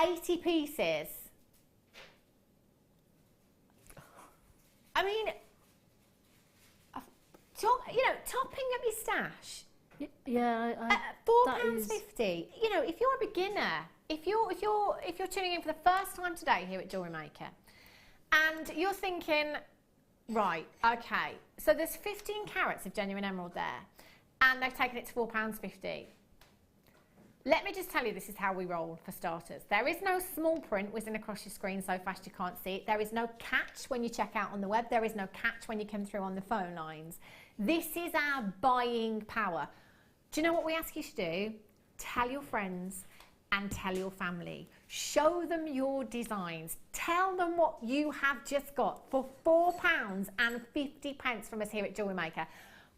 Speaker 4: 80 pieces. I mean, topping up your stash.
Speaker 7: Yeah,
Speaker 4: £4.50. You know, if you're a beginner, if you're tuning in for the first time today here at Jewellery Maker, and you're thinking, right, okay, so there's 15 carats of genuine emerald there, and they've taken it to £4.50. Let me just tell you, this is how we roll for starters. There is no small print whizzing across your screen so fast you can't see it. There is no catch when you check out on the web. There is no catch when you come through on the phone lines. This is our buying power. Do you know what we ask you to do? Tell your friends and tell your family. Show them your designs. Tell them what you have just got for £4.50 from us here at Jewellery Maker.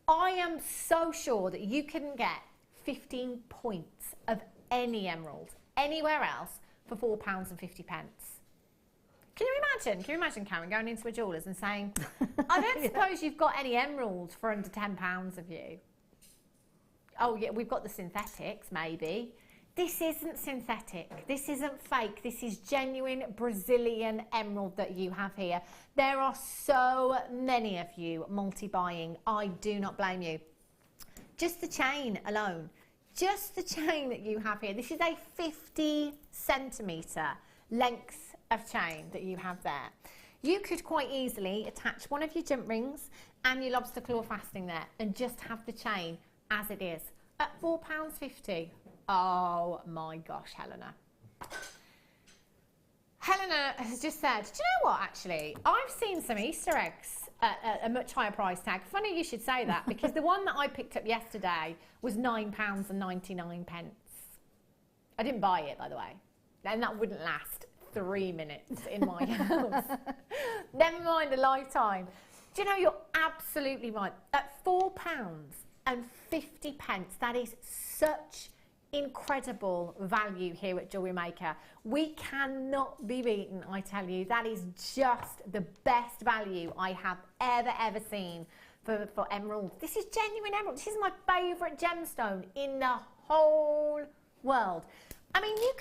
Speaker 4: I am so sure that you couldn't get 15 points of any emerald anywhere else for £4.50. Can you imagine, Karen, going into a jeweller's and saying, I don't suppose you've got any emerald for under £10 of you? Oh yeah, we've got the synthetics, maybe. This isn't synthetic, this isn't fake, this is genuine Brazilian emerald that you have here. There are so many of you multi-buying, I do not blame you. Just the chain alone, just the chain that you have here. This is a 50 centimetre length of chain that you have there. You could quite easily attach one of your jump rings and your lobster claw fastening there and just have the chain as it is at £4.50. Oh my gosh, Helena. Helena has just said, do you know what, actually? I've seen some Easter eggs at a much higher price tag. Funny you should say that, because the one that I picked up yesterday was £9.99. I didn't buy it, by the way. And that wouldn't last 3 minutes in my house. Never mind a lifetime. Do you know, you're absolutely right. At £4.50, that is such incredible value here at Jewellery Maker. We cannot be beaten, I tell you. That is just the best value I have ever seen for emerald. This is genuine emerald. This is my favourite gemstone in the whole world. I mean, you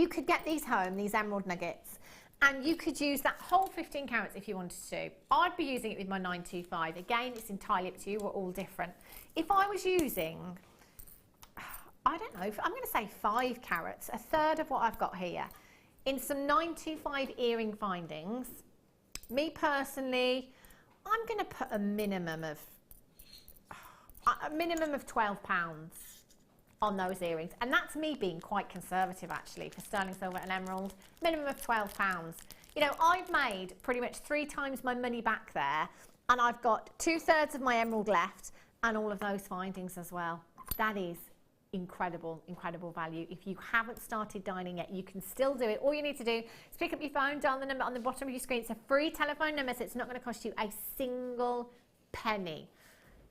Speaker 4: could get these home, these emerald nuggets, and you could use that whole 15 carats if you wanted to. I'd be using it with my 925. Again, it's entirely up to you. We're all different. If I was using, I don't know, I'm going to say 5 carats, a third of what I've got here, in some 925 earring findings, me personally, I'm going to put a minimum of £12 on those earrings. And that's me being quite conservative, actually, for sterling silver and emerald. Minimum of £12. You know, I've made pretty much 3 times my money back there, and I've got 2/3 of my emerald left and all of those findings as well. That is incredible value. If you haven't started dining yet, you can still do it. All you need to do is pick up your phone, dial the number on the bottom of your screen. It's a free telephone number, so it's not going to cost you a single penny.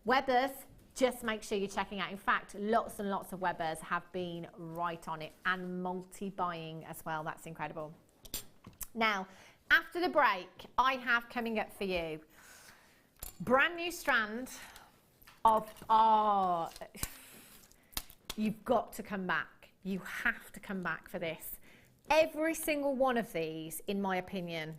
Speaker 4: Webbers, just make sure you're checking out. In fact, lots and lots of Webbers have been right on it, and multi-buying as well. That's incredible. Now, after the break, I have coming up for you brand new strand of you've got to come back. You have to come back for this. Every single one of these, in my opinion,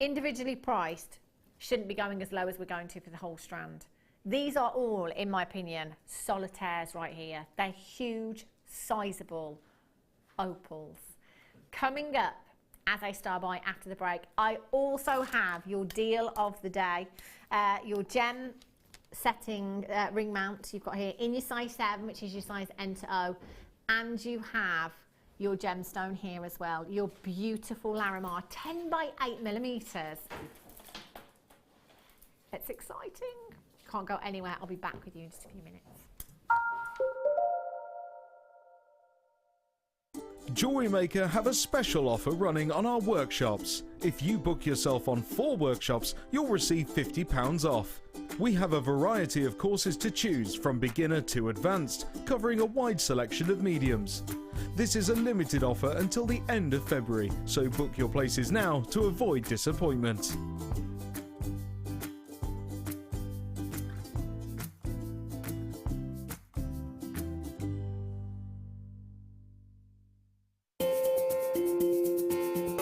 Speaker 4: individually priced, shouldn't be going as low as we're going to for the whole strand. These are all, in my opinion, solitaires right here. They're huge, sizable opals. Coming up as a star buy after the break, I also have your deal of the day, your gem setting ring mount you've got here in your size 7, which is your size N to O, and you have your gemstone here as well, your beautiful Larimar 10 by 8 millimeters. It's exciting. Can't go anywhere. I'll be back with you in just a few minutes.
Speaker 1: Jewellery Maker have a special offer running on our workshops. If you book yourself on 4 workshops, you'll receive £50 off. We have a variety of courses to choose from beginner to advanced, covering a wide selection of mediums. This is a limited offer until the end of February, so book your places now to avoid disappointment.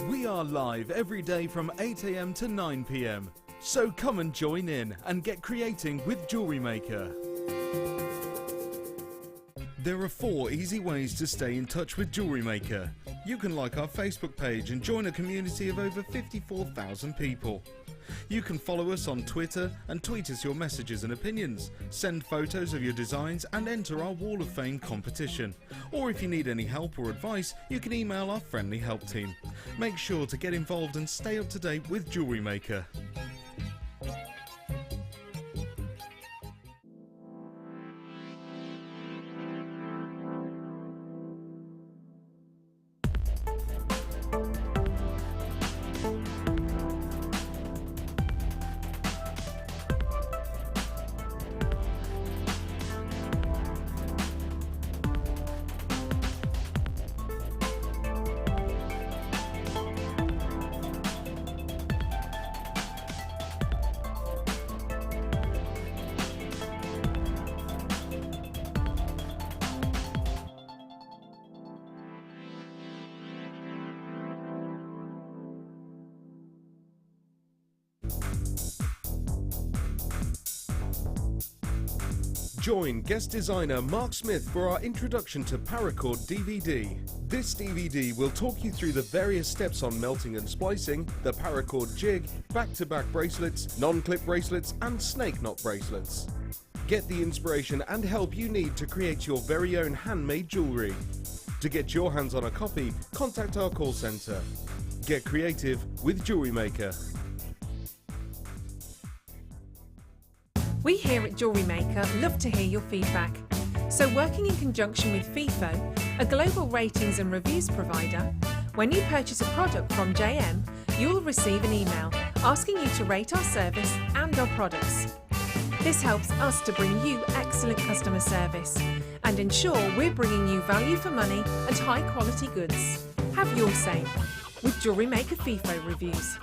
Speaker 1: We are live every day from 8 AM to 9 PM. So come and join in and get creating with Jewellery Maker. There are 4 easy ways to stay in touch with Jewellery Maker. You can like our Facebook page and join a community of over 54,000 people. You can follow us on Twitter and tweet us your messages and opinions, send photos of your designs and enter our Wall of Fame competition. Or if you need any help or advice, you can email our friendly help team. Make sure to get involved and stay up to date with Jewellery Maker. Join guest designer Mark Smith for our introduction to paracord DVD. This DVD will talk you through the various steps on melting and splicing, the paracord jig, back-to-back bracelets, non-clip bracelets and snake knot bracelets. Get the inspiration and help you need to create your very own handmade jewellery. To get your hands on a copy, contact our call centre. Get creative with Jewellery Maker.
Speaker 3: We here at Jewellery Maker love to hear your feedback. So working in conjunction with FIFO, a global ratings and reviews provider, when you purchase a product from JM, you'll receive an email asking you to rate our service and our products. This helps us to bring you excellent customer service and ensure we're bringing you value for money and high quality goods. Have your say with Jewellery Maker FIFO reviews.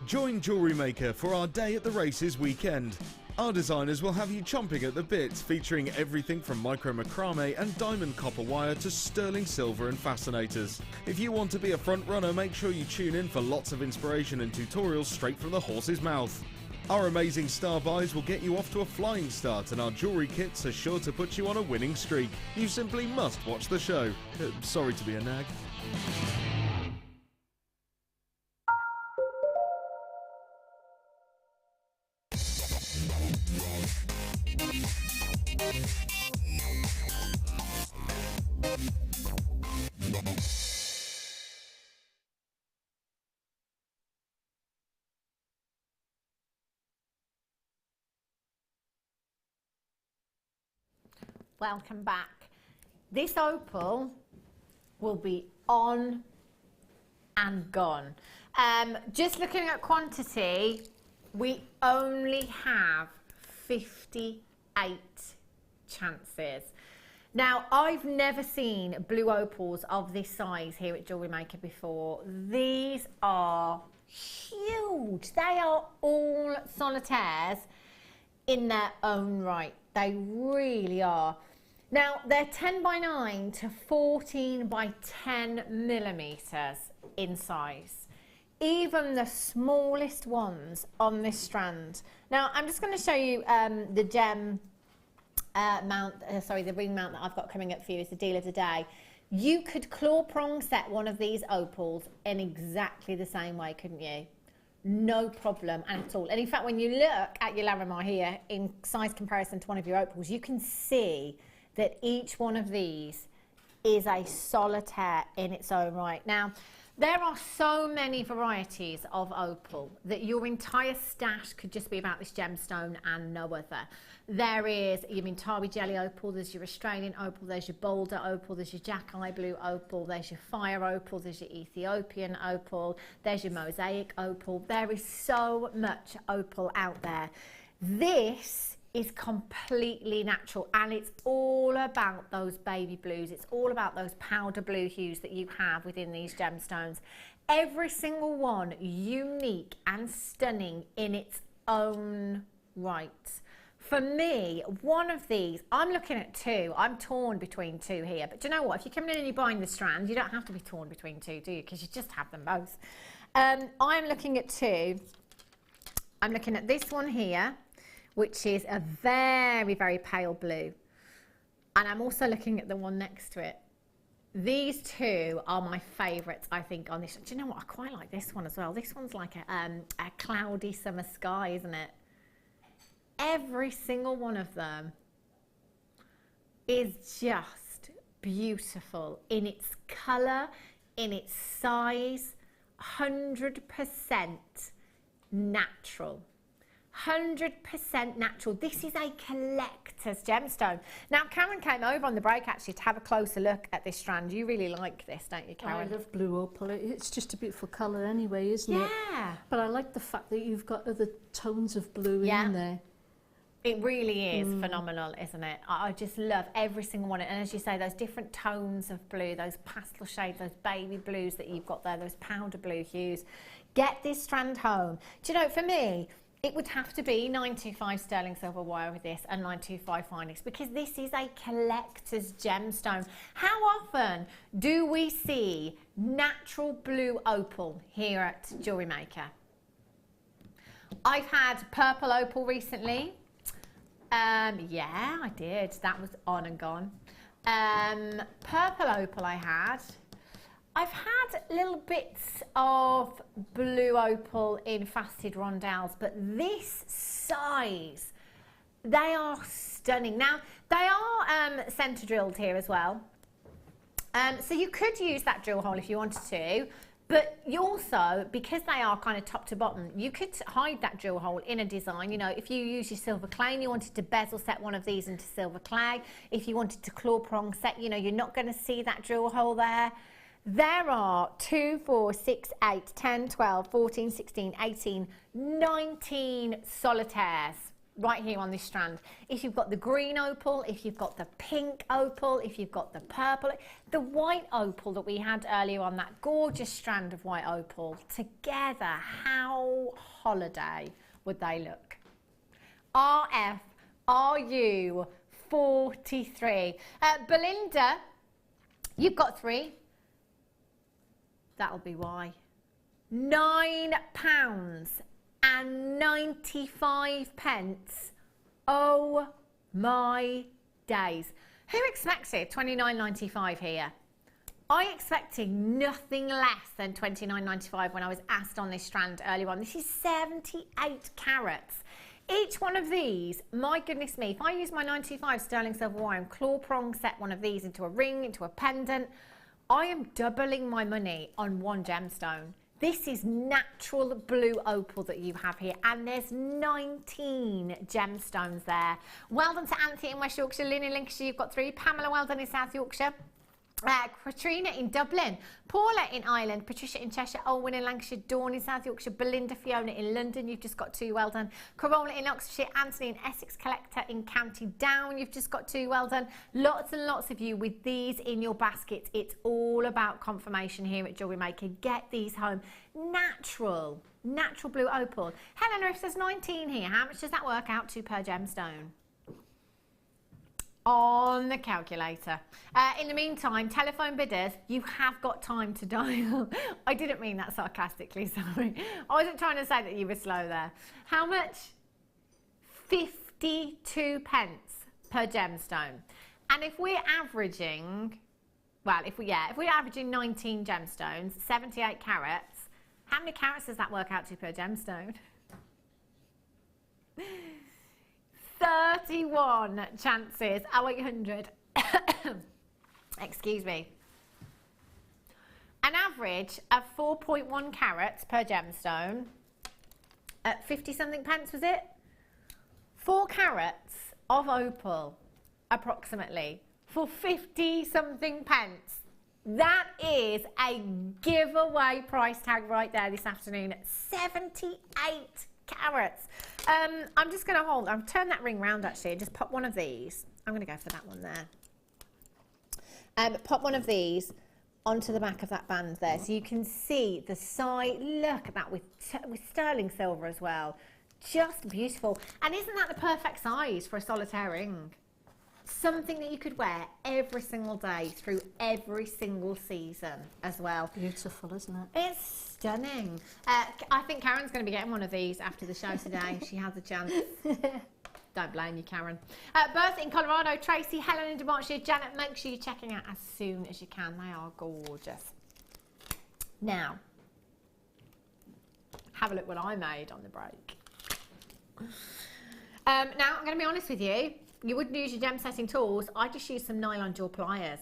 Speaker 1: Join Jewellery Maker for our Day at the Races weekend. Our designers will have you chomping at the bit, featuring everything from micro macrame and diamond copper wire to sterling silver and fascinators. If you want to be a front runner, make sure you tune in for lots of inspiration and tutorials straight from the horse's mouth. Our amazing star buys will get you off to a flying start, and our jewellery kits are sure to put you on a winning streak. You simply must watch the show. Sorry to be a nag.
Speaker 4: Welcome back. This opal will be on and gone. Just looking at quantity, we only have 58 chances. Now, I've never seen blue opals of this size here at Jewellery Maker before. These are huge. They are all solitaires in their own right. They really are. Now, they're 10 by 9 to 14 by 10 millimeters in size. Even the smallest ones on this strand. Now, I'm just going to show you the gem the ring mount that I've got coming up for you as the deal of the day. You could claw prong set one of these opals in exactly the same way, couldn't you? No problem at all. And in fact, when you look at your Larimar here in size comparison to one of your opals, you can see that each one of these is a solitaire in its own right. Now, There are so many varieties of opal that your entire stash could just be about this gemstone and no other. There is your Mintawi jelly opal, there's your Australian opal, there's your Boulder opal, there's your Jack Eye Blue opal, there's your Fire opal, there's your Ethiopian opal, there's your Mosaic opal. There is so much opal out there. This is completely natural, and it's all about those baby blues. It's all about those powder blue hues that you have within these gemstones. Every single one unique and stunning in its own right. For me, one of these, I'm looking at two. I'm torn between two here, but do you know what? If you're coming in and you're buying the strand, you don't have to be torn between two, do you? Because you just have them both. I'm looking at two. I'm looking at this one here, which is a very, very pale blue. And I'm also looking at the one next to it. These two are my favourites, I think, on this. Do you know what? I quite like this one as well. This one's like a cloudy summer sky, isn't it? Every single one of them is just beautiful in its colour, in its size, 100% natural. 100% natural. This is a collector's gemstone. Now, Karen came over on the break actually to have a closer look at this strand. You really like this, don't you, Karen?
Speaker 7: I love blue opal. It's just a beautiful colour anyway, isn't it?
Speaker 4: Yeah.
Speaker 7: But I like the fact that you've got other tones of blue in there.
Speaker 4: It really is phenomenal, isn't it? I just love every single one. And as you say, those different tones of blue, those pastel shades, those baby blues that you've got there, those powder blue hues. Get this strand home. Do you know, for me, it would have to be 925 sterling silver wire with this and 925 finest, because this is a collector's gemstone. How often do we see natural blue opal here at Jewellery Maker? I've had purple opal recently. Yeah, I did. That was on and gone. Purple opal I had. I've had little bits of blue opal in faceted rondelles, but this size, they are stunning. Now, they are centre drilled here as well. So you could use that drill hole if you wanted to, but you also, because they are kind of top to bottom, you could hide that drill hole in a design. You know, if you use your silver clay and you wanted to bezel set one of these into silver clay, if you wanted to claw prong set, you know, you're not going to see that drill hole there. There are 2, 4, 6, 8, 10, 12, 14, 16, 18, 19 solitaires right here on this strand. If you've got the green opal, if you've got the pink opal, if you've got the purple, the white opal that we had earlier on, that gorgeous strand of white opal, together, how holiday would they look? RF, RU, 43. Belinda, you've got 3. That'll be why. £9.95. Oh my days. Who expected £29.95 here? I expected nothing less than £29.95 when I was asked on this strand earlier on. This is 78 carats. Each one of these, my goodness me, if I use my 925 sterling silver wire and claw prong set one of these into a ring, into a pendant, I am doubling my money on one gemstone. This is natural blue opal that you have here, and there's 19 gemstones there. Well done to Anthony in West Yorkshire, Lynn in Lincolnshire, you've got 3. Pamela, well done in South Yorkshire. Katrina in Dublin, Paula in Ireland, Patricia in Cheshire, Olwyn in Lancashire, Dawn in South Yorkshire, Belinda, Fiona in London, you've just got 2, well done. Corolla in Oxfordshire, Anthony in Essex, Collector in County Down, you've just got 2, well done. Lots and lots of you with these in your baskets. It's all about confirmation here at Jewellery Maker. Get these home. Natural blue opal. Helena, if there's 19 here, how much does that work out to per gemstone? On the calculator. In the meantime, telephone bidders, you have got time to dial. I didn't mean that sarcastically, sorry. I wasn't trying to say that you were slow there. How much? 52 pence per gemstone. And if we're averaging, well, if we're averaging 19 gemstones, 78 carats, how many carats does that work out to per gemstone? 31 chances. 0800. Excuse me. an average of 4.1 carats per gemstone at 50 something pence, was it? 4 carats of opal, approximately, for 50 something pence. That is a giveaway price tag right there this afternoon. 78 carats. I'm just going to hold, I've turned that ring round actually and just pop one of these. I'm going to go for that one there. Pop one of these onto the back of that band there so you can see the side. Look at that with sterling silver as well. Just beautiful. And isn't that the perfect size for a solitaire ring? Something that you could wear every single day through every single season as well.
Speaker 7: Beautiful, isn't it?
Speaker 4: It's stunning. I think Karen's going to be getting one of these after the show today. She has a chance. Don't blame you, Karen. Bertha in Colorado, Tracy, Helen in Derbyshire, Janet, make sure you're checking out as soon as you can. They are gorgeous. Now, have a look what I made on the break. Now, I'm going to be honest with you. You wouldn't use your gem setting tools. I just used some nylon jaw pliers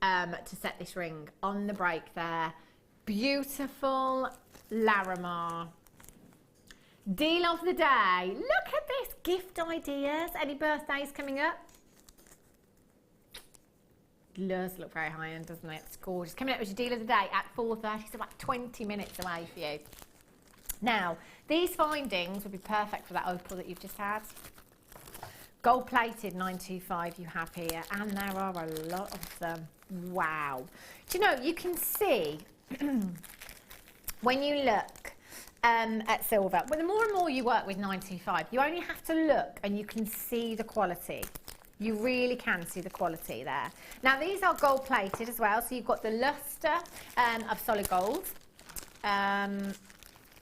Speaker 4: to set this ring on the break there. Beautiful Larimar. Deal of the day. Look at this. Gift ideas. Any birthdays coming up? It does look very high end, doesn't it? It's gorgeous. Coming up with your deal of the day at 4:30, so about 20 minutes away for you. Now, these findings would be perfect for that opal that you've just had. Gold plated 925 you have here, and there are a lot of them. Wow. Do you know, you can see when you look at silver, well, the more and more you work with 925, you only have to look and you can see the quality. You really can see the quality there. Now, these are gold plated as well, so you've got the luster of solid gold. And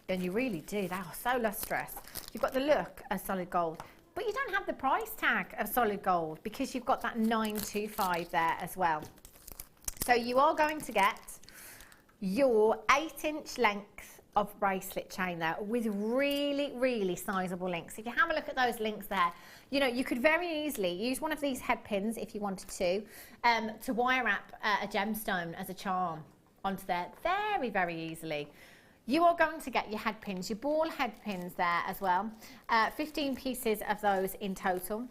Speaker 4: you really do, they are so lustrous. You've got the look of solid gold. But you don't have the price tag of solid gold because you've got that 925 there as well. So you are going to get your 8-inch length of bracelet chain there with really, really sizable links. If you have a look at those links there, you know, you could very easily use one of these head pins if you wanted to wire wrap a gemstone as a charm onto there very, very easily. You are going to get your head pins, your ball head pins there as well. 15 pieces of those in total.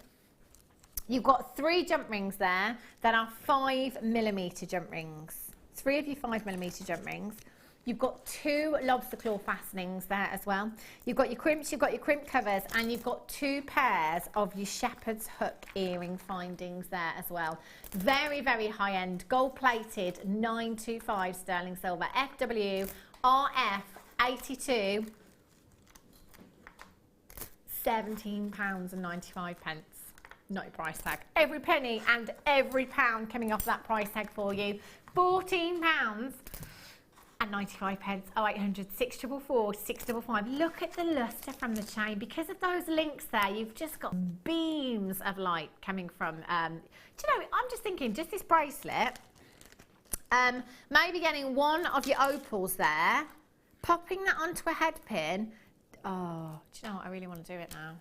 Speaker 4: You've got 3 jump rings there that are 5mm jump rings. 3 of your 5mm jump rings. You've got 2 lobster claw fastenings there as well. You've got your crimps, you've got your crimp covers, and you've got 2 pairs of your shepherd's hook earring findings there as well. Very, very high end, gold plated, 925 sterling silver, FW. RF 82, £17.95. Not your price tag. Every penny and every pound coming off that price tag for you. £14.95. 0800 644 655. Look at the luster from the chain. Because of those links there, you've just got beams of light coming from. Do you know? I'm just thinking, just this bracelet. Maybe getting one of your opals there, popping that onto a head pin. Oh, do you know what? I really want to do it now.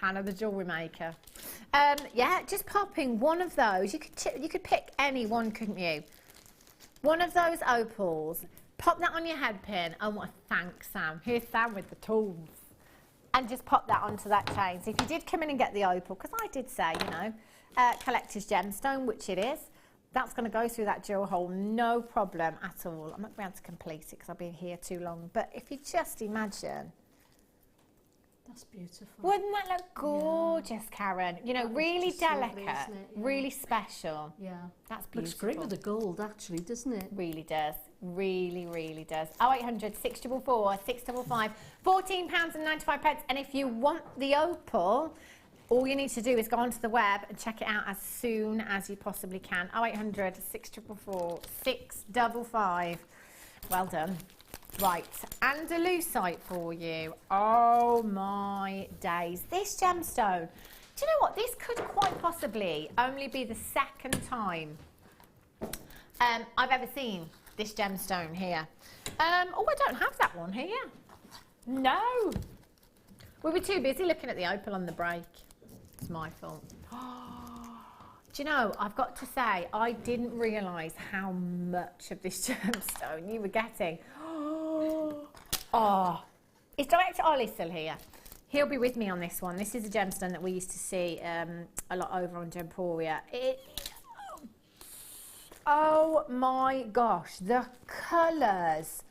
Speaker 4: Hannah, the jewellery maker. Yeah, just popping one of those. You could pick any one, couldn't you? One of those opals. Pop that on your head pin. Oh, what a thanks, Sam. Here's Sam with the tools. And just pop that onto that chain. So if you did come in and get the opal, because I did say, you know, collector's gemstone, which it is. That's going to go through that jewel hole, no problem at all. I'm not going to be able to complete it because I've been here too long. But if you just imagine.
Speaker 7: That's beautiful.
Speaker 4: Wouldn't that look gorgeous, yeah. Karen? You know, really delicate, lovely, yeah. Really special.
Speaker 7: Yeah.
Speaker 4: That's beautiful.
Speaker 7: Looks great with the gold, actually, doesn't it?
Speaker 4: Really does. Really, really does. 0800 644 655, £14.95. And if you want the opal, all you need to do is go onto the web and check it out as soon as you possibly can. 0800 644 655. Well done. Right, and a lucite for you. Oh my days. This gemstone, do you know what? This could quite possibly only be the second time I've ever seen this gemstone here. Oh, I don't have that one here. No. We were too busy looking at the opal on the break. It's my fault. Do you know, I've got to say, I didn't realise how much of this gemstone you were getting. Oh, is Director Ollie still here? He'll be with me on this one. This is a gemstone that we used to see a lot over on Gemporia. Oh my gosh, the colours.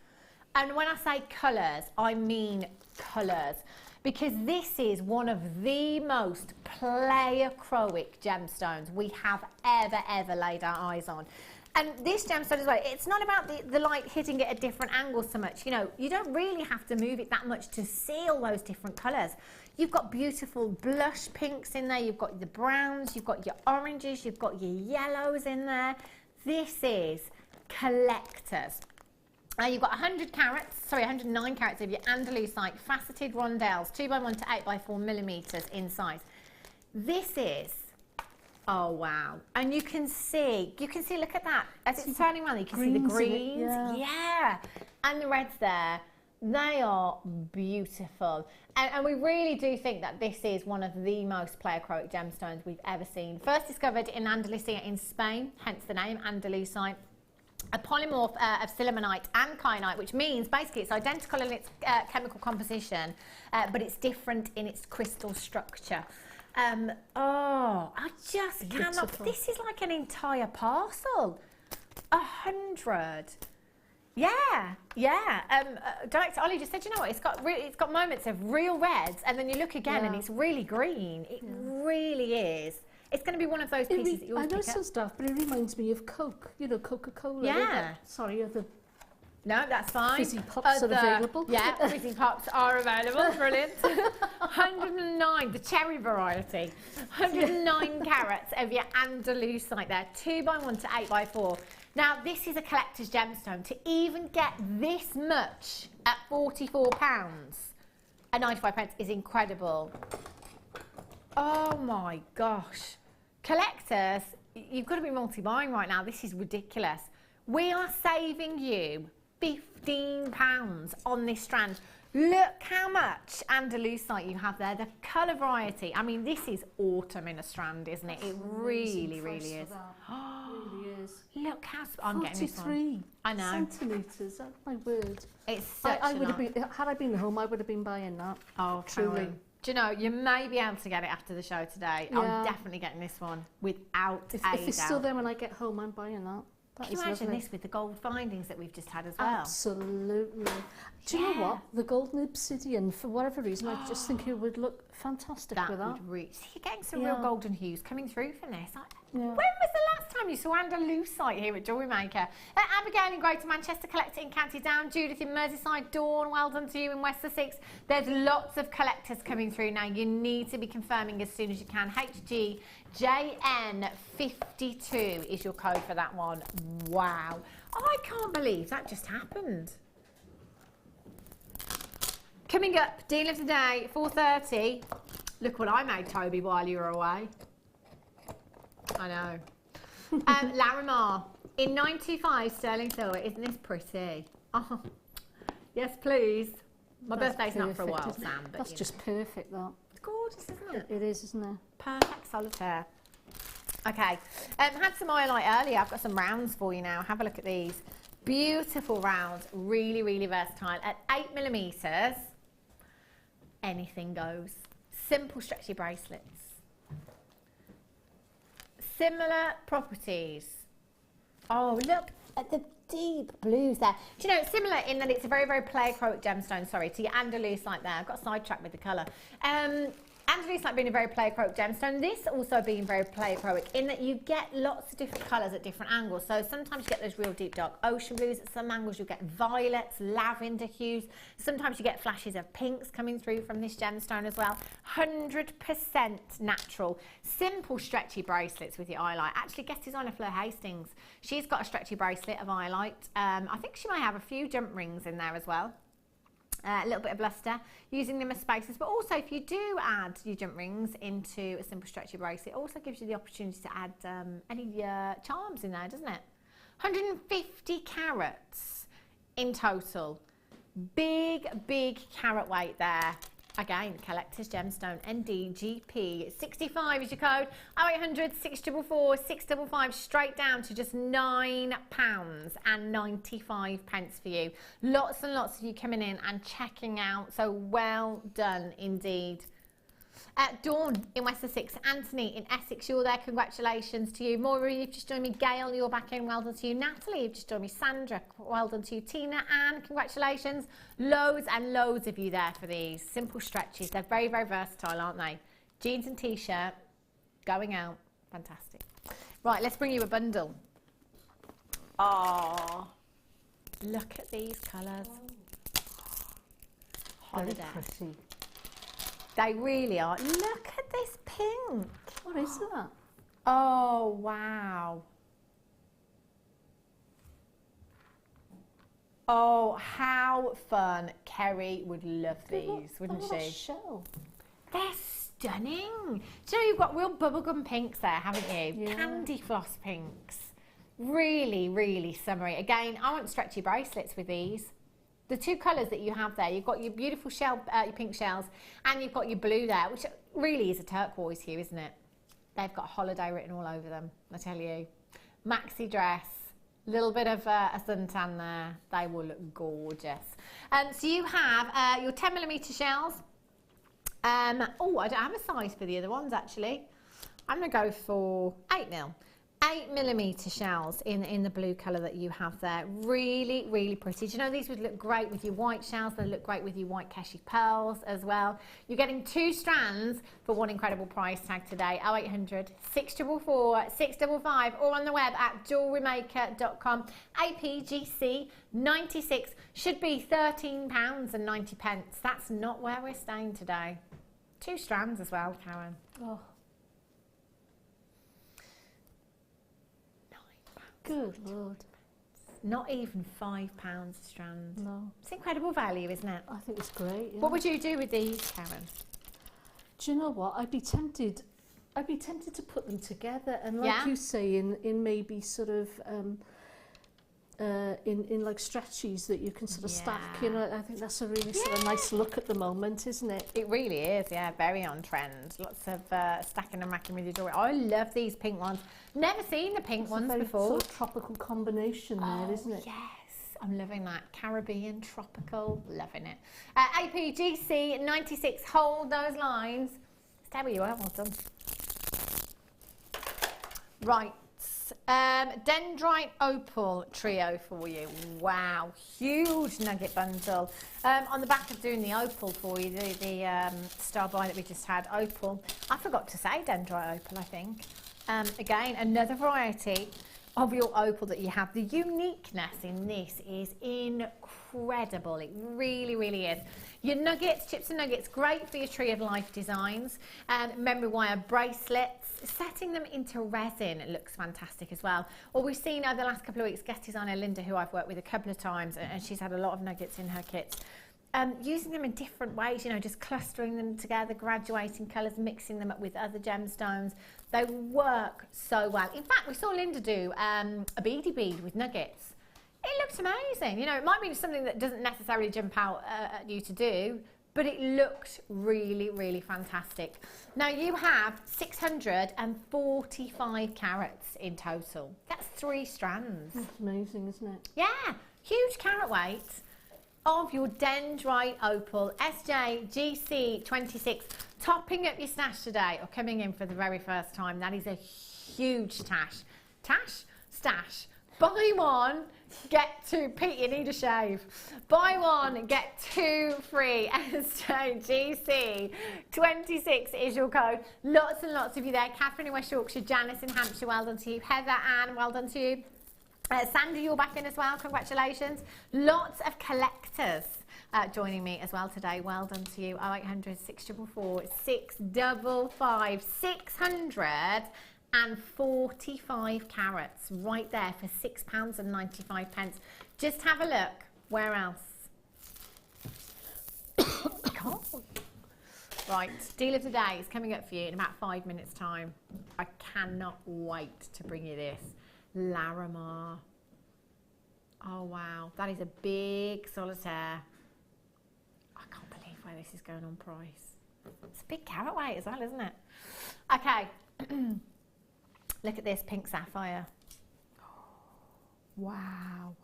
Speaker 4: And when I say colours, I mean colours. Because this is one of the most pleochroic gemstones we have ever laid our eyes on. And this gemstone as well, it's not about the light hitting it at different angles so much. You know, you don't really have to move it that much to see all those different colours. You've got beautiful blush pinks in there, you've got the browns, you've got your oranges, you've got your yellows in there. This is collectors. You've got 109 carats of your Andalusite faceted rondelles, 2x1 to 8x4 millimetres in size. This is, oh wow. And you can see, look at that. As it's turning around, you can see the greens. Yeah. And the reds there. They are beautiful. And we really do think that this is one of the most pleochroic gemstones we've ever seen. First discovered in Andalusia in Spain, hence the name Andalusite. A polymorph of sillimanite and kyanite, which means basically it's identical in its chemical composition, but it's different in its crystal structure. Oh, I just cannot. This is like an entire parcel. 100. Yeah. Director Ollie just said, you know what? It's got moments of real reds, and then you look again, and it's really green. It really is. It's going to be one of those pieces that you always pick up. I know some stuff, but it reminds me of Coke. You know, Coca-Cola. Yeah. Sorry, no, that's fine. Fizzy Pops are available. Yeah, Fizzy Pops are available. Brilliant. 109, the cherry variety. 109 carats of your Andalusite there. 2x1 to 8x4. Now, this is a collector's gemstone. To even get this much at £44 and 95 pence is incredible. Oh my gosh. Collectors, you've got to be multi-buying right now. This is ridiculous. We are saving you £15 on this strand. Look how much Andalusite you have there. The colour variety. I mean, this is autumn in a strand, isn't it? It really is. Really is. Look how... I'm getting this one. I know. Centimetres. That's my word. It's such I would have been... Had I been home, I would have been buying that. Oh, truly. Do you know, you may be able to get it after the show today. Yeah. I'm definitely getting this one without a doubt. If it's still there when I get home, I'm buying that. Can you imagine this with the gold findings that we've just had as well? Absolutely. Do you know what? The golden obsidian, for whatever reason, I just think it would look fantastic with that. That would reach. You're getting some real golden hues coming through from this. When was the last time you saw Andalusite here at Jewellery Maker? Abigail in Greater Manchester, Collector in County Down, Judith in Merseyside, Dawn, well done to you in West Sussex. There's lots of collectors coming through now. You need to be confirming as soon as you can. HGJN52 is your code for that one. Wow. I can't believe that just happened. Coming up, deal of the day, 4:30. Look what I made, Toby, while you were away. I know. Larimar in 925 sterling silver. Isn't this pretty? Oh, yes, please. My birthday's not for a while, Sam. But that's just perfect, that. It's gorgeous, isn't it? It is, isn't it? Perfect solitaire. Okay. Had some highlight earlier. I've got some rounds for you now. Have a look at these. Beautiful rounds. Really, really versatile. At 8mm, anything goes. Simple stretchy bracelets. Similar properties. Oh, look at the deep blues there. Do you know, it's similar in that it's a very, very pleochroic gemstone, sorry, to your Andalusite there. I've got sidetracked with the colour. Andalusite being a very pleochroic gemstone, this also being very pleochroic in that you get lots of different colours at different angles. So sometimes you get those real deep dark ocean blues, at some angles you'll get violets, lavender hues. Sometimes you get flashes of pinks coming through from this gemstone as well. 100% natural. Simple stretchy bracelets with your highlight. Actually, guest designer Fleur Hastings, she's got a stretchy bracelet of highlight. I think she may have a few jump rings in there as well. A little bit of bluster, using them as spacers, but also if you do add your jump rings into a simple stretchy bracelet, it also gives you the opportunity to add any charms in there, doesn't it? 150 carats in total. Big carat weight there. Again, Collector's Gemstone, NDGP 65 is your code. 0800 644 655, straight down to just £9.95 for you. Lots and lots of you coming in and checking out, so well done indeed. Dawn in West Sussex, Anthony in Essex, you're there, congratulations to you. Maura, you've just joined me. Gail, you're back in, well done to you. Natalie, you've just joined me. Sandra, well done to you. Tina, Anne, congratulations. Loads and loads of you there for these simple stretches. They're very, very versatile, aren't they? Jeans and t-shirt, going out, fantastic. Right, let's bring you a bundle. Oh, look at these colours. Holiday.
Speaker 7: Very pretty.
Speaker 4: They really are. Look at this pink.
Speaker 7: What is that?
Speaker 4: Oh, wow. Oh, how fun. Kerry would love these, wouldn't she?
Speaker 7: Shell.
Speaker 4: They're stunning. Do you know you've got real bubblegum pinks there, haven't you?
Speaker 7: Yeah.
Speaker 4: Candy floss pinks. Really, really summery. Again, I want stretchy bracelets with these. The two colours that you have there, you've got your beautiful shell, your pink shells, and you've got your blue there, which really is a turquoise hue, isn't it? They've got holiday written all over them, I tell you. Maxi dress, little bit of a suntan there. They will look gorgeous. So you have your 10mm shells. Oh, I don't have a size for the other ones, actually. I'm going to go for 8mm. 8mm shells in the blue colour that you have there. Really, really pretty. Do you know these would look great with your white shells? They look great with your white Keshi pearls as well. You're getting 2 strands for one incredible price tag today. 0800 644 655 or on the web at JewelleryMaker.com. APGC 96 should be £13.90. That's not where we're staying today. 2 strands as well, Karen.
Speaker 7: Oh. Good Lord.
Speaker 4: Not even £5 a strand.
Speaker 7: No.
Speaker 4: It's incredible value, isn't it?
Speaker 7: I think it's great. Yeah.
Speaker 4: What would you do with these, Karen?
Speaker 7: Do you know what? I'd be tempted to put them together and like you say in maybe sort of in like stretchies that you can sort of stack, you know. I think that's a really sort of nice look at the moment, isn't it?
Speaker 4: It really is, yeah, very on trend. Lots of stacking and racking with your jewellery. I love these pink ones. Never seen the pink ones before.
Speaker 7: Sort of tropical combination there, isn't it?
Speaker 4: Yes, I'm loving that. Caribbean, tropical, loving it. APGC 96, hold those lines. Stay where you are, well done. Right. Dendrite Opal trio for you. Wow, huge nugget bundle. On the back of doing the opal for you, the star buy that we just had, opal. I forgot to say Dendrite Opal, I think. Again, another variety of your opal that you have. The uniqueness in this is incredible. It really, really is. Your nuggets, chips and nuggets, great for your Tree of Life designs. Memory wire bracelets, setting them into resin, it looks fantastic as well. Or we've seen over the last couple of weeks, guest designer Linda, who I've worked with a couple of times, and she's had a lot of nuggets in her kits. Using them in different ways, you know, just clustering them together, graduating colours, mixing them up with other gemstones. They work so well. In fact, we saw Linda do a beady bead with nuggets. It looks amazing. You know, it might be something that doesn't necessarily jump out at you to do, but it looked really, really fantastic. Now you have 645 carats in total. That's 3 strands.
Speaker 7: That's amazing, isn't it?
Speaker 4: Yeah, huge carat weight of your Dendrite Opal SJ GC26, topping up your stash today or coming in for the very first time. That is a huge stash. Stash. Buy one, get 2. Pete, you need a shave. Buy one, get 2 free. SJGC 26 is your code. Lots and lots of you there. Catherine in West Yorkshire, Janice in Hampshire, well done to you. Heather, Anne, well done to you. Sandy, you're back in as well, congratulations. Lots of collectors joining me as well today, well done to you. 0800 644 655, 645 carats right there for £6.95. Just have a look. Where else? Right, deal of the day is coming up for you in about 5 minutes' time. I cannot wait to bring you this. Larimar. Oh wow, that is a big solitaire. I can't believe say this is going on price. It's a big carat weight as well, isn't it? Okay. Look at this pink sapphire. Wow.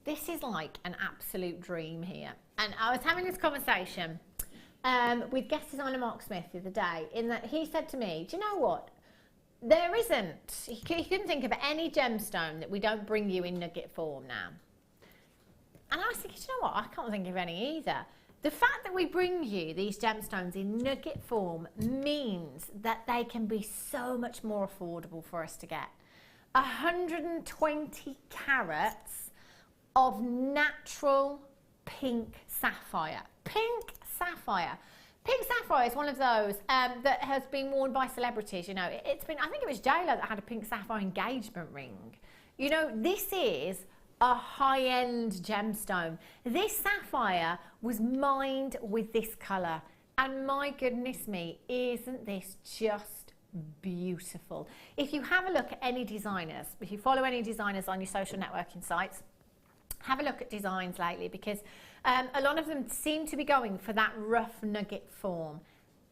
Speaker 4: This is like an absolute dream here. And I was having this conversation with guest designer Mark Smith the other day, in that he said to me, do you know what? There isn't, he couldn't think of any gemstone that we don't bring you in nugget form now. And I was thinking, you know what? I can't think of any either. The fact that we bring you these gemstones in nugget form means that they can be so much more affordable for us to get. 120 carats of natural pink sapphire. Pink sapphire. Pink sapphire is one of those that has been worn by celebrities, you know. It's been, I think it was JLo that had a pink sapphire engagement ring. You know, this is a high-end gemstone. This sapphire was mined with this colour. And my goodness me, isn't this just beautiful? If you have a look at any designers, if you follow any designers on your social networking sites, have a look at designs lately, because a lot of them seem to be going for that rough nugget form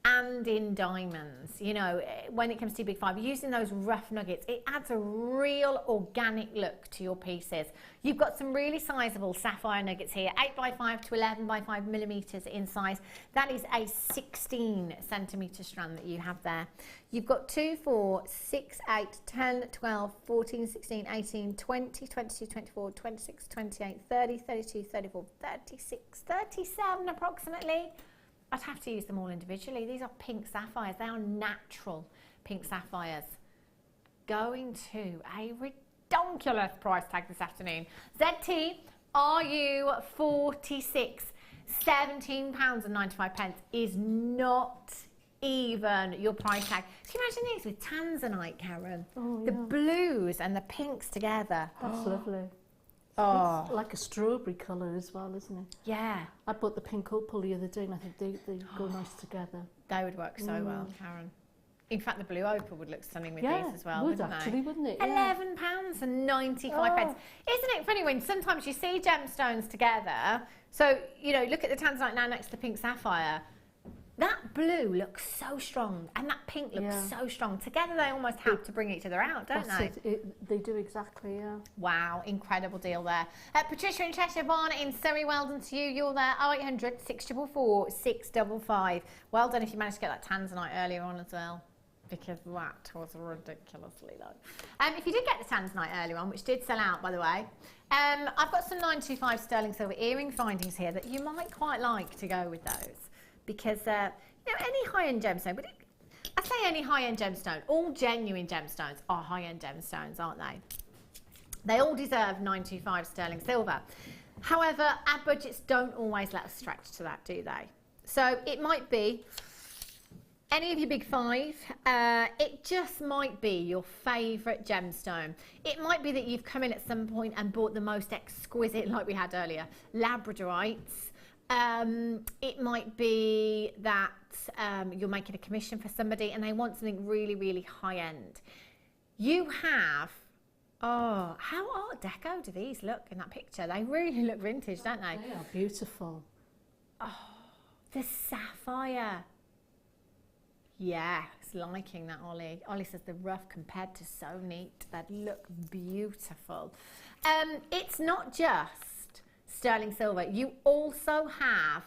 Speaker 4: and in diamonds. You know, when it comes to big five, using those rough nuggets, it adds a real organic look to your pieces. You've got some really sizable sapphire nuggets here, 8x5 to 11x5 millimeters in size. That is a 16 centimeter strand that you have there. You've got 2, 4, 6, 8, 10, 12, 14, 16, 18, 20, 22, 24, 26, 28, 30, 32, 34, 36, 37 approximately. I'd have to use them all individually. These are pink sapphires. They are natural pink sapphires. Going to a ridiculous price tag this afternoon. ZT RU46, £17.95 is not even your price tag. Can you imagine these with tanzanite, Karen?
Speaker 7: Oh,
Speaker 4: the blues and the pinks together.
Speaker 7: That's lovely.
Speaker 4: Oh.
Speaker 7: It's like a strawberry colour as well, isn't it?
Speaker 4: Yeah.
Speaker 7: I bought the pink opal the other day and I think they go nice together.
Speaker 4: They would work so well, Karen. In fact, the blue opal would look stunning with
Speaker 7: yeah,
Speaker 4: these as well,
Speaker 7: wouldn't it?
Speaker 4: Yeah. £11.95. Isn't it funny when sometimes you see gemstones together? So, you know, look at the tanzanite now next to the pink sapphire. That blue looks so strong and that pink looks so strong. Together they almost have to bring each other out, don't they?
Speaker 7: They do exactly, yeah.
Speaker 4: Wow, incredible deal there. Patricia in Cheshire, Barnet in Surrey, well done to you. You're there, 0800 644 655. Well done if you managed to get that tanzanite earlier on as well, because that was ridiculously low. If you did get the tanzanite earlier on, which did sell out, by the way, I've got some 925 sterling silver earring findings here that you might quite like to go with those. Because, you know, any high-end gemstone, but I say any high-end gemstone, all genuine gemstones are high-end gemstones, aren't they? They all deserve 925 sterling silver. However, our budgets don't always let us stretch to that, do they? So it might be any of your big five. It just might be your favourite gemstone. It might be that you've come in at some point and bought the most exquisite, like we had earlier, labradorites. It might be that you're making a commission for somebody and they want something really, really high-end. You have, oh, how Art Deco do these look in that picture? They really look vintage, don't they?
Speaker 7: They are beautiful.
Speaker 4: Oh, the sapphire. Yes, liking that, Ollie. Ollie says the rough compared to so neat. They look beautiful. It's not just sterling silver. You also have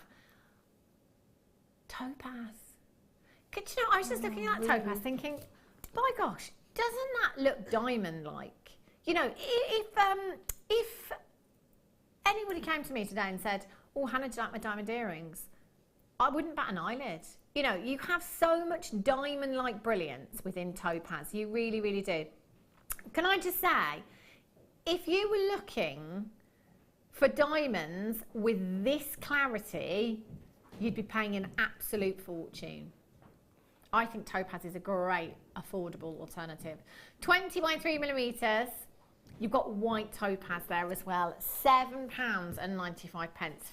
Speaker 4: topaz. You know, I was just looking at topaz thinking, my gosh, doesn't that look diamond-like? You know, if anybody came to me today and said, oh, Hannah, do you like my diamond earrings? I wouldn't bat an eyelid. You know, you have so much diamond-like brilliance within topaz. You really, really do. Can I just say, if you were looking for diamonds with this clarity, you'd be paying an absolute fortune. I think topaz is a great, affordable alternative. 20 by 3 millimeters. You've got white topaz there as well. £7.95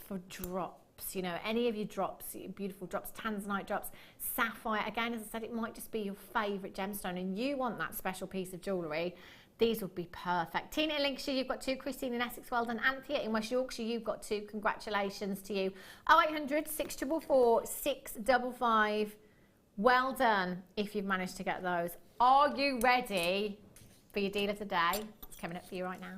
Speaker 4: for drops. You know, any of your drops, beautiful drops, tanzanite drops, sapphire. Again, as I said, it might just be your favourite gemstone and you want that special piece of jewellery. These would be perfect. Tina in Lincolnshire, you've got 2. Christine in Essex, well done. Anthea in West Yorkshire, you've got 2. Congratulations to you. 0800 644 655. Well done if you've managed to get those. Are you ready for your deal of the day? It's coming up for you right now.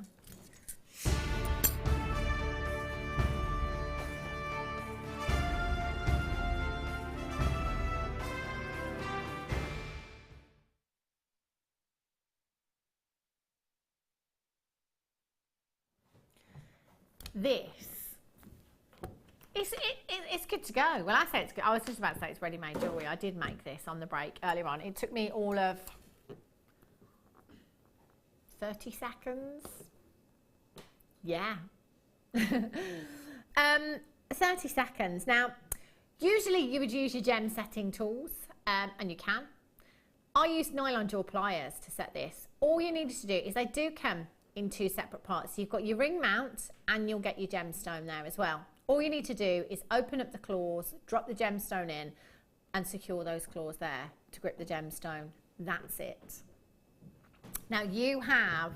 Speaker 4: It's good to go. Well, I say it's good. I was just about to say it's ready-made jewellery. I did make this on the break earlier on. It took me all of 30 seconds. Yeah. 30 seconds. Now, usually you would use your gem setting tools, and you can. I used nylon jaw pliers to set this. All you needed to do is they do come in 2 separate parts. So you've got your ring mount and you'll get your gemstone there as well. All you need to do is open up the claws, drop the gemstone in and secure those claws there to grip the gemstone. That's it. Now you have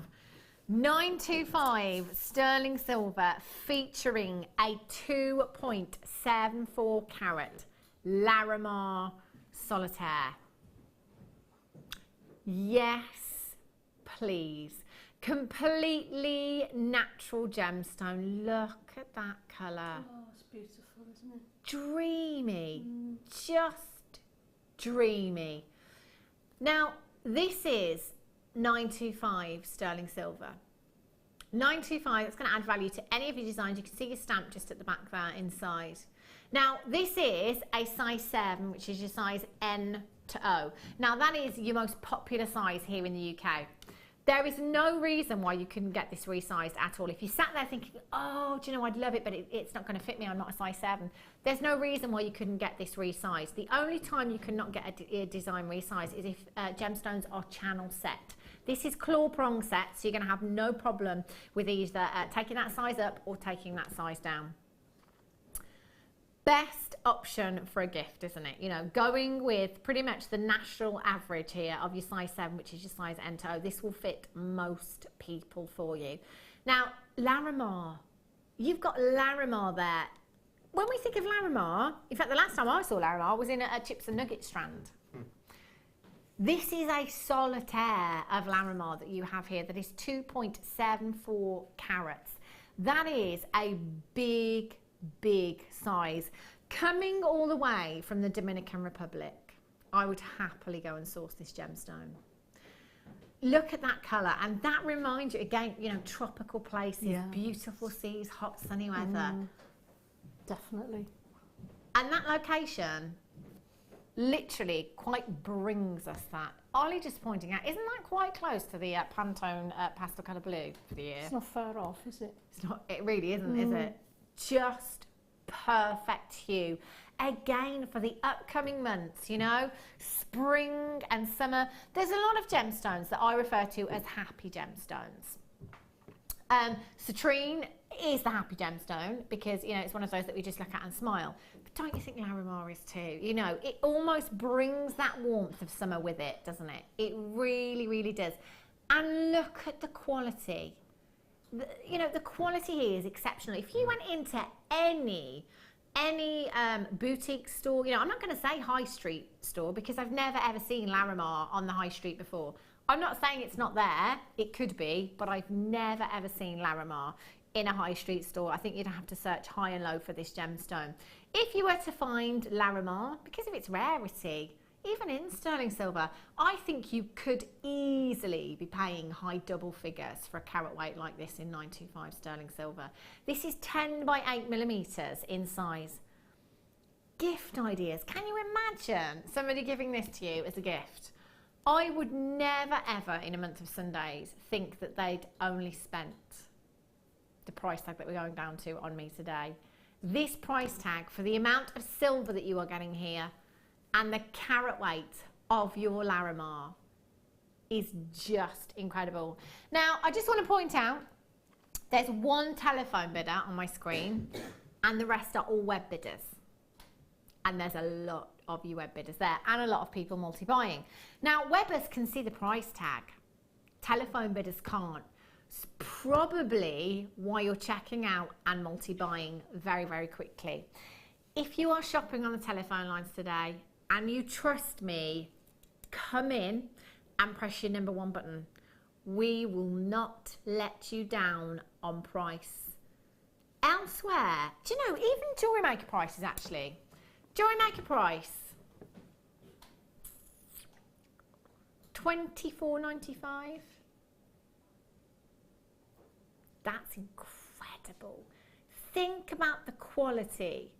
Speaker 4: 925 sterling silver featuring a 2.74 carat Larimar solitaire. Yes, please. Completely natural gemstone. Look at that colour.
Speaker 7: Oh, it's beautiful, isn't it?
Speaker 4: Dreamy. Just dreamy. Now, this is 925 sterling silver. 925, that's going to add value to any of your designs. You can see your stamp just at the back there inside. Now, this is a size 7, which is your size N to O. Now, that is your most popular size here in the UK. There is no reason why you couldn't get this resized at all. If you sat there thinking, oh, do you know, I'd love it, but it's not going to fit me, I'm not a size 7. There's no reason why you couldn't get this resized. The only time you cannot get a design resized is if gemstones are channel set. This is claw prong set, so you're going to have no problem with either taking that size up or taking that size down. Best option for a gift, isn't it? You know, going with pretty much the national average here of your size 7, which is your size N to O. This will fit most people for you. Now, Larimar. You've got Larimar there. When we think of Larimar, in fact, the last time I saw Larimar was in a chips and nuggets strand. This is a solitaire of Larimar that you have here that is 2.74 carats. That is a big size. Coming all the way from the Dominican Republic, I would happily go and source this gemstone. Look at that colour, and that reminds you, again, you know, tropical places, beautiful seas, hot sunny weather.
Speaker 7: Definitely.
Speaker 4: And that location literally quite brings us that. Ollie just pointing out, isn't that quite close to the Pantone pastel colour blue for the year?
Speaker 7: It's not far off, is it?
Speaker 4: It's not, it really isn't, is it? Just perfect hue. Again, for the upcoming months, you know, spring and summer. There's a lot of gemstones that I refer to as happy gemstones. Citrine is the happy gemstone because, you know, it's one of those that we just look at and smile. But don't you think Larimar is too? You know, it almost brings that warmth of summer with it, doesn't it? It really does. And look at the quality. You know, the quality here is exceptional. If you went into any boutique store, you know, I'm not going to say high street store because I've never ever seen Larimar on the high street before. I'm not saying it's not there, it could be, but I've never ever seen Larimar in a high street store. I think you'd have to search high and low for this gemstone. If you were to find Larimar, because of its rarity, even in sterling silver, I think you could easily be paying high double figures for a carat weight like this in 925 sterling silver. This is 10 by 8 millimeters in size. Gift ideas. Can you imagine somebody giving this to you as a gift? I would never ever in a month of Sundays think that they'd only spent the price tag that we're going down to on me today. This price tag for the amount of silver that you are getting here and the carat weight of your Larimar is just incredible. Now, I just want to point out, there's one telephone bidder on my screen and the rest are all web bidders. And there's a lot of you web bidders there and a lot of people multi-buying. Now, webbers can see the price tag Telephone bidders can't. It's probably why you're checking out and multi-buying very, very quickly. If you are shopping on the telephone lines today and you trust me, come in and press your number 1 button. We will not let you down on price. Elsewhere, do you know, even Jewellery Maker prices actually. Jewellery Maker price, $24.95. That's incredible. Think about the quality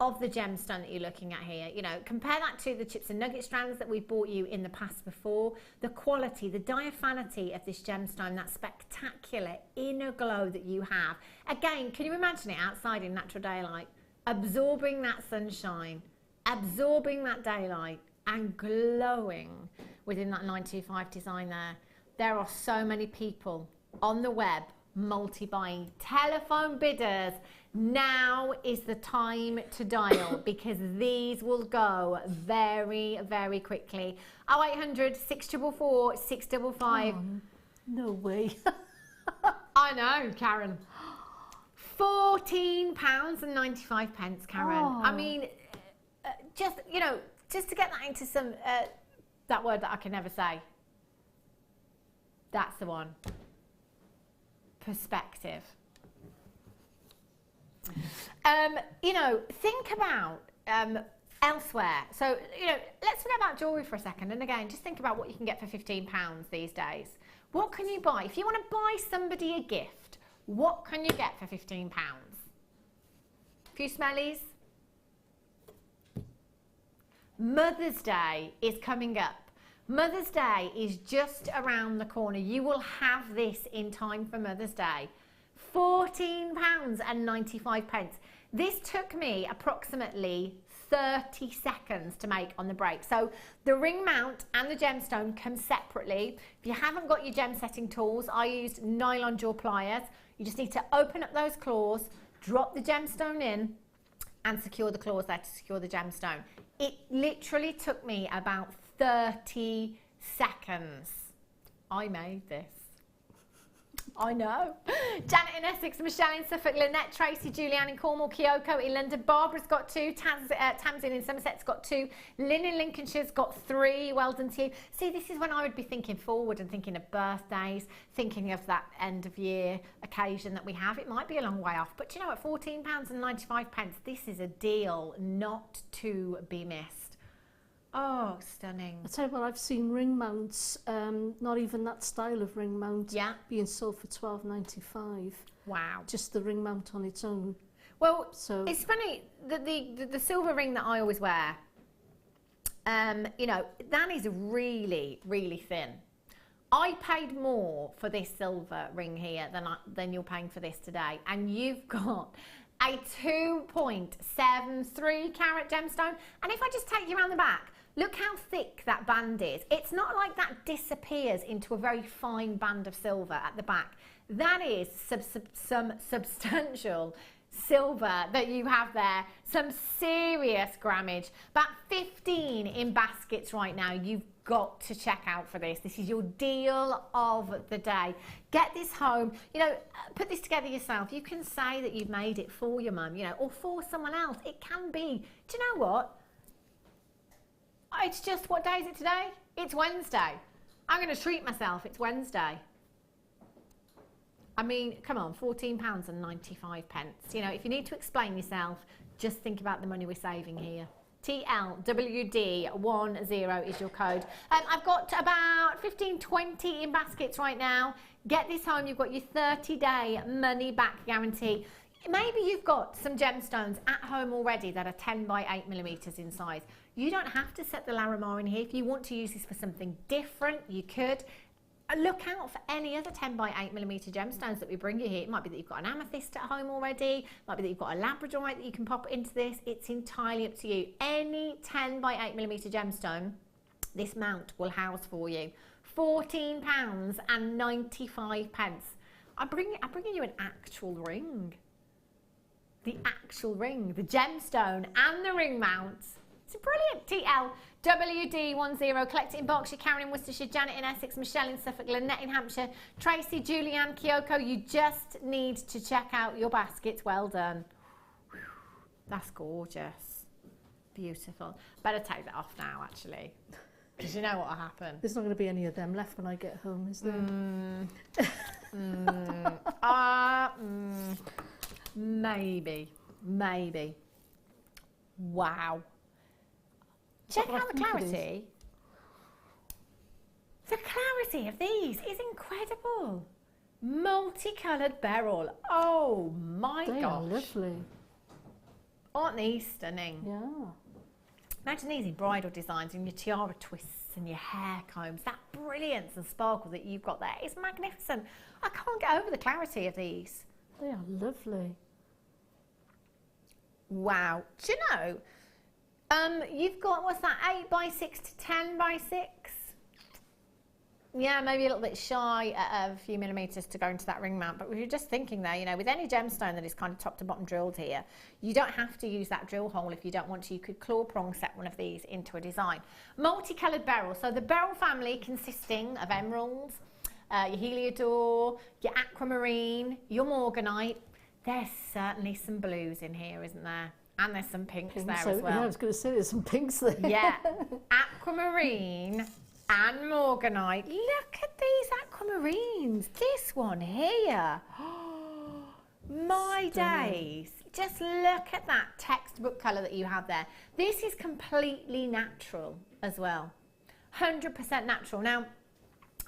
Speaker 4: of the gemstone that you're looking at here. You know, compare that to the chips and nugget strands that we've bought you in the past before. The quality, the diaphanity of this gemstone, that spectacular inner glow that you have. Again, can you imagine it outside in natural daylight, absorbing that sunshine, absorbing that daylight, and glowing within that 925 design there. There are so many people on the web multi-buying. Telephone bidders, now is the time to dial because these will go very, very quickly. 0800 644 655.
Speaker 7: Oh, no way.
Speaker 4: I know, Karen. £14.95, Karen.
Speaker 7: Oh.
Speaker 4: I mean, just, you know, just to get that into some, that word that I can never say. That's the one. Perspective. You know, think about elsewhere. So, you know, let's forget about jewellery for a second. And again, just think about what you can get for £15 these days. What can you buy? If you want to buy somebody a gift, what can you get for £15? A few smellies? Mother's Day is coming up. Mother's Day is just around the corner. You will have this in time for Mother's Day. £14.95. This took me approximately 30 seconds to make on the break. So the ring mount and the gemstone come separately. If you haven't got your gem setting tools, I used nylon jaw pliers. You just need to open up those claws, drop the gemstone in, and secure the claws there to secure the gemstone. It literally took me about 30 seconds. I made this. I know. Janet in Essex, Michelle in Suffolk, Lynette, Tracy, Julianne in Cornwall, Kyoko in London, Barbara's got 2, Tamsin in Somerset's got 2, Lynn in Lincolnshire's got 3. Well done to you. See, this is when I would be thinking forward and thinking of birthdays, thinking of that end of year occasion that we have. It might be a long way off, but you know, at £14.95, this is a deal not to be missed. Oh, stunning.
Speaker 7: I tell you what, I've seen ring mounts, not even that style of ring mount, being sold for £12.95.
Speaker 4: Wow.
Speaker 7: Just the ring mount on its own.
Speaker 4: Well, so it's funny, the silver ring that I always wear, you know, that is really, really thin. I paid more for this silver ring here than you're paying for this today. And you've got a 2.73 carat gemstone. And if I just take you around the back, look how thick that band is. It's not like that disappears into a very fine band of silver at the back. That is some substantial silver that you have there. Some serious grammage. About 15 in baskets right now. You've got to check out for this. This is your deal of the day. Get this home. You know, put this together yourself. You can say that you've made it for your mum, you know, or for someone else. It can be. Do you know what? It's just, what day is it today? It's Wednesday. I'm going to treat myself. It's Wednesday. I mean, come on, £14.95. You know, if you need to explain yourself, just think about the money we're saving here. TLWD10 is your code. I've got about 15, 20 in baskets right now. Get this home. You've got your 30-day money-back guarantee. Maybe you've got some gemstones at home already that are 10 by 8 millimeters in size. You don't have to set the Larimar in here. If you want to use this for something different, you could. Look out for any other 10 by 8 millimeter gemstones that we bring you here. It might be that you've got an amethyst at home already. It might be that you've got a labradorite that you can pop into this. It's entirely up to you. Any 10 by 8 millimeter gemstone, this mount will house for you. £14.95. I'm bringing you an actual ring. The actual ring, the gemstone and the ring mount It's brilliant. TLWD10, collected in Berkshire, Karen in Worcestershire, Janet in Essex, Michelle in Suffolk, Lynette in Hampshire, Tracy, Julianne, Kyoko. You just need to check out your baskets. Well done. Whew, that's gorgeous. Beautiful. Better take that off now, actually, because you know what will happen.
Speaker 7: There's not going to be any of them left when I get home, is there?
Speaker 4: Maybe. Wow. Check out the clarity. The clarity of these is incredible. Multicoloured beryl. Oh my gosh.
Speaker 7: They are lovely.
Speaker 4: Aren't these stunning?
Speaker 7: Yeah.
Speaker 4: Imagine these in bridal designs and your tiara twists and your hair combs. That brilliance and sparkle that you've got there is magnificent. I can't get over the clarity of these.
Speaker 7: They are lovely.
Speaker 4: Wow. Do you know, you've got, what's that, 8x6 to 10x6? Yeah, maybe a little bit shy of a few millimetres to go into that ring mount. But we were just thinking there, you know, with any gemstone that is kind of top to bottom drilled here, you don't have to use that drill hole if you don't want to. You could claw prong set one of these into a design. Multicoloured beryl. So the beryl family consisting of emeralds, your heliodor, your aquamarine, your morganite. There's certainly some blues in here, isn't there? And there's some pinks there as well.
Speaker 7: Yeah, I was going to say there's some pinks there.
Speaker 4: Yeah, aquamarine and morganite. Look at these aquamarines. This one here. My days. Just look at that textbook colour that you have there. This is completely natural as well. 100% natural. Now,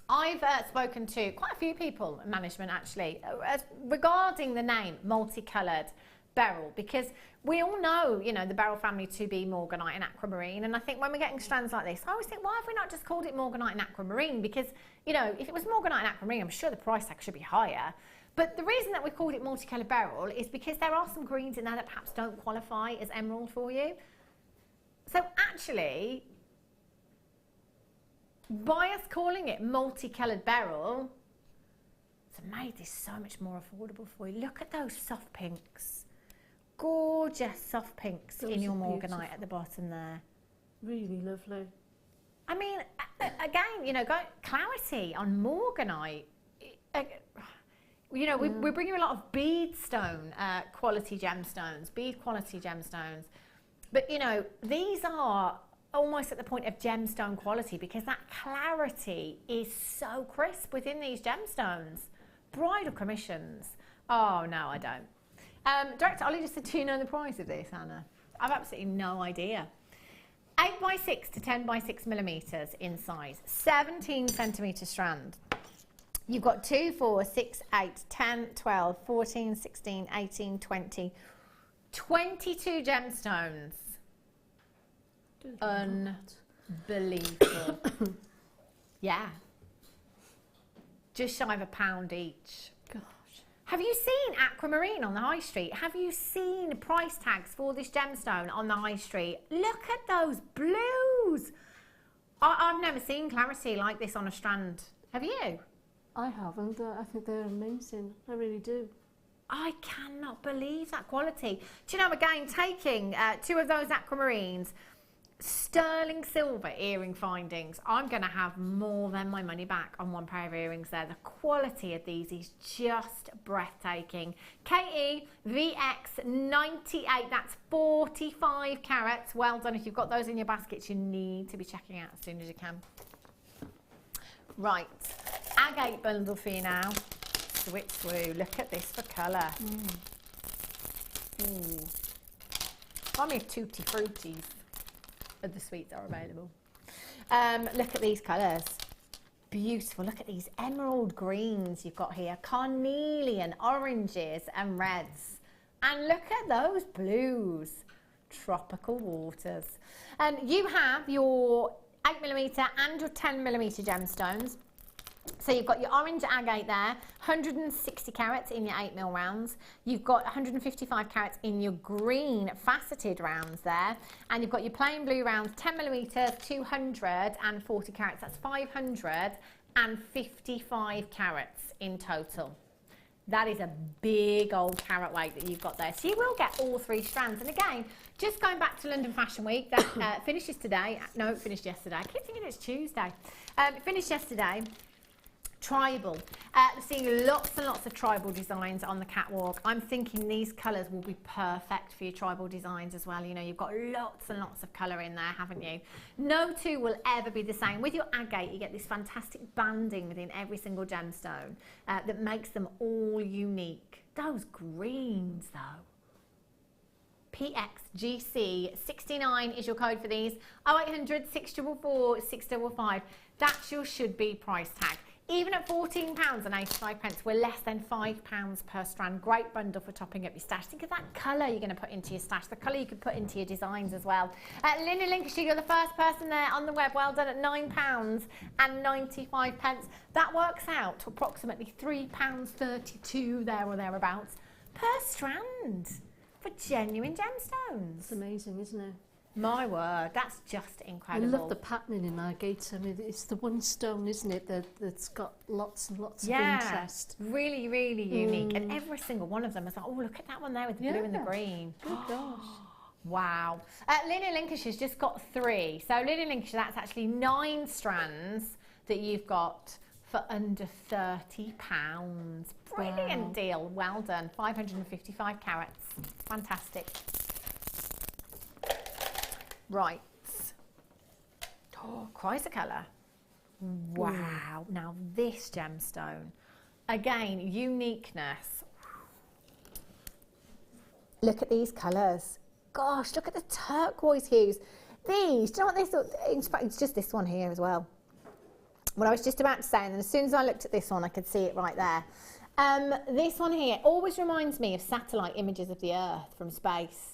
Speaker 4: I've spoken to quite a few people in management actually regarding the name multicoloured beryl, because we all know, you know, the beryl family to be morganite and aquamarine, and I think when we're getting strands like this, I always think, why have we not just called it morganite and aquamarine? Because, you know, if it was morganite and aquamarine, I'm sure the price tag should be higher. But the reason that we called it multicoloured beryl is because there are some greens in there that perhaps don't qualify as emerald for you. So actually, by us calling it multicoloured beryl, it's made this so much more affordable for you. Look at those soft pinks. Gorgeous soft pinks in your morganite at the bottom there.
Speaker 7: Really lovely.
Speaker 4: I mean, again, you know, clarity on morganite. You know, we're bringing a lot of bead stone quality gemstones, bead quality gemstones. But, you know, these are almost at the point of gemstone quality because that clarity is so crisp within these gemstones. Bridal commissions. Oh, no, I don't. Director Ollie just said, do you know the price of this, Hannah? I've absolutely no idea. 8x6 to 10x6 millimetres in size, 17 centimetre strand. You've got 2, 4, 6, 8, 10, 12, 14, 16, 18, 20, 22 gemstones. Unbelievable. Yeah. Just shy of £1 each.
Speaker 7: Gosh.
Speaker 4: Have you seen aquamarine on the high street? Have you seen price tags for this gemstone on the high street? Look at those blues. I've never seen clarity like this on a strand. Have you?
Speaker 7: I haven't. I think they're amazing. I really do.
Speaker 4: I cannot believe that quality. Do you know, again, taking 2 of those aquamarines, sterling silver earring findings, I'm going to have more than my money back on one pair of earrings there. The quality of these is just breathtaking. KE VX98, that's 45 carats. Well done. If you've got those in your baskets, you need to be checking out as soon as you can. Right, agate bundle for you now. Switch through. Look at this for colour. How many tutti fruities of the sweets are available? Look at these colours. Beautiful. Look at these emerald greens you've got here. Carnelian oranges and reds. And look at those blues. Tropical waters. You have your 8mm and your 10mm gemstones. So you've got your orange agate there, 160 carats in your 8mm rounds. You've got 155 carats in your green faceted rounds there. And you've got your plain blue rounds, 10mm, 240 carats. That's 555 carats in total. That is a big old carat weight that you've got there. So you will get all 3 strands. And again, just going back to London Fashion Week, that finishes today. No, it finished yesterday. I keep thinking it's Tuesday. It finished yesterday. Tribal. Seeing lots and lots of tribal designs on the catwalk. I'm thinking these colours will be perfect for your tribal designs as well. You know, you've got lots and lots of colour in there, haven't you? No two will ever be the same. With your agate, you get this fantastic banding within every single gemstone that makes them all unique. Those greens, though. PXGC69 is your code for these. 0800 644 655. That's your should-be price tag. Even at £14.85, we're less than £5 per strand. Great bundle for topping up your stash. Think of that colour you're going to put into your stash, the colour you could put into your designs as well. Linda Lincolnshire, you're the first person there on the web. Well done at £9.95. That works out to approximately £3.32 there or thereabouts per strand for genuine gemstones.
Speaker 7: It's amazing, isn't it?
Speaker 4: My word, that's just incredible.
Speaker 7: I love the patterning in agate. I mean, it's the one stone, isn't it, that's got lots and lots of interest.
Speaker 4: Really, really unique. And every single one of them is like, oh, look at that one there with the blue and the green.
Speaker 7: Good gosh.
Speaker 4: Wow. Lily Lincolnshire's just got 3. So Lily Lincolnshire, that's actually 9 strands that you've got for under £30. Brilliant deal. Well done. 555 carats. Fantastic. Right. Oh, Chrysocolor. Wow. Now this gemstone. Again, uniqueness. Look at these colours. Gosh, look at the turquoise hues. These, do you know what they thought? In fact, it's just this one here as well. What I was just about to say, and then as soon as I looked at this one, I could see it right there. This one here always reminds me of satellite images of the Earth from space.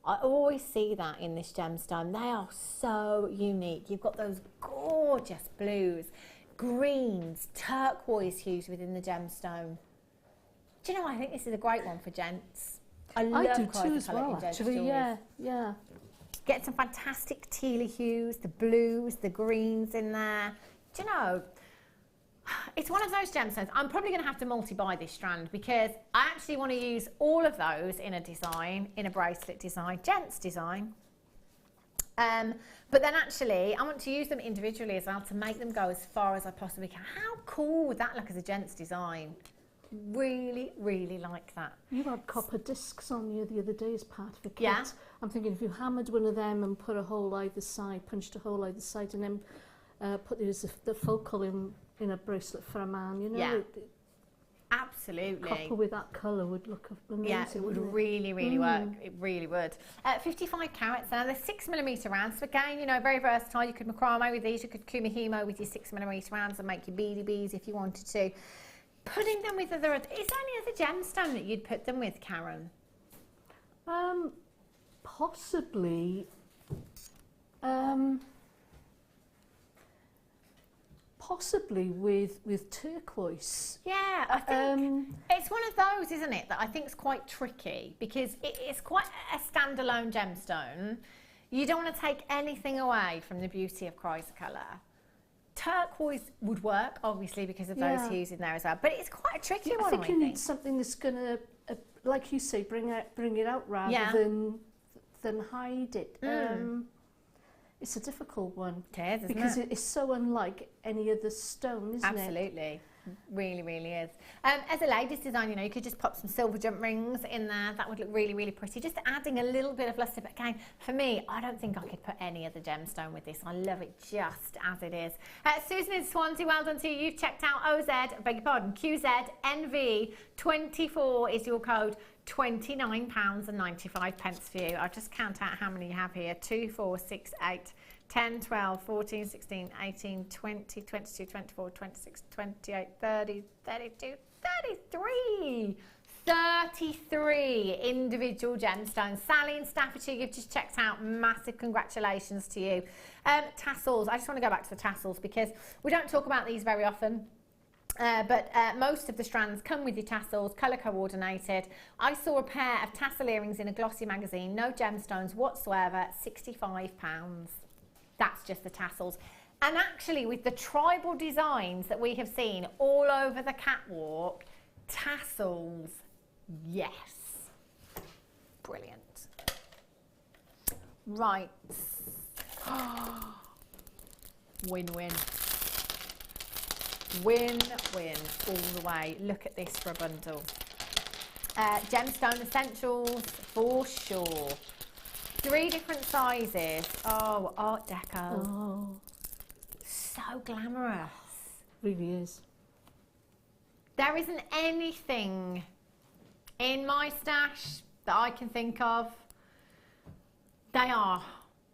Speaker 4: I always see that in this gemstone. They are so unique. You've got those gorgeous blues, greens, turquoise hues within the gemstone. Do you know, I think this is a great one for gents. I do too as well, actually. Yeah. Get some fantastic tealy hues, the blues, the greens in there. Do you know, it's one of those gemstones. I'm probably going to have to multi-buy this strand because I actually want to use all of those in a design, in a bracelet design, gents design. But then actually, I want to use them individually as well to make them go as far as I possibly can. How cool would that look as a gents design? Really, really like that.
Speaker 7: You had copper discs on you the other day as part of a kit.
Speaker 4: Yeah.
Speaker 7: I'm thinking if you hammered one of them and put a hole either side, punched a hole either side, and then put the focal in a bracelet for a man, you know.
Speaker 4: Yeah. Absolutely.
Speaker 7: Copper with that colour would look amazing.
Speaker 4: Yeah, it would really, really work. It really would. 55 carats now. They're 6mm rounds. So again, you know, very versatile. You could macrame with these. You could kumihimo with your 6mm rounds and make your beady beads if you wanted to. Putting them with other... Is there any other gemstone that you'd put them with, Karen?
Speaker 7: Possibly. Possibly with turquoise.
Speaker 4: Yeah, I think it's one of those, isn't it, that I think is quite tricky because it's quite a standalone gemstone. You don't want to take anything away from the beauty of Chrysocolor. Turquoise would work, obviously, because of those hues in there as well, but it's quite a tricky one, I think.
Speaker 7: You need something that's going to, like you say, bring it out rather than hide it. It's a difficult one.
Speaker 4: It is, isn't
Speaker 7: because it is so unlike any other stone, isn't it?
Speaker 4: Absolutely. Really, really is. As a ladies design, you know, you could just pop some silver jump rings in there. That would look really, really pretty. Just adding a little bit of lustre. But again, for me, I don't think I could put any other gemstone with this. I love it just as it is. Susan in Swansea, well done to you. You've checked out QZ24 is your code. £29.95 for you. I'll just count out how many you have here. 2, 4, 6, 8, 10, 12, 14, 16, 18, 20, 22, 24, 26, 28, 30, 32, 33. 33 individual gemstones. Sally in Staffordshire, you've just checked out. Massive congratulations to you. Tassels. I just want to go back to the tassels because we don't talk about these very often. But most of the strands come with your tassels, colour coordinated. I saw a pair of tassel earrings in a glossy magazine, no gemstones whatsoever, £65. That's just the tassels. And actually with the tribal designs that we have seen all over the catwalk, tassels, yes. Brilliant. Right. Win-win. Win-win all the way. Look at this for a bundle. Gemstone essentials for sure. 3 different sizes. Oh, Art Deco.
Speaker 7: Oh.
Speaker 4: So glamorous.
Speaker 7: Really is.
Speaker 4: There isn't anything in my stash that I can think of. They are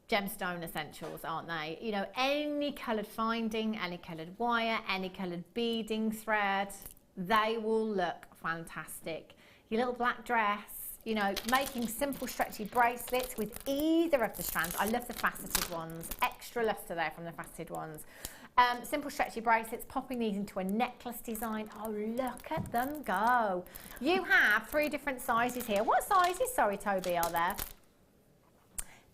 Speaker 4: gemstone essentials, aren't they? You know, any coloured finding, any coloured wire, any coloured beading thread, they will look fantastic. Your little black dress, you know, making simple stretchy bracelets with either of the strands. I love the faceted ones, extra lustre there from the faceted ones. Simple stretchy bracelets, popping these into a necklace design. Oh, look at them go. You have 3 different sizes here. What sizes, sorry Toby, are there?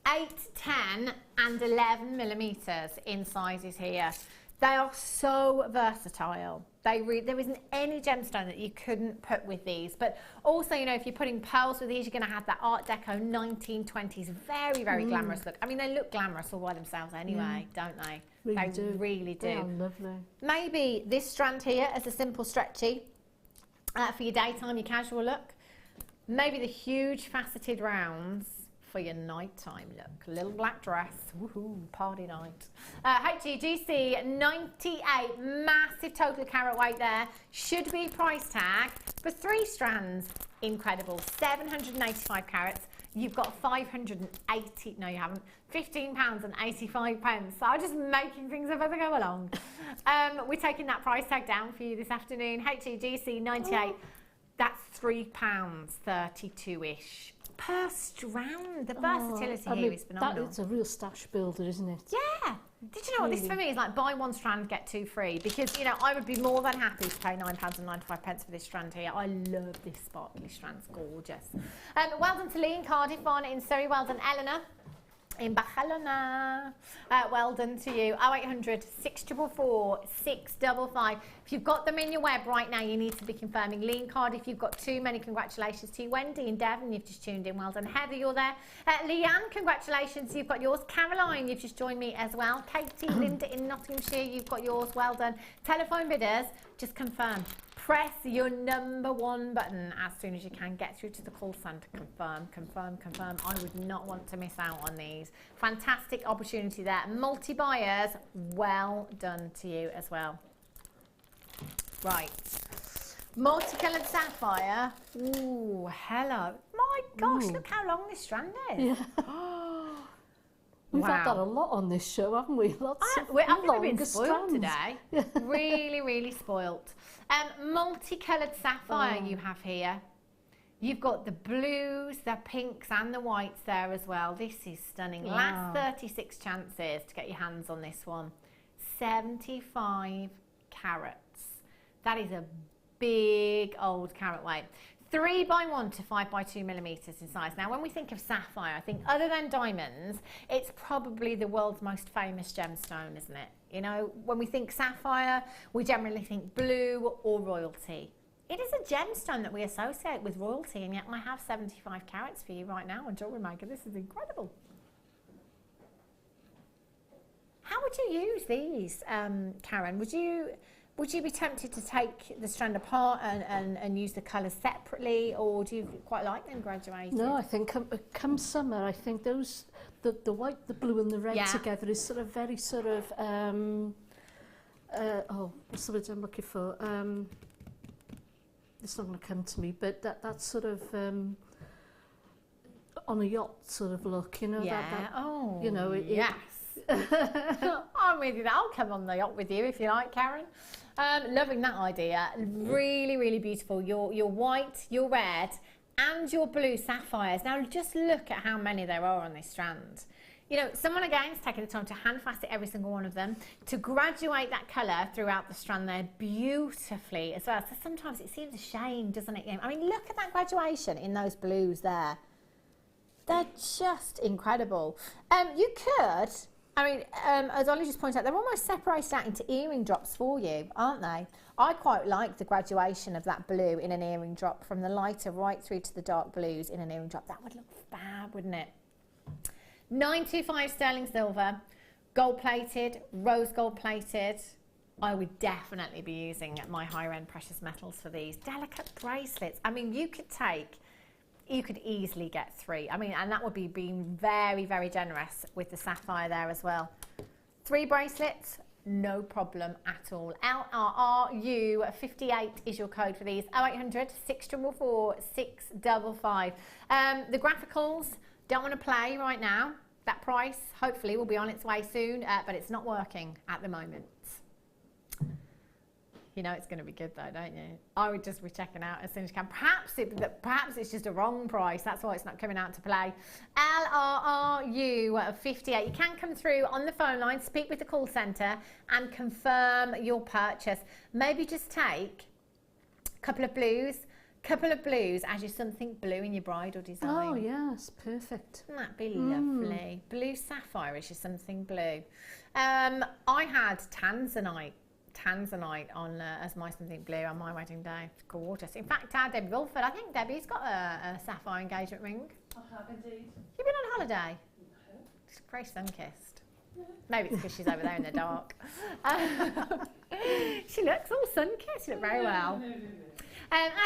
Speaker 4: 8, 10 and 11 millimetres in sizes here. They are so versatile. There isn't any gemstone that you couldn't put with these. But also, you know, if you're putting pearls with these, you're going to have that Art Deco 1920s, very, very glamorous look. I mean, they look glamorous all by themselves anyway, don't they?
Speaker 7: Really
Speaker 4: they
Speaker 7: do.
Speaker 4: really do.
Speaker 7: They are lovely.
Speaker 4: Maybe this strand here as a simple stretchy for your daytime, your casual look. Maybe the huge faceted rounds for your nighttime look. Little black dress, woohoo, party night. HGGC 98, massive total carat weight there. Should be price tag for 3 strands. Incredible, 785 carats. You've got 580, no you haven't, £15.85. So I'm just making things up as I go along. We're taking that price tag down for you this afternoon. HGGC 98, that's £3.32-ish. Per strand. The versatility here is phenomenal.
Speaker 7: It's a real stash builder, isn't it?
Speaker 4: Yeah. Did you know what this for me is like? Buy 1 strand, get 2 free. Because, you know, I would be more than happy to pay £9.95 for this strand here. I love this sparkly strand. It's gorgeous. Well done to Lee in Cardiff, Barnet in Surrey. Well done, Eleanor in Barcelona. Well done to you. 0800 644 655. If you've got them in your web right now, you need to be confirming. Lee in Cardiff, you've got 2. Many congratulations to you. Wendy in Devon, you've just tuned in. Well done. Heather, you're there. Leanne, congratulations. You've got yours. Caroline, you've just joined me as well. Katie, Linda in Nottinghamshire, you've got yours. Well done. Telephone bidders, just confirm. Press your number 1 button as soon as you can. Get through to the call centre. Confirm, confirm, confirm. I would not want to miss out on these. Fantastic opportunity there. Multi-buyers, well done to you as well. Right. Multicoloured sapphire. Ooh, hello. My gosh, look how long this strand is.
Speaker 7: Yeah. We've had that a lot on this show, haven't we? Lots of
Speaker 4: I think we've been spoiled
Speaker 7: strands
Speaker 4: today. Really, really spoilt. Multicoloured sapphire you have here. You've got the blues, the pinks and the whites there as well. This is stunning.
Speaker 7: Wow.
Speaker 4: Last 36 chances to get your hands on this one. 75 carats. That is a big old carat weight. 3x1 to 5x2 millimetres in size. Now, when we think of sapphire, I think other than diamonds, it's probably the world's most famous gemstone, isn't it? You know, when we think sapphire, we generally think blue or royalty. It is a gemstone that we associate with royalty, and yet I have 75 carats for you right now on Jewellery Maker. This is incredible. How would you use these, Karen? Would you be tempted to take the strand apart and use the colours separately, or do you quite like them graduated?
Speaker 7: No, I think come summer, I think those the white, the blue and the red together is sort of very sort of what's the word I'm looking for? It's not going to come to me, but that's sort of on a yacht sort of look, you know.
Speaker 4: Yeah.
Speaker 7: You know.
Speaker 4: Yes. I'm with you. I'll come on the yacht with you if you like, Karen. Loving that idea. Really, really beautiful. Your white, your red, and your blue sapphires. Now, just look at how many there are on this strand. You know, someone again has taken the time to hand facet every single one of them to graduate that colour throughout the strand there beautifully as well. So sometimes it seems a shame, doesn't it? I mean, look at that graduation in those blues there. They're just incredible. You could I mean, as Ollie just pointed out, they're almost separated out into earring drops for you, aren't they? I quite like the graduation of that blue in an earring drop, from the lighter right through to the dark blues in an earring drop. That would look fab, wouldn't it? 925 sterling silver, gold plated, rose gold plated. I would definitely be using my higher end precious metals for these. Delicate bracelets. I mean, you could easily get 3. I mean, and that would be being very, very generous with the sapphire there as well. 3 bracelets, no problem at all. LRRU 58 is your code for these. 0800 644 655. The graphicals, don't want to play right now. That price hopefully will be on its way soon, but it's not working at the moment. You know it's going to be good though, don't you? I would just be checking out as soon as you can. Perhaps it's just a wrong price. That's why it's not coming out to play. LRRU 58. You can come through on the phone line, speak with the call centre and confirm your purchase. Maybe just take a couple of blues as your something blue in your bridal design.
Speaker 7: Oh yes, perfect.
Speaker 4: Wouldn't that be lovely? Blue sapphire is your something blue. I had Tanzanite on as my something blue on my wedding day. It's gorgeous. In fact, our Debbie Wilford, I think Debbie's got a sapphire engagement ring.
Speaker 10: I have indeed.
Speaker 4: You've been on holiday? No. She's very sun-kissed. Maybe it's because she's over there in the dark. She looks all sun-kissed. She looks very well.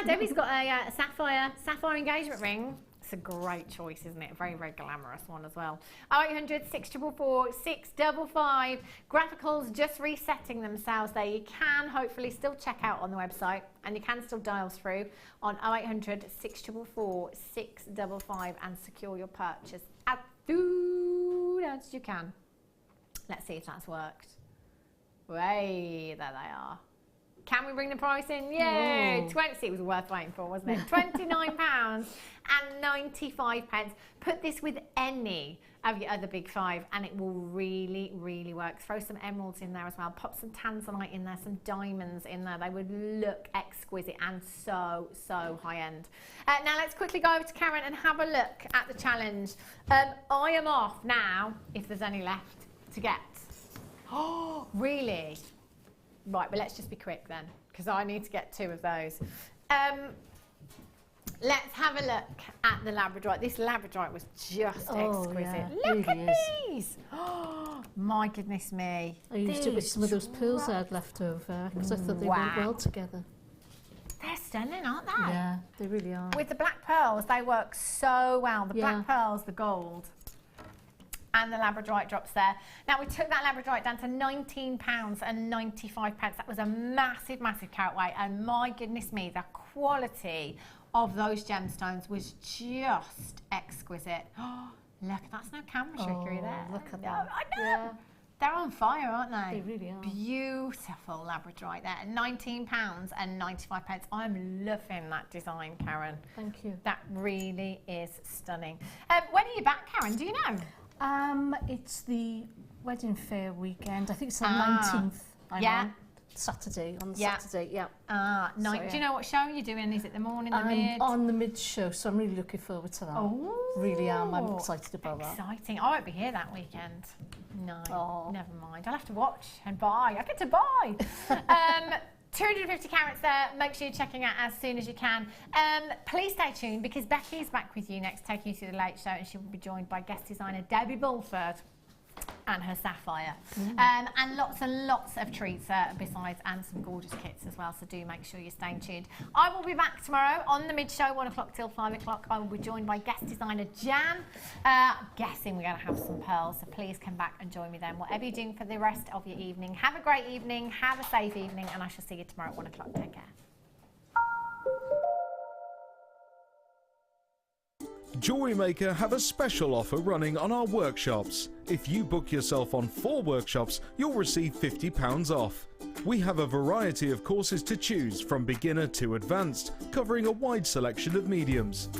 Speaker 4: Debbie's got a sapphire engagement ring. It's a great choice, isn't it? A very, very glamorous one as well. 0800 644 655. Graphicals just resetting themselves there. You can hopefully still check out on the website, and you can still dial through on 0800 644 655 and secure your purchase as soon as you can. Let's see if that's worked. Way, there they are. Can we bring the price in? Yay! 20. It was worth waiting for, wasn't it? £29.95. Put this with any of your other big 5 and it will really, really work. Throw some emeralds in there as well. Pop some tanzanite in there, some diamonds in there. They would look exquisite and so, so high end. Now let's quickly go over to Karen and have a look at the challenge. I am off now, if there's any left to get. Oh, really? Right, but let's just be quick then, because I need to get 2 of those. Let's have a look at the labradorite. This labradorite was just exquisite. Yeah, look at these! Oh, my goodness me.
Speaker 7: I used it with some of those pearls I had left over, because I thought they went well together.
Speaker 4: They're stunning, aren't they?
Speaker 7: Yeah, they really are.
Speaker 4: With the black pearls, they work so well. The black pearls, the gold, and the labradorite drops there. Now, we took that labradorite down to £19.95. That was a massive, massive carat weight. And my goodness me, the quality of those gemstones was just exquisite. Oh, look, that's no camera trickery there.
Speaker 7: Look at that.
Speaker 4: I know. Yeah. They're on fire, aren't they?
Speaker 7: They really are.
Speaker 4: Beautiful labradorite there. £19.95. I'm loving that design, Karen.
Speaker 7: Thank you.
Speaker 4: That really is stunning. When are you back, Karen? Do you know?
Speaker 7: It's the wedding fair weekend. I think it's the 19th. On Saturday. On the Saturday, yeah.
Speaker 4: Do you know what show you're doing? Is it the morning, the mid?
Speaker 7: On the mid show, so I'm really looking forward to that.
Speaker 4: Oh,
Speaker 7: really am. I'm excited about that.
Speaker 4: Exciting. I won't be here that weekend. No, never mind. I'll have to watch and buy. I get to buy. 250 carats there. Make sure you're checking out as soon as you can. Please stay tuned, because Becky is back with you next, taking you through the late show, and she will be joined by guest designer Debbie Bulford and her sapphire. And lots of treats besides, and some gorgeous kits as well, so do make sure you're staying tuned. I will be back tomorrow on the mid show, 1 o'clock till 5 o'clock. I will be joined by guest designer Jan. Guessing we're going to have some pearls, so please come back and join me then. Whatever you're doing for the rest of your evening, have a great evening, have a safe evening, and I shall see you tomorrow at 1 o'clock. Take care.
Speaker 1: Jewellery Maker have a special offer running on our workshops. If you book yourself on 4 workshops, you'll receive £50 off. We have a variety of courses to choose from beginner to advanced, covering a wide selection of mediums.